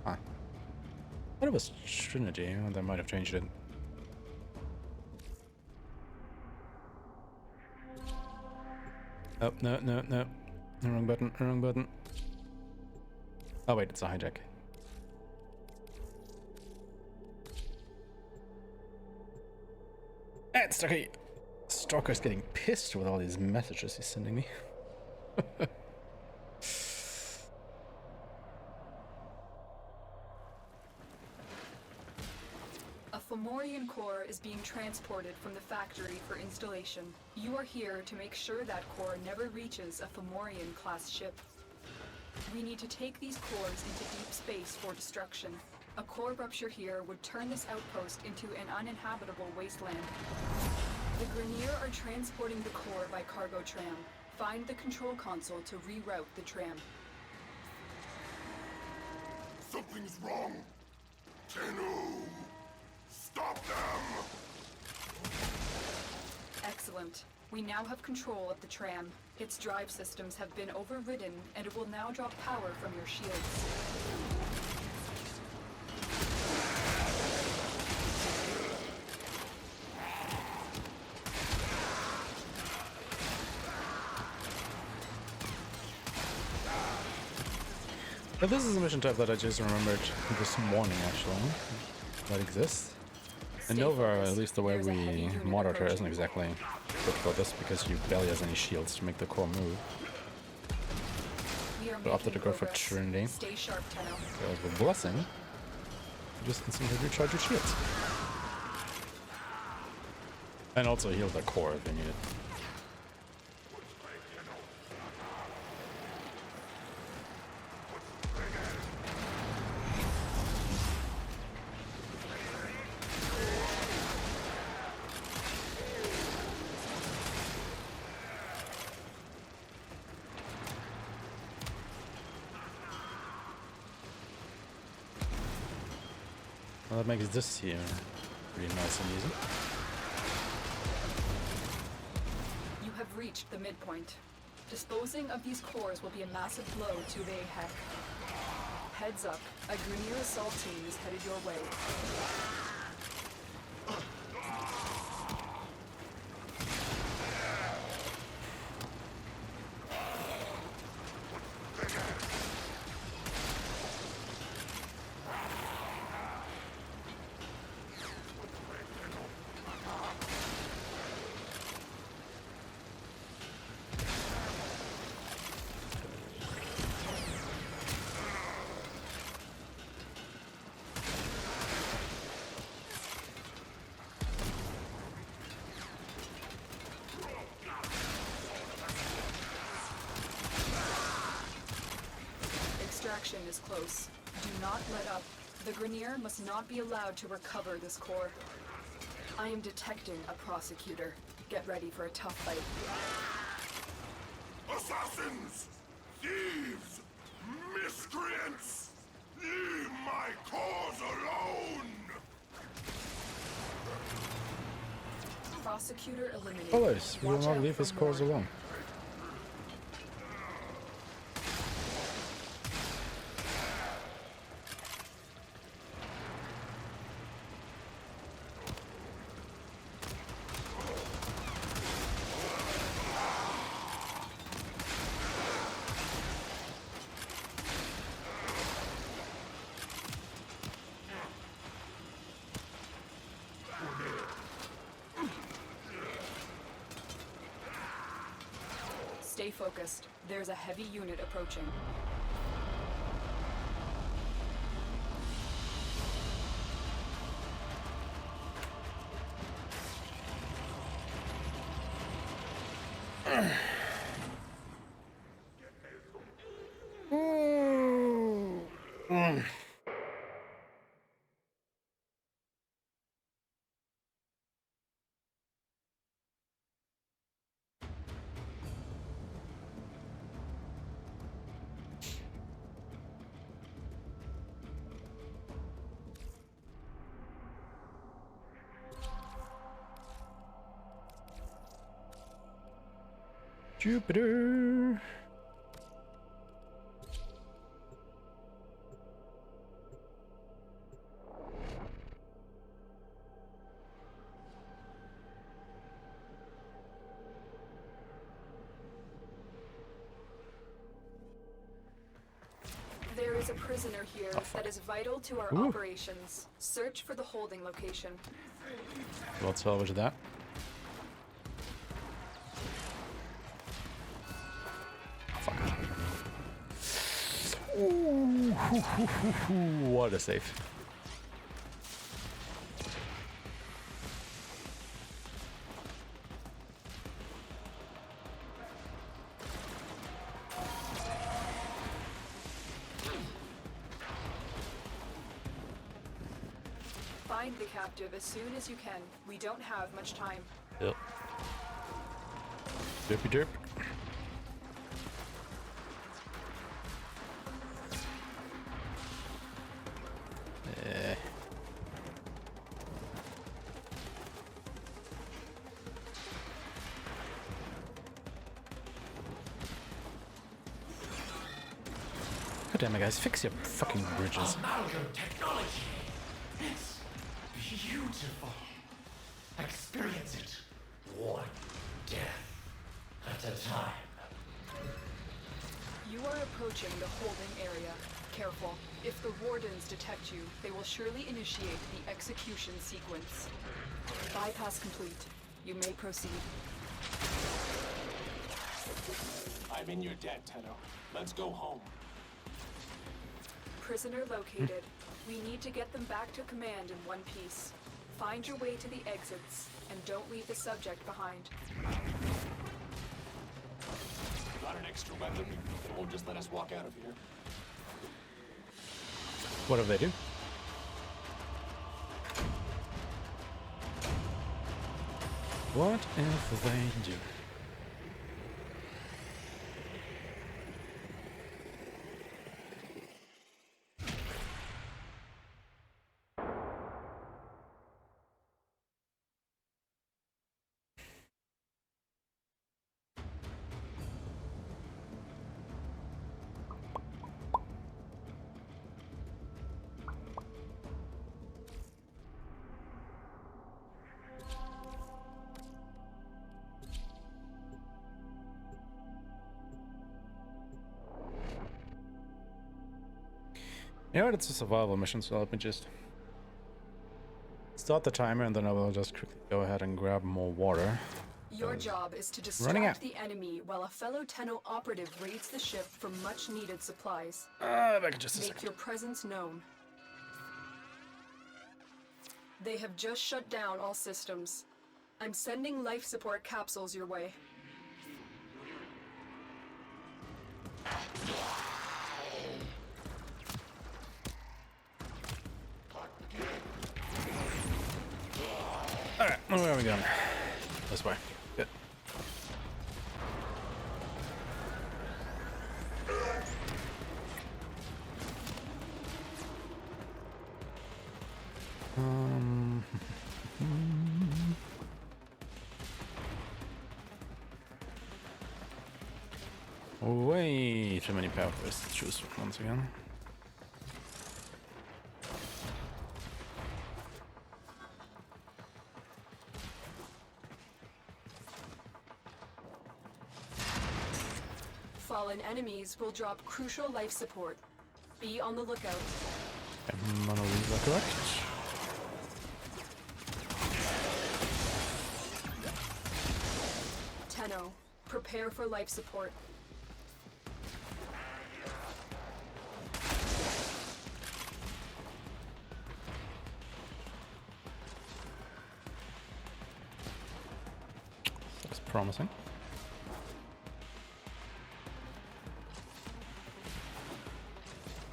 Huh. I thought it was Trinity, oh, they might have changed it. Oh, no, no, no. Wrong button, wrong button. Oh wait, it's a hijack. And Stalker! Stalker's getting pissed with all these messages he's sending me. A Fomorian core is being transported from the factory for installation. You are here to make sure that core never reaches a Fomorian-class ship. We need to take these cores into deep space for destruction. A core rupture here would turn this outpost into an uninhabitable wasteland. The Grineer are transporting the core by cargo tram. Find the control console to reroute the tram. Something's wrong. Tenno! Stop them! Excellent. We now have control of the tram. Its drive systems have been overridden, and it will now draw power from your shields. But this is a mission type that I just remembered this morning, actually, that exists. And Nova, at least the way we mod her, isn't exactly good for this because she barely has any shields to make the core move. So opted to go for Trinity. Stay sharp, Tenno. So with Blessing, you just instantly recharge your shields. And also heal the core if you need it. Well, that makes this here pretty nice and easy. You have reached the midpoint. Disposing of these cores will be a massive blow to Ahek. Heads up, a Grineer assault team is headed your way. Extraction is close. Do not let up. The Grineer must not be allowed to recover this core. I am detecting a prosecutor. Get ready for a tough fight. Assassins! Thieves! Miscreants! Leave my cause alone! Prosecutor eliminated. Phobos, we will Watch not out leave for his cause more. alone. Stay focused. There's a heavy unit approaching. Jupiter. There is a prisoner here that is vital to our operations. Search for the holding location. We'll salvage that. Fuck. Ooh, what a save. Find the captive as soon as you can. We don't have much time. Yep. Derpy derp. God damn it, guys, fix your fucking bridges. Amalgam technology. It's beautiful. Experience it. One death at a time. You are approaching the holding area. Careful. If the wardens detect you, they will surely initiate the execution sequence. Bypass complete. You may proceed. I'm in your debt, Tenno. Let's go home. Prisoner located. We need to get them back to command in one piece. Find your way to the exits, and don't leave the subject behind. Got an extra weapon? They won't just let us walk out of here. What do they do? What if they do? You know what, it's a survival mission, so let me just start the timer and then I will just quickly go ahead and grab more water. Your job is to Running out. distract the enemy while a fellow Tenno operative raids the ship for much needed supplies. Back in just a Make second. your presence known. They have just shut down all systems. I'm sending life support capsules your way. Where are we going? This way. Good. Way too many pathways to choose from once again. Fallen enemies will drop crucial life support. Be on the lookout. I'm gonna leave that correct. Tenno, prepare for life support. That's promising.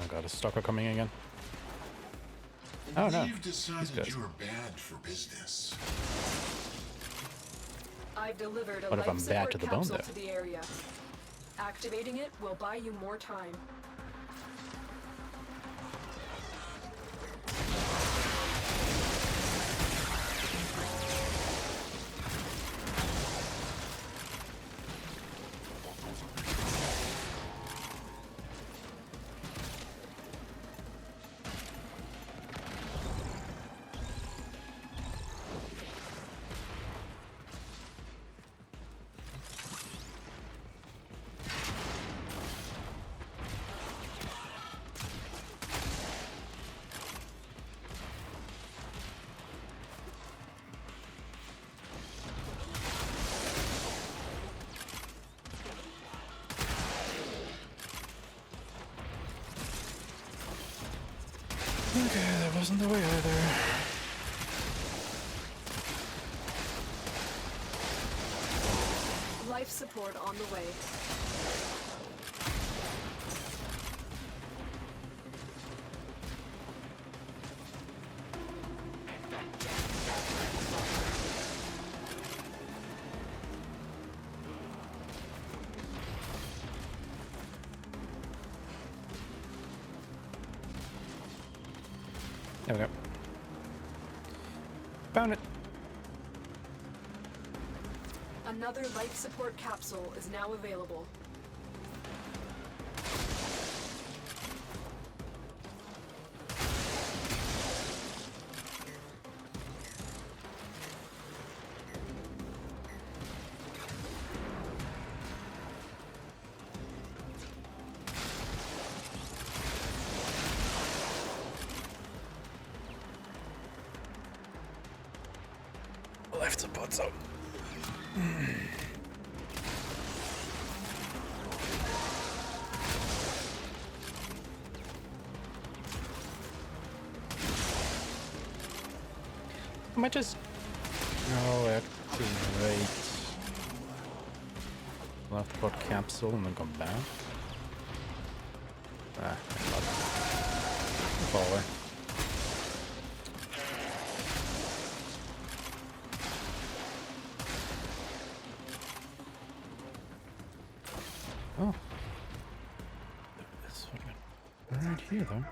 I got a stalker coming again. Oh no. You've decided you're bad for business. I've delivered a What if life I'm support bad to the bone, capsule though? to the area. Activating it will buy you more time. Okay, that wasn't the way either. Life support on the way. There we go. Found it. Another life support capsule is now available. Life support's up. I might just activate left port capsule and then come back. Ah, fall away. Oh, it's fucking right here though.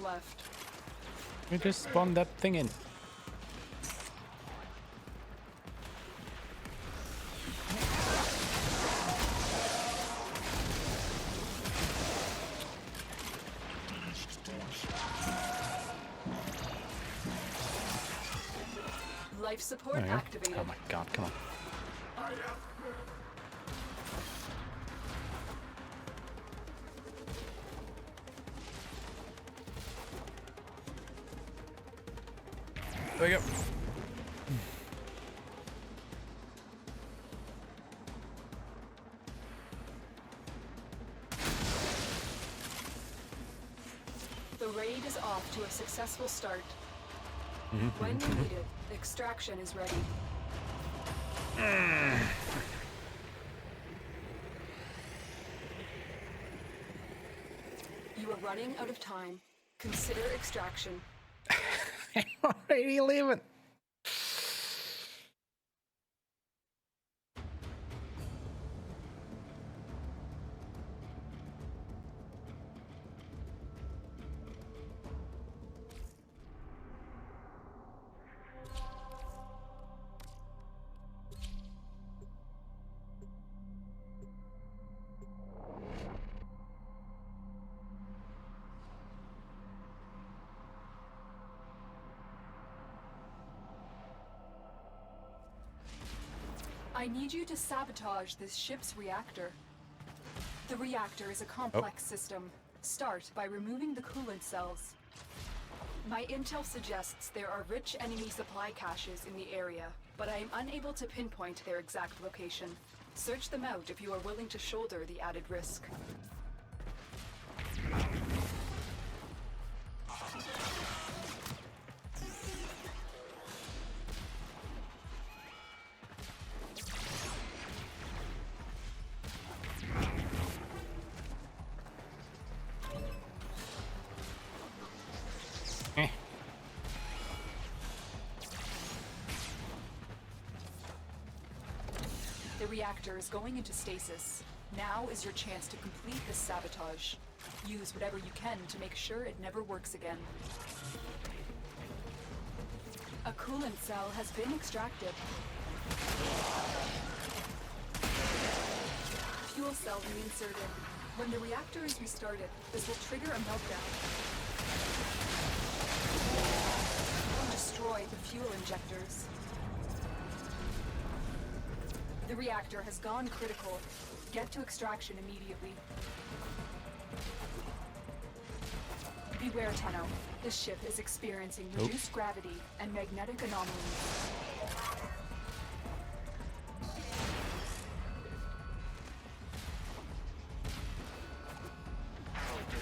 Left. We just spawned that thing in. Life support activated. Oh my god, come on. There we go. The raid is off to a successful start. When you need it, extraction is ready. You are running out of time. Consider extraction. I'm already leaving. I need you to sabotage this ship's reactor. The reactor is a complex system. Start by removing the coolant cells. My intel suggests there are rich enemy supply caches in the area, but I am unable to pinpoint their exact location. Search them out if you are willing to shoulder the added risk. The reactor is going into stasis. Now is your chance to complete this sabotage. Use whatever you can to make sure it never works again. A coolant cell has been extracted. Fuel cell reinserted. When the reactor is restarted, this will trigger a meltdown. Destroy the fuel injectors. The reactor has gone critical. Get to extraction immediately. Beware, Tenno. This ship is experiencing reduced gravity and magnetic anomalies.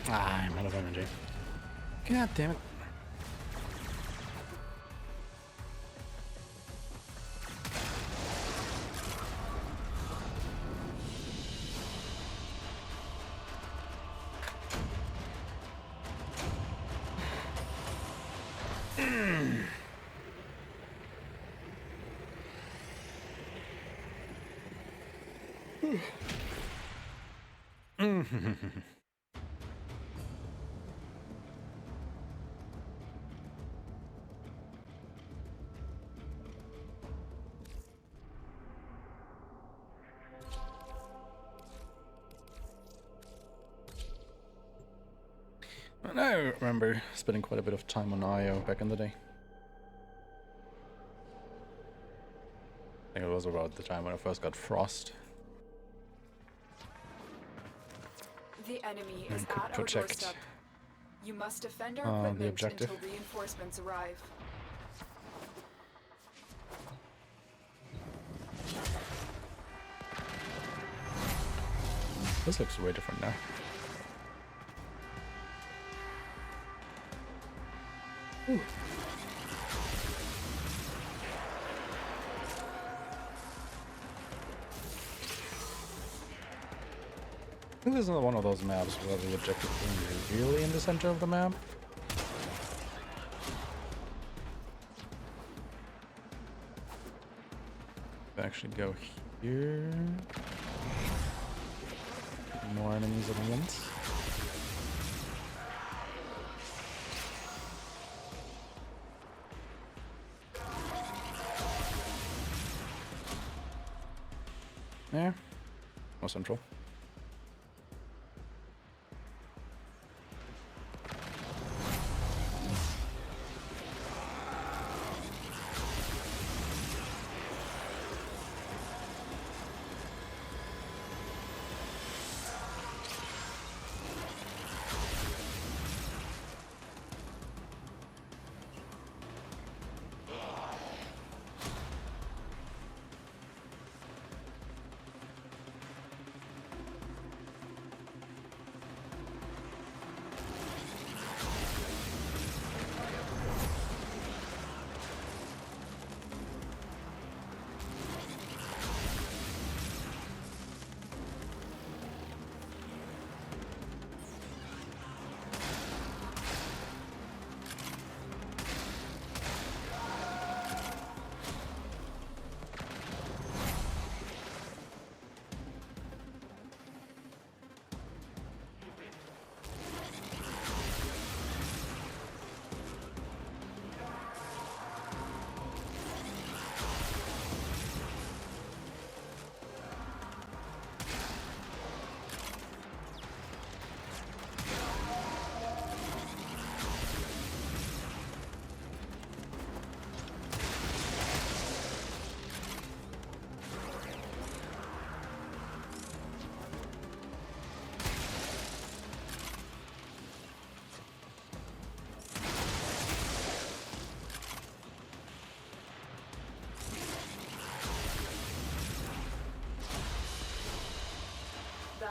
I'm out of energy. God damn it. And I remember spending quite a bit of time on Nioh back in the day. I think it was about the time when I first got Frost. The enemy And is could at our protect doorstep. You must defend our the equipment objective. until reinforcements arrive. This looks way different now. Ooh. I think this is one of those maps where the objective is really in the center of the map. Actually go here. More enemies at once. There. More central.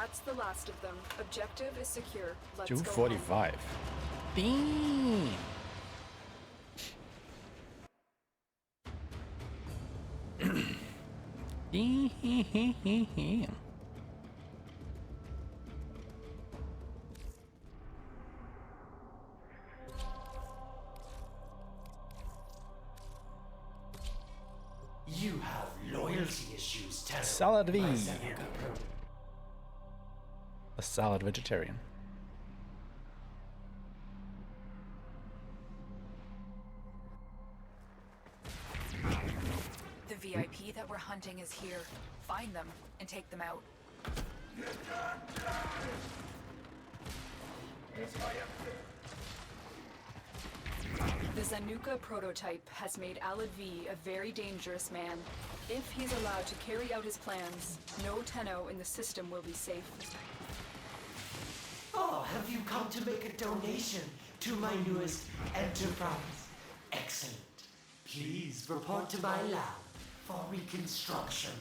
That's the last of them. Objective is secure. Let's go home. 245. Damn. Damn. You have loyalty issues, Tenno. Salad V. My Zanuka Pro. A salad vegetarian. The VIP that we're hunting is here. Find them and take them out. The Zanuka prototype has made Alad V a very dangerous man. If he's allowed to carry out his plans, no Tenno in the system will be safe. Oh, have you come to make a donation to my newest enterprise? Excellent. Please report to my lab for reconstruction.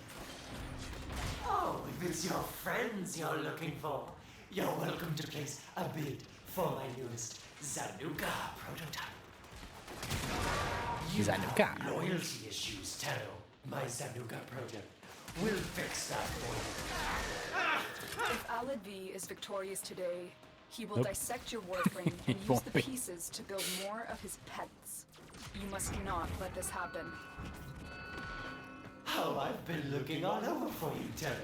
Oh, if it's your friends you're looking for, you're welcome to place a bid for my newest Zanuka prototype. You Zanuka. have loyalty issues, Tenno. My Zanuka prototype will fix that for you. If Alad V is victorious today, he will Nope. dissect your warframe He and use won't the be. pieces to build more of his pets. You must not let this happen. Oh, I've been looking all over for you, Tenno.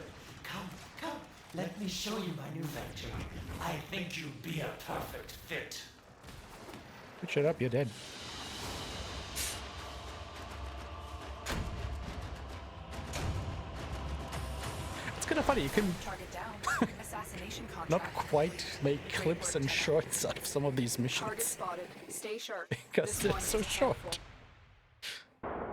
Come, come, let me show you my new venture. I think you'd be a perfect fit. Shut up, you're dead. It's kind of funny, you can Target down. Assassination contract. not quite make clips and shorts out of some of these Target missions. spotted. Stay sharp. Because This they're one so is a short. handful.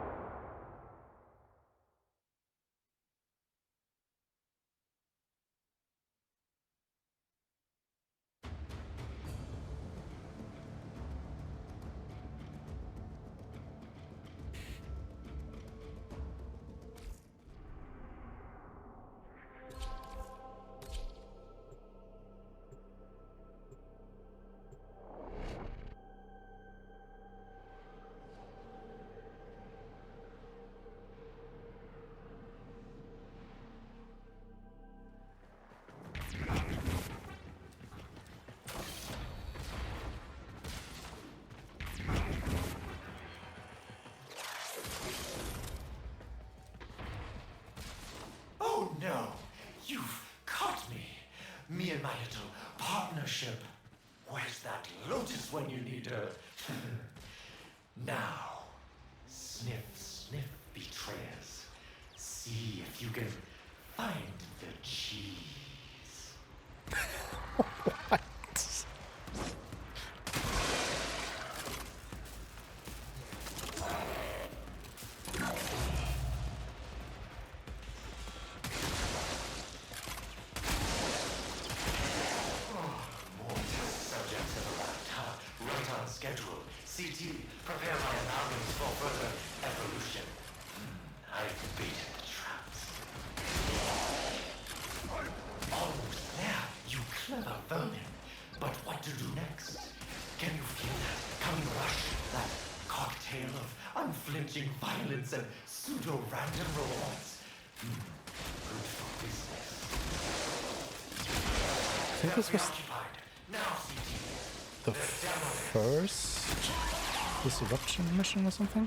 Oh no, you've caught me. Me and my little partnership. Where's that lotus when you need her? Now, sniff, sniff, betrayers. See if you can find the cheese. What? More test subjects have arrived, huh? Right on schedule. CT, prepare my anomalies for further evolution. I've baited the traps. Almost there, you clever vermin. But what to do next? Can you feel that coming rush? That cocktail of unflinching violence and pseudo-random rewards? Good for business. I think this was Occupied. Now, CT. the first disruption mission or something?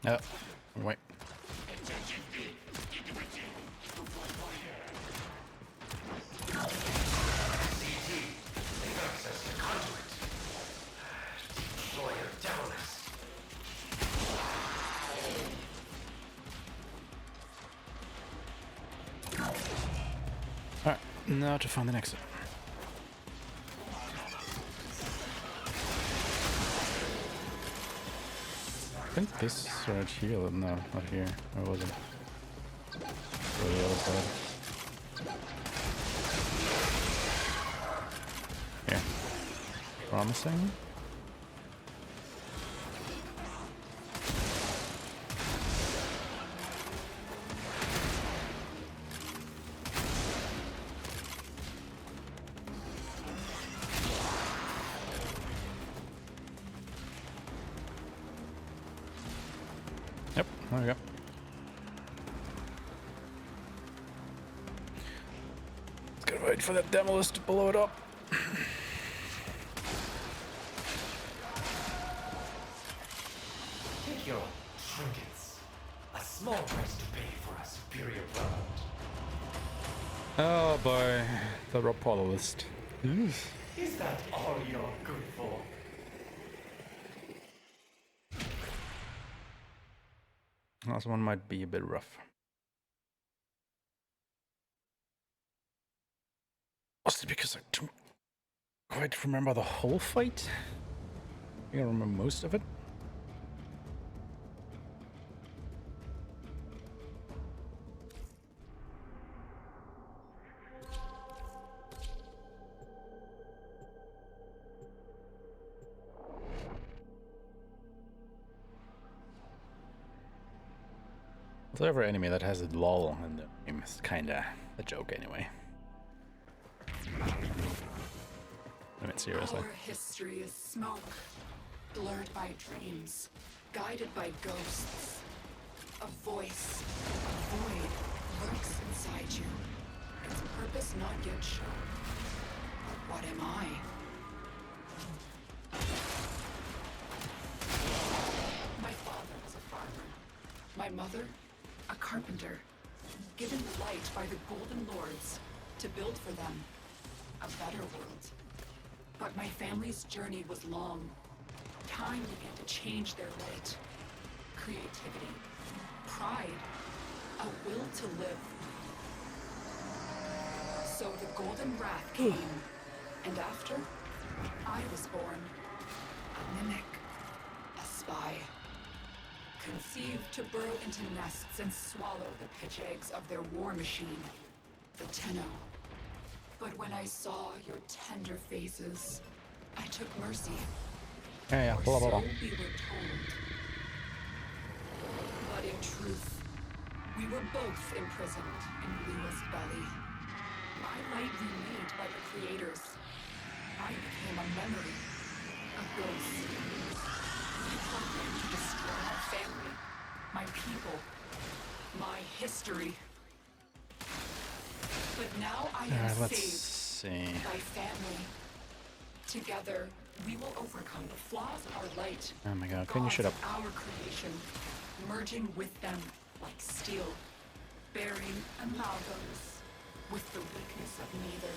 Wait. Alright, now to find the exit. I think this is right here. No, not here. Where was it? Or the other side. Here. Promising. Yep, there we go. Just gotta wait for that demolist to blow it up. Take your trinkets. A small price to pay for a superior product. Oh boy, the Rapololist. Is that all you're good for? Last one might be a bit rough. Mostly because I don't quite remember the whole fight. I think I remember most of it. So every enemy that has a lull in the game is kinda a joke anyway. I mean, seriously. Our history is smoke, blurred by dreams, guided by ghosts. A voice, a void, lurks inside you. Its purpose not yet shown. What am I? My father was a farmer. My mother, a carpenter, given light by the Golden Lords to build for them a better world. But my family's journey was long. Time began to change their light. Creativity, pride, a will to live. So the Golden Wrath came, and after, I was born. A mimic, a spy. Conceived to burrow into nests and swallow the pitch eggs of their war machine, the Tenno. But when I saw your tender faces, I took mercy. Yeah, Or blah, blah, blah. so we were told. But in truth, we were both imprisoned in Lua's belly. My light remade by the creators. I became a memory, a ghost. Programmed to destroy my family, my people, my history. But now I am Let's saved see. by family. Together, we will overcome the flaws of our light. Oh my god, can you shut up? Our creation, merging with them like steel, bearing amalgams with the weakness of neither.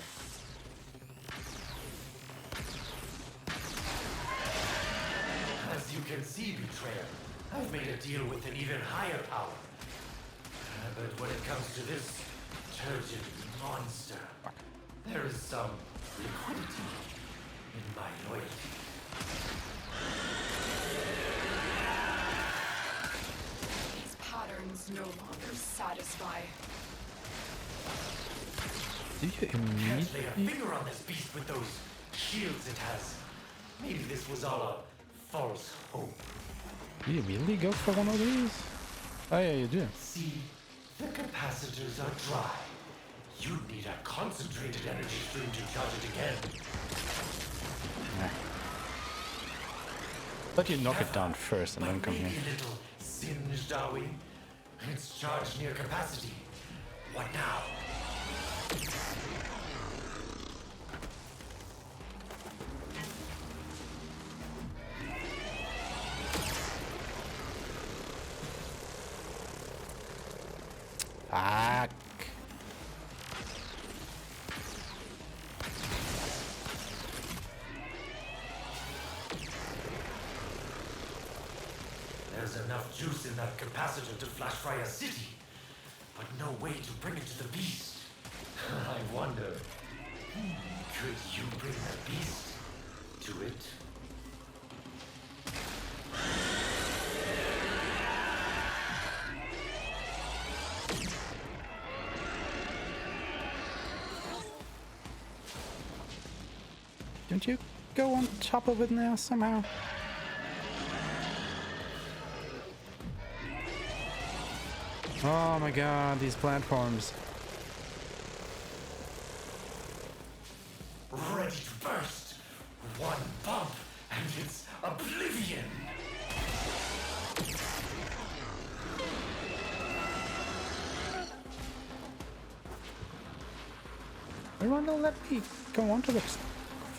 As you can see, Betrayer, I've made a deal with an even higher power. But when it comes to this turgid monster, there is some liquidity in my loyalty. These patterns no longer satisfy. Do you Can't lay a immediately? finger on this beast with those shields it has. Maybe this was all a false hope. Do you immediately go for one of these? Oh yeah, you do. See, the capacitors are dry. You need a concentrated energy stream to charge it again. But you knock it down first and then But come here. maybe a little singed, are we? It's charged near capacity. What now? Fuck. There's enough juice in that capacitor to flash fry a city, but no way to bring it to the beast. I wonder, could you bring the beast to it? Don't you go on top of it now somehow? Oh my god, these platforms. Ready to burst. One bump and it's oblivion. Everyone don't let me go onto this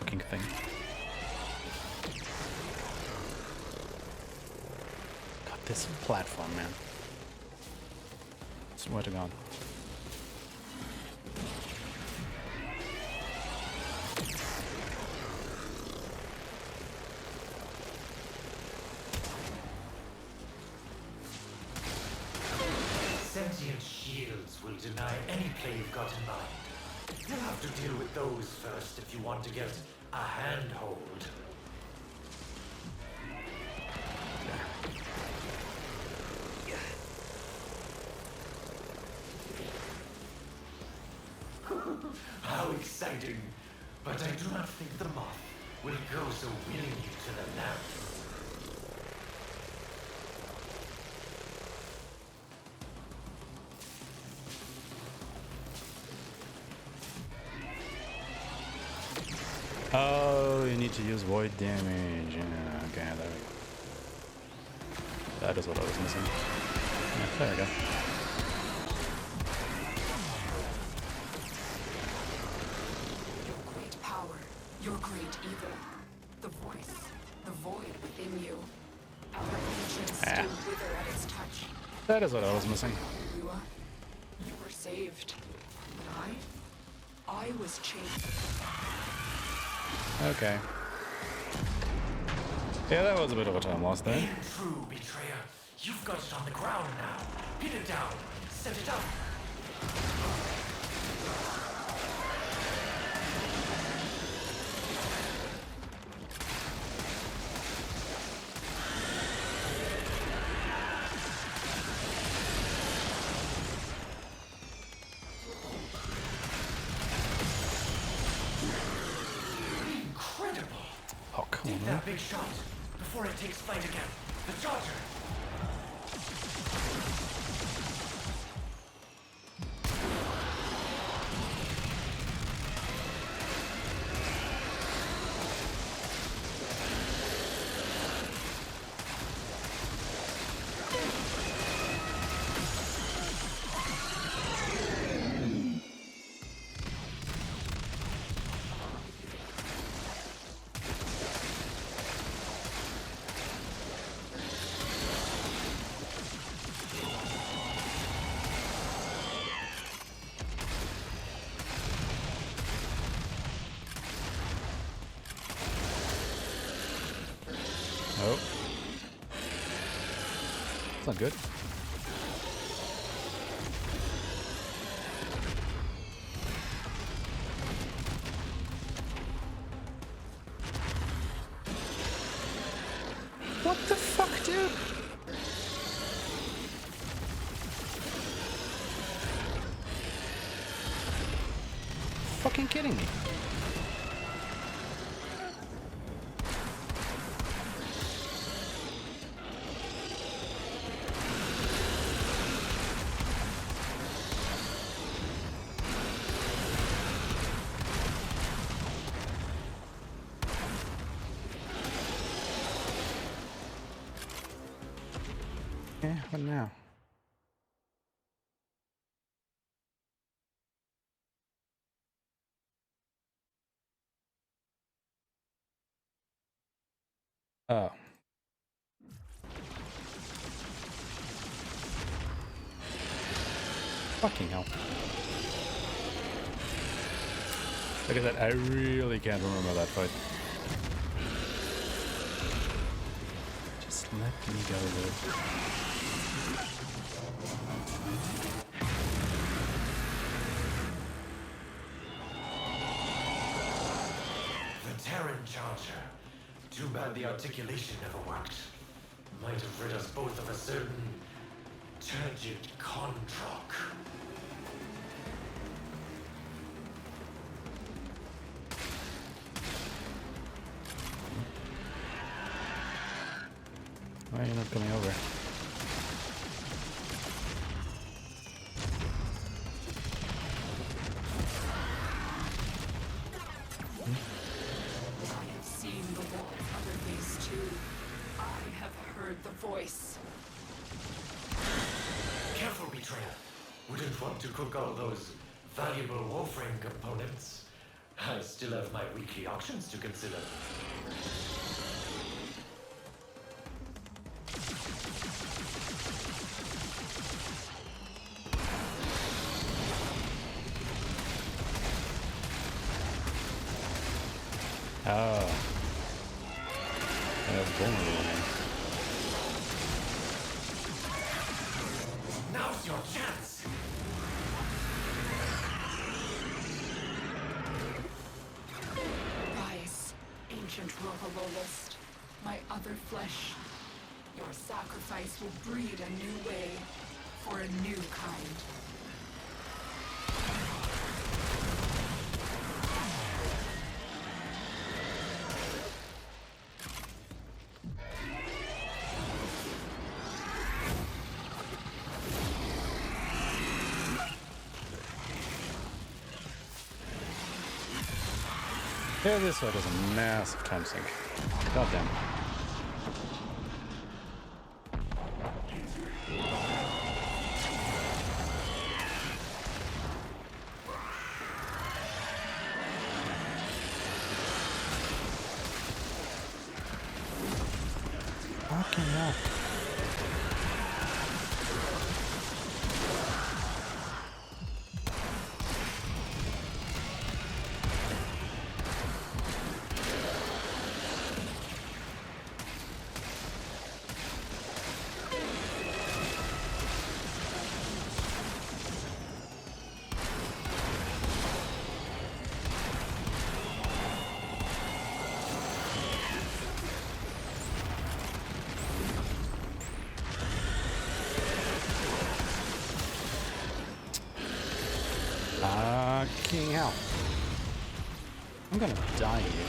fucking thing. God, this platform, man. Swear to God. Sentient shields will deny any play you've got in mind. You'll have to deal with those first if you want to get a handhold. How exciting! But I do not think the moth will go so willingly to the lamp. Oh, you need to use void damage. Yeah, okay, there we go. That is what I was missing. Yeah, there we go. Your great power, your great evil, the voice, the void within you. Our ancients still wither at its touch. That is what I was missing. Lua, you were saved. But I was changed. Okay. Yeah, that was a bit of a time loss there. True betrayer, you've got it on the ground now. Pin it down, set it up. Oh, come Take on. that big shot before it takes flight again. The charger. Oh. It's not good. What the fuck, dude? Fucking kidding me. Yeah, what now? Oh. Fucking hell. Like I said, I really can't remember that fight. Just let me go, dude. The Terran Charger. Too bad the articulation never worked. Might have rid us both of a certain turgid contract. Why are you not coming over? I have seen the walls under phase 2. I have heard the voice. Careful, betrayer. Wouldn't want to cook all those valuable Warframe components. I still have my weekly auctions to consider. Oh. I was vulnerable now. Now's your chance! Rise, ancient Robololist, my other flesh. Your sacrifice will breed a new way for a new kind. Yeah, this one is a massive time sink. Goddamn. Fucking hell. Fucking hell. I'm gonna die here.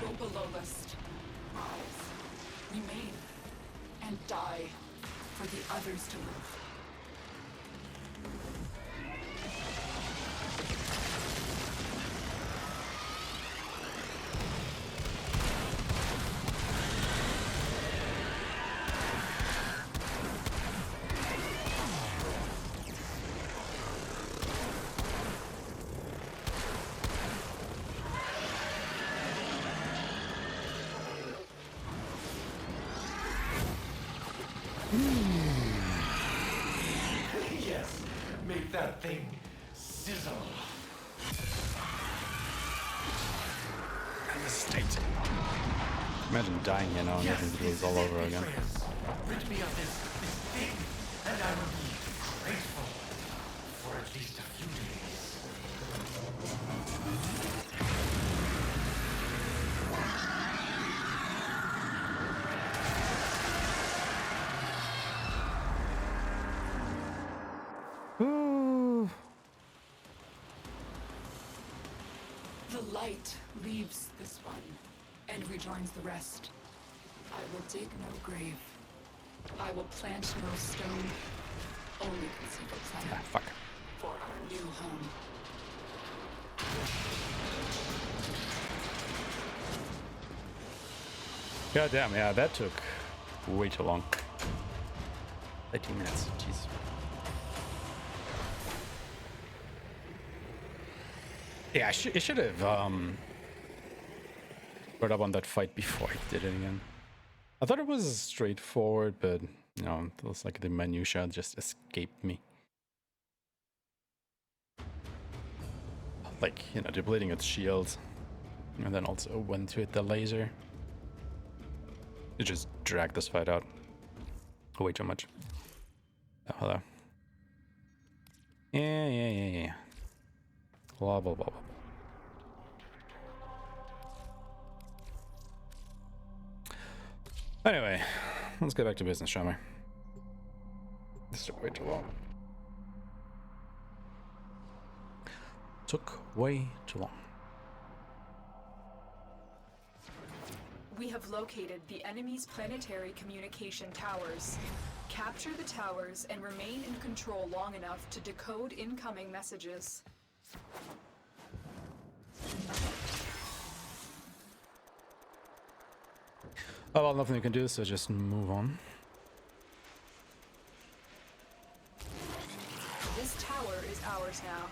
Robololist, rise, remain, and die for the others to live. Yes, make that thing sizzle. And the state. Imagine dying here now and having to do this all over again. Rid me of this thing, and I will be grateful for at least a few days. The light leaves this one and rejoins the rest. I will dig no grave. I will plant no stone. Only conceive a plan fuck. for our new home. God damn, yeah, that took way too long. 18 minutes, jeez. Yeah, I should have read up on that fight before I did it again. I thought it was straightforward, but you know, it was like the minutia just escaped me. Like, you know, depleting its shield, and then also when to hit the laser. It just dragged this fight out way too much. Oh, hello. Yeah. Blah, blah, blah, blah. Anyway, let's get back to business, shall we? This took way too long. Took way too long. We have located the enemy's planetary communication towers. Capture the towers and remain in control long enough to decode incoming messages. Oh well, nothing you can do, so just move on. This tower is ours now.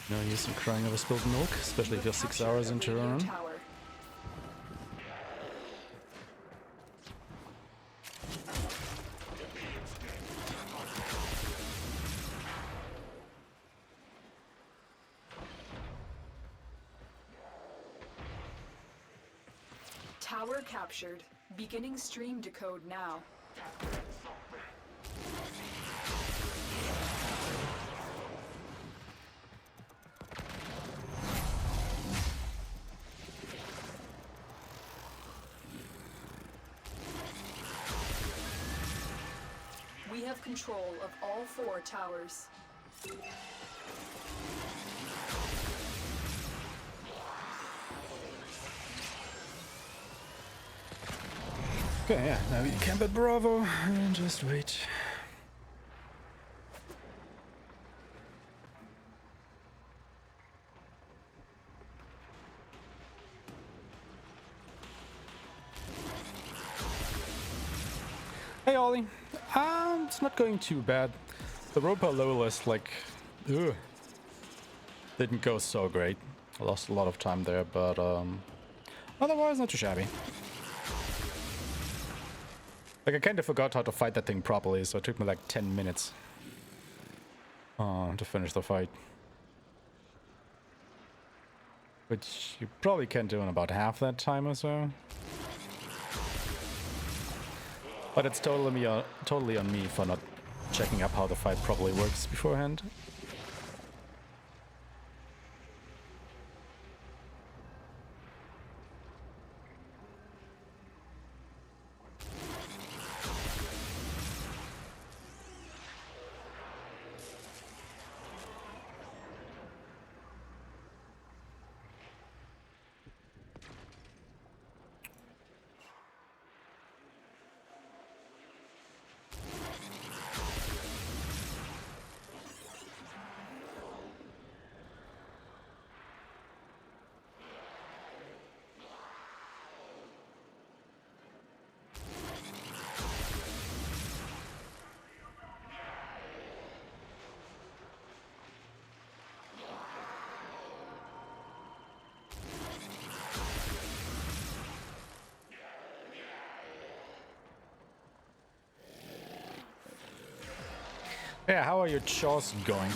No use in crying over spilled milk, especially if you're 6 hours into a run. Tower captured. Beginning stream decode now. We have control of all 4 towers. Okay, yeah, now we camp at Bravo and just wait. Hey Ollie, it's not going too bad. The Europa low list, like, didn't go so great. I lost a lot of time there, but otherwise not too shabby. Like, I kind of forgot how to fight that thing properly, so it took me like 10 minutes to finish the fight. Which you probably can do in about half that time or so. But it's totally on me for not checking up how the fight properly works beforehand. Yeah, how are your chores going?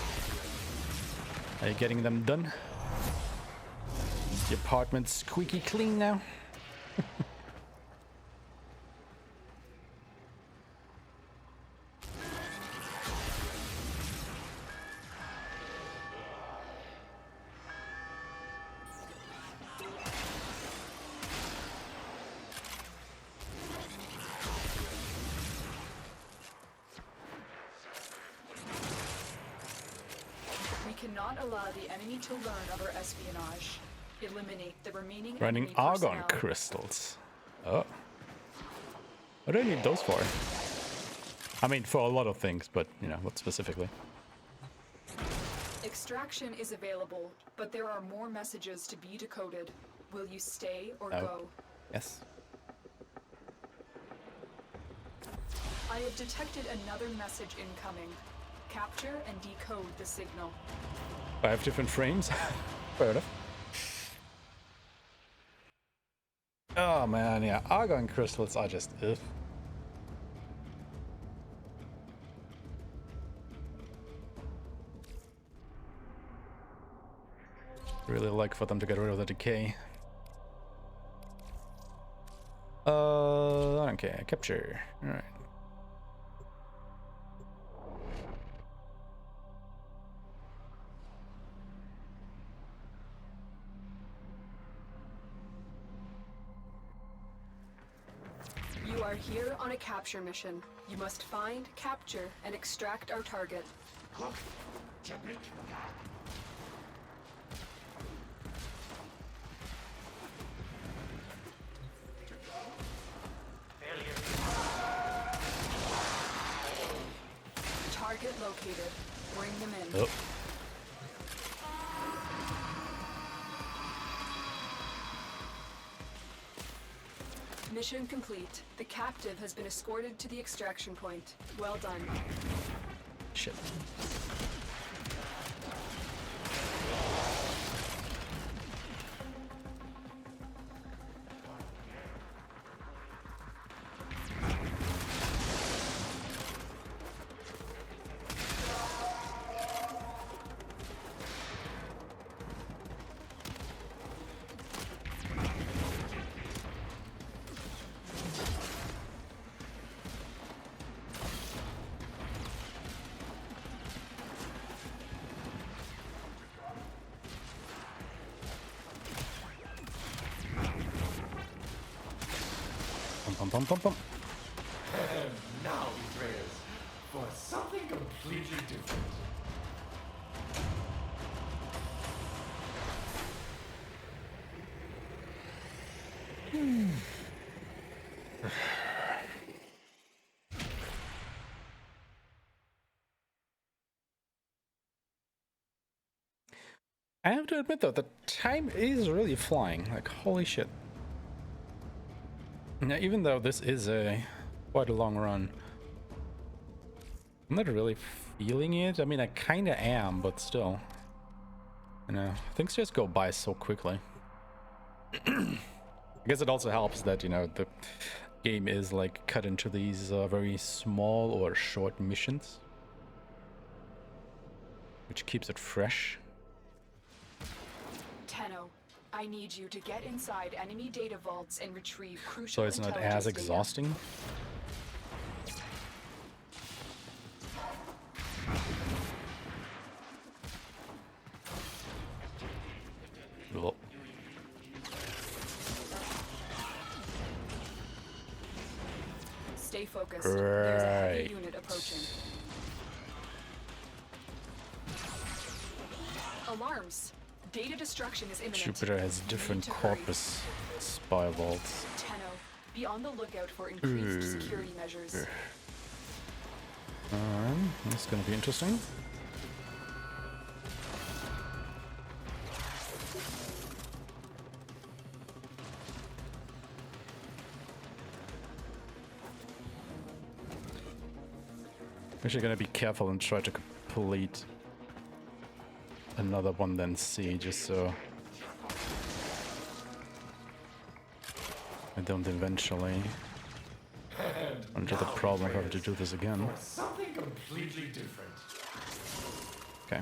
Are you getting them done? Is the apartment squeaky clean now? Allow the enemy to learn of our espionage. Eliminate the remaining Running enemy argon personnel. crystals. Oh. What do I need those for? I mean, for a lot of things, but, you know, what specifically? Extraction is available, but there are more messages to be decoded. Will you stay or go? Yes. I have detected another message incoming. Capture and decode the signal. 5 different frames? Fair enough. Oh man, yeah, argon crystals are just ugh. Really like for them to get rid of the decay. Okay, capture. Alright. You are here on a capture mission. You must find, capture, and extract our target. Target located. Bring them in. Oh. Mission complete. The captive has been escorted to the extraction point. Well done. Shit. Bum, bum, bum. And now, Betrayers, for something completely different. I have to admit though, the time is really flying. Like, holy shit. Now, even though this is quite a long run, I'm not really feeling it. I mean, I kind of am, but still. You know, things just go by so quickly. I guess it also helps that, you know, the game is like cut into these very small or short missions, which keeps it fresh. Tenno, I need you to get inside enemy data vaults and retrieve crucial So it's not as exhausting. Well. Stay focused. There's a heavy unit approaching. Alarms. Data destruction is imminent. Jupiter has different corpus spy vaults. Tenno, be on the lookout for increased security measures. That's gonna be interesting. Actually gonna be careful and try to complete another one than C, just so I don't eventually run into the problem of having to do this again. Something completely different. Okay.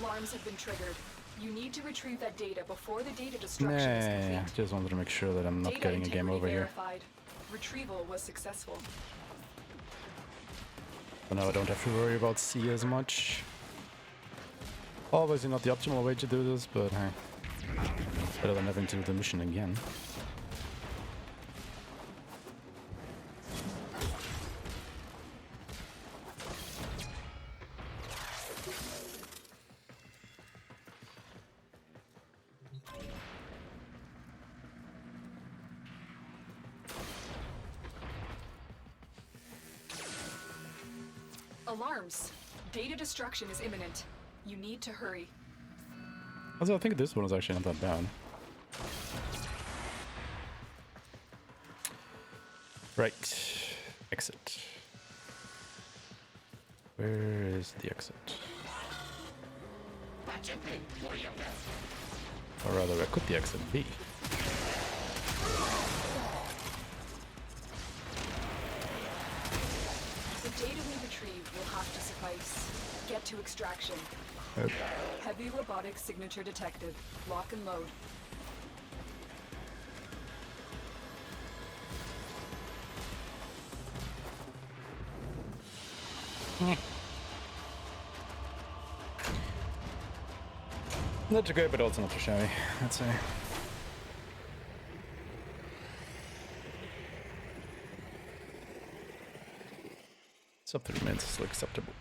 Alarms have been triggered. You need to retrieve that data before the data destruction is complete. Nah, just wanted to make sure that I'm not Data getting a game over here. verified. Retrieval was successful. So now I don't have to worry about C as much. Obviously not the optimal way to do this, but hey, better than having to do the mission again. Alarms. Data destruction is imminent. You need to hurry. Also, I think this one is actually not that bad. Right. Exit. Where is the exit? Or rather, where could the exit be? The data we retrieve will have to suffice. Get to extraction. Yep. Heavy robotics signature detected. Lock and load. Not too good, but also not too shabby, I'd say. Sub 3 minutes is still acceptable.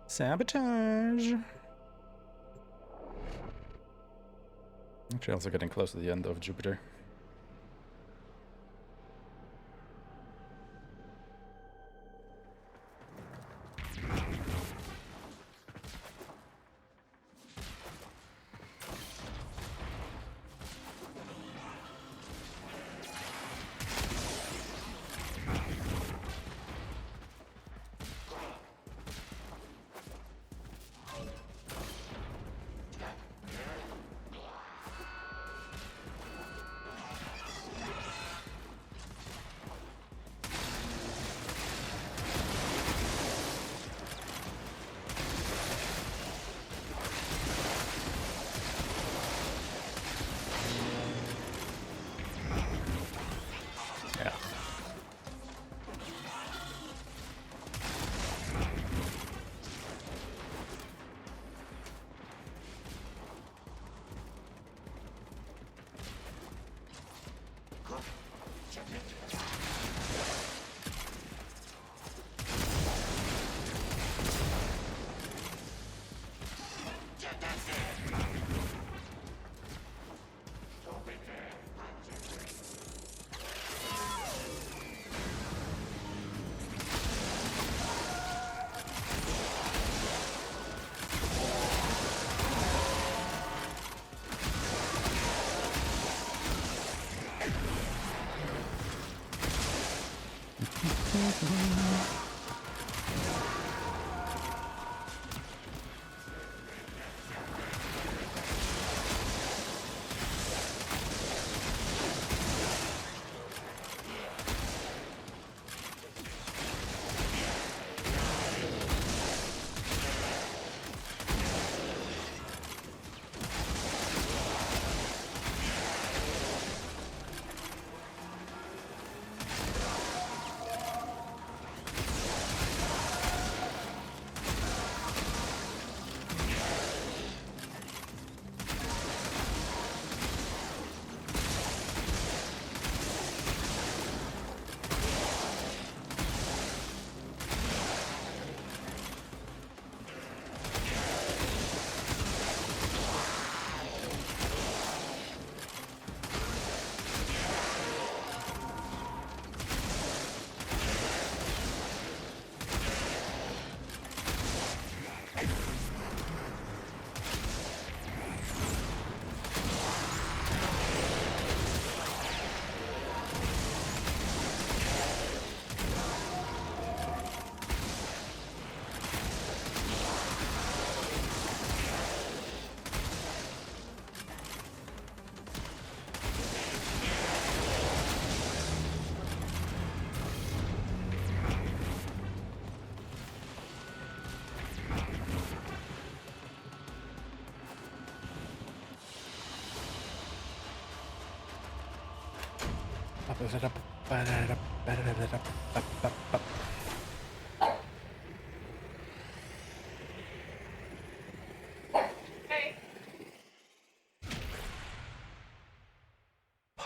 Sabotage! Actually, also getting close to the end of Jupiter.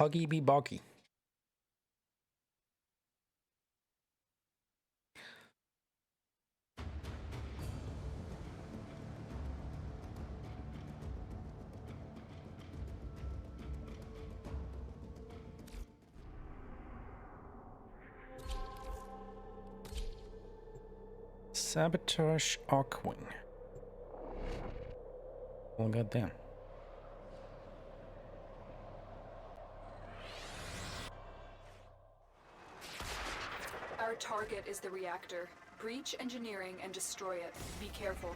Huggy be boggy. Sabotage Arcwing. Oh goddamn. Our target is the reactor. Breach engineering and destroy it. Be careful.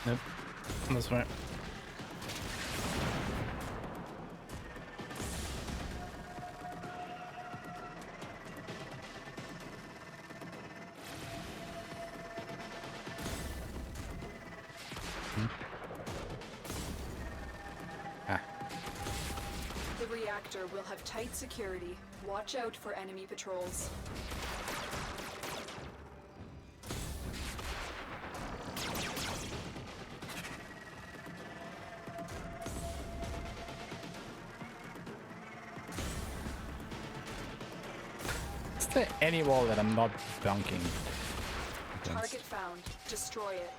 Nope. That's right. The reactor will have tight security. Watch out for enemy patrols. Is there any wall that I'm not bunking? Target found. Destroy it.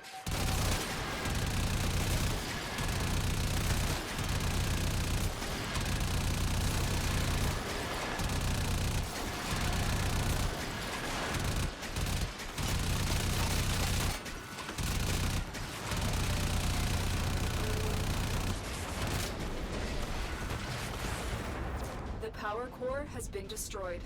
The power core has been destroyed.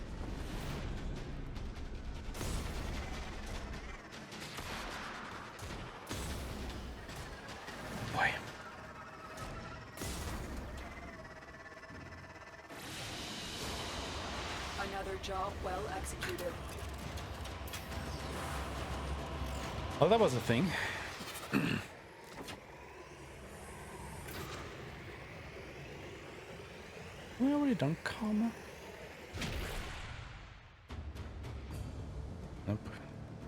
Boy. Another job well executed. Well, that was a thing. We already done karma? Nope.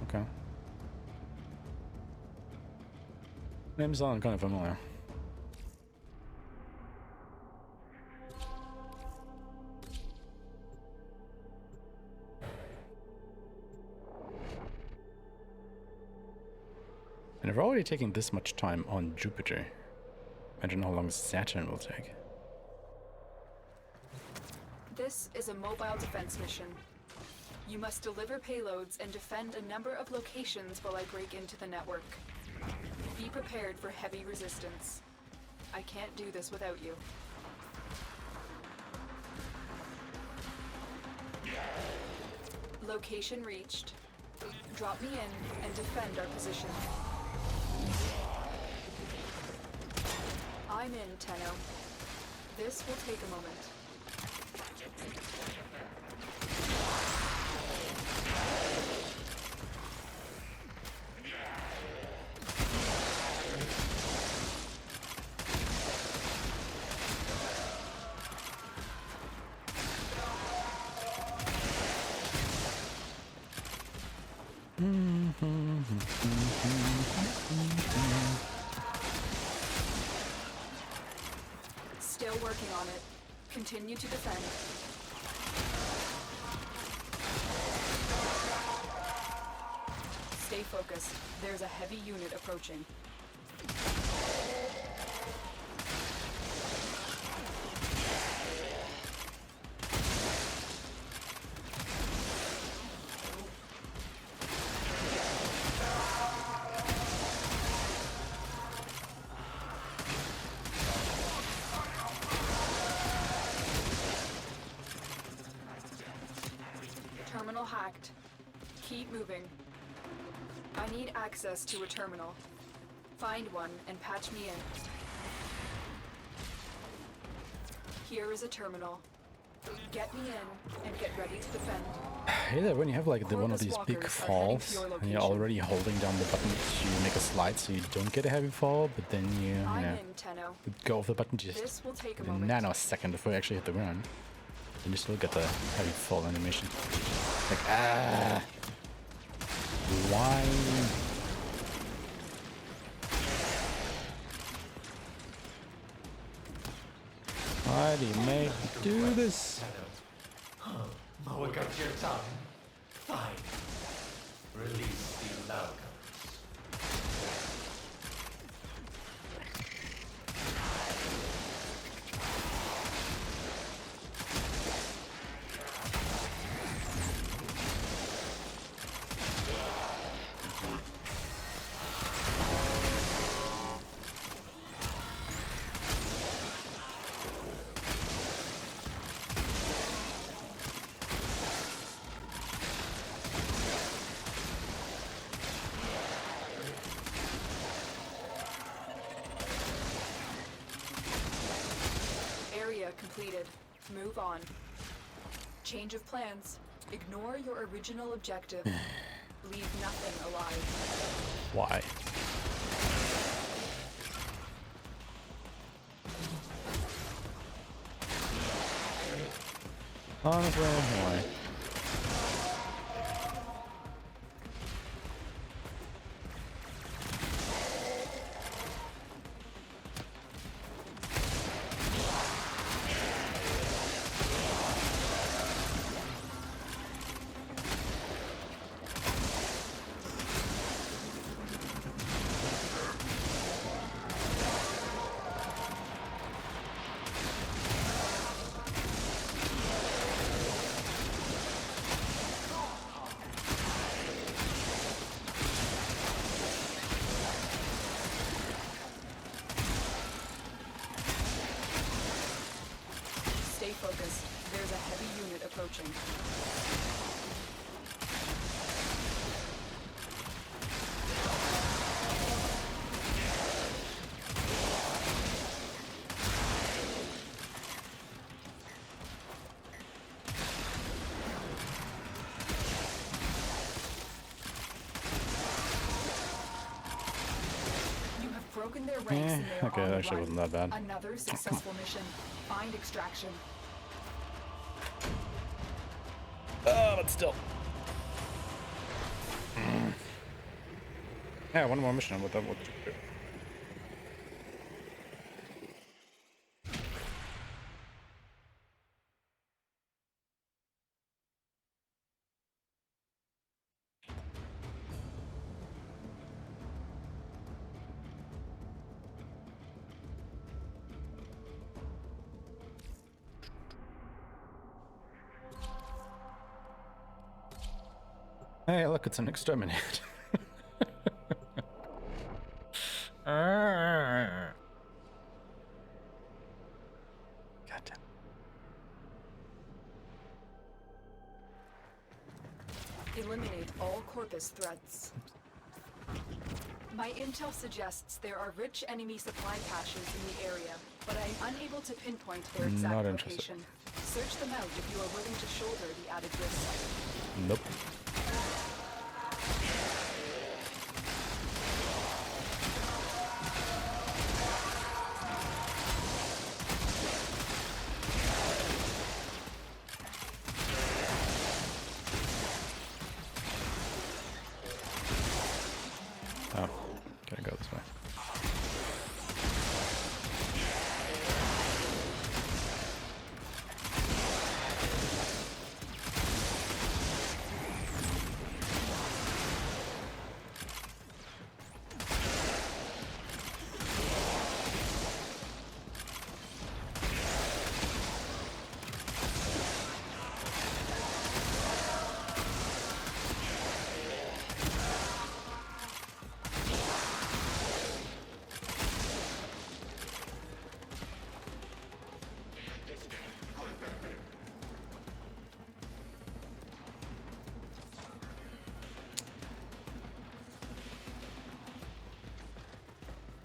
Okay. Names sound kind of familiar. And if we're already taking this much time on Jupiter, imagine how long Saturn will take. This is a mobile defense mission. You must deliver payloads and defend a number of locations while I break into the network. Be prepared for heavy resistance. I can't do this without you. Location reached. Drop me in and defend our position. I'm in, Tenno. This will take a moment. Still working on it. Continue to defend. Stay focused. There's a heavy unit approaching. Terminal hacked. Keep moving. I need access to a terminal. Find one and patch me in. Here is a terminal. Get me in and get ready to defend. Yeah, when you have like one of these big falls and you're already holding down the button to make a slide so you don't get a heavy fall, but then you go off the button just a nanosecond before you actually hit the ground. Then you still get the heavy fall animation. Like, why Why do you make me do this? Oh, I got your tongue. Fine. Release the loud. Completed. Move on. Change of plans. Ignore your original objective. Leave nothing alive. Why? Honestly, why? Focus. There's a heavy unit approaching. You have broken their ranks and they are okay, on that the actually run. wasn't that bad. Another successful mission. Find extraction. But still. Yeah, one more mission. What you do? Hey, look, it's an exterminate. God damn. Eliminate all corpus threats. My intel suggests there are rich enemy supply caches in the area, but I'm unable to pinpoint their exact Not interested. location. Search them out if you are willing to shoulder the added risk. Nope. Oh, gotta go this way.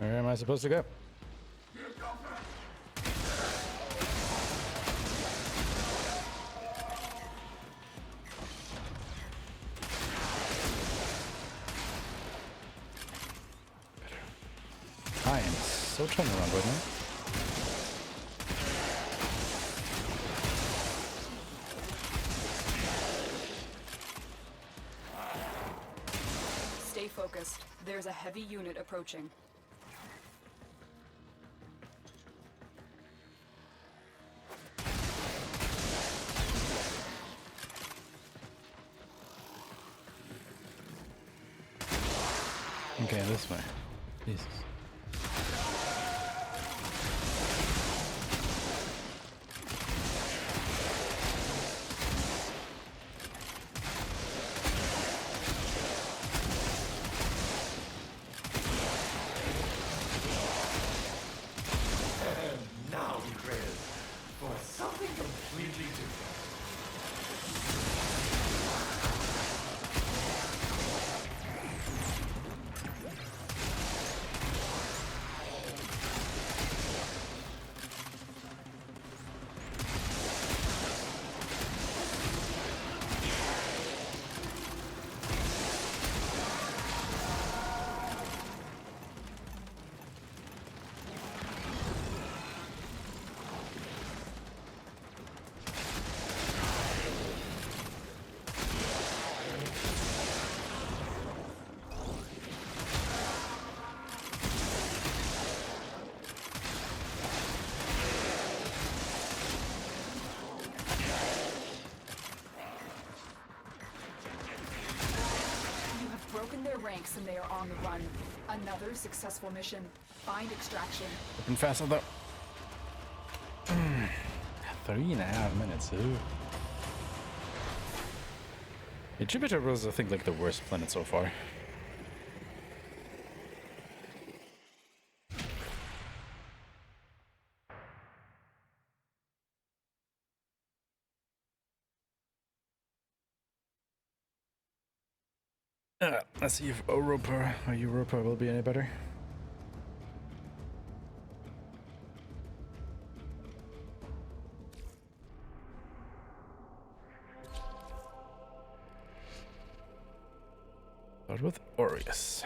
Where am I supposed to go? I am so trying to run with me. Stay focused. There's a heavy unit approaching. Yeah, this way. Jesus. Now we prepare for something completely different. Their ranks and they are on the run. Another successful mission. Find extraction. Been faster though. 3.5 minutes. Ooh. Yeah, Jupiter was, I think, like the worst planet so far. Let's see if Europa will be any better. Start with Aureus.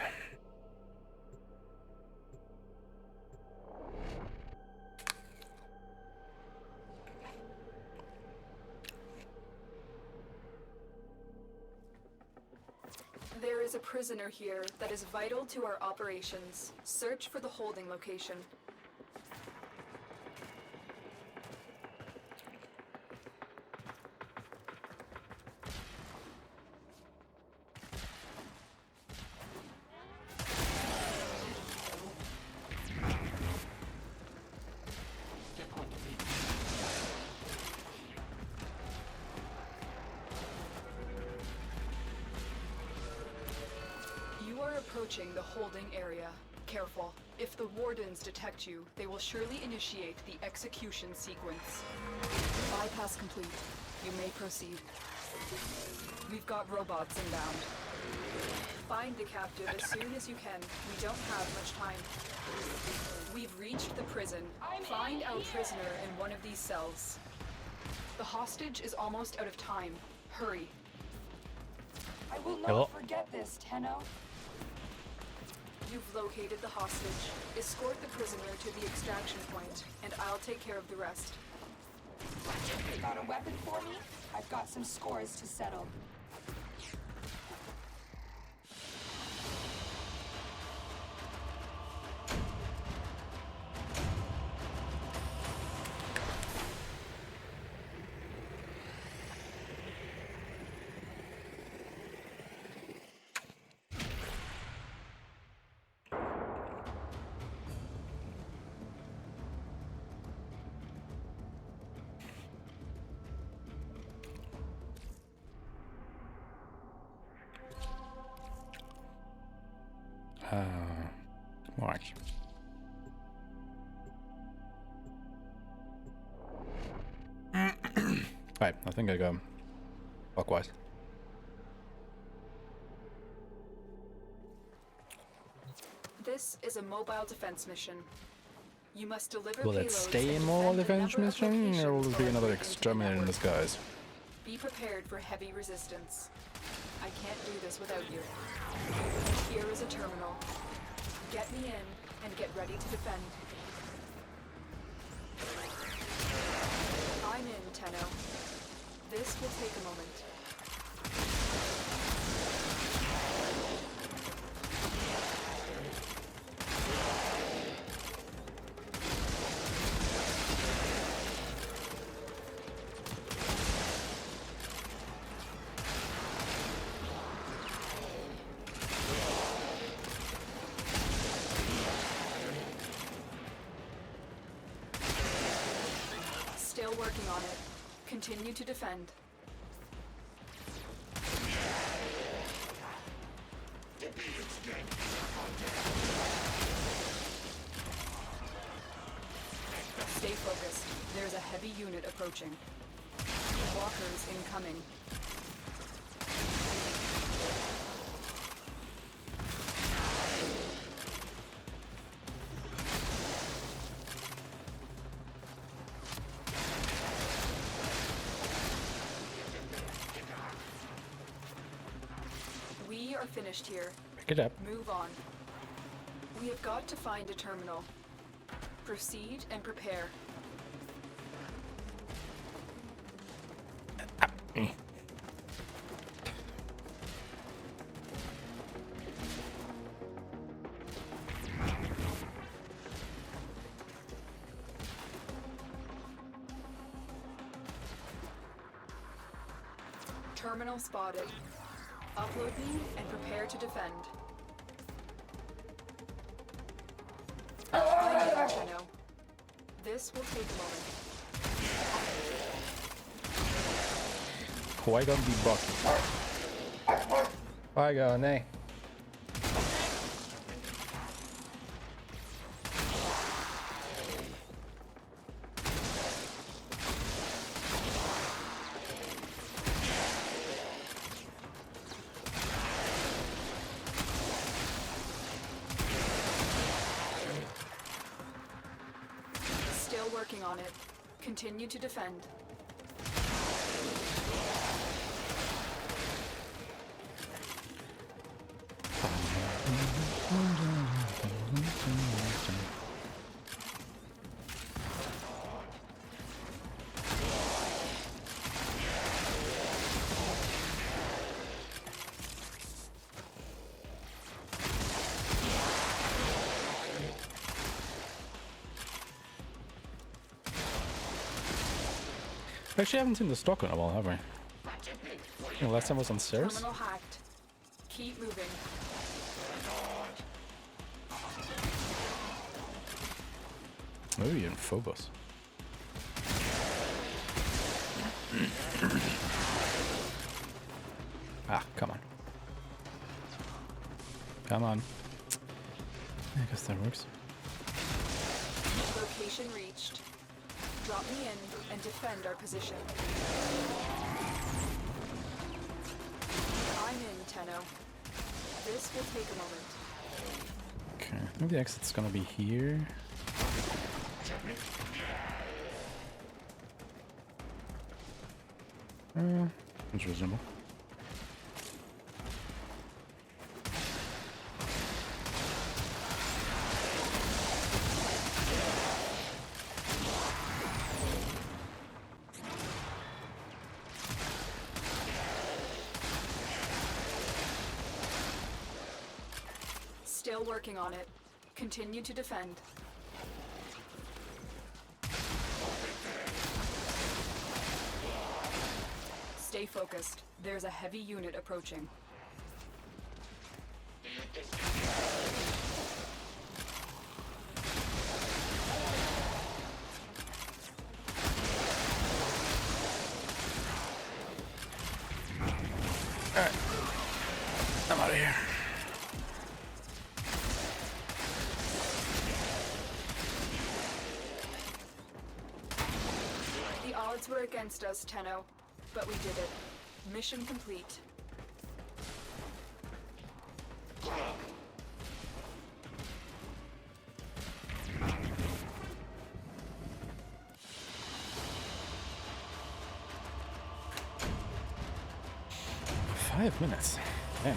There is a prisoner here that is vital to our operations. Search for the holding location. Approaching the holding area. Careful. If the wardens detect you, they will surely initiate the execution sequence. Bypass complete. You may proceed. We've got robots inbound. Find the captive as soon as you can. We don't have much time. We've reached the prison. Find our prisoner in one of these cells. The hostage is almost out of time. Hurry. I will not forget this, Tenno. You've located the hostage. Escort the prisoner to the extraction point, and I'll take care of the rest. You got a weapon for me? I've got some scores to settle. March. Right, I think I go clockwise. This is a mobile defense mission. You must deliver Will it stay a mobile defense mission, or will it be another exterminator in disguise? Be prepared for heavy resistance. I can't do this without you. Here is a terminal. Get me in and get ready to defend. I'm in, Tenno. This will take a moment. working on it. Continue to defend. Stay focused. There's a heavy unit approaching. Walkers incoming. We are finished here. Pick it up. Move on. We have got to find a terminal. Proceed and prepare. Terminal spotted. Upload me and prepare to defend. I know, Tenno. This will take a moment. Why don't be bucky? Why go, nay? Working on it. Continue to defend. Actually, I haven't seen the stock in a while, have we? The last time was on stairs. Terminal hacked. Keep moving. Maybe in Phobos. Ah, come on. Come on. I guess that works. Location reached. Drop me in and defend our position. I'm in, Tenno. This will take a moment. Okay, maybe the exit's gonna be here. It's reasonable. Still working on it. Continue to defend. Stay focused. There's a heavy unit approaching. Alright. I'm out of here. The odds were against us, Tenno, but we did it. Mission complete. Five minutes. Damn.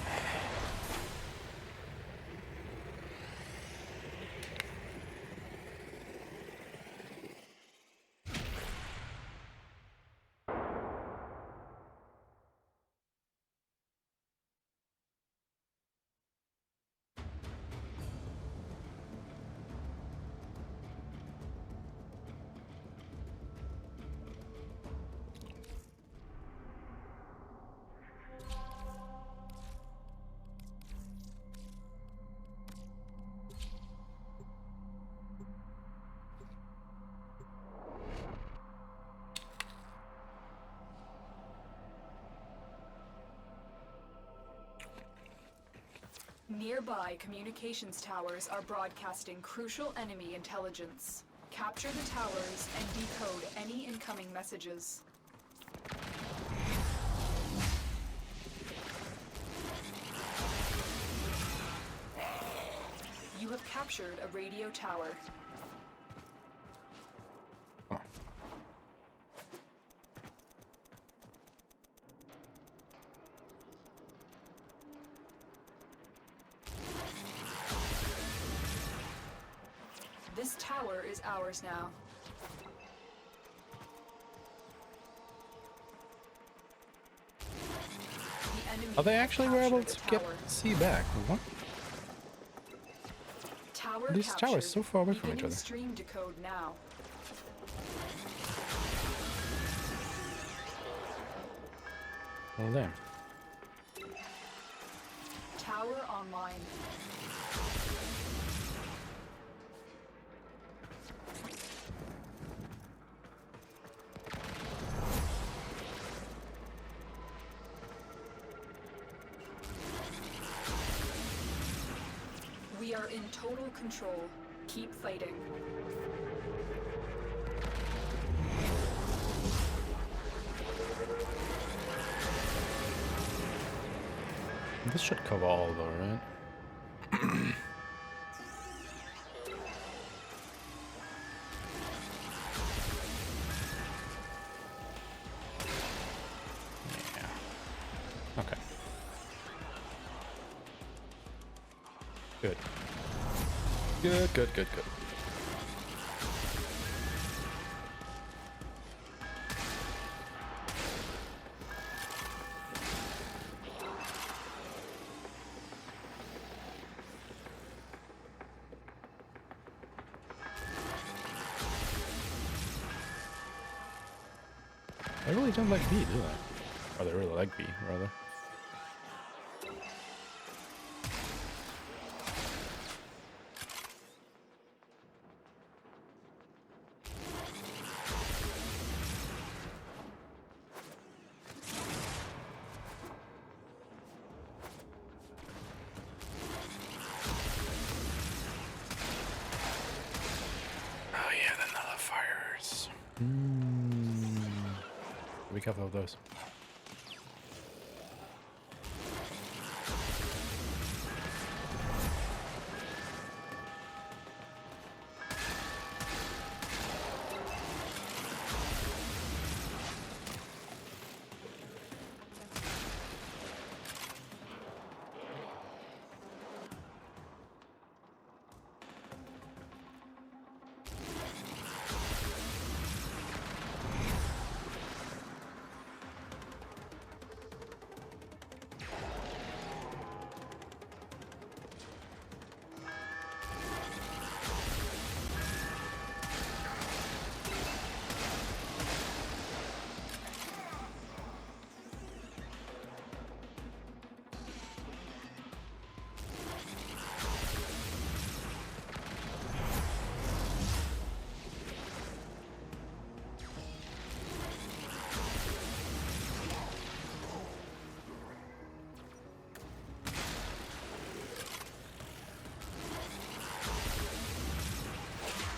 Nearby communications towers are broadcasting crucial enemy intelligence. Capture the towers and decode any incoming messages. You have captured a radio tower. This tower is ours now. The enemy Are they has actually were able captured to a get tower. C back? What? Tower These captured. towers so far away from each Beginning other. Stream decode now. Well, damn. Tower online. We are in total control. Keep fighting. This should cover all though, right? Yeah. Okay. Good. Good, good, good, good. They really don't like B, do they? Or they really like B, rather. Oh yeah, the nullifiers. Be careful of those.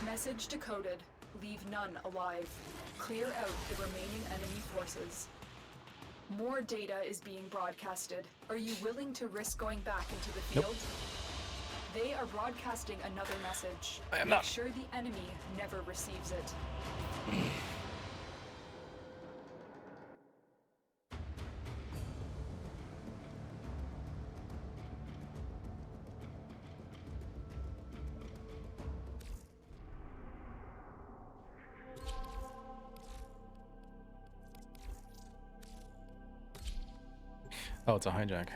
Message decoded. Leave none alive. Clear out the remaining enemy forces. More data is being broadcasted. Are you willing to risk going back into the field? Nope. They are broadcasting another message. I am Make not. sure the enemy never receives it. Oh, it's a hijack.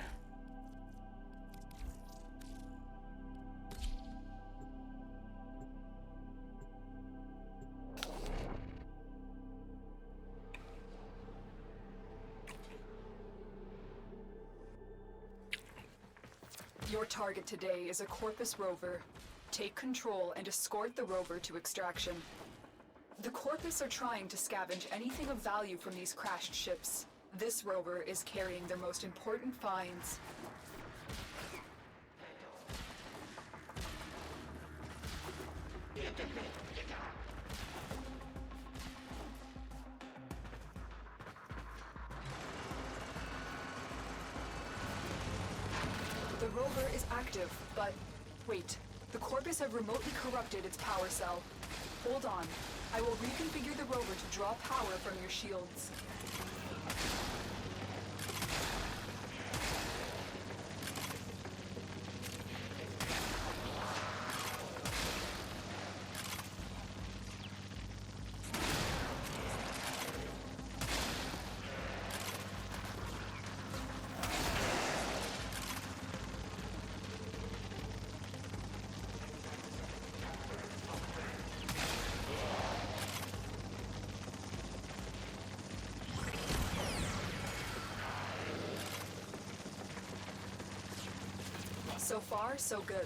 Your target today is a Corpus rover. Take control and escort the rover to extraction. The Corpus are trying to scavenge anything of value from these crashed ships. This rover is carrying their most important finds. The rover is active, but wait. The Corpus have remotely corrupted its power cell. Hold on. I will reconfigure the rover to draw power from your shields. So far, so good.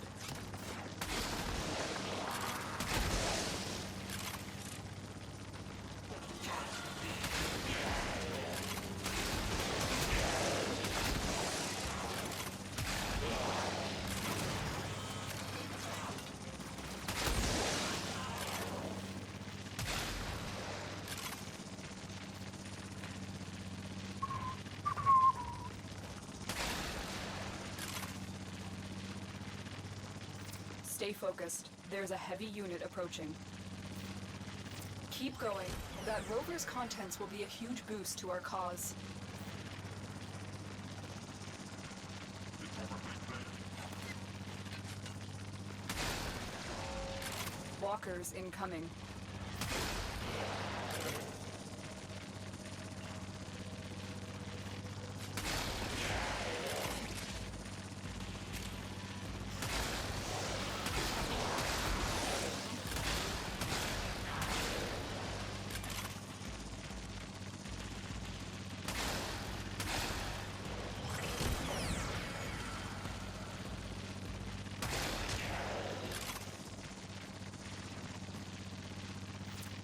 Stay focused. There's a heavy unit approaching. Keep going. That rover's contents will be a huge boost to our cause. Walkers incoming.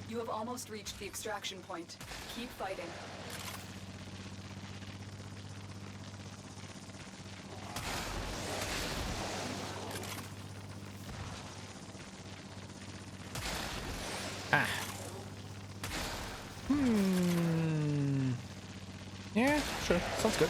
You have almost reached the extraction point. Keep fighting. Ah. Yeah, sure. Sounds good.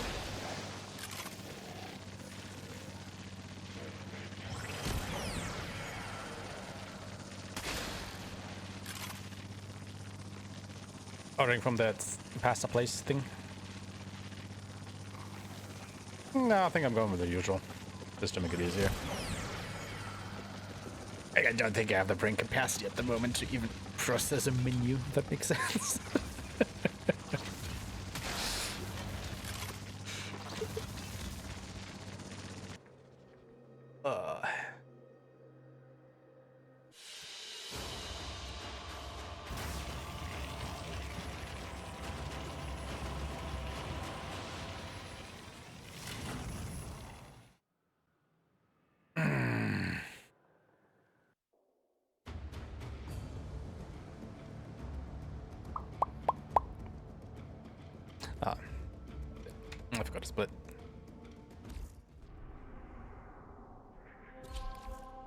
Ordering from that pasta place thing. No, I think I'm going with the usual, just to make it easier. I don't think I have the brain capacity at the moment to even process a menu, if that makes sense. I forgot to split.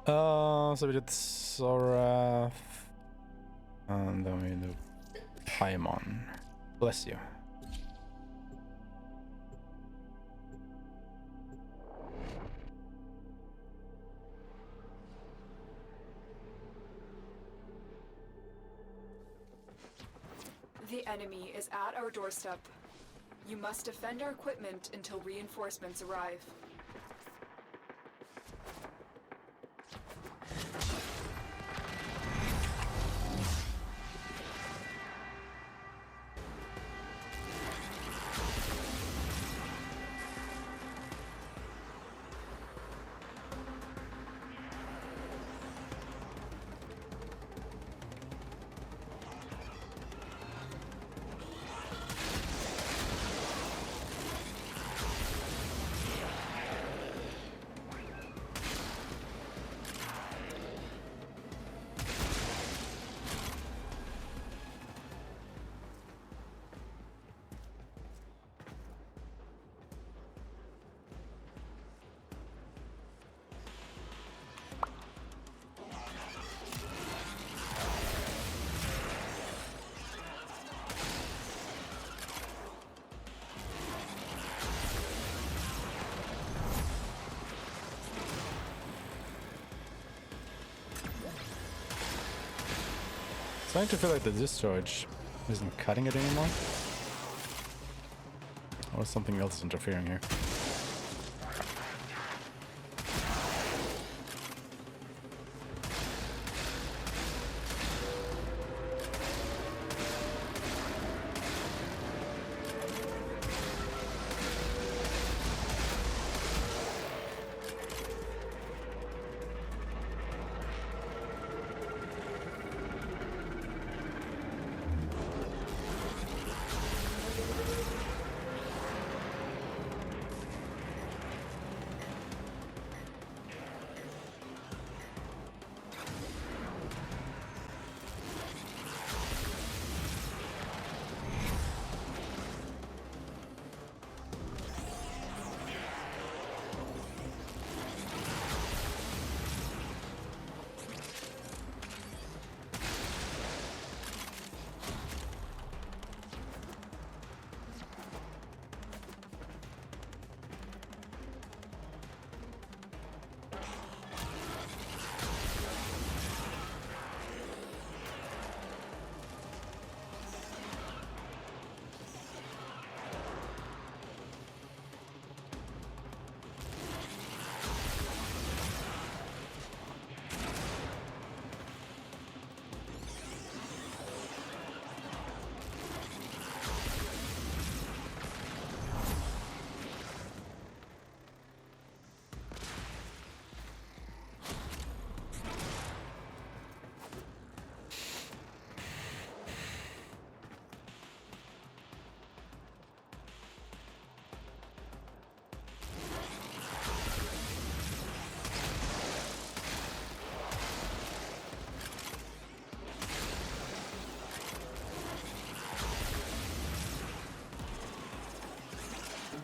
So we did Sora, and then we do Paimon. Bless you. The enemy is at our doorstep. You must defend our equipment until reinforcements arrive. starting to feel like the discharge isn't cutting it anymore. Or something else is interfering here.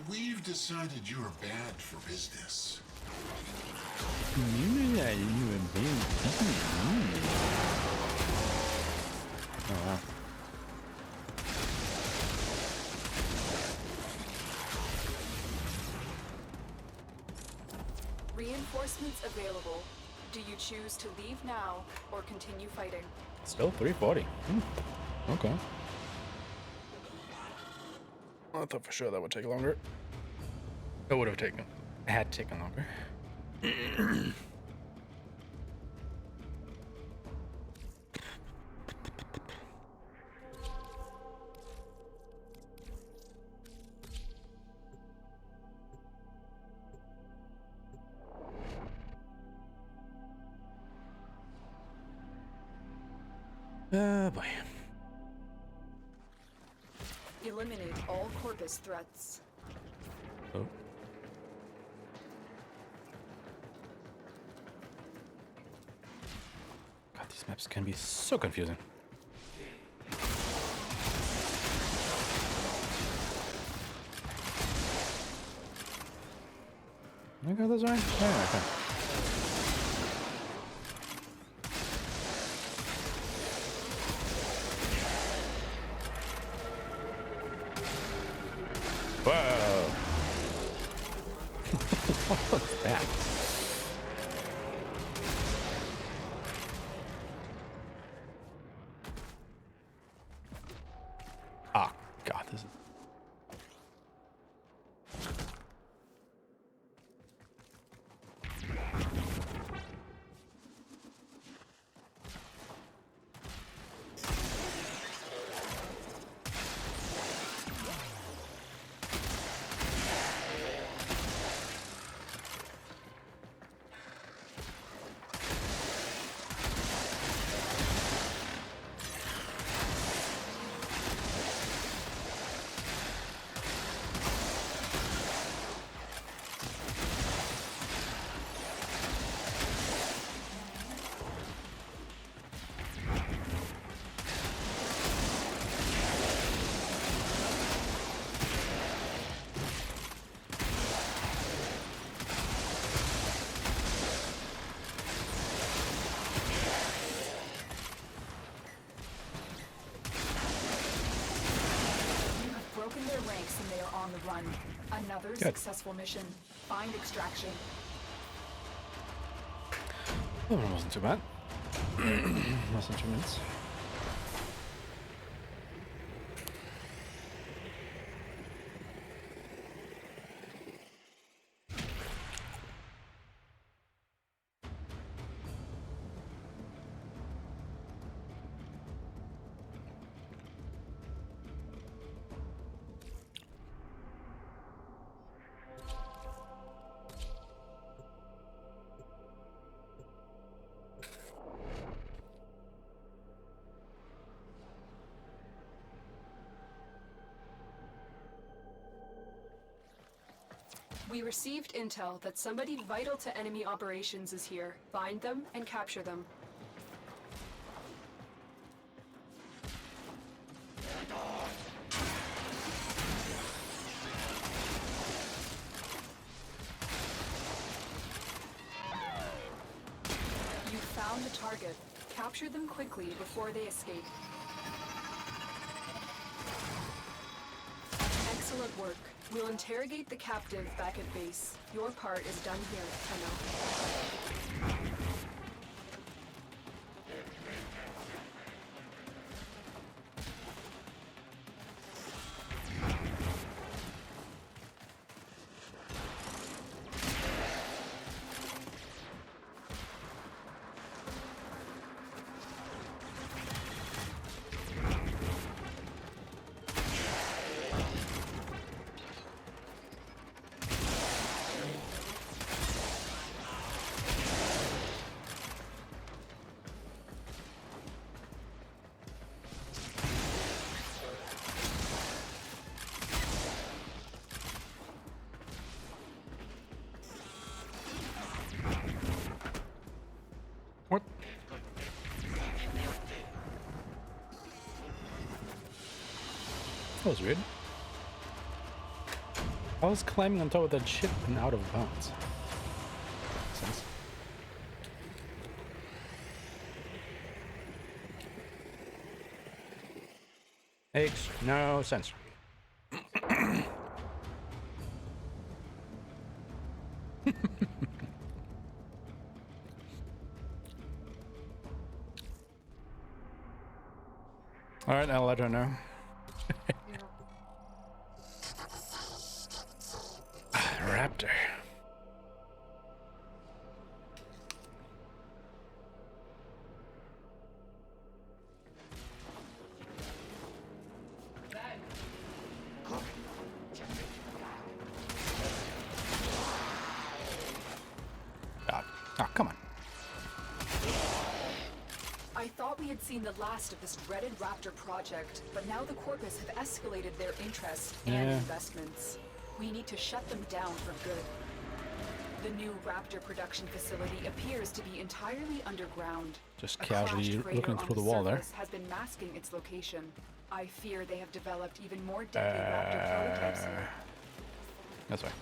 We've decided you're bad for business. Oh wow. Reinforcements available. Do you choose to leave now or continue fighting? Still 340. Okay. I thought for sure that would take longer. It would have taken. It had taken longer. Boy. Eliminate all corpus threats. Oh. God, these maps can be so confusing. I got this right? Yeah, okay. Whoa! What was that? Ah, God, this is... Another successful mission. Find extraction. That one wasn't too bad. Less instruments. We received intel that somebody vital to enemy operations is here. Find them and capture them. You found the target. Capture them quickly before they escape. Excellent work. We'll interrogate the captive back at base. Your part is done here, Tenno. What? That was weird. I was climbing on top of that ship and out of bounds. Makes sense. Makes no sense. All right, I'll let her know. Raptor. God. Oh, come on. I thought we had seen the last of this dreaded Raptor project, but now the Corpus have escalated their interest and investments. We need to shut them down for good. The new Raptor production facility appears to be entirely underground. Just casually looking through the wall there. Has been masking its location. I fear they have developed even more deadly Raptor prototypes here. That's right.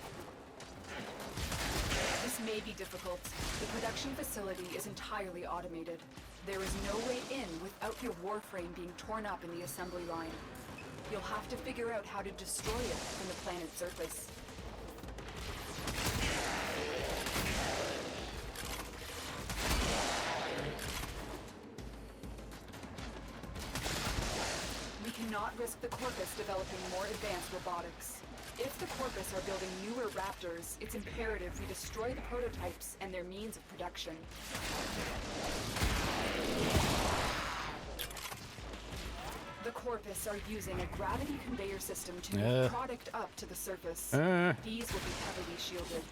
This may be difficult. The production facility is entirely automated. There is no way in without your Warframe being torn up in the assembly line. You'll have to figure out how to destroy it from the planet's surface. We cannot risk the Corpus developing more advanced robotics. If the Corpus are building newer Raptors, it's imperative we destroy the prototypes and their means of production. The Corpus are using a gravity conveyor system to move product up to the surface. These will be heavily shielded.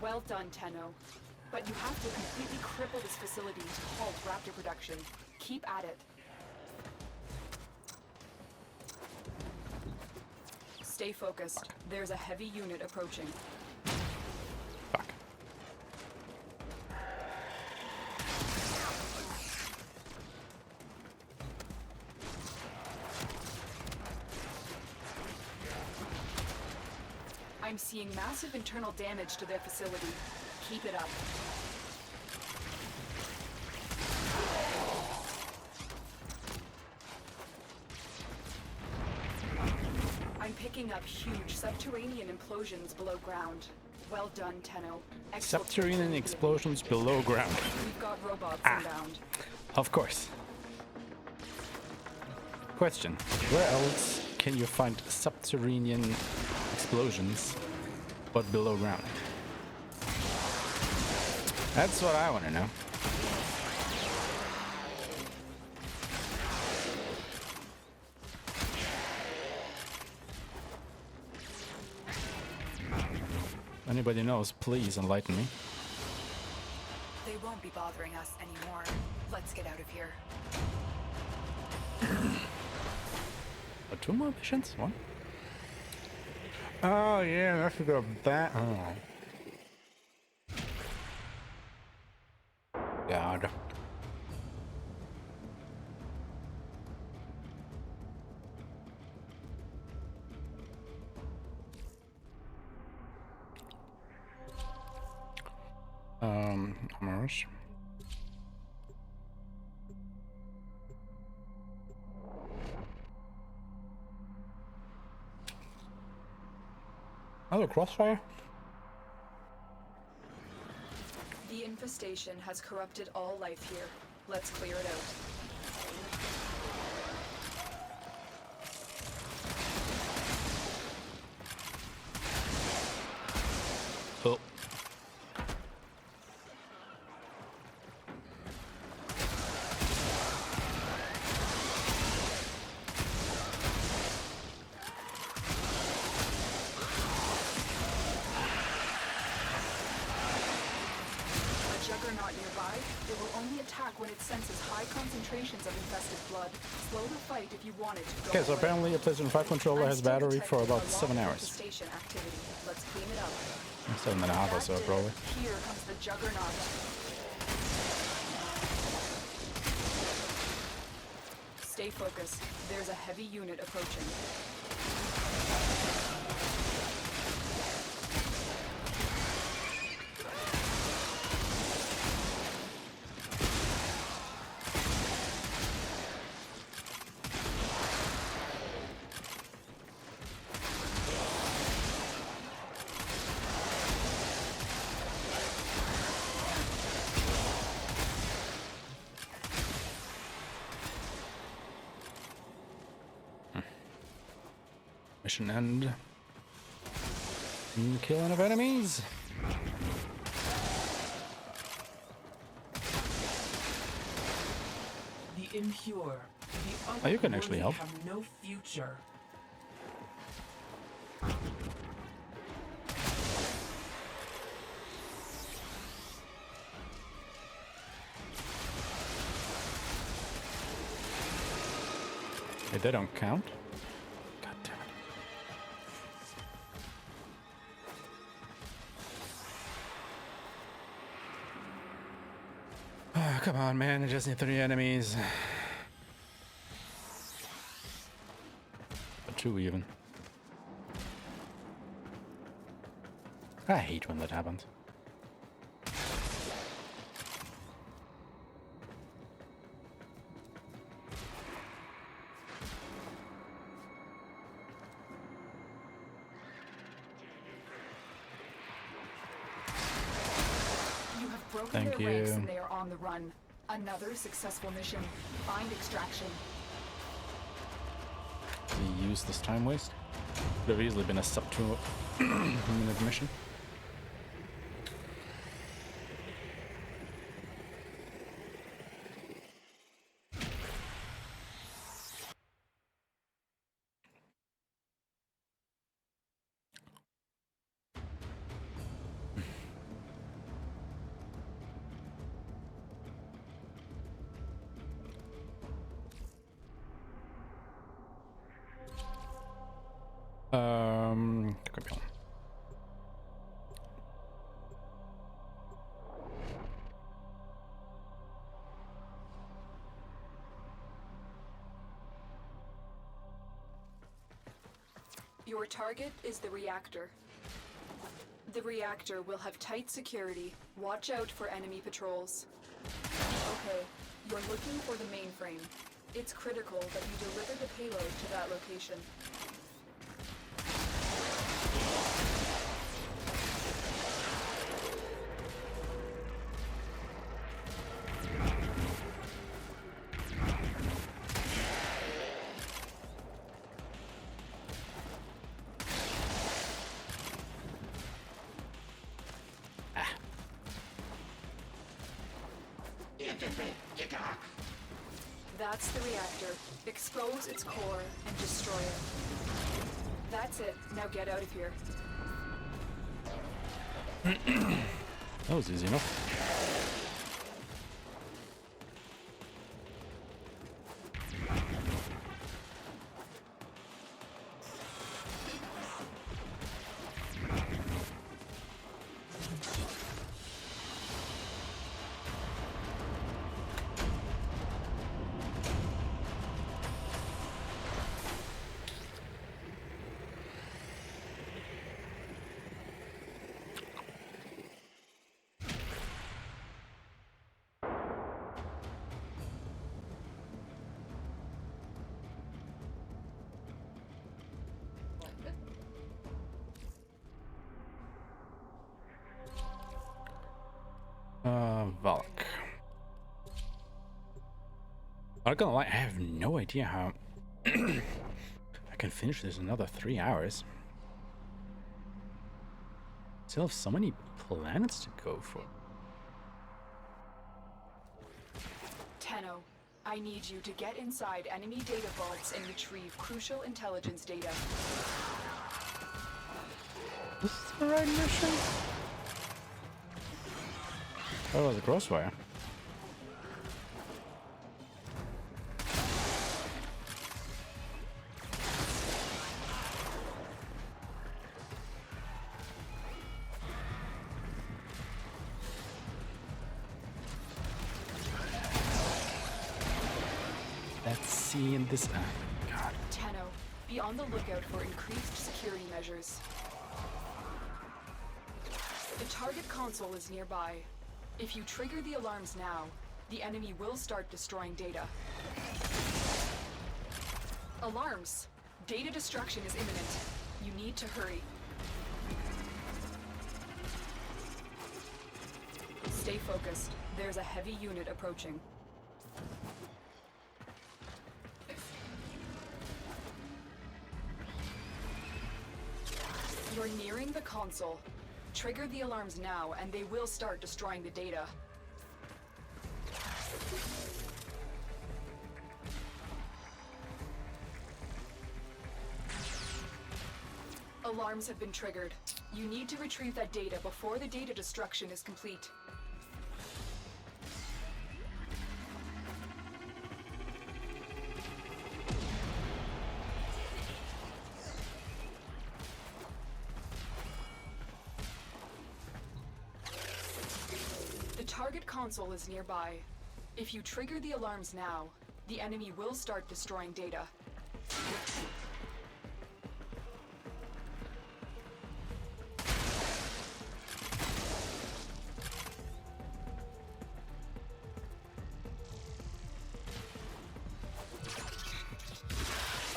Well done, Tenno. But you have to completely cripple this facility to halt Raptor production. Keep at it. Stay focused. There's a heavy unit approaching. Fuck. I'm seeing massive internal damage to their facility. Keep it up. I'm picking up huge subterranean implosions below ground. Well done, Tenno. Subterranean explosions below ground. We've got robots inbound. Of course. Question: where else can you find subterranean explosions but below ground? That's what I want to know. anybody knows, please enlighten me. They won't be bothering us anymore. Let's get out of here. Two more missions? One? Oh yeah, I should go back. Oh. God. Mars. Another crossfire? The infestation has corrupted all life here. Let's clear it out. Oh. Juggernaut nearby, it will only attack when it senses high concentrations of infested blood. Slow the fight if you want it to go Okay, so away. apparently a PlayStation 5 controller has battery for about 7 hours. Station activity. Let's clean it up. 7.5 or so, probably. Here comes the Juggernaut. Stay focused. There's a heavy unit approaching. Mission end. Killing of enemies. The impure, the Oh, you can actually help. have no future. Hey, they don't count. God damn it. Oh, come on, man. I just need 3 enemies. Or 2 even. I hate when that happens. Broken Thank their ranks you. and they are on the run. Another successful mission. Find extraction. We use this time waste. Could have easily been a sub 2 minute mission. Copy on. Your target is the reactor. The reactor will have tight security. Watch out for enemy patrols. Okay, you're looking for the mainframe. It's critical that you deliver the payload to that location. That's the reactor. Expose its core and destroy it. That's it. Now get out of here. That was easy enough. Valk. I'm not gonna lie, I have no idea how I can finish this in another 3 hours. Still have so many planets to go for. Tenno, I need you to get inside enemy data vaults and retrieve crucial intelligence data. This is the right mission? Oh, it was a crossfire. Let's see in this. God. Tenno, be on the lookout for increased security measures. The target console is nearby. If you trigger the alarms now, the enemy will start destroying data. Alarms! Data destruction is imminent. You need to hurry. Stay focused. There's a heavy unit approaching. You're nearing the console. Trigger the alarms now, and they will start destroying the data. Alarms have been triggered. You need to retrieve that data before the data destruction is complete. Target console is nearby. If you trigger the alarms now, the enemy will start destroying data.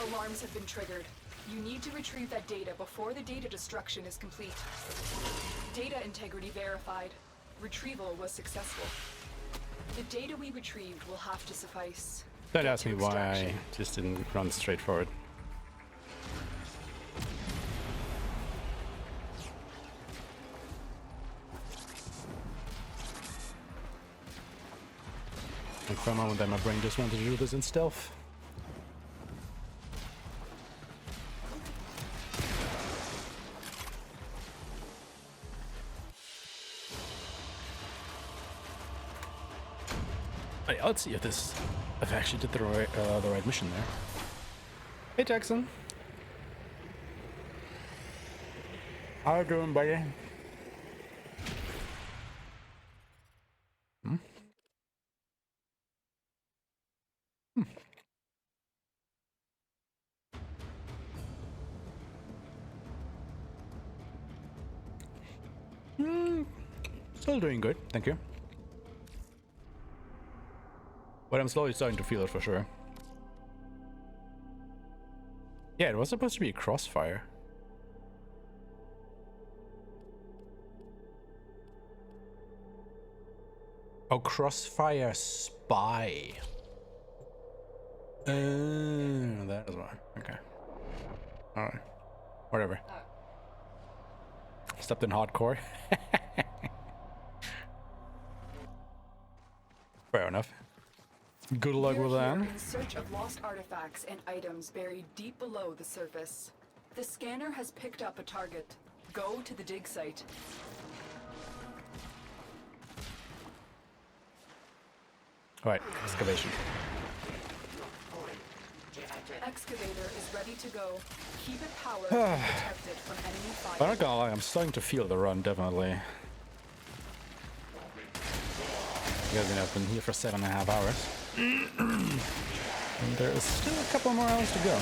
Alarms have been triggered. You need to retrieve that data before the data destruction is complete. Data integrity verified. Retrieval was successful. The data we retrieved will have to suffice. Don't ask me why I just didn't run straight forward. And for a moment there my brain just wanted to do this in stealth. Let's see if I actually did the right mission there. Hey Jackson, how you doing, buddy? Still doing good, thank you. But I'm slowly starting to feel it for sure. Yeah, it was supposed to be a crossfire. Oh, crossfire spy. That is why. Okay. Alright. Whatever. Stepped in hardcore. Fair enough. Good luck with that. In search of lost artifacts and items buried deep below the surface. The scanner has picked up a target. Go to the dig site. Alright, excavation. Excavator is ready to go. Keep it powered and protect it from enemy fire. I'm not gonna lie, I'm starting to feel the run, definitely. Because I've been here for 7.5 hours. And there is still a couple more hours to go.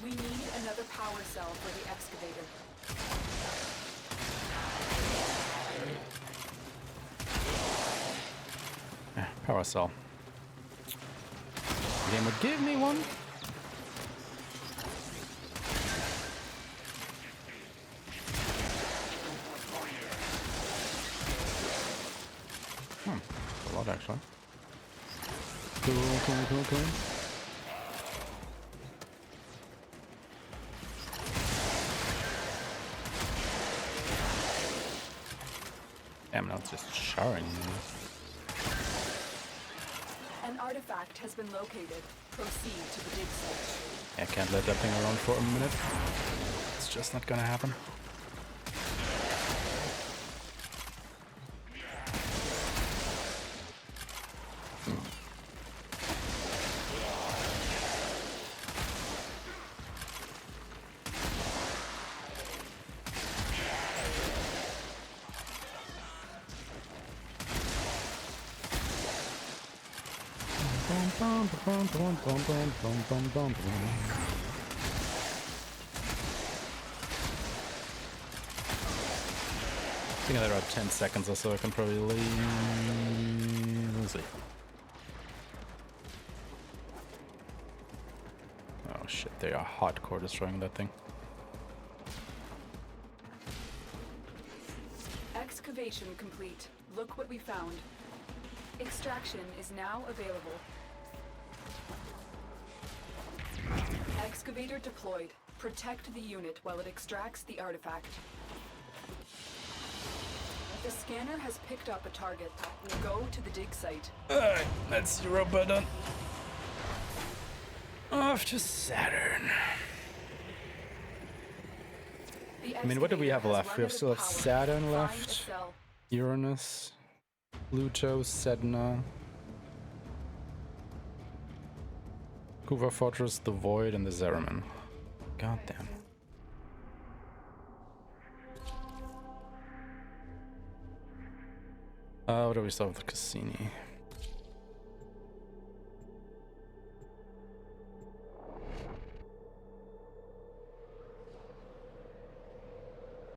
We need another power cell for the excavator. Power cell. The game would give me one. A lot actually. Cool. Damn, now it's just showering. An artifact has been located. Proceed to the dig site. I can't let that thing alone for a minute. It's just not gonna happen. I think another about 10 seconds or so I can probably leave. Let's see. Oh shit, they are hardcore destroying that thing. Excavation complete. Look what we found. Extraction is now available. Excavator deployed. Protect the unit while it extracts the artifact. The scanner has picked up a target. Go to the dig site. Alright, that's Europa done. Off to Saturn. I mean, what do we have left? We still have Saturn left. Uranus, Pluto, Sedna, Kuva Fortress, the Void, and the Zeraman. Goddamn. What do we start with the Cassini?